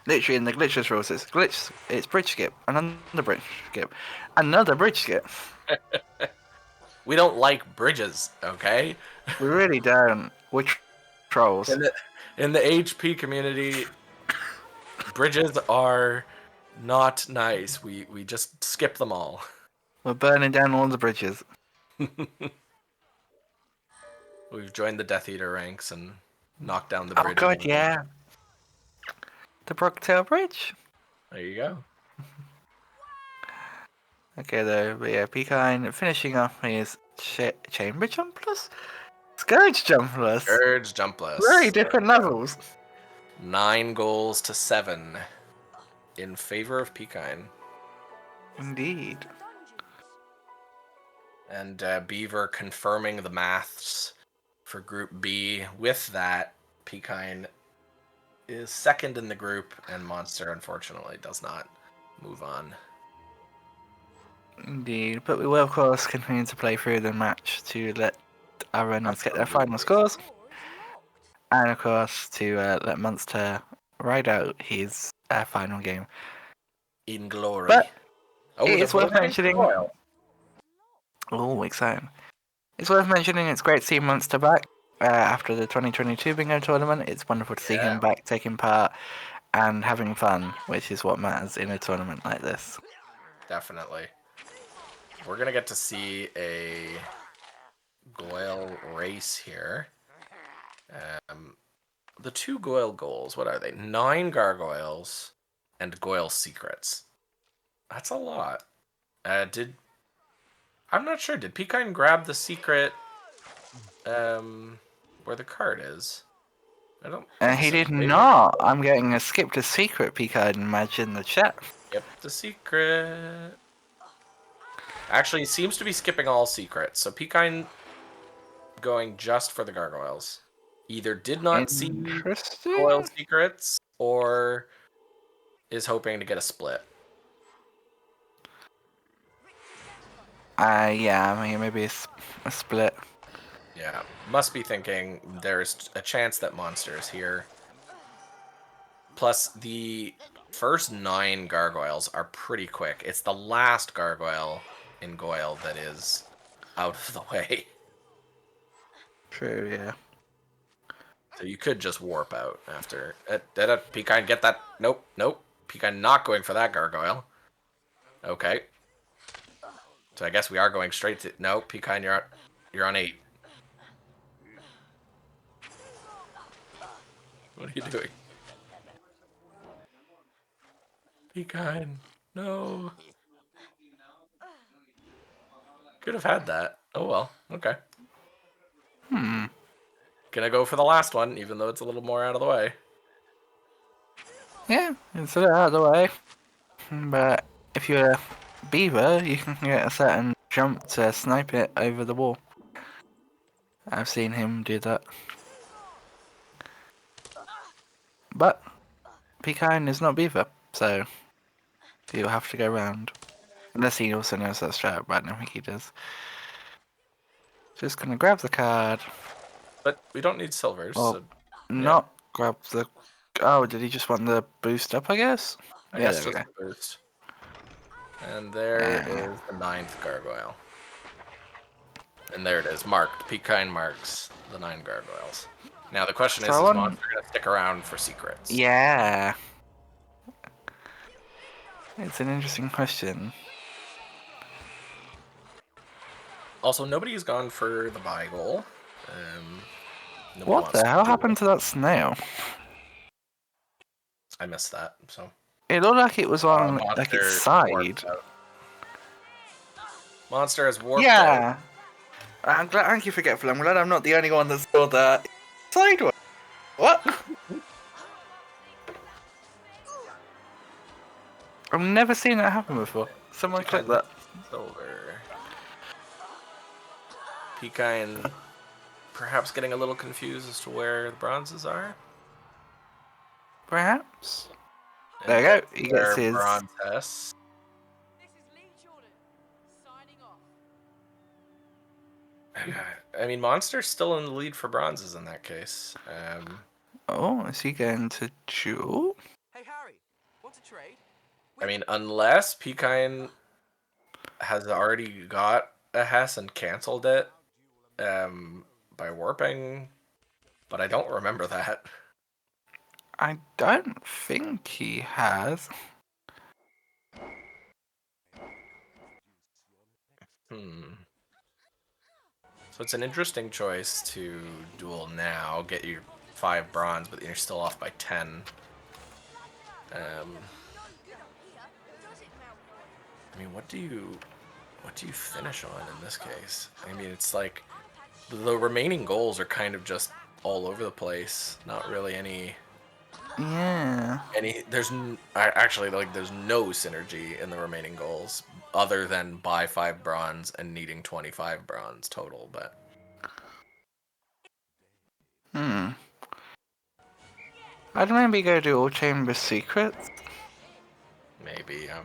Literally in the glitchless rules, it's bridge skip, another bridge skip, another bridge skip. We don't like bridges, okay? We really don't. We're trolls. In the HP community, bridges are not nice. We just skip them all. We're burning down all the bridges. We've joined the Death Eater ranks and knocked down the bridge. Oh god, yeah. The Brooktail Bridge. There you go. Okay, though, but yeah, PiKine finishing off his Chamber Jumpless? Scourge Jumpless. Scourge Jumpless. Very different levels. 9 goals to 7 in favor of PiKine. Indeed. And Beaver confirming the maths for Group B. With that, PiKine is second in the group, and Monster, unfortunately, does not move on. Indeed, but we will of course continue to play through the match to let our runners get their final scores, and of course to let Monster ride out his final game. In glory. But oh, it the is worth voting mentioning. royal. Oh, exciting! It's worth mentioning. It's great to see Monster back after the 2022 Bingo tournament. It's wonderful to see him back taking part and having fun, which is what matters in a tournament like this. Definitely. We're gonna get to see a Goyle race here. The 2 Goyle goals, what are they? 9 gargoyles and Goyle secrets. That's a lot. I'm not sure. Did PiKine grab the secret where the card is? I don't think He so. did not. I'm getting a skip to secret peek, I'd imagine, in the chat. Skip the secret. Actually, he seems to be skipping all secrets. So PiKine going just for the gargoyles. Either did not see Goyle secrets or is hoping to get a split. Yeah, I mean, maybe a split. Yeah, must be thinking there's a chance that Monster is here. Plus, the first 9 gargoyles are pretty quick. It's the last gargoyle in Goyle that is out of the way. True, yeah. So you could just warp out after. PiKine, get that. Nope, nope. PiKine not going for that gargoyle. Okay. So I guess we are going straight to. No, PiKine, you're on 8. What are you doing? PiKine, no. Could have had that. Oh well. Okay. Gonna go for the last one, even though it's a little more out of the way. Yeah, it's a bit out of the way. But if you're a Beaver, you can get a certain jump to snipe it over the wall. I've seen him do that. But PiKine is not Beaver, so he'll have to go round. Unless he also knows that strat, but I don't think he does. Just gonna grab the card. But we don't need silvers. Or So, not grab the. Oh, did he just want the boost up? I guess. I Yeah, guess there we just go. the boost. And there is the 9th gargoyle. And there it is, marked. PiKine marks the 9 gargoyles. Now the question is Monster gonna stick around for secrets? Yeah. It's an interesting question. Also, nobody has gone for the buy goal. What the hell happened to that snail? I missed that, so. It looked like it was on like its side. Monster has warped out. I'm glad. Thank you, Forgetful. I'm glad I'm not the only one that saw that sideways. What? I've never seen that happen before. Someone click that. Silver. PiKine perhaps getting a little confused as to where the bronzes are. Perhaps. There you go. He gets his bronze S. I mean, Monster's still in the lead for bronzes in that case. Oh, is he going to Jewel? Hey Harry, want to trade? I mean, unless PiKine has already got a Hess and canceled it by warping, but I don't remember that. I don't think he has. So it's an interesting choice to duel now, get your 5 bronze, but you're still off by 10. I mean, what do you finish on in this case? I mean, it's like the remaining goals are kind of just all over the place. Not really any. Yeah. There's actually there's no synergy in the remaining goals other than buy 5 bronze and needing 25 bronze total, but. I'd maybe go do all chamber secrets. Maybe, yeah.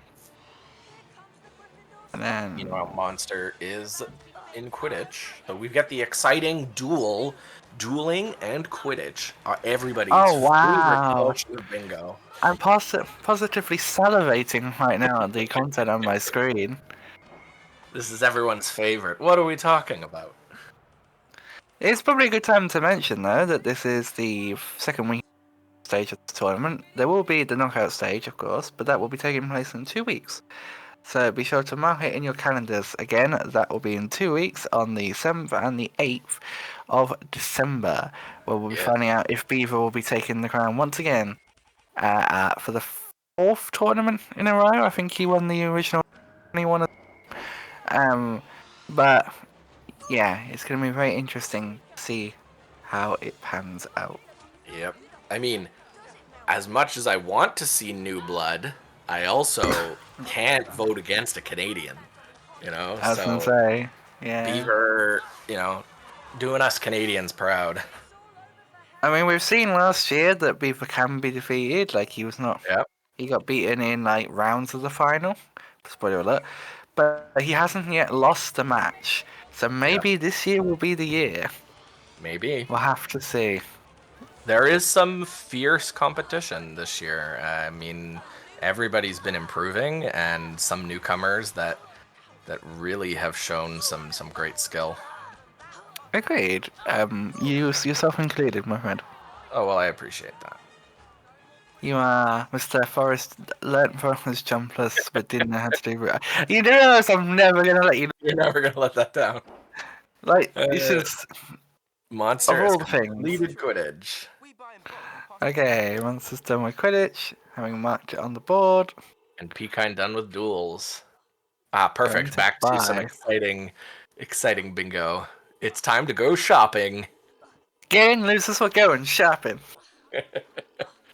And then Meanwhile, Monster is in Quidditch. So we've got the exciting dueling and Quidditch. Everybody's favorite wow! portion of bingo. I'm positively salivating right now at the content on my screen. This is everyone's favorite. What are we talking about? It's probably a good time to mention, though, that this is the second week stage of the tournament. There will be the knockout stage, of course, but that will be taking place in 2 weeks. So be sure to mark it in your calendars. Again, that will be in 2 weeks on the 7th and the 8th of December, where we'll be finding out if Beaver will be taking the crown once again for the 4th tournament in a row. I think he won the original 21. But yeah, it's going to be very interesting to see how it pans out. Yep. I mean, as much as I want to see new blood, I also can't vote against a Canadian. You know, I was going to say, yeah. Beaver, doing us Canadians proud. I mean, we've seen last year that Beaver can be defeated. Like, he was not. Yep. He got beaten in like rounds of the final. Spoiler alert. But he hasn't yet lost a match. So maybe this year will be the year. Maybe. We'll have to see. There is some fierce competition this year. I mean, everybody's been improving, and some newcomers that really have shown some great skill. Agreed. You yourself included, my friend. Oh well, I appreciate that. You are Mr. Forrest, learnt from his jumpers, but didn't know how to do it. You do realize I'm never gonna let you. You're never gonna let that down. Like, it's just Monster of all has the things. completed Quidditch. Okay, Monster's done with Quidditch, having marked it on the board. And PiKine done with duels. Ah, perfect. to Back to some buy. exciting bingo. It's time to go shopping. Getting losers for going shopping.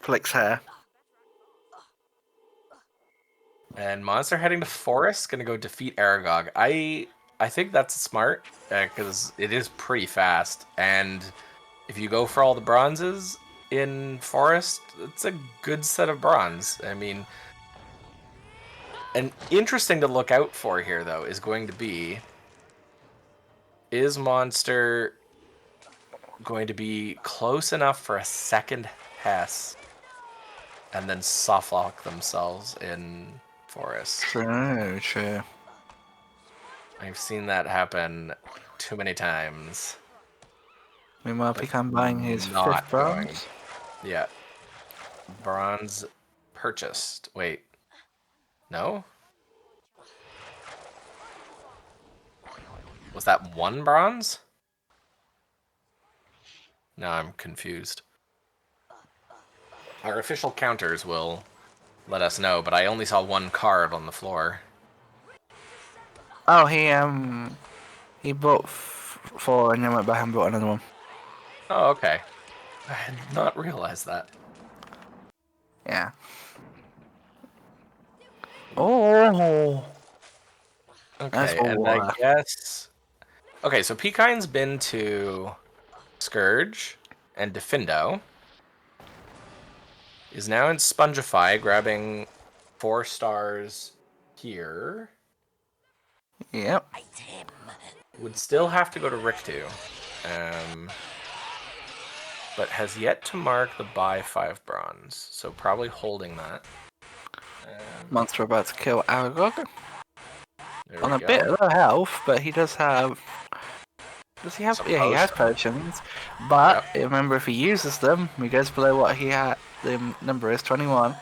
Flicks hair. And Monster heading to Forest, gonna go defeat Aragog. I think that's smart, because it is pretty fast. And if you go for all the bronzes in Forest, it's a good set of bronze. I mean, and interesting to look out for here, though, is going to be, is Monster going to be close enough for a second Hess and then softlock themselves in Forest? True. I've seen that happen too many times. Meanwhile, PiKine buying his Not 5th bronze. Yeah. Bronze purchased. Wait. No? Was that 1 bronze? No, I'm confused. Our official counters will let us know, but I only saw 1 card on the floor. Oh, he bought 4 and then went back and bought another one. Oh, okay. I had not realized that. Yeah. Oh. Okay, and I guess... Okay, so PiKine's been to Scourge and Diffindo. Is now in Spongify, grabbing 4 stars here. Yep. Would still have to go to Rictu. But has yet to mark the buy 5 bronze. So probably holding that. Monster about to kill Aragog. There On we a go. bit low health, but he does have... Does he have... Some Yeah, he has potions. But remember, if he uses them, he goes below what he had. The number is 21.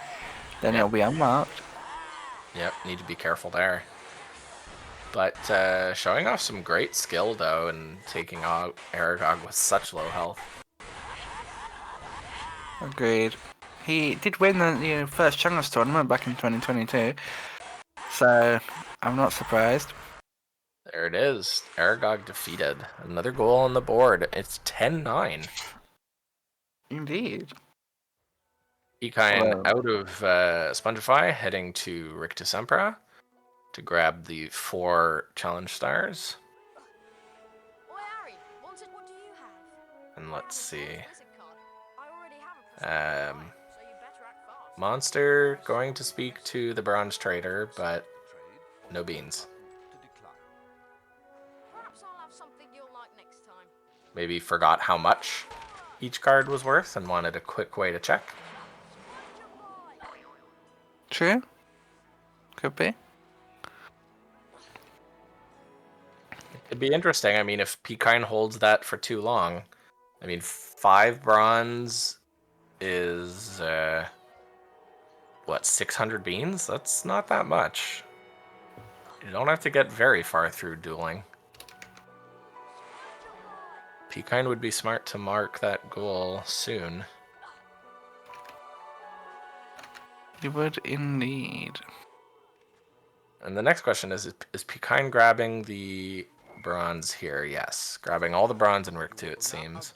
Then it'll be unmarked. Yep, need to be careful there. But showing off some great skill, though, and taking out Aragog with such low health. Agreed. He did win the first Chungus tournament back in 2022. So, I'm not surprised. There it is. Aragog defeated. Another goal on the board. It's 10-9. Indeed. PiKine out of Spongify, heading to Rictus Sempra to grab the 4 challenge stars. And let's see. Monster going to speak to the bronze trader, but no beans. maybe forgot how much each card was worth and wanted a quick way to check. True. Could be. It'd be interesting. I mean, if PiKine holds that for too long, I mean, 5 bronze is what, 600 beans? That's not that much. You don't have to get very far through dueling. PiKine would be smart to mark that goal soon. You would indeed. And the next question is PiKine grabbing the bronze here? Yes. Grabbing all the bronze in Work 2, it seems.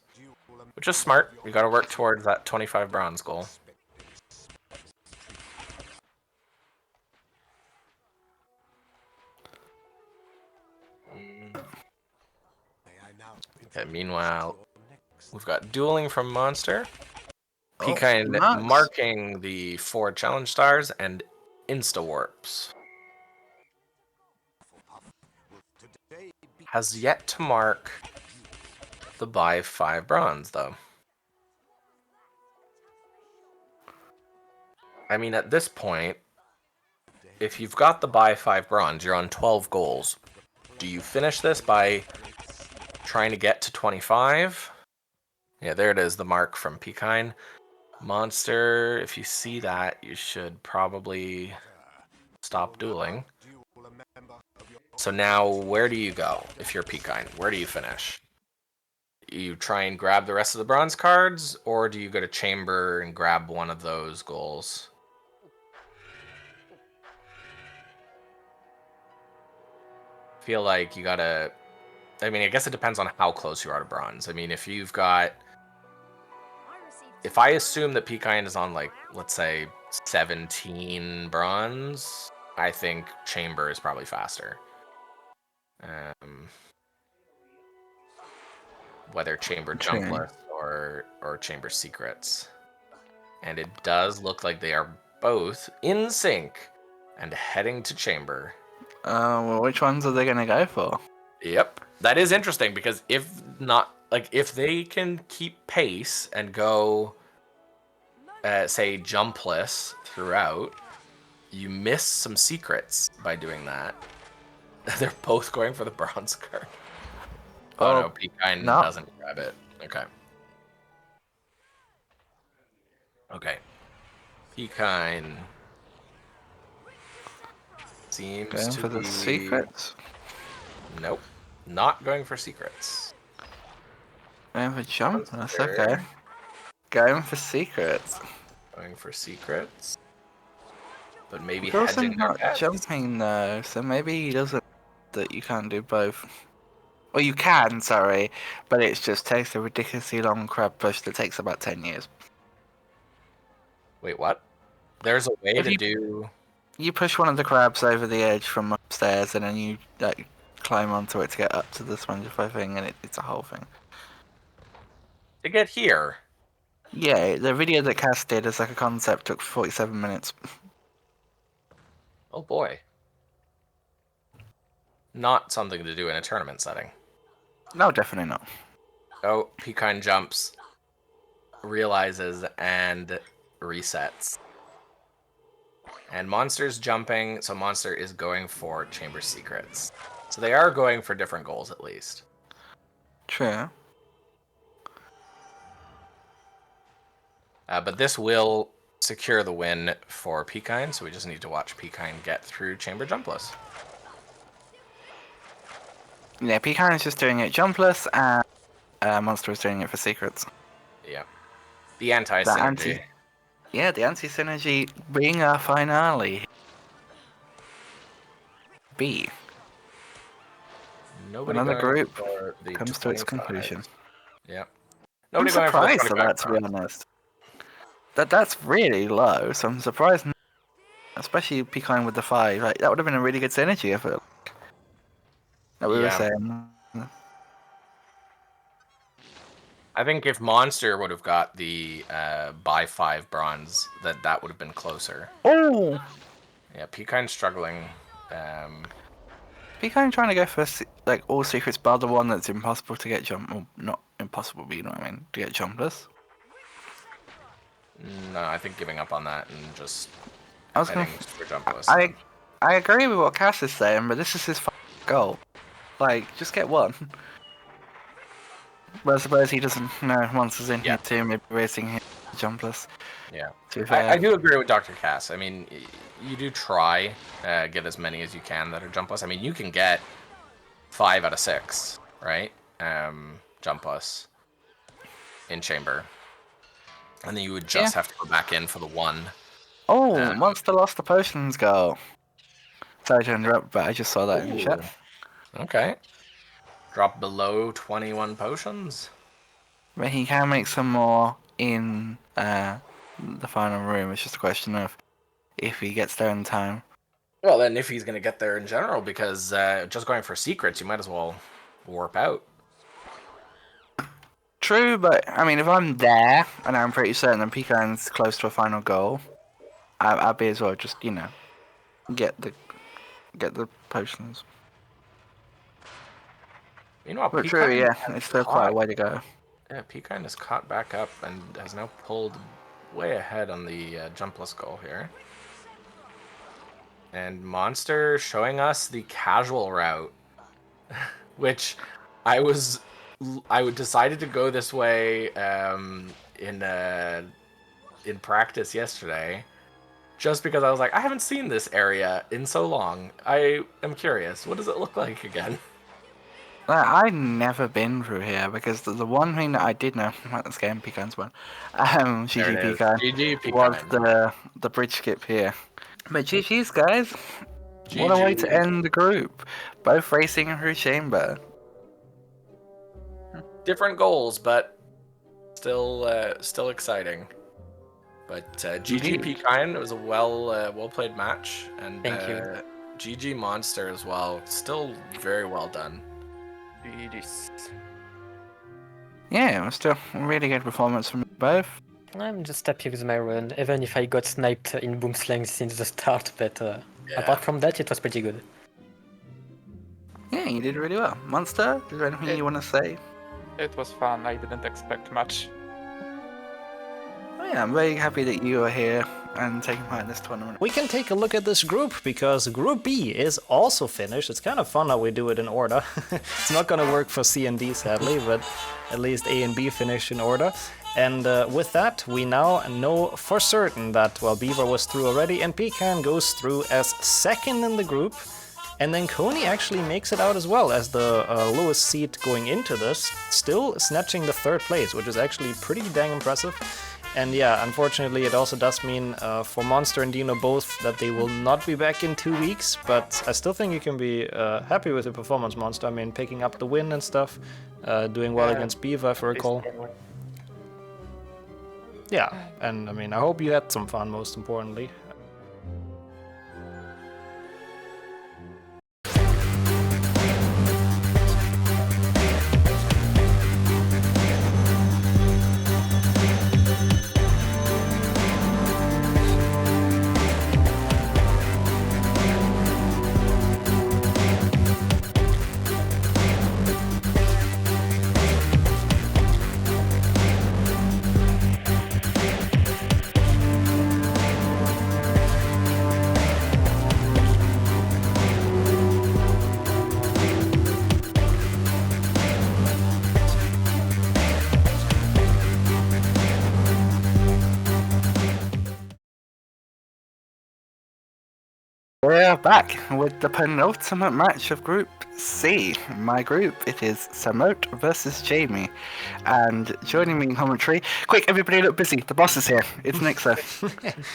Which is smart. You gotta work towards that 25 bronze goal. Okay, meanwhile, we've got dueling from Monster. PiKine nice. marking the 4 challenge stars and insta-warps. Has yet to mark the buy 5 bronze, though. I mean, at this point, if you've got the buy 5 bronze, you're on 12 goals. Do you finish this by trying to get to 25? Yeah, there it is, the mark from PiKine. Monster, if you see that, you should probably stop dueling. So now, where do you go if you're PiKine? Where do you finish? You try and grab the rest of the bronze cards, or do you go to chamber and grab one of those goals? Feel like you gotta... I mean, I guess it depends on how close you are to bronze. I mean, if you've got... If I assume that PiKine is on, like, let's say, 17 bronze, I think chamber is probably faster. Whether chamber jumpless or chamber secrets. And it does look like they are both in sync and heading to chamber. Well, which ones are they going to go for? Yep. That is interesting because if not, like, if they can keep pace and go, say, jumpless throughout, you miss some secrets by doing that. They're both going for the bronze card. Oh no, PiKine doesn't grab it. Okay. Okay. PiKine seems going to for be... the secrets? Nope. Not going for secrets. Going for jump? That's okay. Going for secrets. Going for secrets. But maybe He's also hedging their not bets. jumping though, so maybe he doesn't that you can't do both. Or you can, sorry, but it just takes a ridiculously long crab push that takes about 10 years. Wait, what? There's a way If to you- do... You push one of the crabs over the edge from upstairs, and then you climb onto it to get up to the spongify thing, and it's a whole thing. To get here? Yeah, the video that Kaas did as like a concept took 47 minutes. Oh boy. Not something to do in a tournament setting. No, definitely not. Oh, PiKine jumps, realizes, and resets. And Monster's jumping, so Monster is going for Chamber Secrets. So they are going for different goals at least. True. But this will secure the win for PiKine, so we just need to watch PiKine get through Chamber Jumpless. Yeah, PiKine is just doing it jumpless, and Monster is doing it for secrets. Yeah. The anti-synergy. Yeah, the anti-synergy being our finale. B. Nobody Another going group for the comes to its 25. conclusion. Yep. I'm Nobody going for the surprised at 25 that, to be honest. That's really low, so I'm surprised. Especially PiKine with the 5. Like, that would have been a really good synergy, I feel. That we were saying. I think if Monster would have got the buy 5 bronze, that would have been closer. Oh! Yeah, PiKine struggling. PiKine trying to go for like all secrets bar the one that's impossible to get jump. Well, not impossible, but you know what I mean, to get jumpless. No, I think giving up on that and just I was gonna. heading for jumpless. I agree with what Kaas is saying, but this is his goal. Like, just get one. But I suppose he doesn't know monsters in here too, maybe racing him jumpless. Yeah. To be fair. I do agree with Dr. Kaas. I mean, you do try get as many as you can that are jumpless. I mean, you can get 5 out of 6, right? Jumpless in chamber. And then you would just have to go back in for the 1. Oh, monster lost the potions goal. Sorry to interrupt, but I just saw that in chat. Okay. Drop below 21 potions. But he can make some more in the final room. It's just a question of if he gets there in time. Well, then if he's going to get there in general, because just going for secrets, you might as well warp out. True, but I mean, if I'm there and I'm pretty certain that PiKine's close to a final goal, I'll be as well. Just get the potions. Meanwhile, But true, yeah, it's still quite a way to go. Yeah, PiKine is caught back up and has now pulled way ahead on the jumpless goal here. And Monster showing us the casual route, which I decided to go this way in practice yesterday, just because I was like, I haven't seen this area in so long. I am curious. What does it look like again? I've never been through here because the one thing that I did know about this game, PiKine's one, GG PiKine, was the bridge skip here. But GG's guys, what a way to end the group. Both racing through chamber. Different goals, but still exciting. But GG PiKine, it was a well played match, and Thank you. GG Monster as well, still very well done. Yeah, it was still a really good performance from both. I'm just happy with my run, even if I got sniped in Boomslang since the start, but apart from that, it was pretty good. Yeah, you did really well. Monster, is there anything you want to say? It was fun, I didn't expect much. Oh yeah, I'm very happy that you are here and taking part in this tournament. We can take a look at this group, because Group B is also finished. It's kind of fun how we do it in order. It's not gonna work for C and D, sadly, but at least A and B finish in order. And with that, we now know for certain that, well, Beaver was through already, and PiKine goes through as second in the group. And then Koni actually makes it out as well as the lowest seed going into this, still snatching the 3rd place, which is actually pretty dang impressive. And yeah, unfortunately, it also does mean for Monster and Deano both that they will not be back in 2 weeks, but I still think you can be happy with the performance, Monster. I mean, picking up the win and stuff, doing well against Beaver, if I recall. Yeah, and I mean, I hope you had some fun, most importantly. We're back with the penultimate match of Group C. My group, it is Samoht versus Jamie. And joining me in commentary, quick, everybody look busy, the boss is here, it's Nixxo.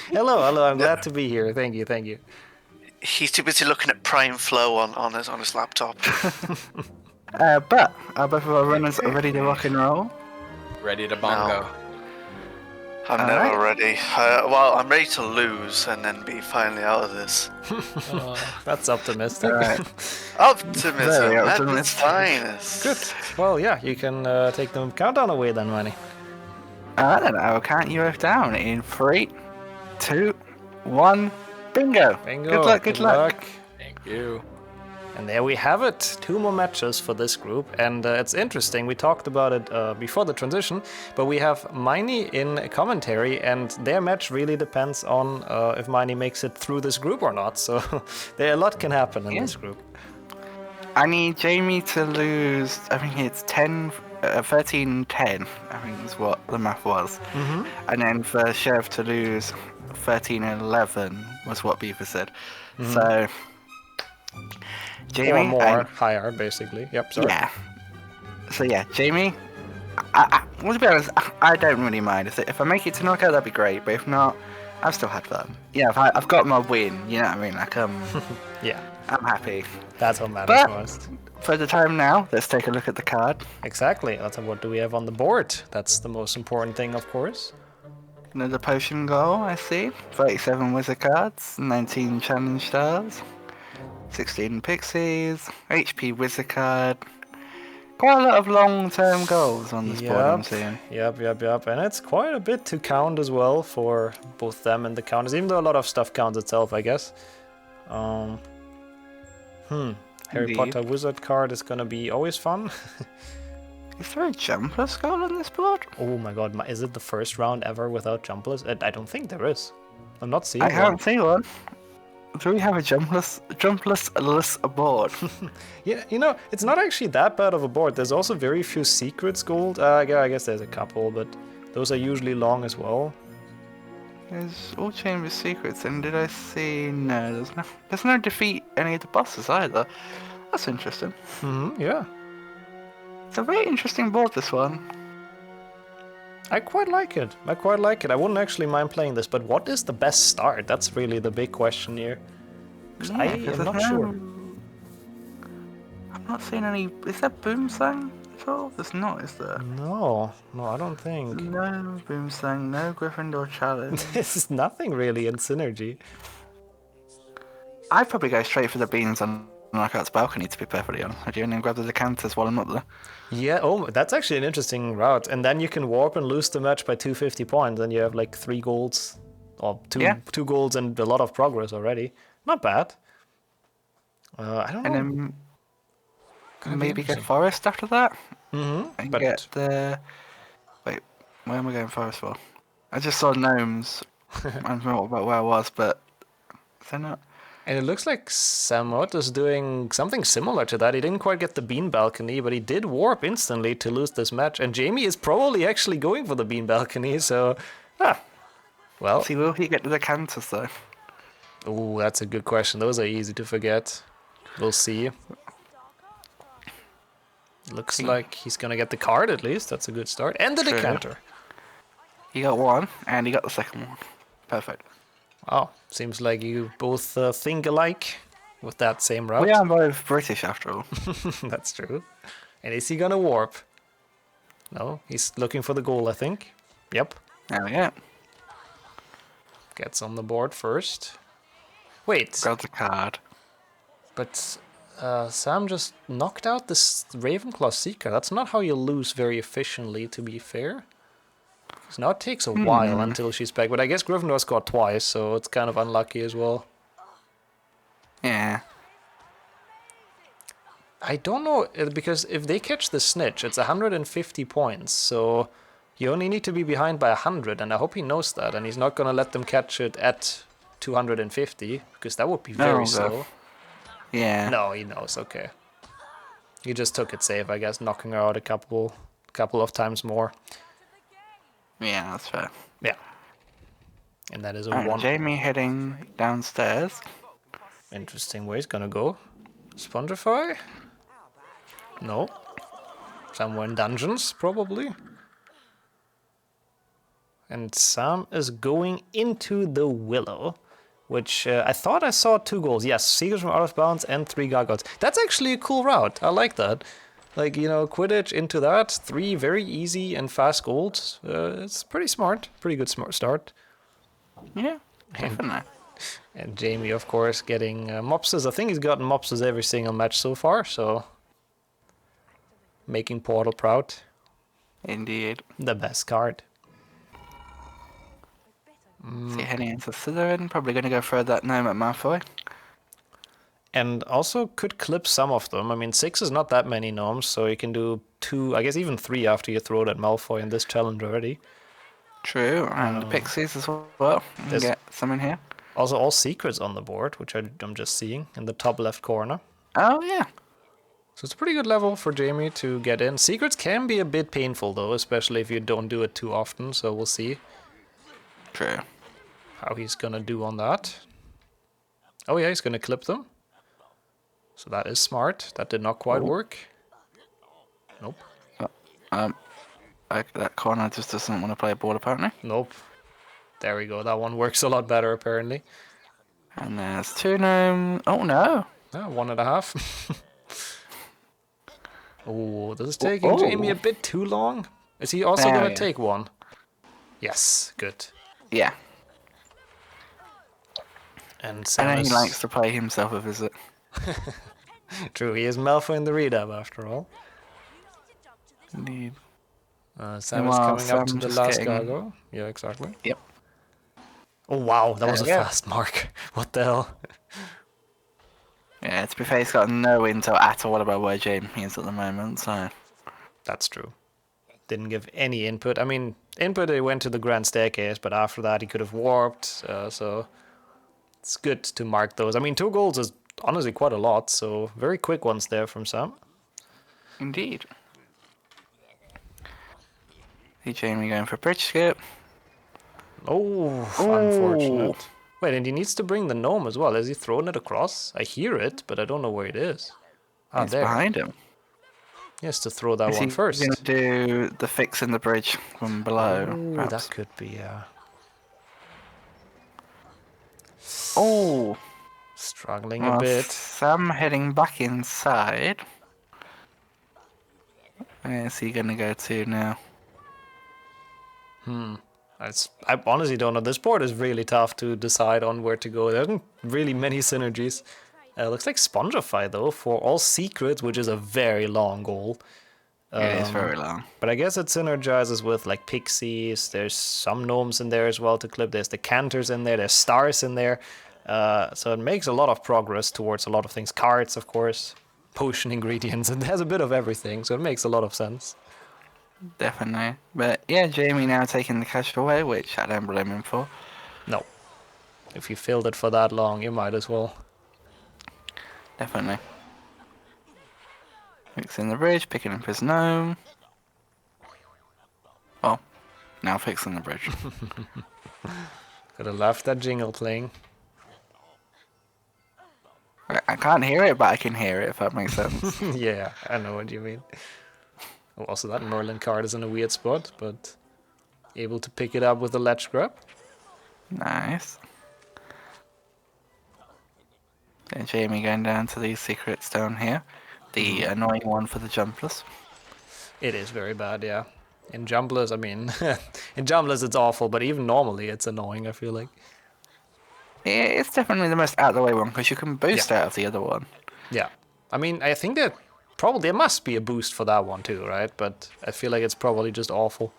Hello, I'm glad to be here, thank you. He's too busy looking at Prime Flow on his laptop. But are both of our runners ready to rock and roll? Ready to bongo. No. I'm never ready. Well, I'm ready to lose and then be finally out of this. That's optimistic. Right. Optimism at its finest. Good. Well, yeah, you can take the countdown away then, Manny. Alright then, I will count you both down in 3, 2, 1, bingo! Bingo. Good luck, good luck. Thank you. And there we have it. 2 more matches for this group. And it's interesting. We talked about it before the transition. But we have Miney in commentary. And their match really depends on if Miney makes it through this group or not. So a lot can happen in this group. I need Jamie to lose, I think it's 13-10, I think is what the math was. And then for Sherv to lose 13-11 was what Beaver said. So, Jamie... Or more, higher, basically. Yep, sorry. Yeah. So yeah, Jamie, well, to be honest, I don't really mind. If I make it to knockout, that'd be great, but if not, I've still had fun. Yeah, I've got my win, you know what I mean? Like, yeah. I'm happy. That's what matters most. For the time now, let's take a look at the card. Exactly. What do we have on the board? That's the most important thing, of course. Another potion goal, I see. 37 wizard cards, 19 challenge stars, 16 pixies, HP wizard card. Quite a lot of long-term goals on this board, I'm seeing. Yep. And it's quite a bit to count as well for both them and the counters, even though a lot of stuff counts itself, I guess. Harry Potter wizard card is gonna be always fun. Is there a jumpless goal on this board? Oh my god, is it the first round ever without jumpless? I don't think there is. I'm not seeing I one. can't see one. Do we have a jumpless board? Yeah, you know, it's not actually that bad of a board. There's also very few secrets gold. I guess there's a couple, but those are usually long as well. There's all Chamber Secrets, and did I see... No, there's no defeat any of the bosses either. That's interesting. Yeah. It's a very interesting board, this one. I quite like it. I wouldn't actually mind playing this, but what is the best start? That's really the big question here. Because I am not sure. I'm not seeing any... Is there Boomslang at all? There's not, is there? No, I don't think. No Boomslang, no Gryffindor challenge. This is nothing really in Synergy. I'd probably go straight for the beans on Knockout's balcony, to be perfectly honest. I'd even grab the decanters while I'm up there. Yeah, that's actually an interesting route. And then you can warp and lose the match by 250 points, and you have like 3 golds, or two golds and a lot of progress already. Not bad. I don't know. And then maybe get Forest after that? And get the... Wait, where am I going Forest for? I just saw gnomes. I don't know about where I was, but... Is there not? And it looks like Samoht is doing something similar to that. He didn't quite get the bean balcony, but he did warp instantly to lose this match. And Jamie is probably actually going for the bean balcony, so... Well... See, will he get the decanters, though? Oh, that's a good question. Those are easy to forget. We'll see. Looks like he's gonna get the card at least. That's a good start. And the decanter. He got one, and he got the second one. Perfect. Oh, seems like you both think alike with that same route. We are both British after all. That's true. And is he gonna warp? No, he's looking for the goal, I think. Yep. There we go. Gets on the board first. Wait. Got the card. But Sam just knocked out this Ravenclaw Seeker. That's not how you lose very efficiently, to be fair. So now it takes a while until she's back. But I guess Gryffindor scored twice, so it's kind of unlucky as well. Yeah. I don't know, because if they catch the snitch, it's 150 points. So you only need to be behind by 100, and I hope he knows that. And he's not going to let them catch it at 250, because that would be very slow. Yeah. No, he knows, okay. He just took it safe, I guess, knocking her out a couple of times more. Yeah, that's fair. Yeah. And that is a Alright, one. Jamie heading downstairs. Interesting where he's gonna go. Spongify? No. Somewhere in dungeons, probably. And Sam is going into the Willow, which I thought I saw 2 goals. Yes, Seekers from Out of Bounds and 3 Gargoyles. That's actually a cool route. I like that. Like, you know, Quidditch into that, 3 very easy and fast goals. It's pretty smart. Pretty good smart start. Yeah, definitely. And Jamie, of course, getting mopses. I think he's gotten mopses every single match so far, so... Making Portal proud. Indeed. The best card. See, heading into Slytherin, probably going to go throw that gnome at Malfoy. And also could clip some of them. I mean, 6 is not that many gnomes, so you can do 2, I guess even 3 after you throw that Malfoy in this challenge already. True, and the pixies as well. You can get some in here. Also, all secrets on the board, which I'm just seeing in the top left corner. Oh, yeah. So it's a pretty good level for Jamie to get in. Secrets can be a bit painful, though, especially if you don't do it too often, so we'll see. True. How he's gonna do on that. Oh yeah, he's gonna clip them. So that is smart. That did not quite work. Nope. That corner just doesn't want to play a board, apparently. Nope. There we go. That one works a lot better, apparently. And there's 2 gnome. Oh, no. 1.5. Oh, this is taking Jamie a bit too long. Is he also going to take one? Yes, good. Yeah. And he likes to play himself a visit. True, he is Malfoy in the read-up after all. Indeed. Sam is coming up to the last cargo. Yeah, exactly. Yep. Oh wow, that was a fast mark. What the hell? Yeah, to be fair, he's got no intel at all about where Jamie is at the moment, so... That's true. Didn't give any input. I mean, input, he went to the Grand Staircase, but after that he could have warped, so... It's good to mark those. I mean, 2 goals is honestly quite a lot, so very quick ones there from Sam. Indeed. See Jamie going for bridge skip. Oh, unfortunate. Wait, and he needs to bring the gnome as well. Has he thrown it across? I hear it, but I don't know where it is. Ah, it's there. Behind him. He has to throw that one first. He's going to do the fix in the bridge from below. Oh, that could be, Oh! Struggling a bit. Sam heading back inside. Where's he going to go to now? I honestly don't know. This board is really tough to decide on where to go. There aren't really many synergies. Looks like Spongify, though, for all secrets, which is a very long goal. It is very long. But I guess it synergizes with, like, pixies. There's some gnomes in there as well to clip. There's the canters in there. There's stars in there. So it makes a lot of progress towards a lot of things. Cards, of course. Potion ingredients. It has a bit of everything, so it makes a lot of sense. Definitely. But yeah, Jamie now taking the cash away, which I don't blame him for. No. If you filled it for that long, you might as well. Definitely. Fixing the bridge, picking up his gnome. Oh, now fixing the bridge. Could have left that jingle playing. I can't hear it, but I can hear it, if that makes sense. Yeah, I know what you mean. Oh, also, that Merlin card is in a weird spot, but able to pick it up with the ledge grab. Nice. And Jamie going down to these secrets down here. The annoying one for the jumpless. It is very bad, yeah. In jumpless, I mean, in jumpless it's awful, but even normally it's annoying, I feel like. Yeah, it's definitely the most out of the way one, because you can boost out of the other one. Yeah. I mean, I think that probably there must be a boost for that one too, right? But I feel like it's probably just awful.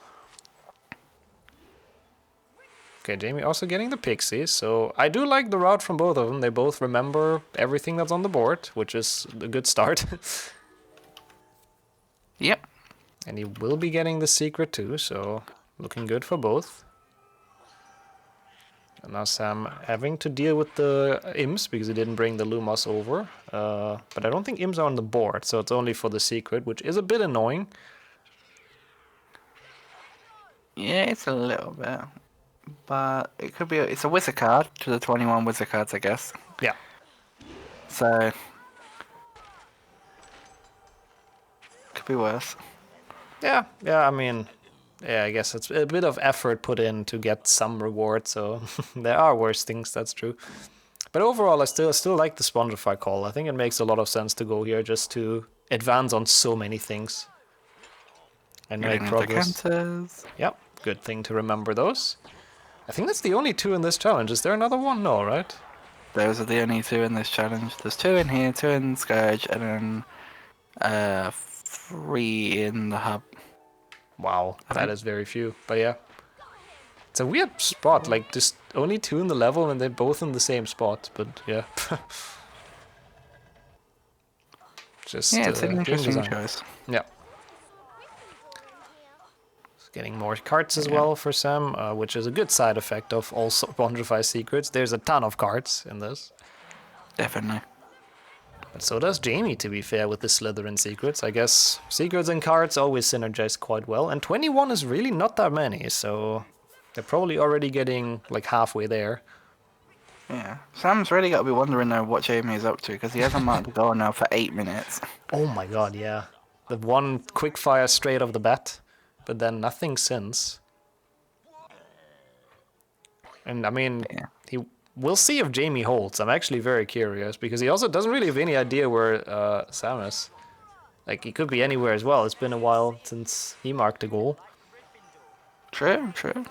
Okay, Jamie also getting the pixies, so I do like the route from both of them. They both remember everything that's on the board, which is a good start. Yep. And he will be getting the secret too, so looking good for both. And now Sam having to deal with the imps because he didn't bring the Lumos over. But I don't think imps are on the board, so it's only for the secret, which is a bit annoying. Yeah, it's a little bit. But it could be, it's a wizard card to the 21 wizard cards, I guess. Yeah. So, could be worse. Yeah, I mean, yeah, I guess it's a bit of effort put in to get some reward, so there are worse things, that's true. But overall, I still like the Spongify call. I think it makes a lot of sense to go here just to advance on so many things. And make progress. Yep, good thing to remember those. I think that's the only 2 in this challenge. Is there another one? No, right? Those are the only 2 in this challenge. There's 2 in here, 2 in Scourge, and then 3 in the hub. Wow, that is very few. But yeah. It's a weird spot, like just only 2 in the level and they're both in the same spot, but yeah. Just Yeah, it's an game interesting design. choice. Yeah. Getting more cards as well for Sam, which is a good side effect of all Spondrify secrets. There's a ton of cards in this. Definitely. But so does Jamie, to be fair, with the Slytherin secrets. I guess secrets and cards always synergize quite well. And 21 is really not that many, so they're probably already getting like halfway there. Yeah. Sam's really got to be wondering now what Jamie is up to, because he hasn't marked the goal now for 8 minutes. Oh my god, yeah. The one quick fire straight off the bat, but then nothing since. And I mean, we'll see if Jamie holds. I'm actually very curious, because he also doesn't really have any idea where Sam is. Like, he could be anywhere as well. It's been a while since he marked a goal. True, true.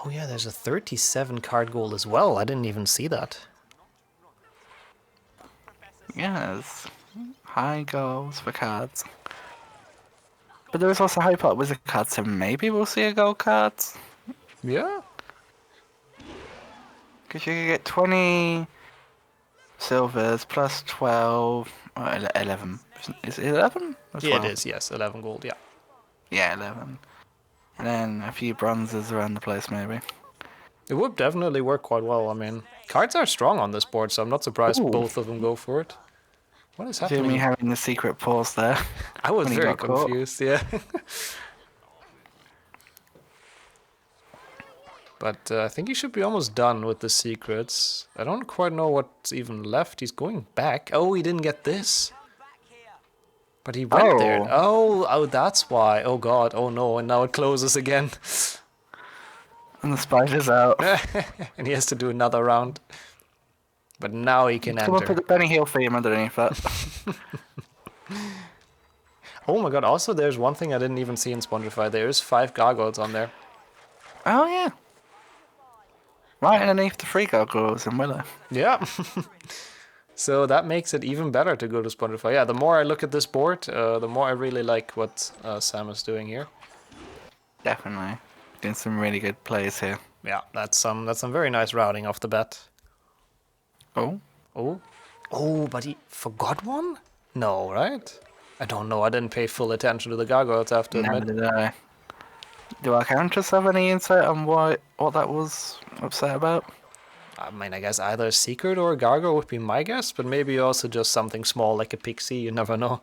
Oh yeah, there's a 37 card goal as well. I didn't even see that. Yes. High goals for cards. But there is also high pot wizard cards, so maybe we'll see a gold cards. Yeah. Because you can get 20 silvers plus 12, or 11. Is it 11? Or 12? Yeah, it is, yes. 11 gold, yeah. Yeah, 11. And then a few bronzes around the place, maybe. It would definitely work quite well. I mean, cards are strong on this board, so I'm not surprised Ooh. both of them go for it. What is happening? Jimmy having the secret pause there. I was when he very got caught. confused, yeah. But I think he should be almost done with the secrets. I don't quite know what's even left. He's going back. Oh, he didn't get this. But he went there. Oh, that's why. Oh god, oh no, and now it closes again. And the spider's out. And he has to do another round. But now he can Someone enter. put the Benny Hill theme underneath that. Oh my god, also there's one thing I didn't even see in Spondrify. There's 5 gargoyles on there. Oh yeah. Right underneath the 3 gargoyles in Willow. Yeah. So that makes it even better to go to Spondrify. Yeah, the more I look at this board, the more I really like what Sam is doing here. Definitely. Doing some really good plays here. Yeah, that's some very nice routing off the bat. Oh. Oh. Oh, but he forgot one? No, right? I don't know. I didn't pay full attention to the gargoyles after the Never did I. Do our counters have any insight on what that was upset about? I mean, I guess either a secret or a gargoyle would be my guess, but maybe also just something small like a pixie, you never know.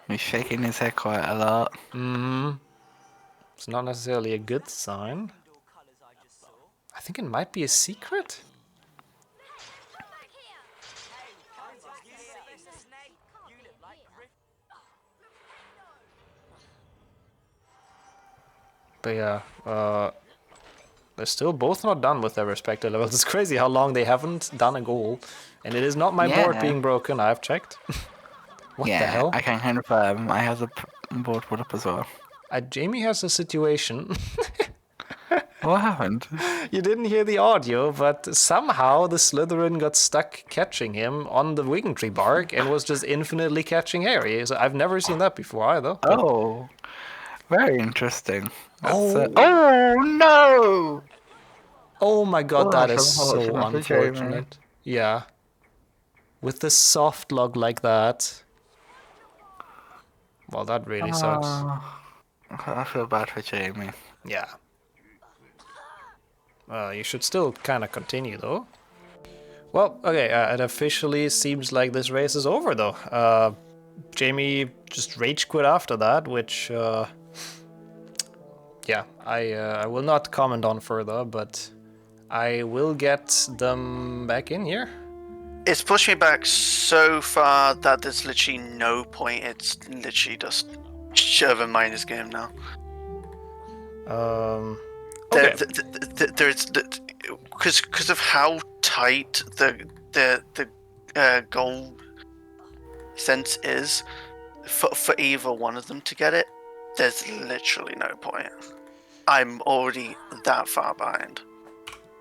He's shaking his head quite a lot. Mm-hmm. It's not necessarily a good sign. I think it might be a secret. But yeah, they're still both not done with their respective levels. It's crazy how long they haven't done a goal. And it is not my board being broken, I've checked. What the hell? I can confirm. I have the board put up as well. Jamie has a situation. What happened? You didn't hear the audio, but somehow the Slytherin got stuck catching him on the wing tree bark and was just infinitely catching Harry. So I've never seen that before either. Oh, very interesting. Oh. Oh no! Oh my god, that is that's so unfortunate for Jamie. unfortunate. Yeah. With the soft log like that. Well, that really sucks. I feel bad for Jamie. Yeah. You should still kind of continue, though. Well, okay, it officially seems like this race is over, though. Jamie just rage quit after that, which, yeah, I will not comment on further, but I will get them back in here. It's pushed me back so far that there's literally no point. It's literally just Sherv and Miner's game now. Okay. There's because of how tight the goal sense is for either one of them to get it. There's literally no point. I'm already that far behind.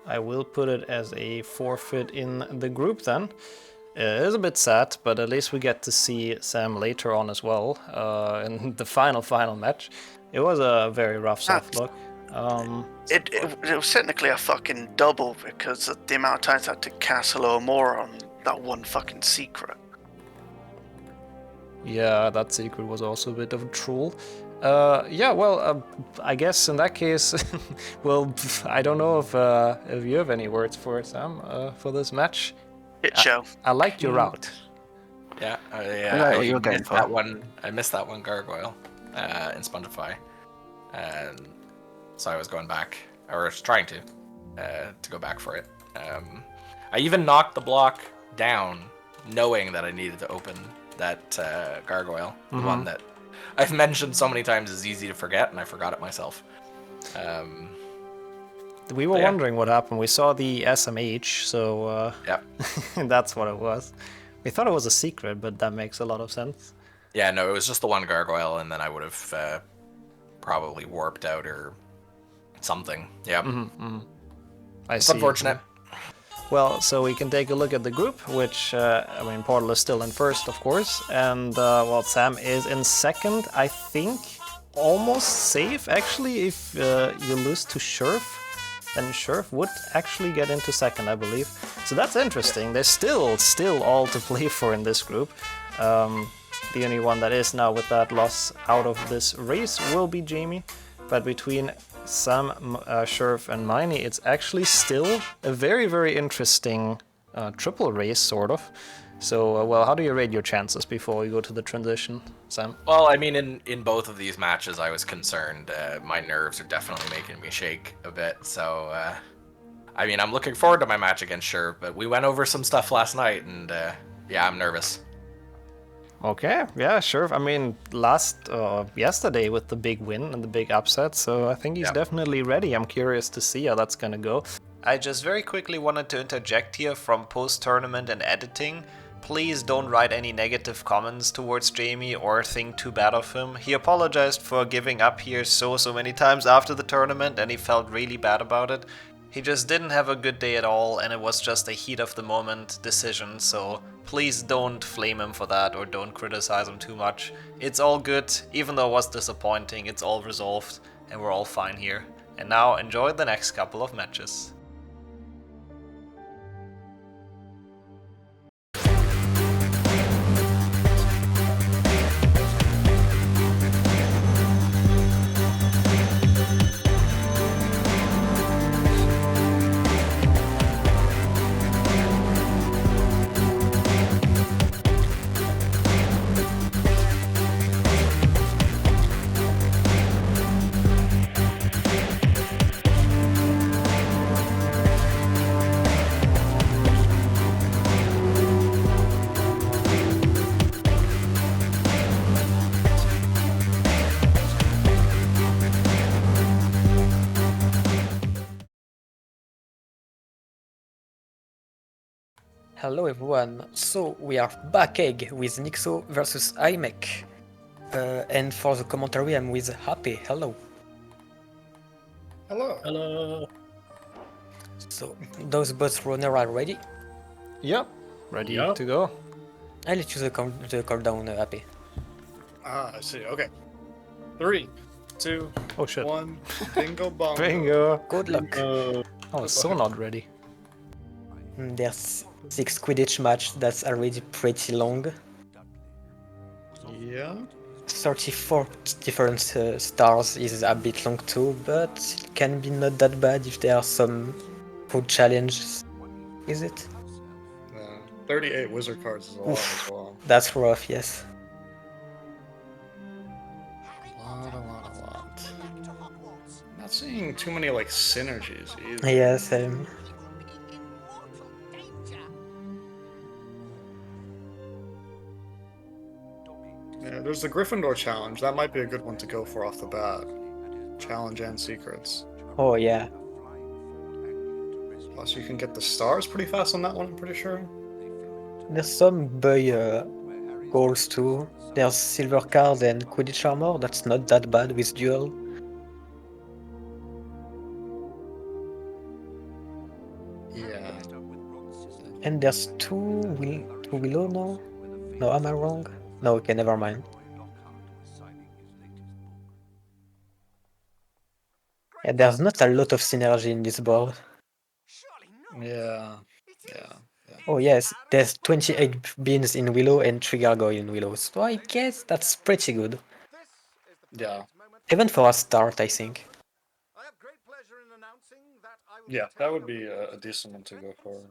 I will put it as a forfeit in the group then. It is a bit sad, but at least we get to see Sam later on as well in the final match. It was a very rough soft look. It was technically a fucking double because of the amount of times I had to cast Hello or more on that one fucking secret. Yeah, that secret was also a bit of a troll. Yeah, well, I guess in that case, well, I don't know if you have any words for it, Sam, for this match. Show. I liked your route. Yeah, I like what you're going missed for. that one. I missed that one gargoyle in Spongify, and so I was going back, or was trying to go back for it. I even knocked the block down, knowing that I needed to open that gargoyle, the one that I've mentioned so many times is easy to forget, and I forgot it myself. We were wondering what happened. We saw the SMH, so yeah, that's what it was. We thought it was a secret, but that makes a lot of sense. Yeah, no, it was just the one gargoyle, and then I would have probably warped out or something. Yeah, It's unfortunate. Well, so we can take a look at the group, which, I mean, Portal is still in first, of course, and, well, Sam is in second, I think, almost safe, actually, if you lose to Sherv, then Sherv would actually get into second, I believe. So that's interesting. There's still all to play for in this group. The only one that is now with that loss out of this race will be Jamie, but between Sam, Sherv and Miney, it's actually still a very, very interesting triple race, sort of. So, well, how do you rate your chances before we go to the transition, Sam? Well, I mean, in both of these matches, I was concerned. My nerves are definitely making me shake a bit. So, I mean, I'm looking forward to my match against Sherv, but we went over some stuff last night, and yeah, I'm nervous. Okay, yeah, sure. I mean, yesterday with the big win and the big upset, so I think he's definitely ready. I'm curious to see how that's gonna go. I just very quickly wanted to interject here from post-tournament and editing. Please don't write any negative comments towards Jamie or think too bad of him. He apologized for giving up here so many times after the tournament, and he felt really bad about it. He just didn't have a good day at all, and it was just a heat of the moment decision, so please don't flame him for that or don't criticize him too much. It's all good, even though it was disappointing, it's all resolved, and we're all fine here. And now enjoy the next couple of matches. Hello everyone, so we are back egg with Nixxo versus Imek. And for the commentary I'm with Happy, hello. Hello. Hello. So, those bots runner are ready? Yep, ready to go. I'll let you the countdown, Happy. Ah, I see, okay. 3, 2, Oh shit. 1, bingo bongo. Bingo! Good luck. I was so not ready. There's 6 Quidditch match, that's already pretty long. Yeah. 34 different stars is a bit long too, but it can be not that bad if there are some food challenges. Is it? 38 wizard cards is a lot as well. That's rough, yes. A lot. Not seeing too many like synergies either. Yeah, same. Yeah, there's the Gryffindor challenge. That might be a good one to go for off the bat. Challenge and secrets. Oh yeah. Plus you can get the stars pretty fast on that one, I'm pretty sure. There's some boy goals too. There's silver card and Quidditch armor, that's not that bad with duel. Yeah. And there's two Willow now? No, am I wrong? No, okay, never mind. Yeah, there's not a lot of synergy in this board. Yeah. Oh yes, there's 28 beans in Willow and 3 gargoyle in Willow, so I guess that's pretty good. Yeah. Even for a start, I think. Yeah, that would be a decent one to go for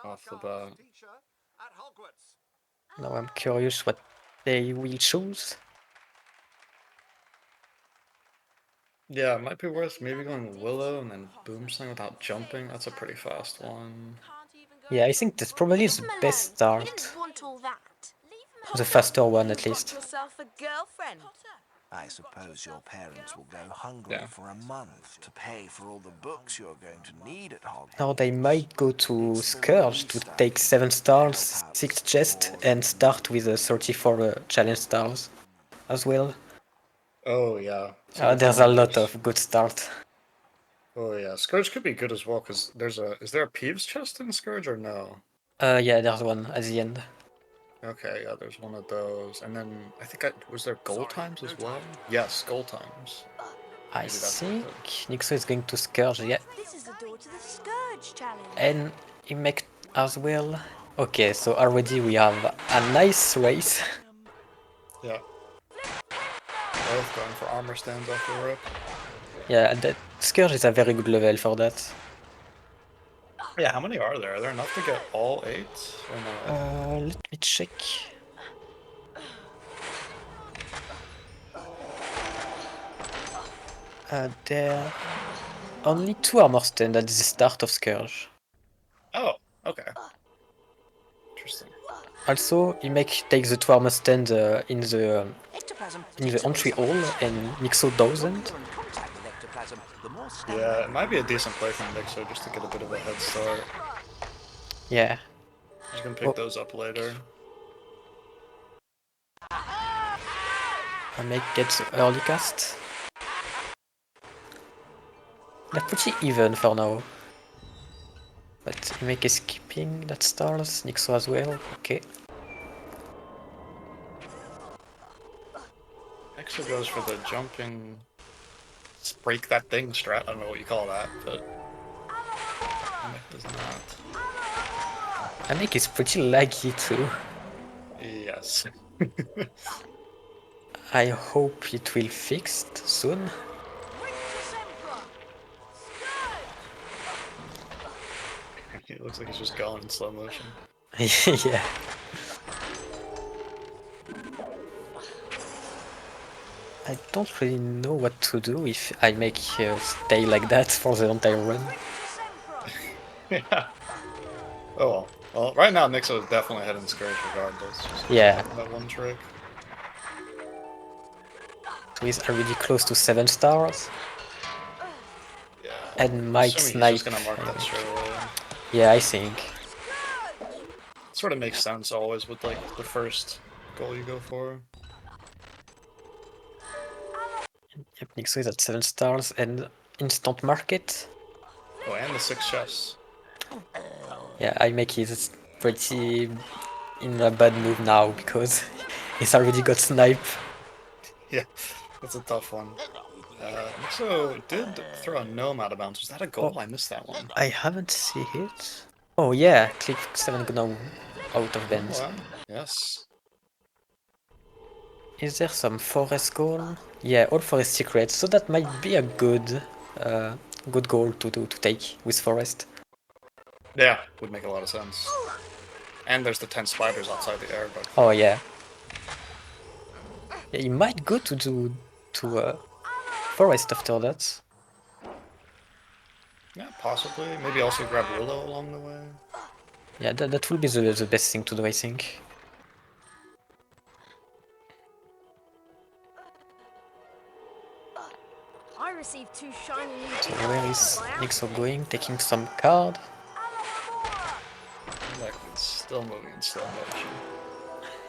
off the bat. Now I'm curious what they will choose. Yeah, it might be worth maybe going Willow and then Boomslang without jumping. That's a pretty fast one. Yeah, I think that's probably the best start. Want all that? The faster one, at least. Yourself a girlfriend. I suppose your parents will go hungry for a month to pay for all the books you're going to need at Hogwarts. Now they might go to Scourge to take 7 stars, 6 chests, and start with 34 challenge stars as well. Oh yeah. There's a lot of good start. Oh yeah, Scourge could be good as well because is there a Peeves chest in Scourge or no? Yeah, there's one at the end. Okay, yeah, there's one of those, and then I think was there goal times as well? Yes, goal times. I think Nixxo is going to Scourge, yeah. This is the door to the Scourge challenge. And Imek as well. Okay, so already we have a nice race. Yeah. Both going for armor stands off the rip. Yeah, that Scourge is a very good level for that. Yeah, how many are there? Are there enough to get all 8? Or no? Let me check. There are only 2 armor stands at the start of Scourge. Oh, okay. Interesting. Also, Imek takes the 2 armor stand in the entry hall, and Nixxo doesn't. Yeah, it might be a decent play from Nixxo just to get a bit of a head start. Yeah. He's gonna pick those up later. Imek gets early cast. They're pretty even for now. But Imek is keeping that stars, Nixxo as well, okay. Nixxo goes for the jumping... break that thing strat, I don't know what you call that, but... Imek does not. Imek is pretty laggy too. Yes. I hope it will fixed soon. It looks like he's just going in slow motion. Yeah. I don't really know what to do if I make stay like that for the entire run. Yeah. Oh well, right now Nixxo is definitely heading Scourge regardless. Just Yeah. that one trick. So he's already close to 7 stars. Yeah. And might Assuming he's snipe. just gonna mark that straight away. Yeah, I think. Sort of makes sense always with like the first goal you go for. Yep, Nixxo is at 7 stars and instant market. Oh, and the 6 chests. Yeah, Imek is pretty in a bad mood now because he's already got snipe. Yeah, that's a tough one. Nixxo did throw a gnome out of bounds. Was that a goal? Oh, I missed that one. I haven't seen it. Oh yeah, click 7 gnome out of bounds. Oh, yes. Is there some forest goal? Yeah, all forest secrets, so that might be a good good goal to take with forest. Yeah, would make a lot of sense. And there's the 10 spiders outside the air, but... Oh yeah. Yeah, you might go to forest after that. Yeah, possibly. Maybe also grab Willow along the way. Yeah, that will be the best thing to do, I think. I received 2 shiny new So where is Nixxo going? Taking some card. Like, it's still moving in slow motion.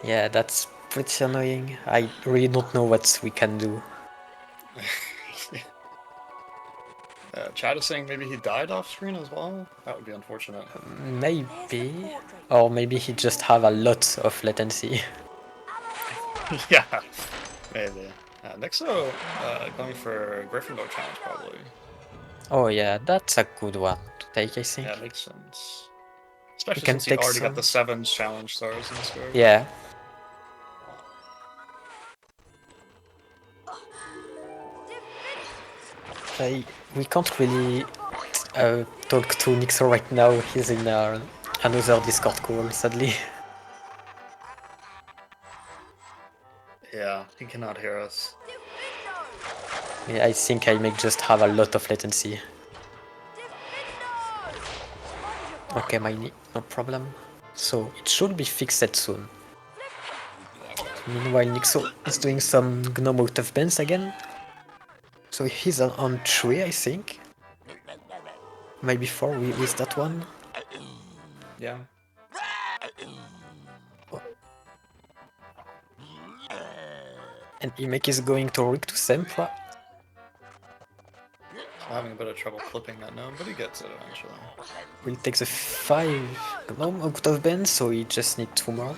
Yeah, that's pretty annoying. I really don't know what we can do. Chad is saying maybe he died off screen as well? That would be unfortunate. Maybe. Or maybe he just have a lot of latency. Yeah, maybe. Nixxo going for Gryffindor challenge probably. Oh yeah, that's a good one to take, I think. Yeah, makes sense. Especially can since he take already got some. the 7 challenge stars in Scourge. Yeah. We can't really talk to Nixxo right now. He's in another Discord call, sadly. Yeah, he cannot hear us. Yeah, I think I may just have a lot of latency. Okay, Miney, no problem. So it should be fixed soon. Meanwhile, Nixxo is doing some gnome out of bends again. So he's on 3, I think. Maybe 4 with that one. Yeah. And Imek is going to Rick to Sempra. I'm having a bit of trouble clipping that gnome, but he gets it eventually. Will take the 5 gnome out of bend, so he just needs 2 more.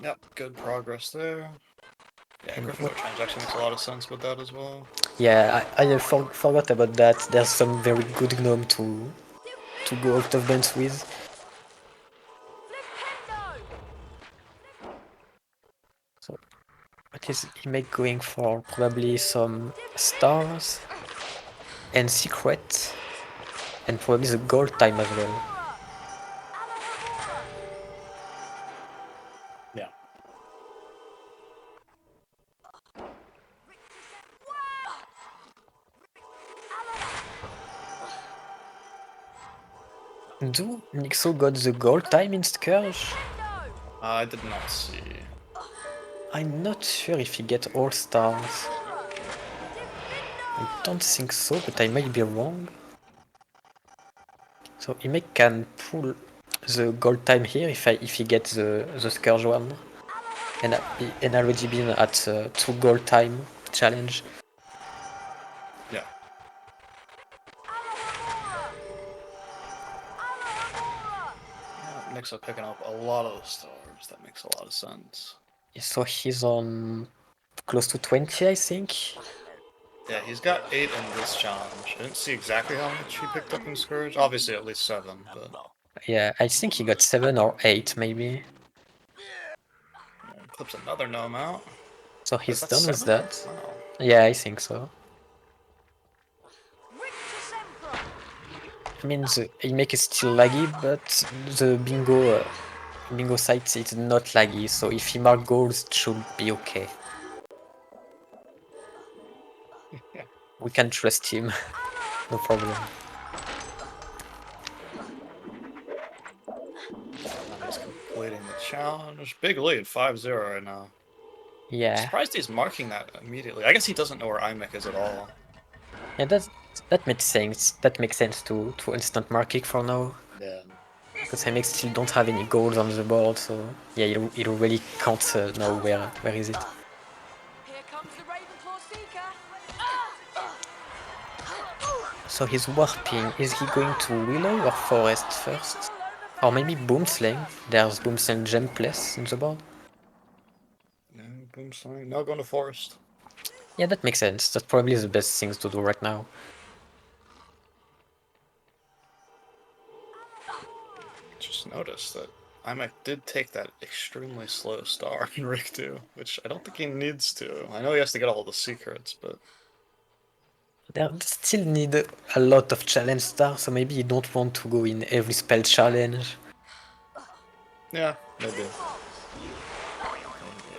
Yep, good progress there. Yeah, And Gryffindor transaction makes a lot of sense with that as well. Yeah, I forgot about that. There's some very good gnome to go out of bends with. So, what is Imek going for? Probably some stars and secret, and probably the gold time as well. Yeah. Do Nixxo got the gold time in Scourge? I did not see. I'm not sure if he get all stars. I don't think so, but I might be wrong. So Imek can pull the gold time here if he gets the Scourge one. And already been at 2 gold time challenge. Yeah. Yeah, Nixxo picking up a lot of the stars. That makes a lot of sense. So he's on close to 20, I think. Yeah, he's got 8 in this challenge. I didn't see exactly how much he picked up in Scourge. Obviously at least 7, but... Yeah, I think he got 7 or 8, maybe. Clips another gnome out. So he's That's done with 7? that. Wow. Yeah, I think so. I mean, the Imek is still laggy, but the bingo site is not laggy, so if he marks goals, it should be okay. Yeah. We can trust him, no problem. He's completing the challenge. Big lead, 5-0 right now. Yeah. Surprised he's marking that immediately. I guess he doesn't know where Imek is at all. Yeah, that makes sense. That makes sense to instant mark it for now. Yeah. Because Imek still don't have any goals on the board, so yeah, he really can't know where is it. Here comes the Ravenclaw Seeker. So he's warping. Is he going to Willow or Forest first? Or maybe Boomslang? There's Boomslang Gem Plus in the board. No, Boomslang. Now going to Forest. Yeah, that makes sense. That's probably the best things to do right now. Just noticed that Imek did take that extremely slow star in Rick 2, which I don't think he needs to. I know he has to get all the secrets, but... They still need a lot of challenge stars, so maybe you don't want to go in every spell challenge. Yeah, maybe.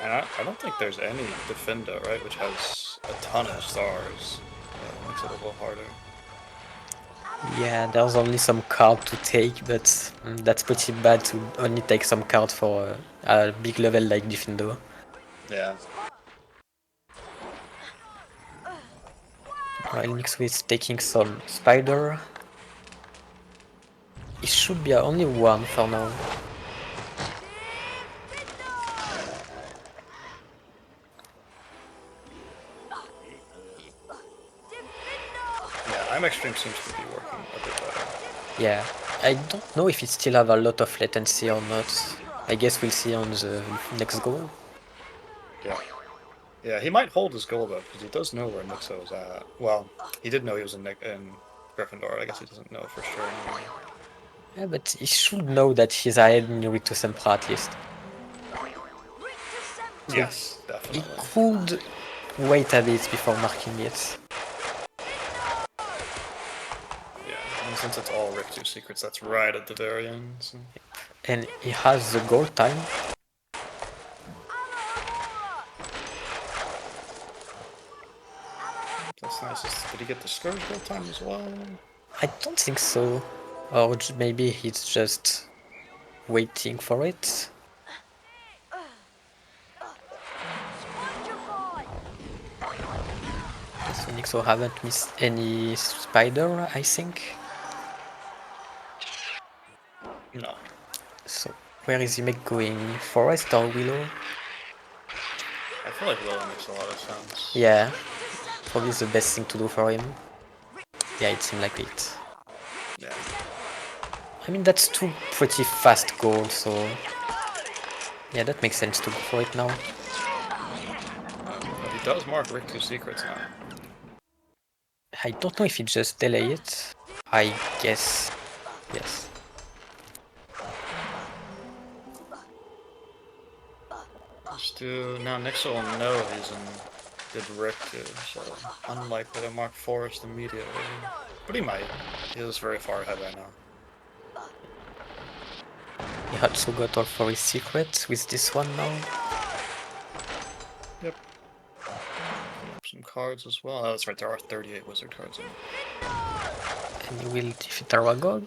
And I don't think there's any Defender, right, which has a ton of stars. Makes it a little harder. Yeah, there's only some card to take, but that's pretty bad to only take some card for a big level like Defender. Yeah. While Nixxo is taking some Spider. It should be only 1 for now. Yeah, Imek Stream seems to be working a bit better. Yeah, I don't know if it still have a lot of latency or not. I guess we'll see on the next goal. Yeah. Yeah, he might hold his goal though, because he does know where Nixxo is at. Well, he did know he was in Gryffindor. I guess he doesn't know for sure anymore. Yeah, but he should know that he's ahead in Rito Sempra at least. So Yes, he definitely. could wait a bit before marking it. Yeah, and since it's all Rick 2 secrets, that's right at the very end. So. And he has the goal time. That's nice. Did he get the Scourge goal time as well? I don't think so. Or maybe he's just waiting for it. So Nixxo haven't missed any spider, I think. No. So where is Imek going? Forest or Willow? I feel like Willow makes a lot of sense. Yeah, probably the best thing to do for him. Yeah, it seemed like it. Yeah. I mean, that's two pretty fast goals, so yeah, that makes sense to go for it now. But he does mark Rick 2 secrets now. I don't know if he just delay it. I guess yes. Now Nixxo will know he's in good Rick 2, so unlikely to mark Forest immediately. But he might. He is very far ahead right now. He also got all for his secrets with this one now. Yep. Some cards as well. Oh, that's right, there are 38 wizard cards in it. And he will defeat Aragog.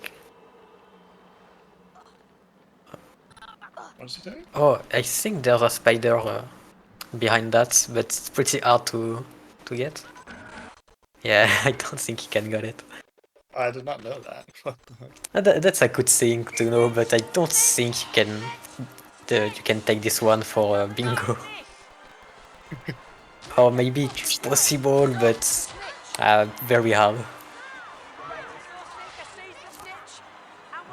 What is he doing? Oh, I think there's a spider behind that, but it's pretty hard to get. Yeah, I don't think he can get it. I did not know that. That's a good thing to know, but I don't think you can take this one for bingo. Or maybe it's possible, but very hard.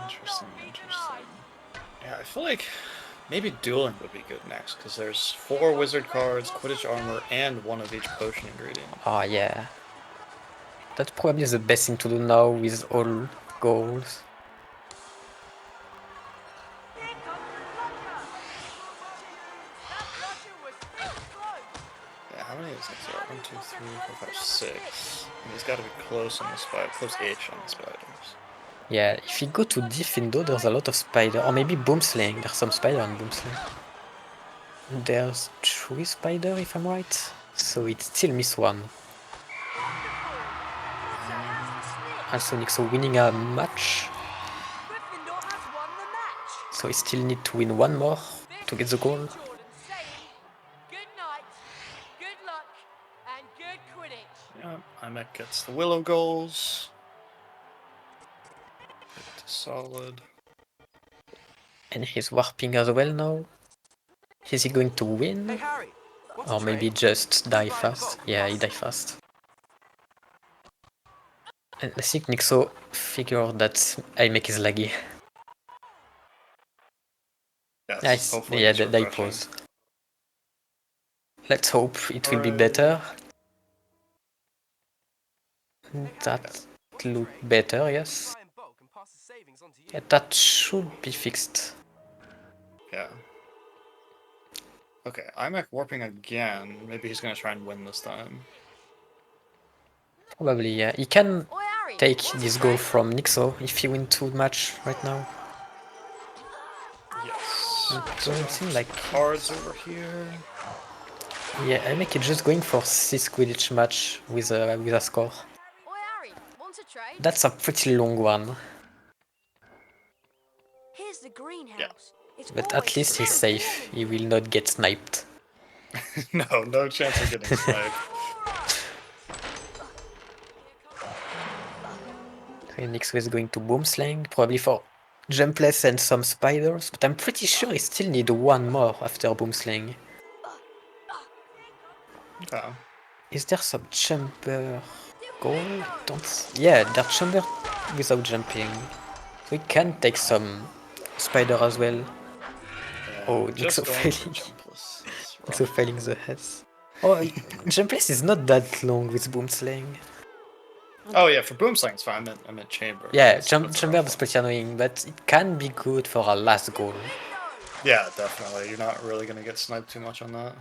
Interesting. Yeah, I feel like maybe dueling would be good next, because there's 4 wizard cards, Quidditch armor, and 1 of each potion ingredient. Oh yeah. That's probably the best thing to do now with all goals. Yeah, how many is there? 1, 2, 3, 4, 5, 6. And he's got to be close on the spider, close-ish on the spiders. Yeah, if you go to Diffindo, there's a lot of spider, or maybe Boomslang. There's some spider on Boomslang. There's 3 spider, if I'm right. So it still miss 1. Also Nixxo winning a match. So he still need to win 1 more to get the goal. Yeah, Imek gets the Willow goals. Solid. And he's warping as well now. Is he going to win? Or maybe just die fast? Yeah, he died fast. And I think Nixxo figured that Imek is laggy. Yes, Nice. hopefully Yeah, it's they refreshing. pause. Let's hope it will be better. That look better, yes. Yeah, that should be fixed. Yeah. Okay, Imek warping again. Maybe he's gonna try and win this time. Probably, yeah. He can take this goal from Nixxo if he win 2 match right now. Yes. It doesn't seem like cards over here. Yeah, Imek is just going for 6 Quidditch match with a score. That's a pretty long one. Here's the greenhouse. It's But at least he's safe. He will not get sniped. No chance of getting sniped. Okay, Nixxo is going to Boomslang, probably for Jumpless and some spiders, but I'm pretty sure he still need 1 more after Boomslang. Okay. Is there some jumper goal? Yeah, they're jumper without jumping. We can take some spider as well. Yeah, Oh, just Nixxo going failing. for Jumpless. Nixxo failing the heads. Oh, Jumpless is not that long with Boomslang. Oh yeah, for boomslang it's fine. I meant chamber. Yeah, That's a chamber rough is one. pretty annoying, but it can be good for a last goal. Yeah, definitely. You're not really gonna get sniped too much on that.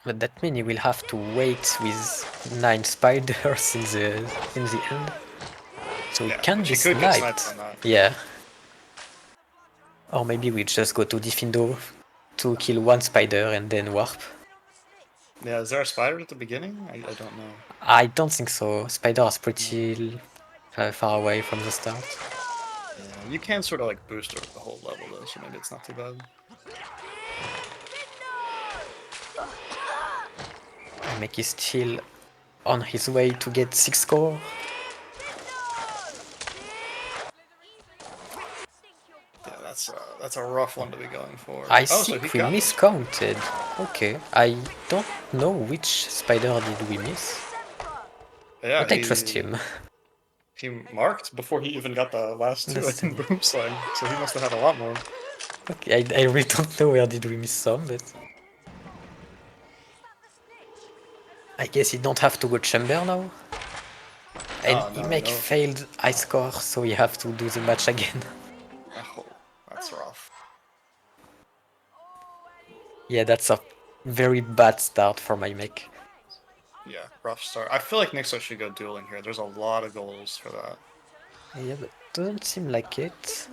But that means you will have to wait with 9 spiders in the end. So Yeah, it can but be you could get sniped sniped. on that. Yeah. Or maybe we just go to Diffindo to kill 1 spider and then warp. Yeah, is there a spider at the beginning? I don't know. I don't think so. Spider is pretty far away from the start. Yeah, you can sort of like boost the whole level though, so maybe it's not too bad. Imek is still on his way to get 6 score. Yeah, that's a rough one to be going for. I Oh, so he think we got this. miscounted. Okay, I don't know which spider did we miss. Yeah, But I trust him. He marked before he even got the last 2 in boomslang, so he must have had a lot more. Okay, I really don't know where did we miss some, but... I guess you don't have to go chamber now. And Oh, no, Imek no. failed high score, so you have to do the match again. Oh, that's rough. Yeah, that's a very bad start for my Imek. Yeah, rough start. I feel like Nixxo should go dueling here. There's a lot of goals for that. Yeah, but doesn't seem like it.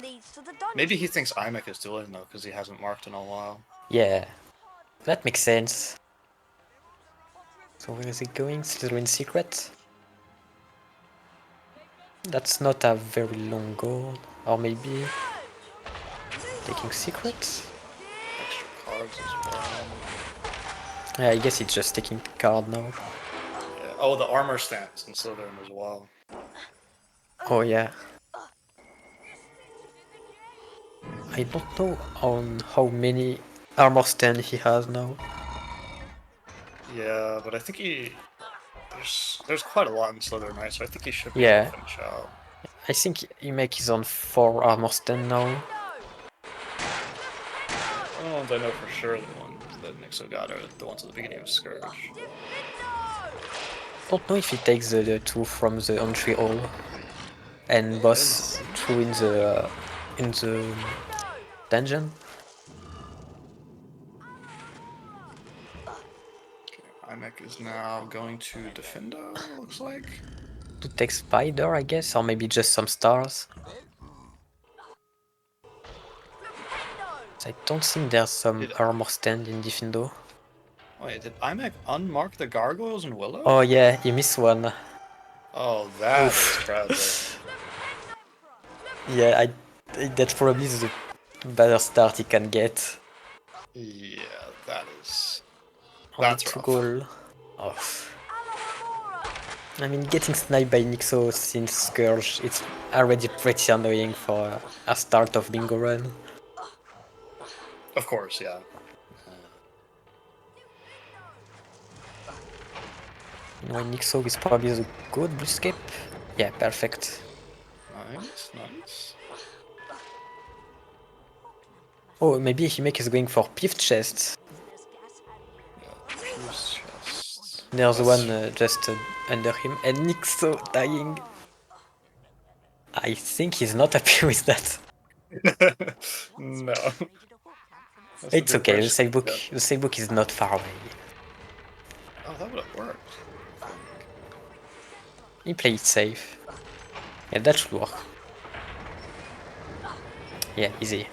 Maybe he thinks Imek is dueling though, because he hasn't marked in a while. Yeah, that makes sense. So where is he going? Still in secret? That's not a very long goal. Or maybe... taking secrets? Extra cards as well. Yeah, I guess it's just taking card now. Yeah. Oh, the armor stance in Slytherin as well. Oh yeah. I don't know on how many armor stand he has now. Yeah, but I think there's quite a lot in Slytherin, right? So I think he should be able Yeah. to finish out. I think Imek is on 4 armor stand now. The ones I know for sure, the ones that Nixxo got are the ones at the beginning of Scourge. Don't know if he takes the 2 from the entry hall and boss 2 in the dungeon. Imek is now going to Defendo, looks like. To take spider, I guess, or maybe just some stars. I don't think there's some armor stand in Diffindo. Wait, did Imek unmark the gargoyles and Willow? Oh yeah, he missed one. Oh, that is Oof. tragic. Yeah, that's probably the better start he can get. Yeah, that's Only rough. 2 goal. Oh. I mean, getting sniped by Nixxo since Scourge, it's already pretty annoying for a start of bingo run. Of course, yeah. Anyway, Nixxo is probably the good escape. Yeah, perfect. Nice, nice. Oh, maybe Imek is going for Pith chest. Fuse chests. There's one just under him, and Nixxo dying. I think he's not happy with that. No. It's okay, the save book is not far away. Oh, that would have worked. He played safe. Yeah, that should work. Yeah, easy.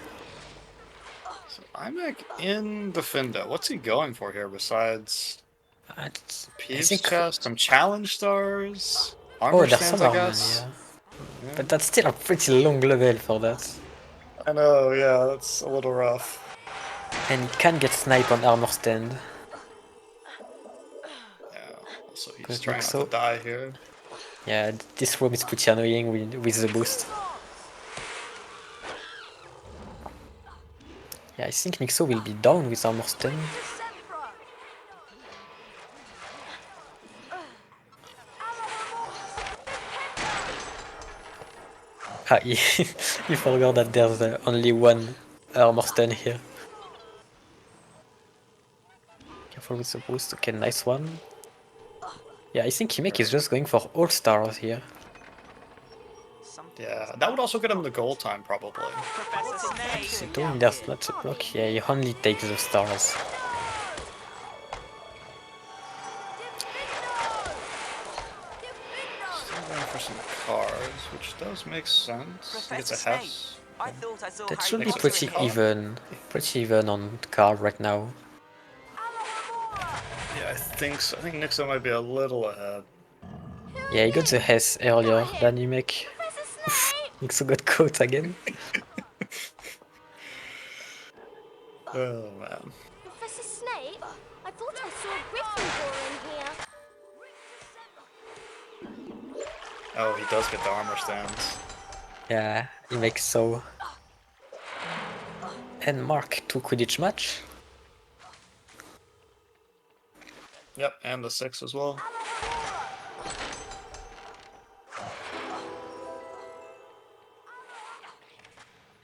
So Imek in Defendo. What's he going for here besides Peeves chest, some challenge stars, armor there's stands, some I armor, guess. yeah. But that's still a pretty long level for that. I know, yeah, that's a little rough. And he can get sniped on armor stand. Yeah, also he's trying not to die here. Yeah, this room is pretty annoying with the boost. Yeah, I think Nixxo will be down with armor stand. He forgot that there's only one armor stand here. Careful with the boost. Okay, nice one. Yeah, I think Imek is just going for all stars here. Yeah, that would also get him the goal time, probably. Considering there's lots of block, yeah, he only takes the stars. Still going for some cards, which does make sense. He gets a Hess. That should be Nixxo pretty even on card right now. Yeah, I think so. I think Nixxo might be a little ahead. Yeah, he got the Hess earlier than Imek. Nixxo got caught again. Oh man. Professor Snape? I thought I saw a Gryffindor in here. Oh, he does get the armor stands. Yeah, Imek so. And Mark 2 Quidditch match. Yep, and the 6 as well.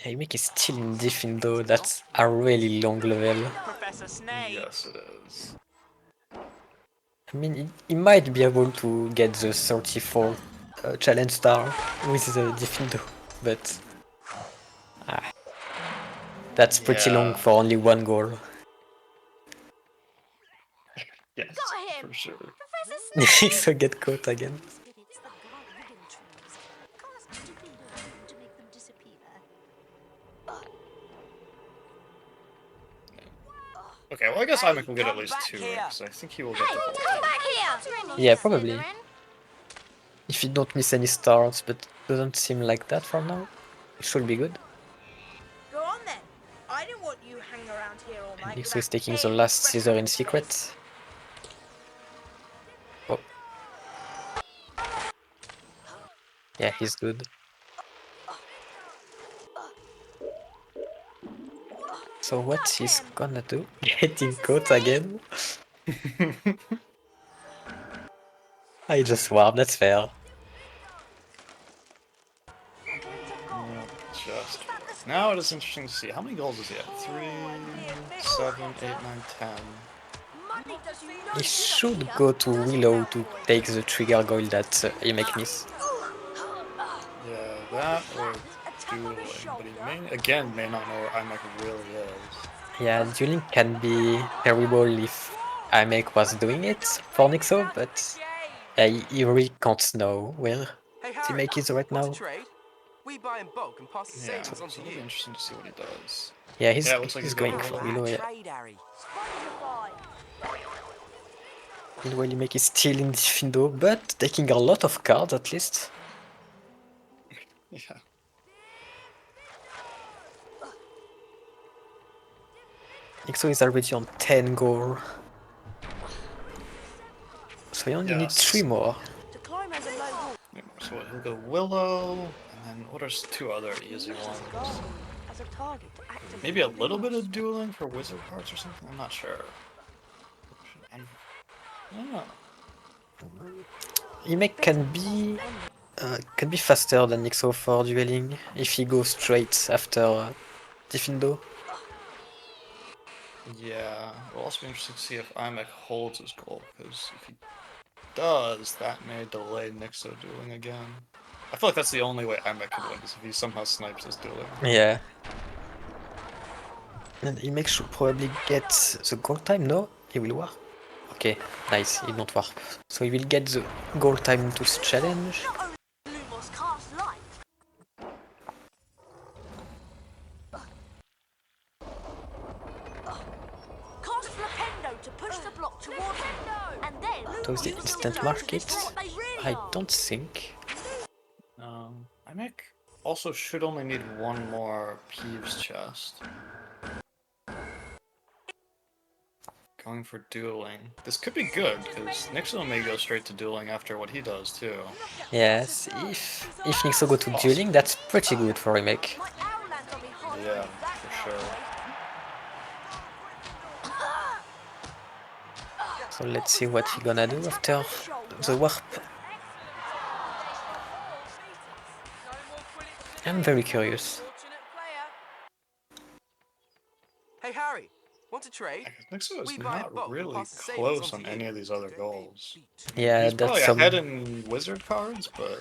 Imek is still in Diffin though, that's a really long level. Professor Snape. Yes, it is. I mean, he might be able to get the 34 challenge star with the Diffindo, but that's pretty long for only one goal. Yes, for sure. So get caught again. Okay, well I guess Imek will get at least 2 because I think he will get the goal. Come back here! Yeah, probably. If you don't miss any stars, but it doesn't seem like that for now. It should be good. Go on then. I don't want you hanging around here all night. Nixxo is taking the last scissor in secret. Oh. Yeah, he's good. So what he's gonna do? Getting caught again? I just warped, that's fair. Just now it is interesting to see how many goals does he have? 3, 7, 8, 9, 10. He should go to Willow to take the trigger goal that Imek missed. Yeah, that or dueling, but he may not know where Imek really is. Yeah, dueling can be terrible if Imek was doing it for Nixxo, but he really can't know where Imek is right now. We buy in bulk and pass the savings on to It'll be you. interesting to see what he does. Yeah, he's it looks like he's going for Willow. Yeah. Meanwhile, Imek is still in Diffindo, but taking a lot of cards at least. Yeah. Nixxo is already on 10 goal. So he only needs 3 more. So he'll go Willow, and then what are 2 other easy ones? Maybe a little bit of dueling for wizard cards or something? I'm not sure. Imek can be faster than Nixxo for dueling if he goes straight after Diffindo. Yeah, it'll also be interesting to see if Imek holds his goal, because if he does, that may delay Nixxo dueling again. I feel like that's the only way Imek can win, is if he somehow snipes his dueling. Yeah. And Imek should probably get the goal time, no? He will warp. Okay, nice, he don't warp. So he will get the goal time to this challenge. Does the instant market? I don't think. Imek also should only need 1 more Peeves chest. Going for dueling. This could be good, because Nixxo may go straight to dueling after what he does too. Yes, if Nixxo go to dueling, that's pretty good for Imek. Yeah, for sure. So let's see what he gonna do after the warp. I'm very curious. Hey Harry, want to trade? Nixxo is not really close on any of these other goals. Yeah, he's probably that's ahead in wizard cards, but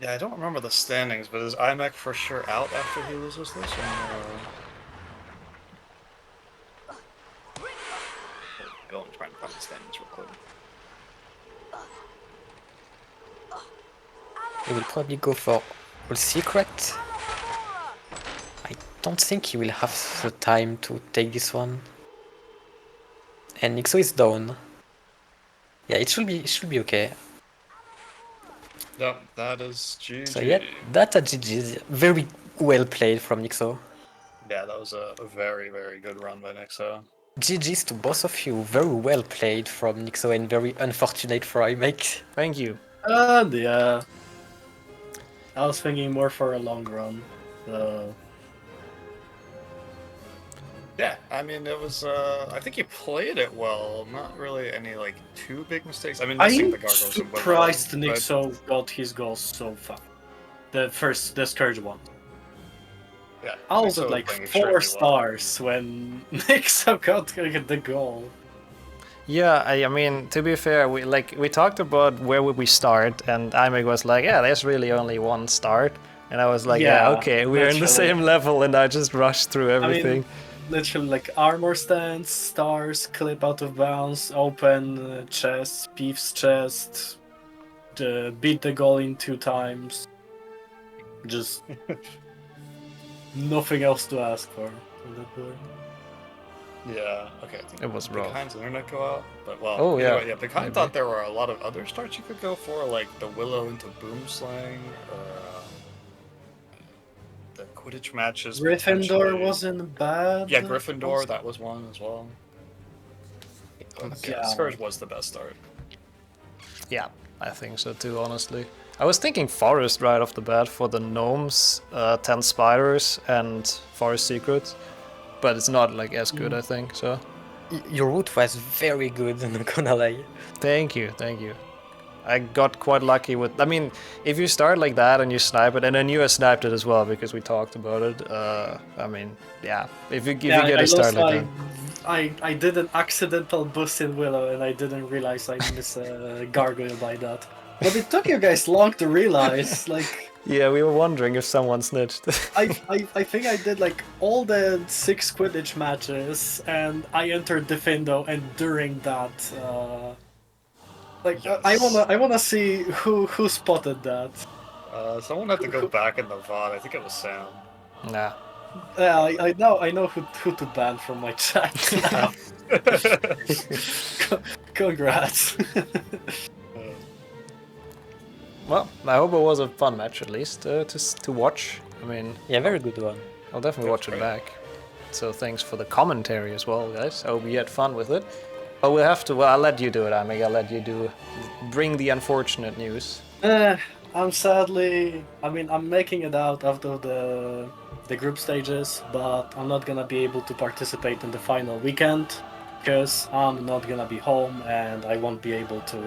Yeah, I don't remember the standings, but is Imek for sure out after he loses this? Or... Go and try and find the standings real quick. He will probably go for all secret. I don't think he will have the time to take this one. And Nixxo is down. Yeah, it should be okay. Yep, that is GG. So yeah, that's a GG. Very well played from Nixxo. Yeah, that was a very, very good run by Nixxo. GG's to both of you. Very well played from Nixxo and very unfortunate for Imek. Thank you. Yeah. I was thinking more for a long run. Yeah, I mean, it was, I think you played it well. Not really any, like, too big mistakes. I mean, missing I'm the gargoyles and surprised whatnot, but- Nixxo got his goals so far. The Scourge one. Yeah, I was Nixxo at like playing extremely 4 well. stars when Nixxo got the goal. Yeah, I mean, to be fair, we talked about where would we start, and Imek was like, yeah, there's really only one start. And I was like, yeah okay, we're in the same level, and I just rushed through everything. I mean, literally like armor stance, stars, clip out of bounds, open chest, Beef's chest, beat the goal in 2 times. Just nothing else to ask for from that point. Yeah, okay. I think it was rough. PiKine's internet go out, but well, Oh, yeah, anyway, yeah. PiKine thought there were a lot of other starts you could go for, like the Willow into Boomslang, or the Quidditch matches. Gryffindor potentially. wasn't bad. Yeah, Gryffindor, that was one as well. Okay. Yeah, Scourge was the best start. Yeah, I think so too, honestly. I was thinking Forest right off the bat for the Gnomes, 10 Spiders, and Forest Secrets, but it's not like as good, I think, so... Your route was very good, I'm not gonna lie. Thank you, thank you. I got quite lucky with... I mean, if you start like that and you snipe it, and I knew I sniped it as well because we talked about it, I mean, yeah, if you get a start like that... I did an accidental boost in Willow and I didn't realize I missed a gargoyle by that. But it took you guys long to realize, like... Yeah, we were wondering if someone snitched. I think I did like all the 6 Quidditch matches and I entered Defendo, and during that... I wanna see who spotted that. Someone had to go back in the VOD, I think it was Sam. Nah. Yeah, I know who to ban from my chat now. Congrats. Well, I hope it was a fun match at least to watch. I mean, yeah, very good one. I'll definitely watch it back. So thanks for the commentary as well, guys. I hope you had fun with it. Oh, we'll have to. Well, I'll let you do it, Imek. I'll let you bring the unfortunate news. I'm sadly. I mean, I'm making it out after the group stages, but I'm not gonna be able to participate in the final weekend because I'm not gonna be home and I won't be able to.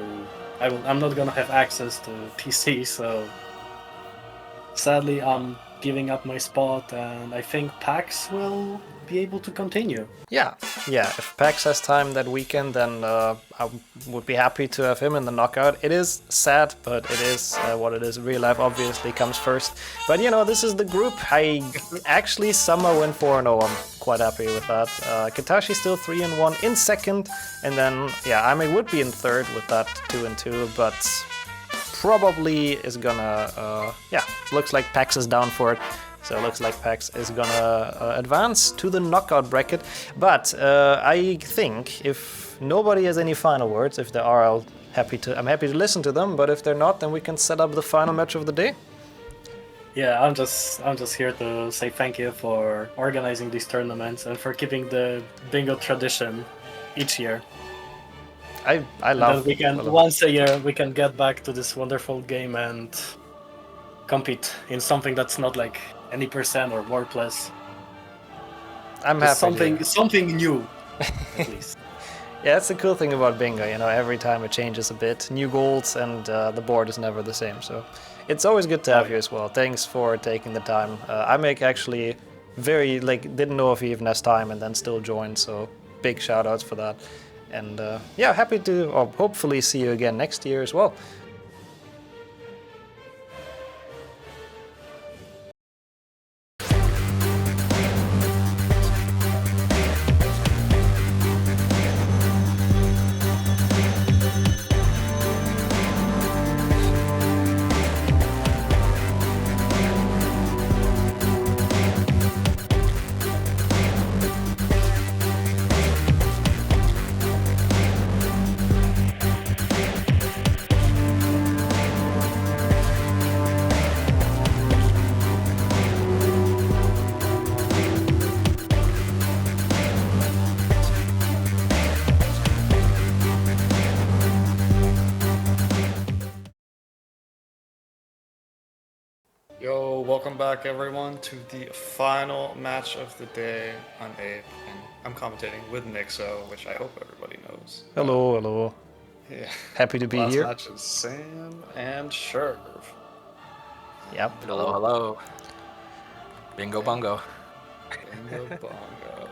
I'm not gonna have access to PC, so sadly I'm giving up my spot, and I think PAX will be able to continue. Yeah. If PAX has time that weekend, then I would be happy to have him in the knockout. It is sad, but it is what it is. Real life obviously comes first. But you know, this is the group. I actually somehow went 4-0. I'm quite happy with that. Katashi still 3-1 in second, and then yeah, Imek would be in third with that 2-2, but probably is gonna looks like PAX is down for it. So it looks like PAX is gonna advance to the knockout bracket. But I think if nobody has any final words, if there are, I'm happy to listen to them. But if they're not, then we can set up the final match of the day. Yeah, I'm just here to say thank you for organizing these tournaments and for keeping the bingo tradition each year. I love. We can once a year we can get back to this wonderful game and compete in something that's not like any percent or more plus. I'm just happy. Something new, at least. Yeah, that's the cool thing about bingo. You know, every time it changes a bit, new goals, and the board is never the same. So it's always good to have you as well. Thanks for taking the time. Imek actually didn't know if he even has time and then still joined. So big shout outs for that. And yeah, happy to hopefully see you again next year as well. Yo, welcome back everyone to the final match of the day on Ape, and I'm commentating with Nixxo, which I hope everybody knows. Hello, hello. Yeah. Happy to be Last here. match is Sam and Sherv. Yep. Hello, hello. Bingo bongo. Bingo bongo.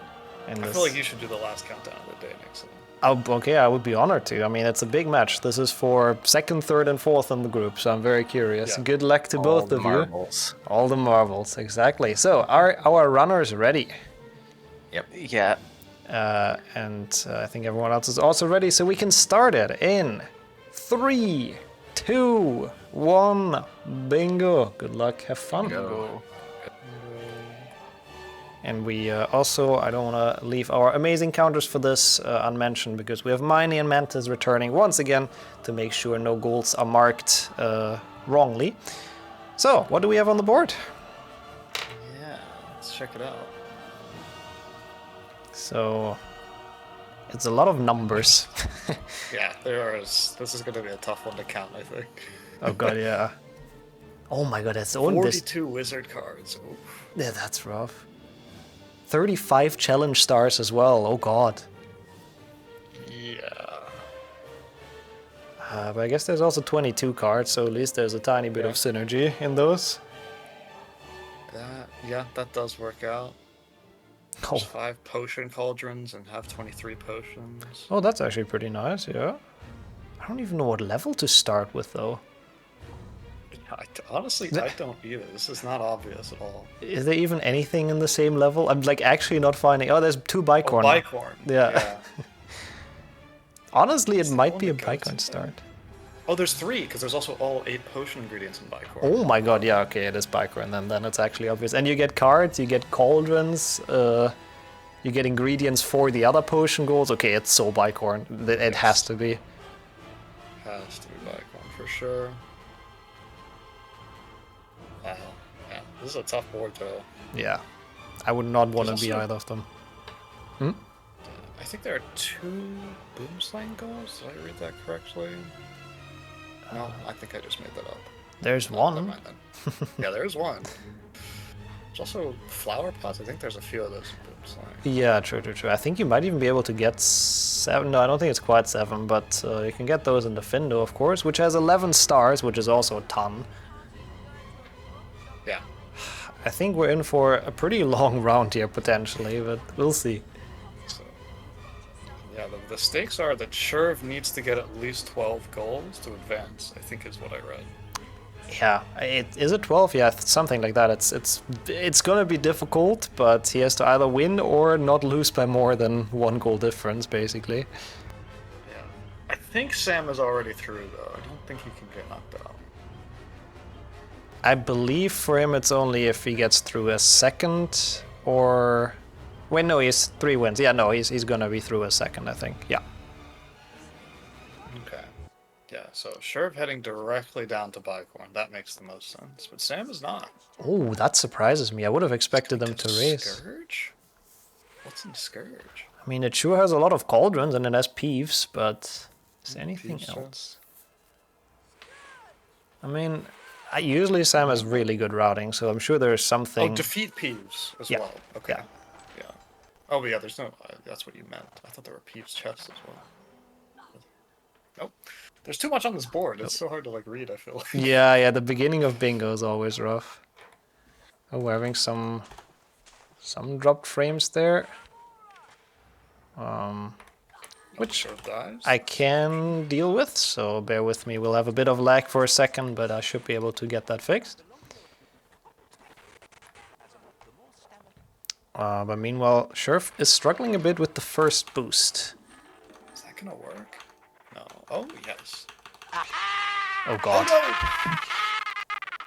And I feel like you should do the last countdown of the day, Nixxo. Oh, okay, I would be honored to. I mean, it's a big match. This is for second, third, and fourth in the group, so I'm very curious. Yeah. Good luck to All both the of marbles. you. All the marbles, exactly. So, are our runners ready? Yep. Yeah. I think everyone else is also ready, so we can start it in 3, 2, 1. Bingo. Good luck. Have fun. Bingo. And we also, I don't want to leave our amazing counters for this unmentioned, because we have Miney and Mantis returning once again to make sure no goals are marked wrongly. So, what do we have on the board? Yeah, let's check it out. So, it's a lot of numbers. Yeah, this is going to be a tough one to count, I think. Oh god, yeah. Oh my god, that's 42 wizard cards. Oof. Yeah, that's rough. 35 challenge stars as well, oh god. Yeah. But I guess there's also 22 cards, so at least there's a tiny bit of synergy in those. That does work out. Oh. There's 5 potion cauldrons and have 23 potions. Oh, that's actually pretty nice, yeah. I don't even know what level to start with, though. Honestly, I don't either. This is not obvious at all. Is there even anything in the same level? I'm like actually not finding... Oh, there's 2 bicorn. Oh, bicorn. Yeah. Honestly, it might be a bicorn start. Oh, there's 3, because there's also all 8 potion ingredients in bicorn. Oh my god, yeah, okay, it is bicorn, then it's actually obvious. And you get cards, you get cauldrons, you get ingredients for the other potion goals. Okay, it's so bicorn. It has to be. Has to be bicorn for sure. Wow. Yeah, this is a tough board, though. Yeah. I would not want to There's be also- either of them. Hmm? I think there are 2 boomslang goals. Did I read that correctly? No, I think I just made that up. There's Never one. mind then. Yeah, there's one. There's also flower pots. I think there's a few of those in boomslang. Yeah, true. I think you might even be able to get 7. No, I don't think it's quite 7, but you can get those in the Findo, of course, which has 11 stars, which is also a ton. Yeah. I think we're in for a pretty long round here, potentially, but we'll see. So, yeah, the stakes are that Sherv needs to get at least 12 goals to advance, I think is what I read. Yeah, is it 12? Yeah, something like that. It's gonna be difficult, but he has to either win or not lose by more than 1 goal difference, basically. Yeah. I think Sam is already through, though. I don't think he can get knocked out. I believe for him it's only if he gets through a second, or... Wait, no, he has 3 wins. Yeah, no, he's gonna be through a second, I think. Yeah. Okay. Yeah, so Sherv heading directly down to bicorn. That makes the most sense. But Sam is not. Oh, that surprises me. I would have expected them to raise. Scourge? What's in Scourge? I mean, it sure has a lot of cauldrons and it has peeves, but is there anything Peeves, else? I mean, usually Sam has really good routing, so I'm sure there's something... Oh, defeat peeves as Yeah, well. Okay. yeah. Yeah. Oh, but yeah, there's no... that's what you meant. I thought there were peeves chests as well. Nope. There's too much on this board. It's so hard to, like, read, I feel like. Yeah, the beginning of bingo is always rough. Oh, we're having some dropped frames there. Which I can deal with, so bear with me. We'll have a bit of lag for a second, but I should be able to get that fixed. But meanwhile, Sherv is struggling a bit with the first boost. Is that gonna work? No. Oh, yes. Oh god. Oh, no!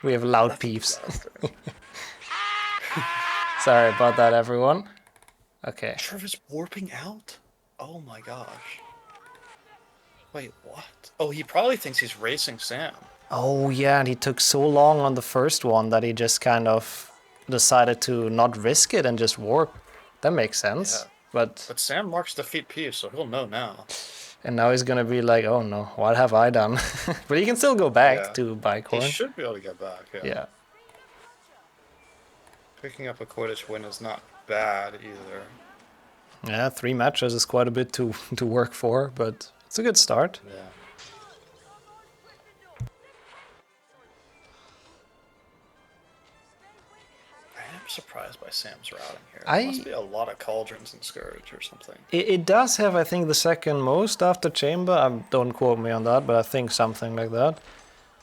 We have loud peeps. Sorry about that, everyone. Okay. Sherv is warping out? Oh my gosh. Wait, what? Oh, he probably thinks he's racing Sam. Oh yeah, and he took so long on the first one that he just kind of decided to not risk it and just warp. That makes sense. Yeah. But Sam marks defeat peeves, so he'll know now. And now he's gonna be like, oh no, what have I done? But he can still go back to bicorn. He should be able to get back, yeah. Yeah. Picking up a Quidditch win is not bad either. Yeah, 3 matches is quite a bit to to work for, but it's a good start. Yeah. I am surprised by Sam's routing here. There must be a lot of cauldrons in Scourge or something. It does have, I think, the second most after Chamber. Don't quote me on that, but I think something like that.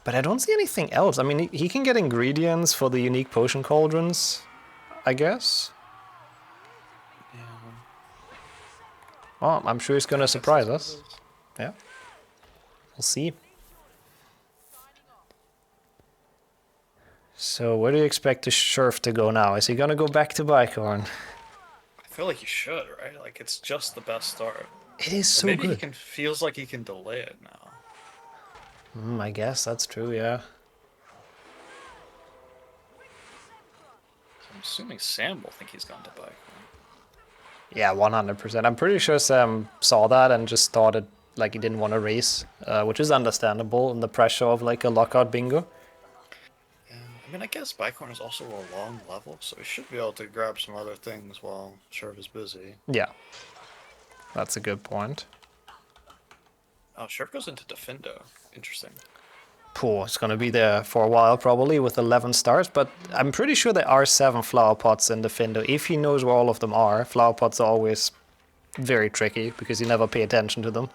But I don't see anything else. I mean, he can get ingredients for the unique potion cauldrons, I guess. Yeah. Well, I'm sure he's gonna surprise us. Yeah. We'll see. So where do you expect the Sherv to go now? Is he gonna go back to Bicorn? I feel like he should, right? Like, it's just the best start. It is so maybe good. Maybe he feels like he can delay it now. I guess that's true, yeah. I'm assuming Sam will think he's gone to Bicorn. Yeah, 100%. I'm pretty sure Sam saw that and just thought it like he didn't want to race, which is understandable in the pressure of like a lockout bingo. Yeah, I mean, I guess Bicorn is also a long level, so he should be able to grab some other things while Sherv is busy. Yeah, that's a good point. Oh, Sherv goes into Defendo. Interesting. Poor, it's gonna be there for a while probably with 11 stars, but I'm pretty sure there are 7 flower pots in Defendo. If he knows where all of them are, flower pots are always very tricky because you never pay attention to them.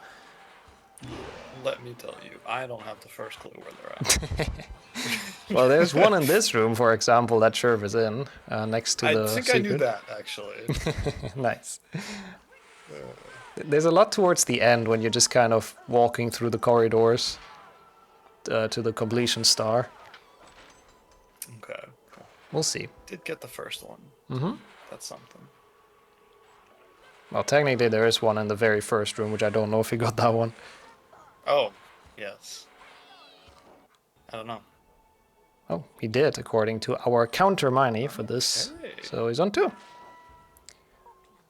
Let me tell you, I don't have the first clue where they're at. Well, there's one in this room, for example, that Sherv is in, next to the I think secret. I knew that, actually. Nice. There's a lot towards the end when you're just kind of walking through the corridors to the completion star. Okay, cool. We'll see. Did get the first one. Mm-hmm. That's something. Well, technically there is one in the very first room, which I don't know if he got that one. Oh, yes. I don't know. Oh, he did, according to our counter Miney for this. So he's on 2.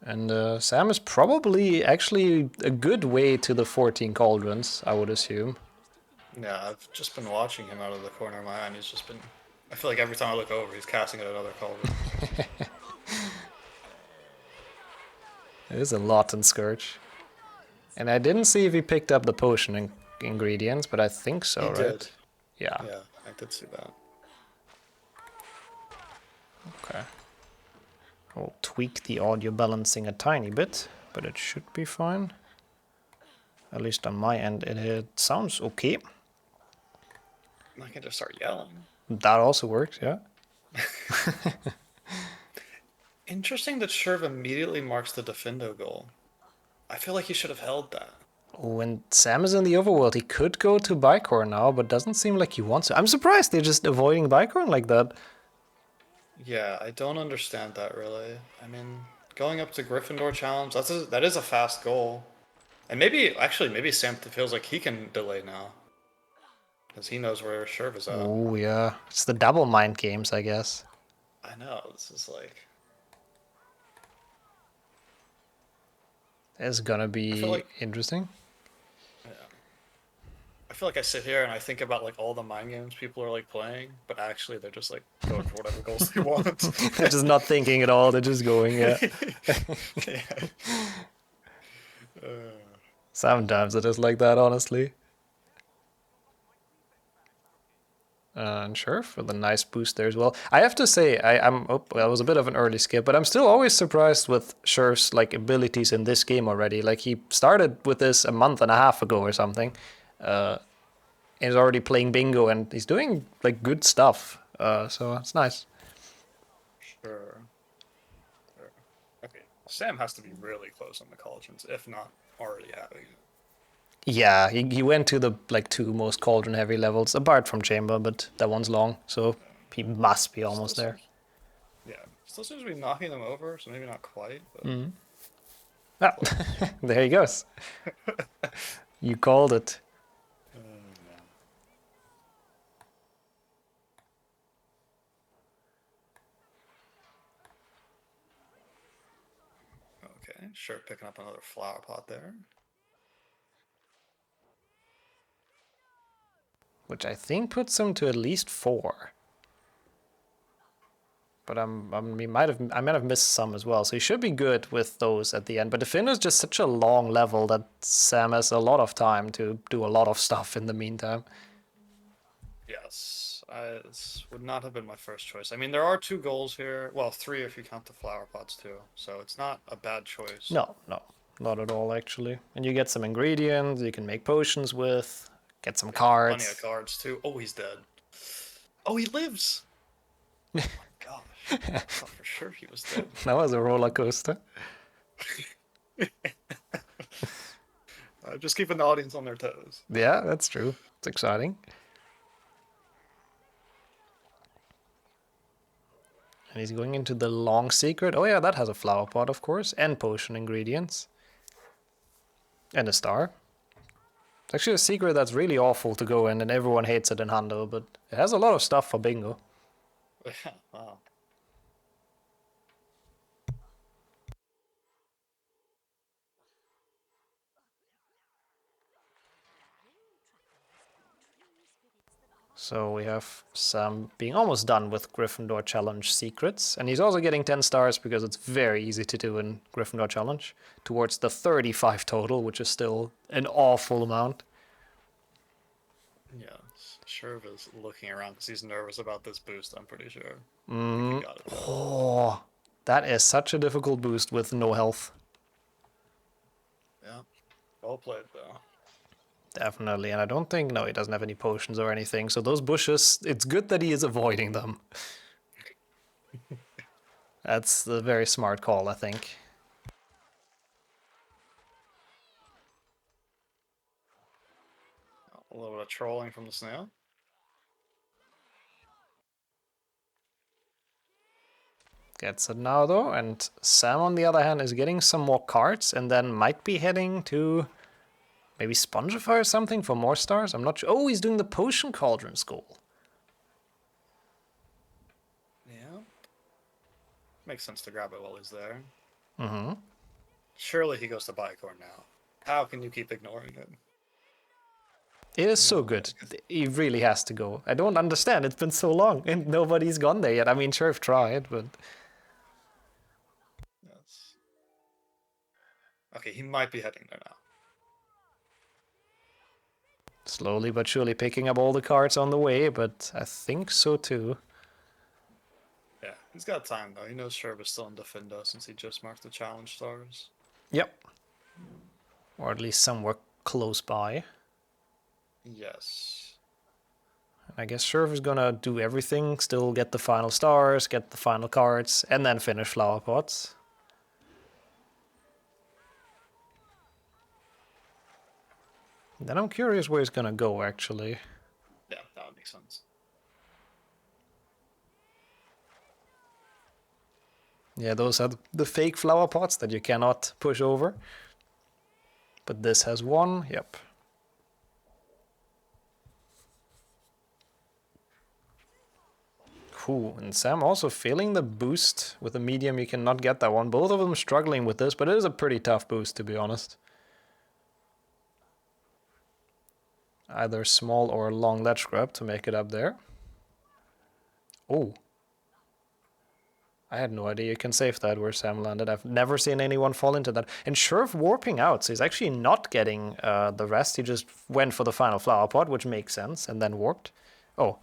And Sam is probably actually a good way to the 14 cauldrons, I would assume. Yeah, I've just been watching him out of the corner of my eye, and he's just been... I feel like every time I look over, he's casting at another cauldron. There's a lot in Scourge. And I didn't see if he picked up the potion ingredients, but I think so, right? Did. Yeah. Yeah, I did see that. Okay. I'll tweak the audio balancing a tiny bit, but it should be fine. At least on my end, it sounds okay. I can just start yelling. That also works, yeah. Interesting that Sherv immediately marks the Defendo goal. I feel like he should have held that. When Sam is in the overworld, he could go to Bicorn now, but doesn't seem like he wants to. I'm surprised they're just avoiding Bicorn like that. Yeah, I don't understand that really. I mean, going up to Gryffindor challenge, that is a fast goal. And maybe Sam feels like he can delay now. Because he knows where Sherv is at. Oh yeah, it's the double mind games, I guess. I know, this is like... It's gonna be interesting. Yeah. I feel like I sit here and I think about like all the mind games people are like playing, but actually they're just like going for whatever goals they want. They're just not thinking at all, they're just going, yeah. Sometimes it is like that, honestly. And Sherv for the nice boost there as well. I have to say, that was a bit of an early skip, but I'm still always surprised with Sherv's like abilities in this game already. Like he started with this a month and a half ago or something. He's already playing bingo and he's doing like good stuff. So it's nice. Sure. Okay, Sam has to be really close on the cauldrons, if not already having it. Yeah, he went to the like 2 most cauldron heavy levels, apart from Chamber, but that one's long, so he must be almost there. Yeah, still seems to be knocking them over, so maybe not quite. But... Ah, there he goes. You called it. Okay, sure, picking up another flower pot there. Which I think puts him to at least 4. But I might have missed some as well, so he should be good with those at the end. But the Finn is just such a long level that Sam has a lot of time to do a lot of stuff in the meantime. Yes, this would not have been my first choice. I mean, there are 2 goals here. Well, 3 if you count the flower pots too. So it's not a bad choice. No, not at all actually. And you get some ingredients you can make potions with, get some cards. Plenty of cards too. Oh, he's dead. Oh, he lives! Oh my gosh. I thought for sure he was dead. That was a roller coaster. Just keeping the audience on their toes. Yeah, that's true. It's exciting. And he's going into the long secret. Oh yeah, that has a flower pot, of course, and potion ingredients. And a star. It's actually a secret that's really awful to go in, and everyone hates it in Handel, but it has a lot of stuff for bingo. Wow. So we have Sam being almost done with Gryffindor Challenge secrets. And he's also getting 10 stars because it's very easy to do in Gryffindor Challenge. Towards the 35 total, which is still an awful amount. Yeah, Sherv is looking around because he's nervous about this boost, I'm pretty sure. Oh, that is such a difficult boost with no health. Yeah, well played though. Definitely, and I don't think, no, he doesn't have any potions or anything, so those bushes, it's good that he is avoiding them. That's a very smart call, I think. A little bit of trolling from the snail. Gets it now though, and Sam on the other hand is getting some more cards and then might be heading to maybe Spongify or something for more stars? I'm not sure. Oh, he's doing the Potion Cauldron School. Yeah. Makes sense to grab it while he's there. Mm-hmm. Surely he goes to Bicorn now. How can you keep ignoring it? It is so good. He really has to go. I don't understand. It's been so long and nobody's gone there yet. I mean, sure, I've tried, but... Yes. Okay, he might be heading there now. Slowly but surely picking up all the cards on the way, but I think so too. Yeah, he's got time though. He knows Sherv is still in Defendo since he just marked the challenge stars. Yep. Or at least somewhere close by. Yes. I guess Sherv is gonna do everything, still get the final stars, get the final cards, and then finish flower pots. Then I'm curious where he's gonna go, actually. Yeah, that would make sense. Yeah, those are the fake flower pots that you cannot push over. But this has one, yep. Cool, and Sam also feeling the boost. With the medium you cannot get that one. Both of them struggling with this, but it is a pretty tough boost, to be honest. Either small or long ledge grab to make it up there. Oh. I had no idea you can save that where Sam landed. I've never seen anyone fall into that. And Sherv warping out, so he's actually not getting the rest. He just went for the final flower pot, which makes sense, and then warped. Oh,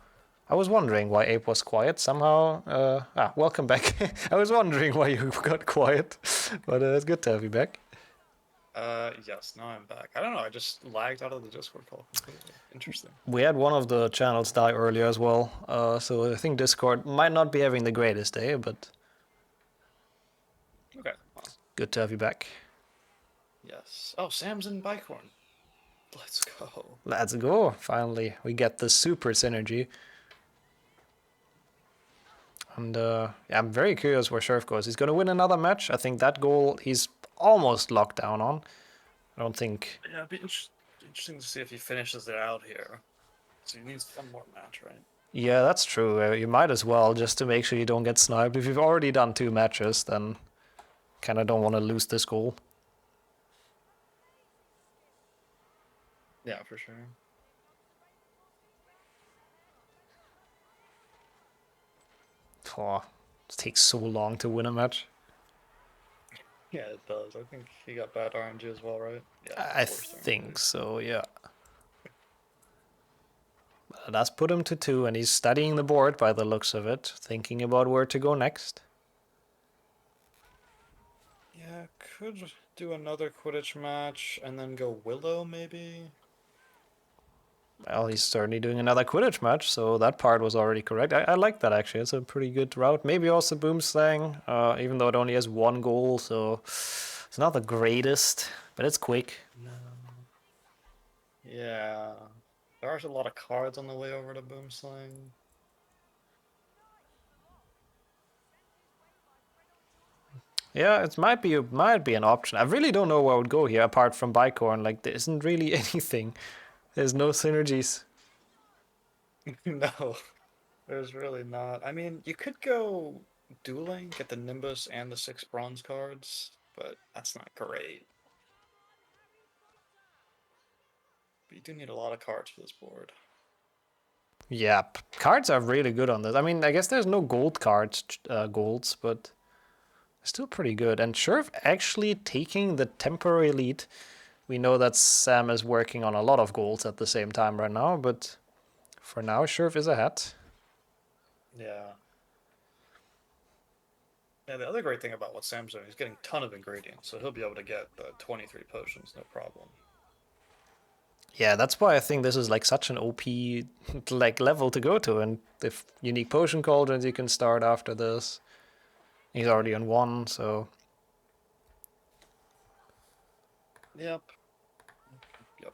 I was wondering why Ape was quiet somehow. Welcome back. I was wondering why you got quiet, but it's good to have you back. Yes, now I'm back. I don't know, I just lagged out of the Discord call completely. Interesting. We had one of the channels die earlier as well, so I think Discord might not be having the greatest day, but... Okay. Well. Good to have you back. Yes. Oh, Sam's in Bicorn. Let's go. Let's go. Finally, we get the super synergy. And yeah, I'm very curious where Sherv goes. He's going to win another match. I think that goal he's almost locked down on. I don't think... Yeah, it'd be interesting to see if he finishes it out here. So he needs one more match, right? Yeah, that's true. You might as well, just to make sure you don't get sniped. If you've already done 2 matches, then kind of don't want to lose this goal. Yeah, for sure. Oh, It takes so long to win a match. Yeah, it does. I think he got bad RNG as well, right? Yeah, I worst think RNG. so, yeah. That's put him to 2, and he's studying the board by the looks of it, thinking about where to go next. Yeah, could do another Quidditch match and then go Willow, maybe? Well, he's certainly doing another Quidditch match, so that part was already correct. I like that, actually. It's a pretty good route. Maybe also Boomslang, even though it only has 1 goal, so it's not the greatest, but it's quick. No. Yeah. There are a lot of cards on the way over to Boomslang. Yeah, it might be an option. I really don't know where I would go here, apart from Bicorn. Like, there isn't really anything. There's no synergies. No, there's really not. I mean, you could go dueling, get the Nimbus and the 6 bronze cards, but that's not great. But you do need a lot of cards for this board. Yeah, cards are really good on this. I mean, I guess there's no gold cards, golds, but still pretty good. And Sherv actually taking the temporary lead. We know that Sam is working on a lot of golds at the same time right now, but for now, Sherv is ahead. Yeah. Yeah, the other great thing about what Sam's doing, he's getting a ton of ingredients, so he'll be able to get the 23 potions, no problem. Yeah, that's why I think this is like such an OP like level to go to, and if unique potion cauldrons you can start after this. He's already on 1, so Yep. Yep.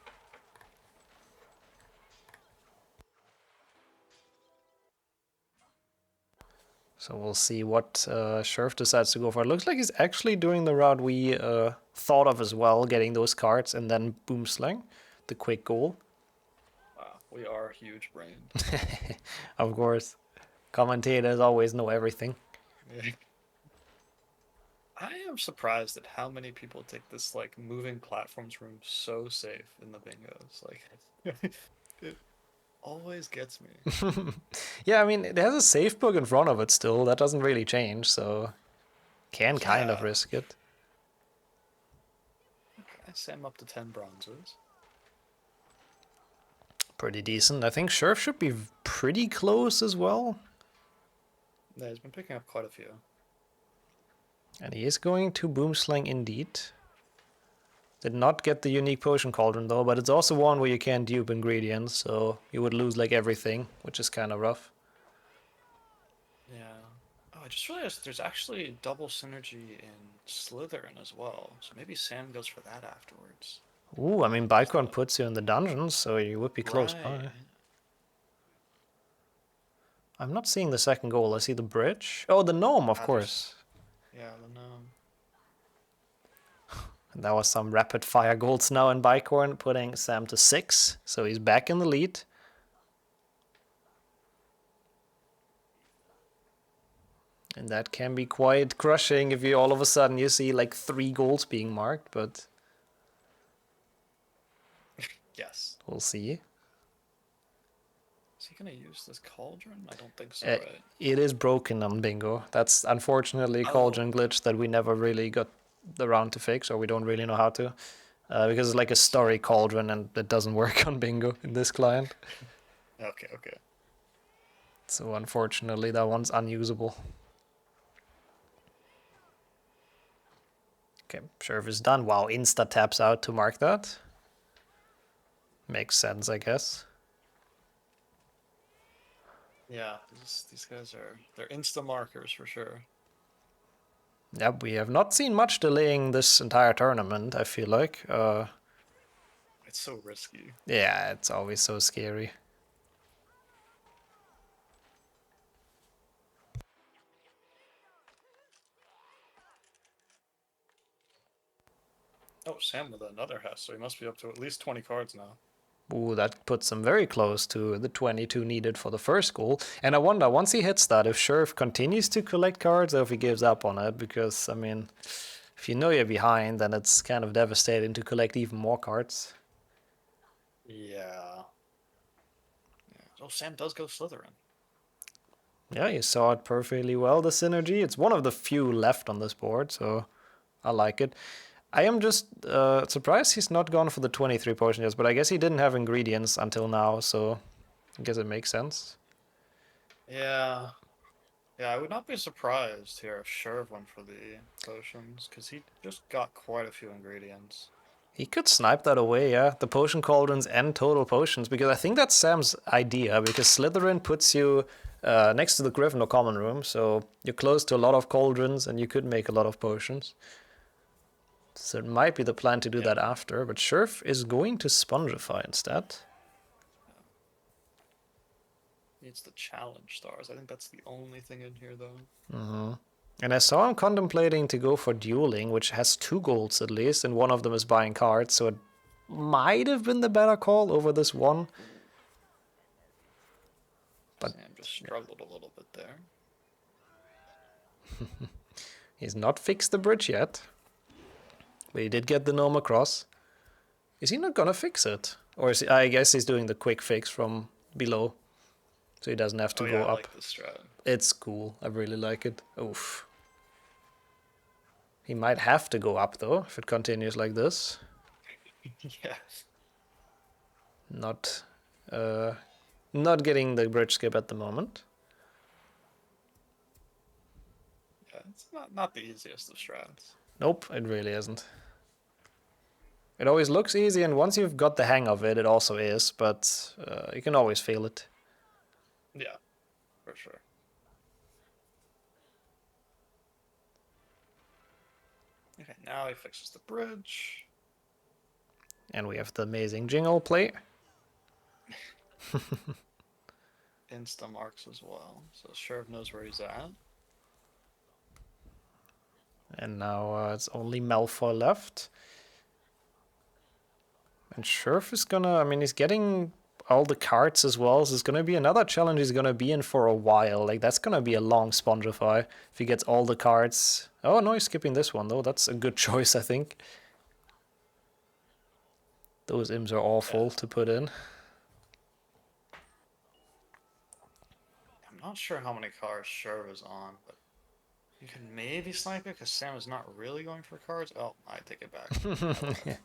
so we'll see what Sherv decides to go for. It looks like he's actually doing the route we thought of as well, getting those cards and then Boomslang, the quick goal. Wow, we are huge brained. Of course, commentators always know everything. Yeah. I am surprised at how many people take this like moving platforms room so safe in the bingos. Like, it always gets me. Yeah, I mean, it has a safe book in front of it still. That doesn't really change, so can kind of risk it. Okay, Sam up to 10 bronzes. Pretty decent. I think Sherv should be pretty close as well. Yeah, he's been picking up quite a few. And he is going to Boomslang indeed. Did not get the unique potion cauldron though, but it's also one where you can't dupe ingredients, so you would lose like everything, which is kind of rough. Yeah. Oh, I just realized there's actually double synergy in Slytherin as well, so maybe Sam goes for that afterwards. Ooh, I mean, Bicorn puts you in the dungeons, so you would be close by. I'm not seeing the second goal. I see the bridge. Oh, the gnome, of course. Yeah, the gnome. And that was some rapid fire golds now in Bicorn, putting Sam to 6, so he's back in the lead. And that can be quite crushing if you all of a sudden you see like 3 goals being marked, but Yes. we'll see. Is he gonna use this cauldron? I don't think so, right? It is broken on bingo. That's unfortunately a cauldron glitch that we never really got around to fix, or we don't really know how to. Because it's like a story cauldron and it doesn't work on bingo in this client. Okay, okay. So unfortunately that one's unusable. Okay, Sherv is done. Wow, insta taps out to mark that. Makes sense, I guess. Yeah, these guys they're insta markers for sure. Yep, we have not seen much delaying this entire tournament, I feel like. It's so risky. Yeah, it's always so scary. Oh, Sam with another Hess, so he must be up to at least 20 cards now. Ooh, that puts him very close to the 22 needed for the first goal. And I wonder, once he hits that, if Sherv continues to collect cards or if he gives up on it. Because, I mean, if you know you're behind, then it's kind of devastating to collect even more cards. Yeah. Oh, Sam does go Slytherin. Yeah, you saw it perfectly well, the synergy. It's one of the few left on this board, so I like it. I am just surprised he's not gone for the 23 potion yet, but I guess he didn't have ingredients until now, so I guess it makes sense. Yeah. Yeah, I would not be surprised here if Sherv went for the potions, because he just got quite a few ingredients. He could snipe that away, yeah. The potion cauldrons and total potions, because I think that's Sam's idea, because Slytherin puts you next to the Gryffindor common room, so you're close to a lot of cauldrons and you could make a lot of potions. So it might be the plan to do that after, but Sherv is going to Spongify instead. Needs the challenge stars. I think that's the only thing in here, though. Mm-hmm. And I saw him contemplating to go for dueling, which has 2 golds at least, and one of them is buying cards, so it might have been the better call over this one. But Sam just struggled a little bit there. He's not fixed the bridge yet. But he did get the gnome across. Is he not gonna fix it? Or is he, I guess he's doing the quick fix from below. So he doesn't have to go I up. like this strat. It's cool. I really like it. Oof. He might have to go up though, if it continues like this. Yes. Not getting the bridge skip at the moment. Yeah, it's not the easiest of strats. Nope, it really isn't. It always looks easy, and once you've got the hang of it, it also is, but you can always fail it. Yeah, for sure. Okay, now he fixes the bridge. And we have the amazing jingle play. Insta marks as well, so Sherv knows where he's at. And now it's only Malfoy left. And Sherv is gonna, I mean, he's getting all the cards as well, so it's gonna be another challenge he's gonna be in for a while. Like, that's gonna be a long Spongify if he gets all the cards. Oh, no, he's skipping this one, though. That's a good choice, I think. Those imps are awful to put in. I'm not sure how many cards Sherv is on, but you can maybe snipe it because Sam is not really going for cards. Oh, I take it back.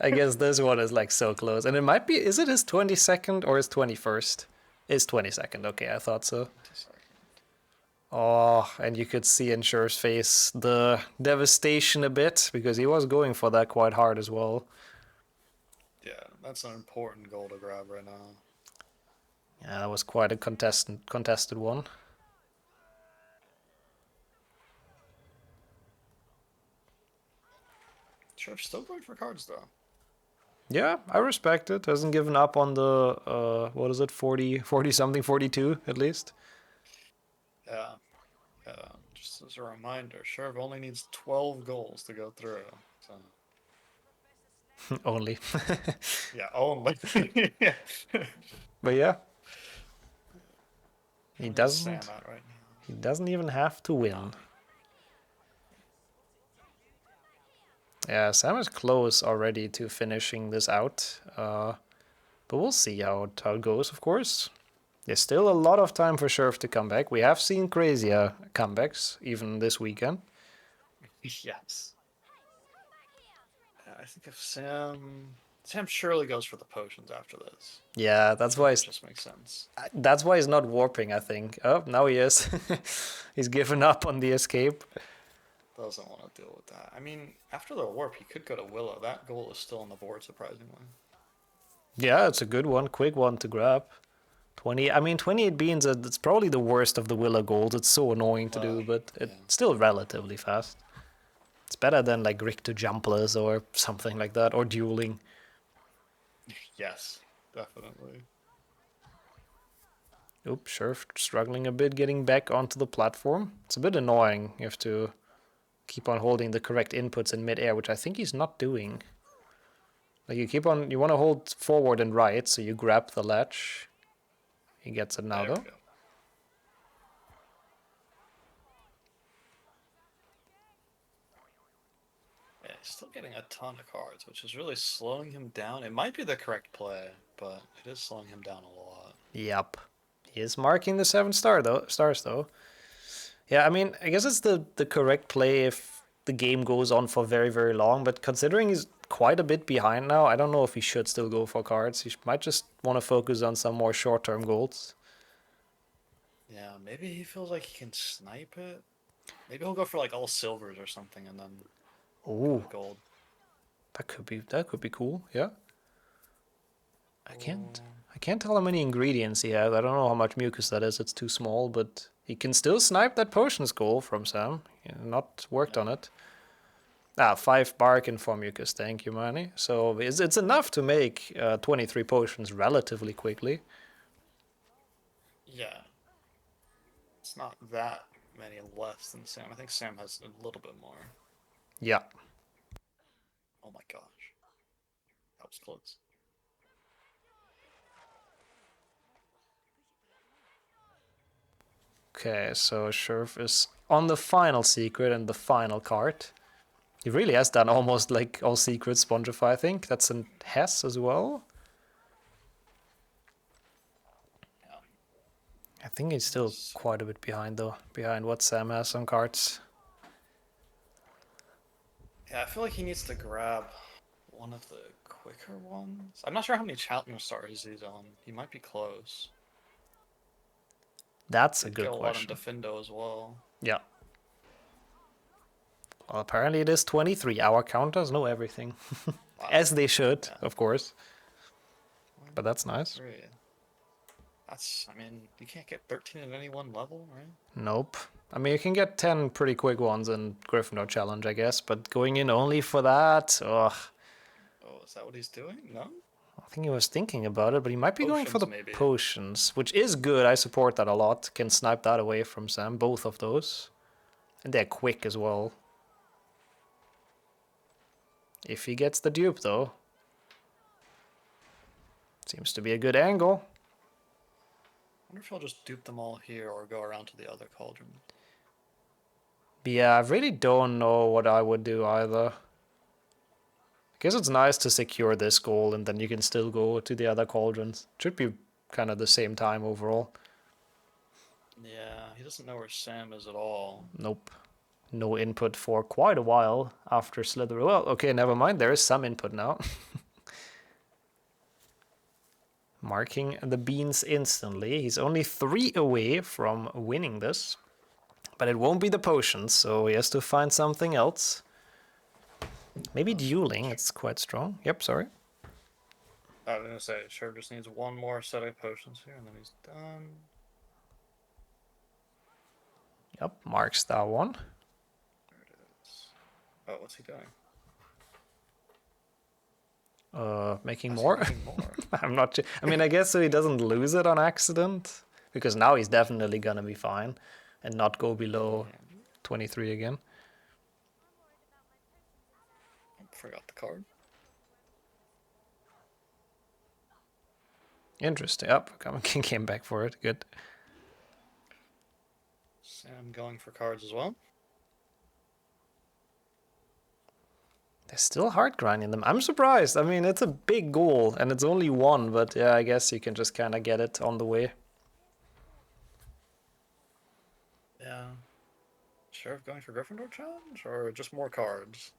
I guess this one is like so close. And it might be, is it his 22nd or his 21st? It's 22nd, okay, I thought so. Oh, and you could see in Sherv's face the devastation a bit, because he was going for that quite hard as well. Yeah, that's an important goal to grab right now. Yeah, that was quite a contested one. Sherv's still going for cards though. Yeah, I respect it. Hasn't given up on the, what is it, 40 something, 42 at least. Yeah. Just as a reminder, Sherv only needs 12 goals to go through. So. Only. Yeah, only. Yeah. But yeah. He Where's Sam doesn't. at right now? He doesn't even have to win. Yeah, Sam is close already to finishing this out. But we'll see how it goes, of course. There's still a lot of time for Sherv to come back. We have seen crazier comebacks, even this weekend. Yes. Yeah, I think if Sam surely goes for the potions after this. Yeah, that's why it just makes sense. That's why he's not warping, I think. Oh, now he is. He's given up on the escape. Doesn't want to deal with that. I mean, after the warp, he could go to Willow. That goal is still on the board, surprisingly. Yeah, it's a good one, quick one to grab. 28 beans, it's probably the worst of the Willow goals. It's so annoying to do, but it's still relatively fast. It's better than like Rick to Jumpless or something like that, or dueling. Yes, definitely. Oops, Sherv struggling a bit getting back onto the platform. It's a bit annoying. You have to keep on holding the correct inputs in midair, which I think he's not doing. Like you want to hold forward and right, so you grab the ledge. He gets it now, though. Yeah, he's still getting a ton of cards, which is really slowing him down. It might be the correct play, but it is slowing him down a lot. Yep. He is marking the 7 stars though. Yeah, I mean, I guess it's the correct play if the game goes on for very, very long, but considering he's quite a bit behind now, I don't know if he should still go for cards. He might just want to focus on some more short-term goals. Yeah, maybe he feels like he can snipe it. Maybe he'll go for like all silvers or something and then Ooh, gold. that could be cool. Yeah. I can't tell how many ingredients he has. I don't know how much mucus that is. It's too small, but he can still snipe that potions goal from Sam. Not worked on it. 5 bark and 4 mucus. Thank you, Manny. So it's enough to make 23 potions relatively quickly. Yeah. It's not that many less than Sam. I think Sam has a little bit more. Yeah. Oh my gosh. That was close. Okay, so Sherv is on the final secret and the final card. He really has done almost like all secrets Spongify, I think. That's a Hess as well. I think he's still quite a bit behind though, behind what Sam has on cards. Yeah, I feel like he needs to grab one of the quicker ones. I'm not sure how many challenge stars he's on. He might be close. That's a He'd good get question. A lot on Defindo as well. Yeah. Well, apparently it is 23. Our counters know everything. As they should, of course. But that's nice. That's, I mean, you can't get 13 at any one level, right? Nope. I mean, you can get 10 pretty quick ones in Gryffindor Challenge, I guess, but going in only for that, ugh. Oh, is that what he's doing? No? I think he was thinking about it, but he might be going for the maybe. potions, which is good. I support that a lot. Can snipe that away from Sam, both of those. And they're quick as well. If he gets the dupe, though. Seems to be a good angle. I wonder if he'll just dupe them all here or go around to the other cauldron. Yeah, I really don't know what I would do either. I guess it's nice to secure this goal and then you can still go to the other cauldrons. Should be kind of the same time overall. Yeah, he doesn't know where Sam is at all. Nope. No input for quite a while after Slither. Well, okay, never mind. There is some input now. Marking the beans instantly. He's only 3 away from winning this. But it won't be the potions, so he has to find something else. Maybe dueling, it's quite strong. Yep, sorry. I was gonna say, Sherv just needs one more set of potions here, and then he's done. Yep, marks that one. There it is. Oh, what's he doing? Making more? I'm not sure. I mean, I guess so he doesn't lose it on accident. Because now he's definitely gonna be fine. And not go below 23 again. Forgot the card. Interesting. Up, came back for it. Good. Sam going for cards as well. They're still hard grinding them. I'm surprised. I mean, it's a big goal and it's only 1, but yeah, I guess you can just kind of get it on the way. Yeah. Sheriff going for Gryffindor challenge or just more cards?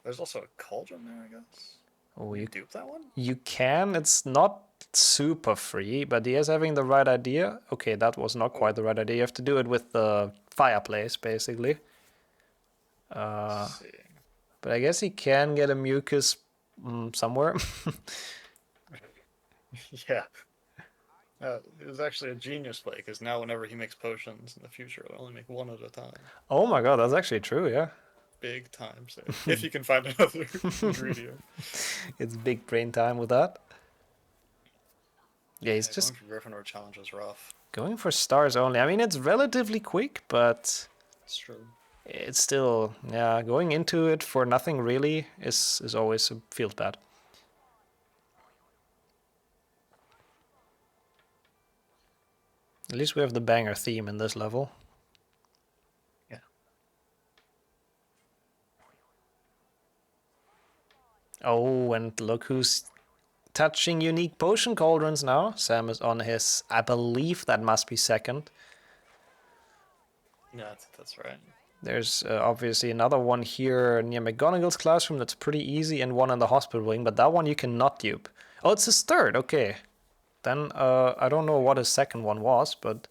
There's also a cauldron there, I guess. Oh, you dupe that one? You can. It's not super free, but he is having the right idea. Okay, that was not quite the right idea. You have to do it with the fireplace, basically. But I guess he can get a mucus somewhere. Yeah. It was actually a genius play, because now whenever he makes potions in the future, he'll only make one at a time. Oh my god, that's actually true, yeah. Big time save. If you can find another ingredient. It's big brain time with that. Yeah, he's just... Going for Gryffindor challenge is rough. Going for stars only. I mean, it's relatively quick, but... It's true. It's still... Yeah, going into it for nothing really is always feels bad. At least we have the banger theme in this level. Yeah. Oh, and look who's touching unique potion cauldrons now. Sam is on his, I believe that must be second. Yeah, that's right. There's obviously another one here near McGonagall's classroom that's pretty easy, and one in the hospital wing, but that one you cannot dupe. Oh, it's his third, okay. Then I don't know what his second one was, but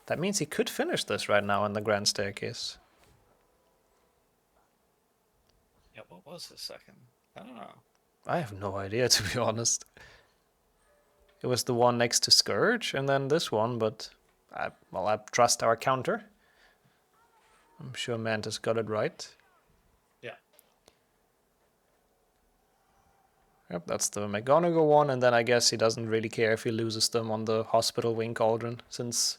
that means he could finish this right now in the Grand Staircase. Yeah, what was his second? I don't know. I have no idea, to be honest. It was the one next to Scourge, and then this one, but I trust our counter. I'm sure Mantis got it right. Yeah. Yep, that's the McGonagall one, and then I guess he doesn't really care if he loses them on the hospital wing cauldron, since,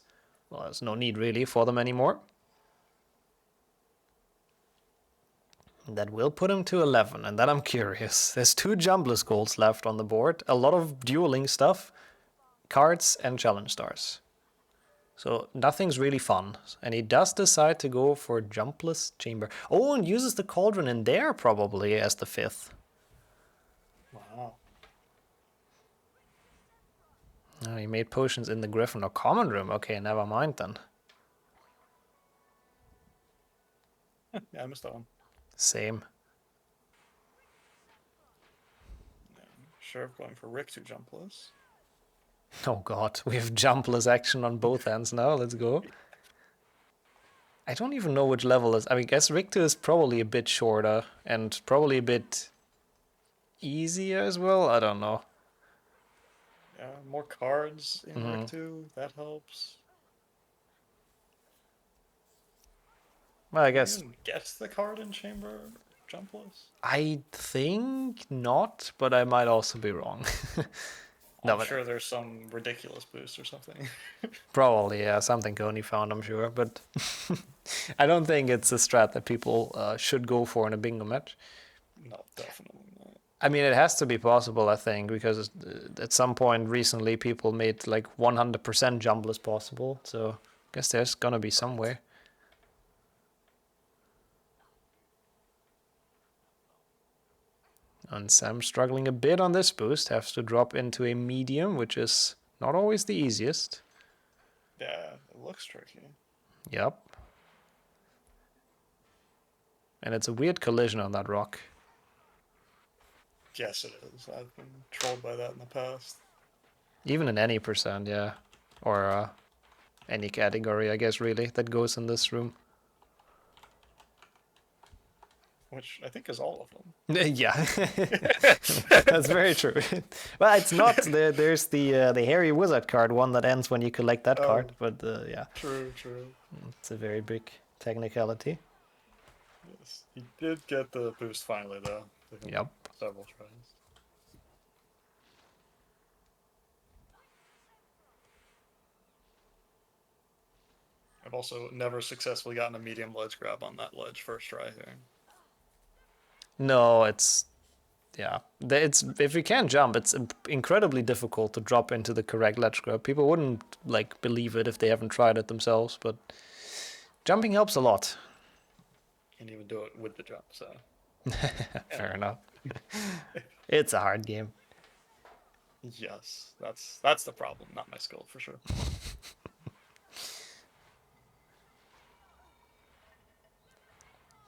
well, there's no need really for them anymore. That will put him to 11, and then I'm curious. There's 2 jumbless goals left on the board, a lot of dueling stuff, cards and challenge stars. So nothing's really fun, and he does decide to go for jumpless chamber. Oh, and uses the cauldron in there probably as the 5th. Wow. Oh, he made potions in the Griffin or common room. Okay, never mind then. Yeah, I missed that one. Same. Yeah. Sherv going for Rick to jumpless. Oh god, we have jumpless action on both ends now. Let's go. I don't even know which level is. I mean, I guess Richter is probably a bit shorter and probably a bit easier as well. I don't know. Yeah, more cards in Rick 2. That helps. Well, I Can you guess even guess the card in chamber jumpless? I think not, but I might also be wrong. No, I'm but sure there's some ridiculous boost or something. probably, yeah, something Koni found, I'm sure. But I don't think it's a strat that people should go for in a bingo match. No, definitely not. I mean, it has to be possible, I think, because at some point recently people made like 100% jumbless possible. So I guess there's gonna be somewhere. And Sam struggling a bit on this boost, has to drop into a medium, which is not always the easiest. Yeah, it looks tricky. Yep. And it's a weird collision on that rock. Yes, it is. I've been trolled by that in the past. Even in any percent, yeah. Or any category, I guess, really, that goes in this room. Which I think is all of them. Yeah, that's very true. Well, it's not. There's the hairy wizard card one that ends when you collect that card, but yeah. True. It's a very big technicality. Yes, he did get the boost finally, though. Yep. Several tries. I've also never successfully gotten a medium ledge grab on that ledge first try here. No, it's yeah. It's if you can't jump, it's incredibly difficult to drop into the correct ledge grab. People wouldn't like believe it if they haven't tried it themselves, but jumping helps a lot. Can't even do it with the jump, so. Fair enough. It's a hard game. Yes, that's the problem, not my skill for sure.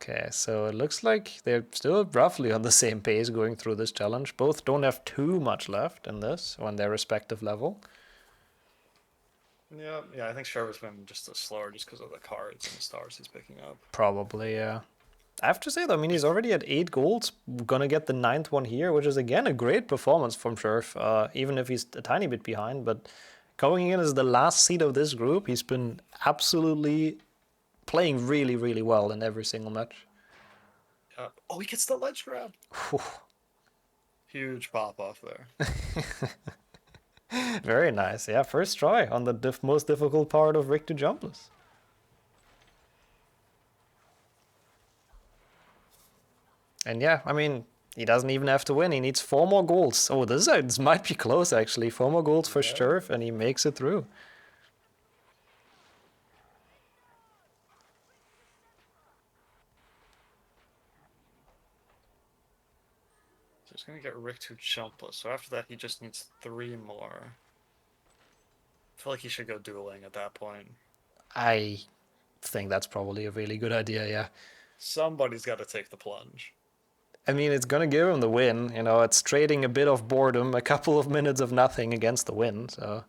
Okay, so it looks like they're still roughly on the same pace going through this challenge. Both don't have too much left in this on their respective level. Yeah, I think Sherv has been just a slower just because of the cards and the stars he's picking up. Probably, yeah. I have to say though, I mean, he's already at 8 golds, gonna get the 9th one here, which is again a great performance from Sherv, even if he's a tiny bit behind. But going in as the last seed of this group, he's been absolutely playing really, really well in every single match. Oh, he gets the ledge grab. Huge pop off there. Very nice. Yeah, first try on the most difficult part of Rick to jumpless. And yeah, I mean, he doesn't even have to win. He needs 4 more goals. Oh, this might be close, actually. 4 more goals for Sherv, and he makes it through. he's gonna get Rick to jumpless, so after that he just needs 3 more. I feel like he should go dueling at that point. I think that's probably a really good idea, yeah. Somebody's got to take the plunge. I mean, it's gonna give him the win, you know, it's trading a bit of boredom, a couple of minutes of nothing against the win, so...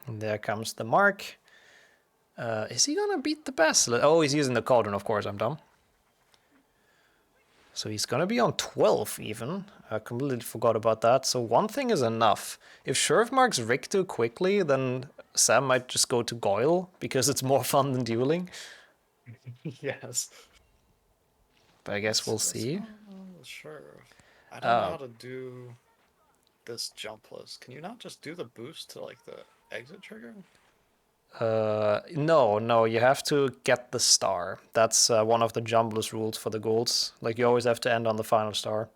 And there comes the mark. Is he gonna beat the Basilisk? Oh, he's using the Cauldron, of course, I'm dumb. So he's gonna be on 12 even. I completely forgot about that. So one thing is enough. If Sherv marks Rick too quickly, then Sam might just go to Goyle, because it's more fun than dueling. Yes. But I guess we'll see. Sure. I don't know how to do this jumpless. Can you not just do the boost to like the exit trigger? No, you have to get the star. That's one of the jumbless rules for the golds. Like, you always have to end on the final star.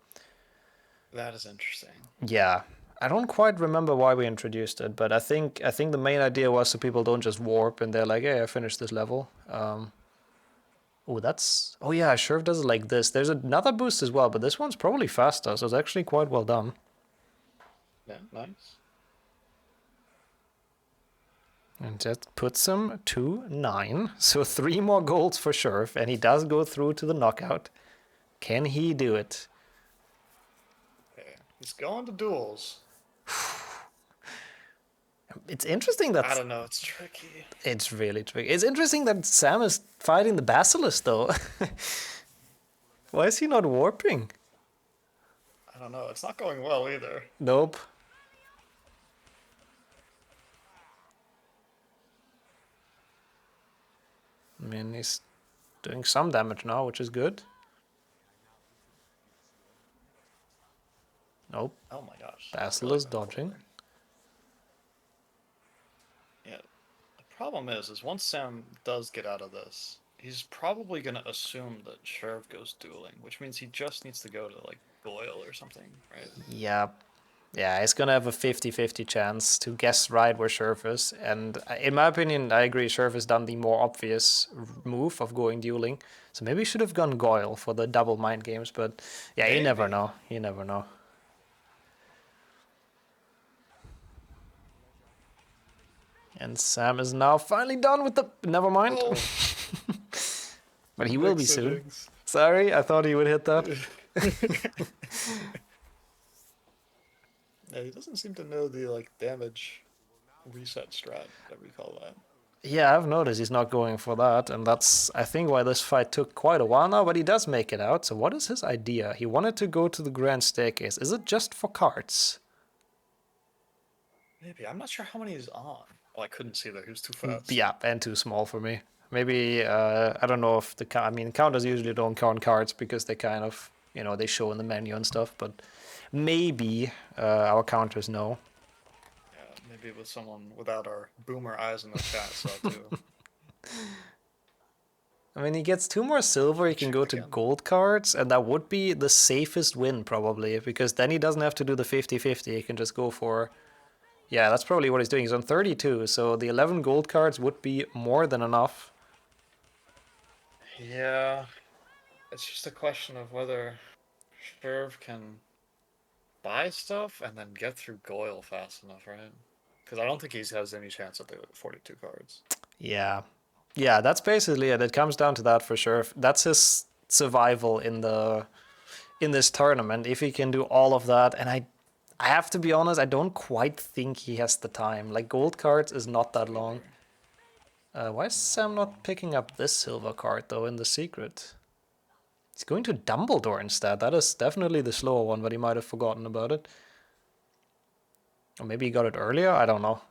That is interesting. Yeah. I don't quite remember why we introduced it, but I think the main idea was so people don't just warp and they're like, hey, I finished this level. Oh, that's... Oh yeah, Sherv does it like this. There's another boost as well, but this one's probably faster, so it's actually quite well done. Yeah, nice. And that puts him to 9. So 3 more golds for Sherv, and he does go through to the knockout. Can he do it? Okay. He's going to duels. It's interesting that... I don't know, it's tricky. It's really tricky. It's interesting that Sam is fighting the Basilisk, though. Why is he not warping? I don't know, it's not going well either. Nope. I mean, he's doing some damage now, which is good. Nope. Oh my gosh. Basilisk dodging. Yeah. The problem is once Sam does get out of this, he's probably going to assume that Sherv goes dueling, which means he just needs to go to, like, Goyle or something, right? Yeah. Yeah, he's gonna have a 50-50 chance to guess right where Sherv is. And in my opinion, I agree, Sherv has done the more obvious move of going dueling. So maybe he should have gone Goyle for the double mind games, but yeah, you never know. You never know. And Sam is now finally done with the... Never mind. Oh. But he will be soon. Sorry, I thought he would hit that. Yeah, he doesn't seem to know the like damage reset strat that we call that. Yeah, I've noticed he's not going for that, and that's, I think, why this fight took quite a while now, but he does make it out. So what is his idea? He wanted to go to the Grand Staircase. Is it just for cards? Maybe. I'm not sure how many he's on. Oh, I couldn't see that. He was too fast. Yeah, and too small for me. Maybe, I don't know if the... I mean, counters usually don't count cards because they kind of, you know, they show in the menu and stuff, but maybe our counters know. Yeah, maybe with someone without our boomer eyes in the chat saw too. I mean, he gets 2 more silver, he can go to gold cards, and that would be the safest win, probably, because then he doesn't have to do the 50-50, he can just go for... Yeah, that's probably what he's doing. He's on 32, so the 11 gold cards would be more than enough. Yeah, it's just a question of whether Sherv can buy stuff and then get through Goyle fast enough, right? Because I don't think he has any chance at the 42 cards. Yeah. Yeah, that's basically it. It comes down to that for sure. That's his survival in this tournament, if he can do all of that. And I have to be honest, I don't quite think he has the time. Like, gold cards is not that long. Why is Sam not picking up this silver card, though, in the secret? He's going to Dumbledore instead. That is definitely the slower one, but he might have forgotten about it. Or maybe he got it earlier? I don't know.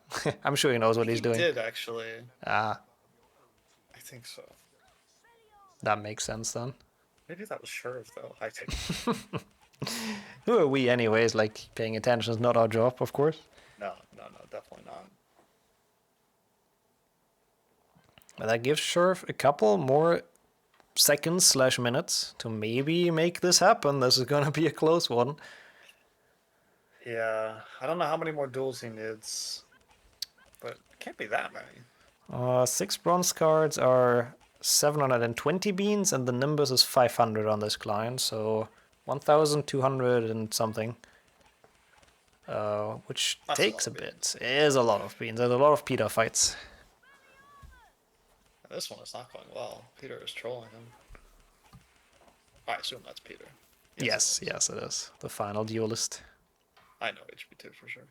I'm sure he knows what he's doing. He did, actually. Ah. I think so. That makes sense, then. Maybe that was Sherv, though. I take Who are we anyways? Like, paying attention is not our job, of course. No, definitely not. But that gives Sherv a couple more seconds/minutes to maybe make this happen. This is gonna be a close one. Yeah, I don't know how many more duels he needs, but it can't be that many. 6 bronze cards are 720 beans, and the Nimbus is 500 on this client, so 1,200 and something. Which That's takes a bit. It is a lot of beans. There's a lot of Peter fights. This one is not going well. Peter is trolling him. I assume that's Peter. Yes, yes, it is. The final duelist. I know HB2 for sure.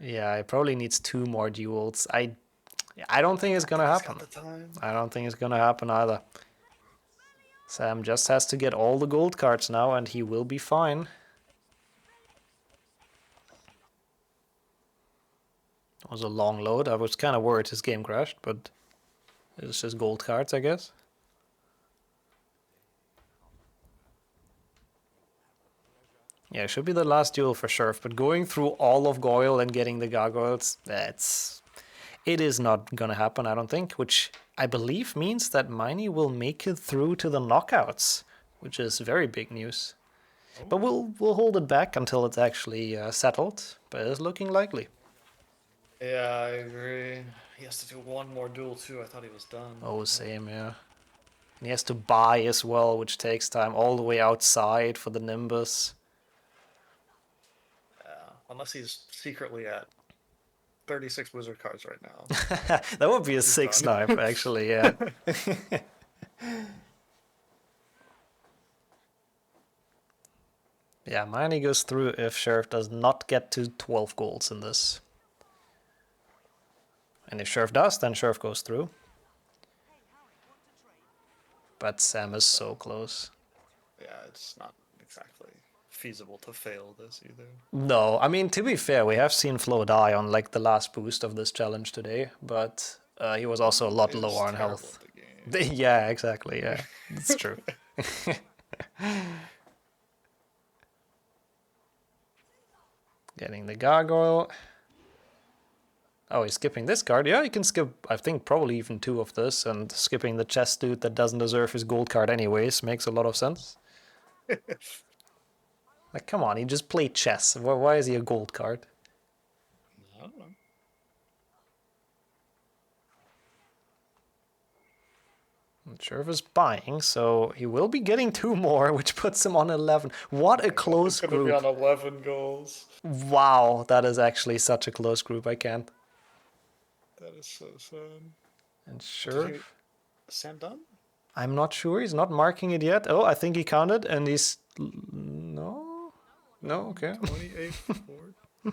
Yeah, it probably needs 2 more duels. I don't think it's gonna happen. I don't think it's gonna happen either. Sam just has to get all the gold cards now, and he will be fine. It was a long load. I was kind of worried his game crashed, but it's just gold cards, I guess. Yeah, it should be the last duel for Sherv, but going through all of Goyle and getting the gargoyles, it is not gonna happen, I don't think, which I believe means that Miney will make it through to the knockouts, which is very big news. But we'll hold it back until it's actually settled, but it's looking likely. Yeah, I agree. He has to do one more duel too. I thought he was done. Oh, same, yeah. And he has to buy as well, which takes time all the way outside for the Nimbus. Yeah, unless he's secretly at 36 wizard cards right now. That would be a sick snipe, actually, yeah. Yeah, Miney goes through if Sherv does not get to 12 golds in this. And if Sherv does, then Sherv goes through. But Sam is so close. Yeah, it's not exactly feasible to fail this either. No, I mean, to be fair, we have seen Flo die on like the last boost of this challenge today, but he was also a lot lower on health. Yeah, exactly, yeah. It's true. Getting the gargoyle. Oh, he's skipping this card. Yeah, you can skip, I think, probably even 2 of this, and skipping the chess dude that doesn't deserve his gold card anyways makes a lot of sense. Like, come on, he just played chess. Why is he a gold card? I don't know. Sherv is buying, so he will be getting 2 more, which puts him on 11. What a close group. He's gonna be on 11 goals. Wow, that is actually such a close group. I can't. That is so sad. And Sherv? Sam done? I'm not sure. He's not marking it yet. Oh, I think he counted, and he's... No? No? Okay. 28, 4.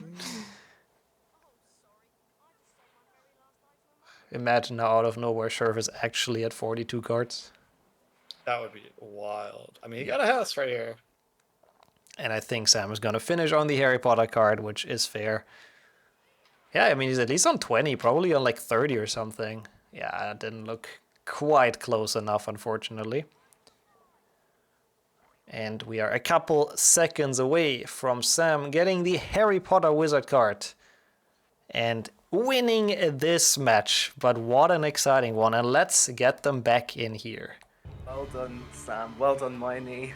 Imagine how out of nowhere Sherv is actually at 42 cards. That would be wild. I mean, he got a house right here. And I think Sam is going to finish on the Harry Potter card, which is fair. Yeah, I mean, he's at least on 20, probably on like 30 or something. Yeah, it didn't look quite close enough, unfortunately. And we are a couple seconds away from Sam getting the Harry Potter wizard card. And winning this match. But what an exciting one. And let's get them back in here. Well done, Sam. Well done, Miney.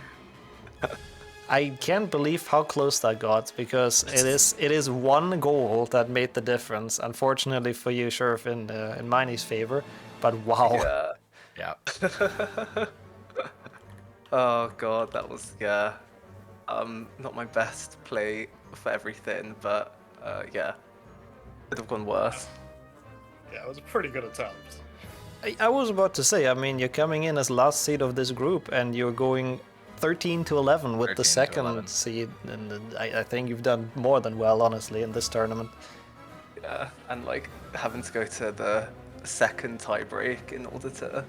I can't believe how close that got, because it is 1 goal that made the difference. Unfortunately for you, Sherv, in Miney's favor. But wow. Yeah. Oh god, that was not my best play for everything, but yeah, could have gone worse. Yeah, it was a pretty good attempt. I was about to say, I mean, you're coming in as last seed of this group, and you're going 13 to 11 with the second seed, and I think you've done more than well, honestly, in this tournament. Yeah, and like having to go to the second tiebreak in order to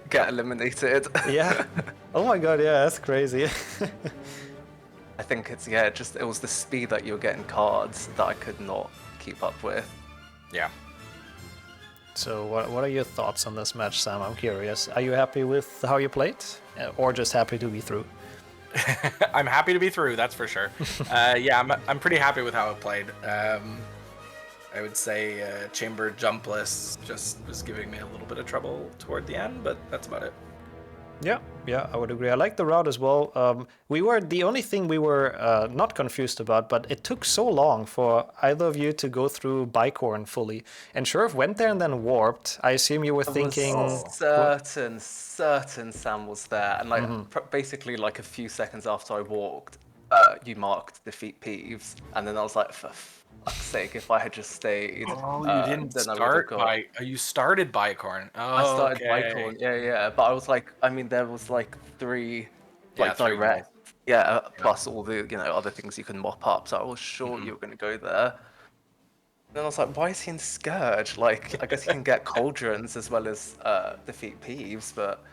get eliminated. Yeah. Oh my god, yeah, that's crazy. I think it was the speed that you're getting cards that I could not keep up with. Yeah. So what are your thoughts on this match, Sam? I'm curious. Are you happy with how you played? Or just happy to be through? I'm happy to be through, that's for sure. Yeah, I'm pretty happy with how I played. I would say Chamber Jumpless just was giving me a little bit of trouble toward the end, but that's about it. Yeah, I would agree. I like the route as well. The only thing we were not confused about, but it took so long for either of you to go through Bicorn fully. And Sherv went there and then warped. I assume you were thinking... certain Sam was there, and like basically like a few seconds after I walked, you marked defeat Peeves, and then I was like, for fuck's sake, if I had just stayed. Oh, you didn't then start by. You started Bicorn. Oh, I started okay. Bicorn, yeah, but I was like, I mean, there was like 3 like three direct, plus all the other things you can mop up. So I was sure you were gonna go there. Then I was like, why is he in Scourge? Like, I guess he can get Cauldrons as well as defeat Peeves, but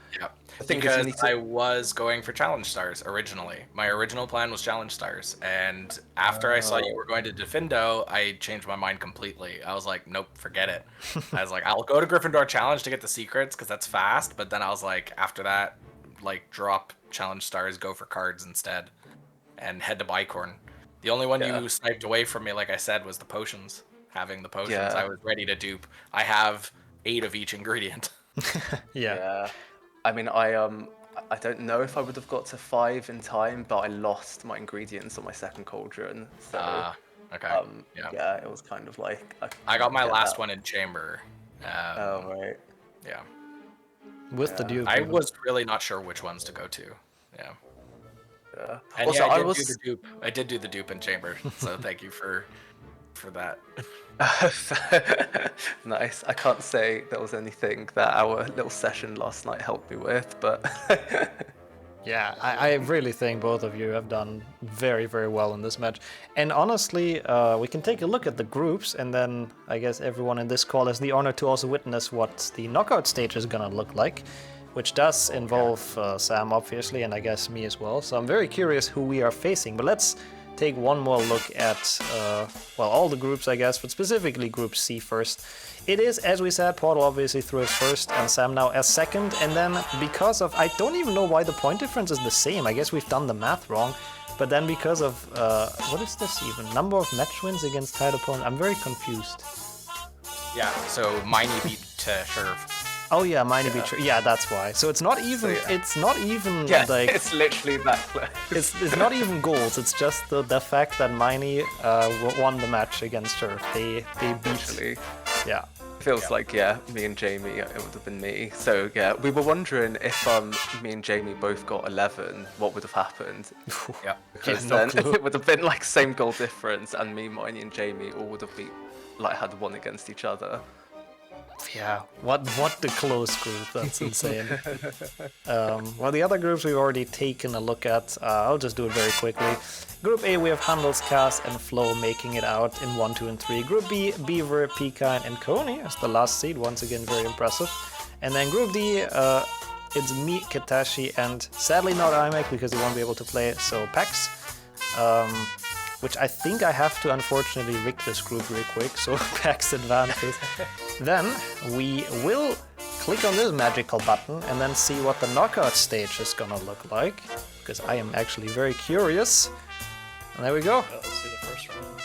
the thing Because is, you need to... I was going for Challenge Stars originally. My original plan was Challenge Stars, and after I saw you were going to Defendo, I changed my mind completely. I was like, nope, forget it. I was like, I'll go to Gryffindor Challenge to get the secrets because that's fast, but then I was like, after that, like, drop Challenge Stars, go for cards instead, and head to Bicorn. The only one you sniped away from me, like I said, was the potions. Having the potions, I was ready to dupe. I have 8 of each ingredient. Yeah. I mean, I don't know if I would have got to 5 in time, but I lost my ingredients on my second cauldron. So, okay. Yeah, it was kind of like... I got my last one in chamber. Oh, right. Yeah. With the dupe. I was really not sure which ones to go to. Yeah. And Also, I did do the dupe in chamber, so thank you for that. Nice. I can't say there was anything that our little session last night helped me with, but yeah, I really think both of you have done very, very well in this match. And honestly, we can take a look at the groups, and then I guess everyone in this call has the honor to also witness what the knockout stage is gonna look like, which does involve Sam, obviously, and I guess me as well. So I'm very curious who we are facing, but let's take one more look at, all the groups, I guess, but specifically Group C first. It is, as we said, Portal obviously through as first, and Sam now as second, and then because of, I don't even know why the point difference is the same, I guess we've done the math wrong, but then because of, what is this even? Number of match wins against tied opponent, I'm very confused. Yeah, so Miney beat Sherv. Oh yeah, Miney beat Sherv. Yeah, that's why. So it's not even. It's not even like. It's literally that close. It's not even goals. It's just the fact that Miney won the match against Sherv. They beat. Literally. Yeah. Feels like me and Jamie. It would have been me. So yeah, we were wondering if me and Jamie both got 11, what would have happened? Yeah. Because then it would have been like same goal difference, and me, Miney, and Jamie all would have had one against each other. Yeah, what the close group, that's insane. Well, the other groups we've already taken a look at, I'll just do it very quickly. Group A, we have Handels, Kaas, and Flo making it out in 1, 2, and 3. Group B, Beaver, PiKine, and Koni as the last seed, once again very impressive. And then Group D, it's me, Katashi, and sadly not Imek because he won't be able to play, so Pax. Which I think I have to unfortunately rig this group real quick, so Pax advances. Then we will click on this magical button and then see what the knockout stage is gonna look like, because I am actually very curious. And there we go. Let's see the first round.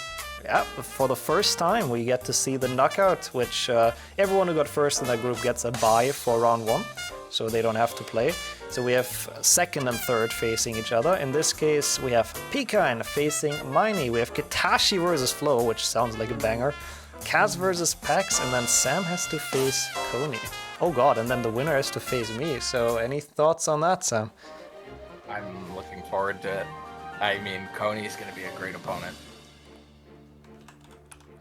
Yeah, for the first time we get to see the knockout, which everyone who got first in that group gets a bye for round 1, so they don't have to play. So we have second and third facing each other. In this case, we have PiKine facing Miney. We have Katashi versus Flo, which sounds like a banger. Kaas versus Pax, and then Sam has to face Koni. Oh god, and then the winner has to face me. So any thoughts on that, Sam? I'm looking forward to it. I mean, Koni's going to be a great opponent.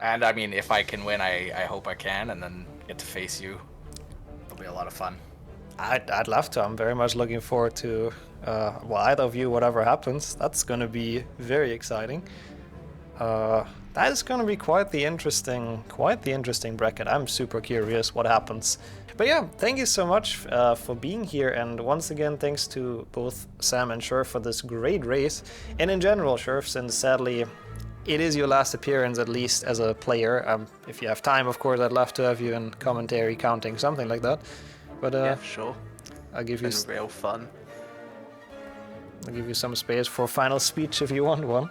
And I mean, if I can win, I hope I can, and then get to face you. It'll be a lot of fun. I'd love to. I'm very much looking forward to, either of you, whatever happens. That's going to be very exciting. That is going to be quite the interesting bracket. I'm super curious what happens. But yeah, thank you so much for being here, and once again, thanks to both Sam and Sherv for this great race. And in general, Sherv, since sadly it is your last appearance, at least as a player. If you have time, of course, I'd love to have you in commentary, counting, something like that. But yeah, sure. I'll give you real fun. I'll give you some space for a final speech if you want one.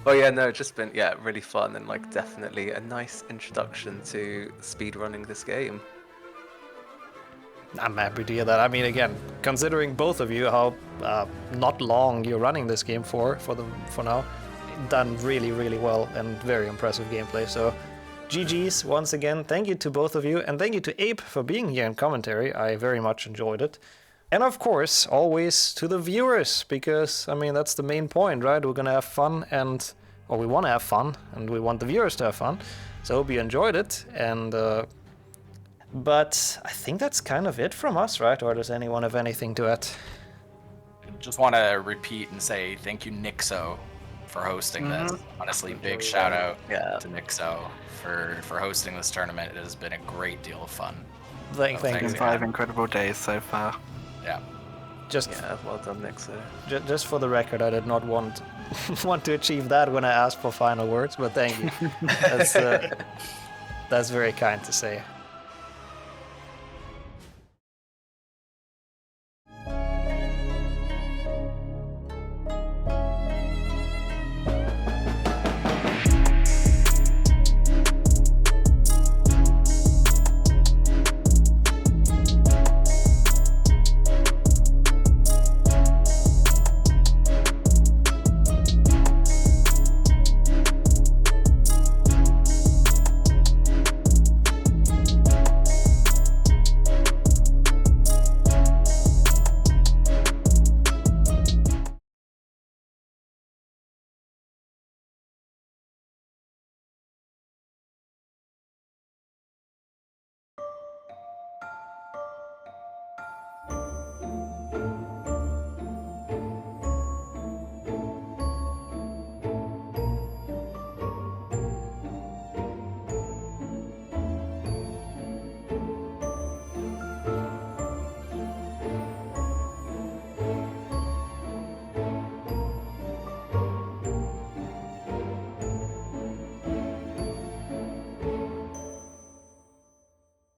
Oh yeah, no, it's just been really fun, and like definitely a nice introduction to speedrunning this game. I'm happy to hear that. I mean, again, considering both of you how not long you're running this game for now, done really, really well and very impressive gameplay. So, GG's once again. Thank you to both of you, and thank you to Ape for being here in commentary. I very much enjoyed it. And of course, always to the viewers, because, I mean, that's the main point, right? We're gonna have fun, or we want to have fun, and we want the viewers to have fun. So I hope you enjoyed it, and but I think that's kind of it from us, right? Or does anyone have anything to add? Just want to repeat and say thank you, Nixxo, for hosting this. Honestly, big shout out to Nixxo for hosting this tournament. It has been a great deal of fun. Thank you. 5 incredible days so far. Yeah. Well done, Nixxo. Just for the record, I did not want to achieve that when I asked for final words, but thank you. That's very kind to say.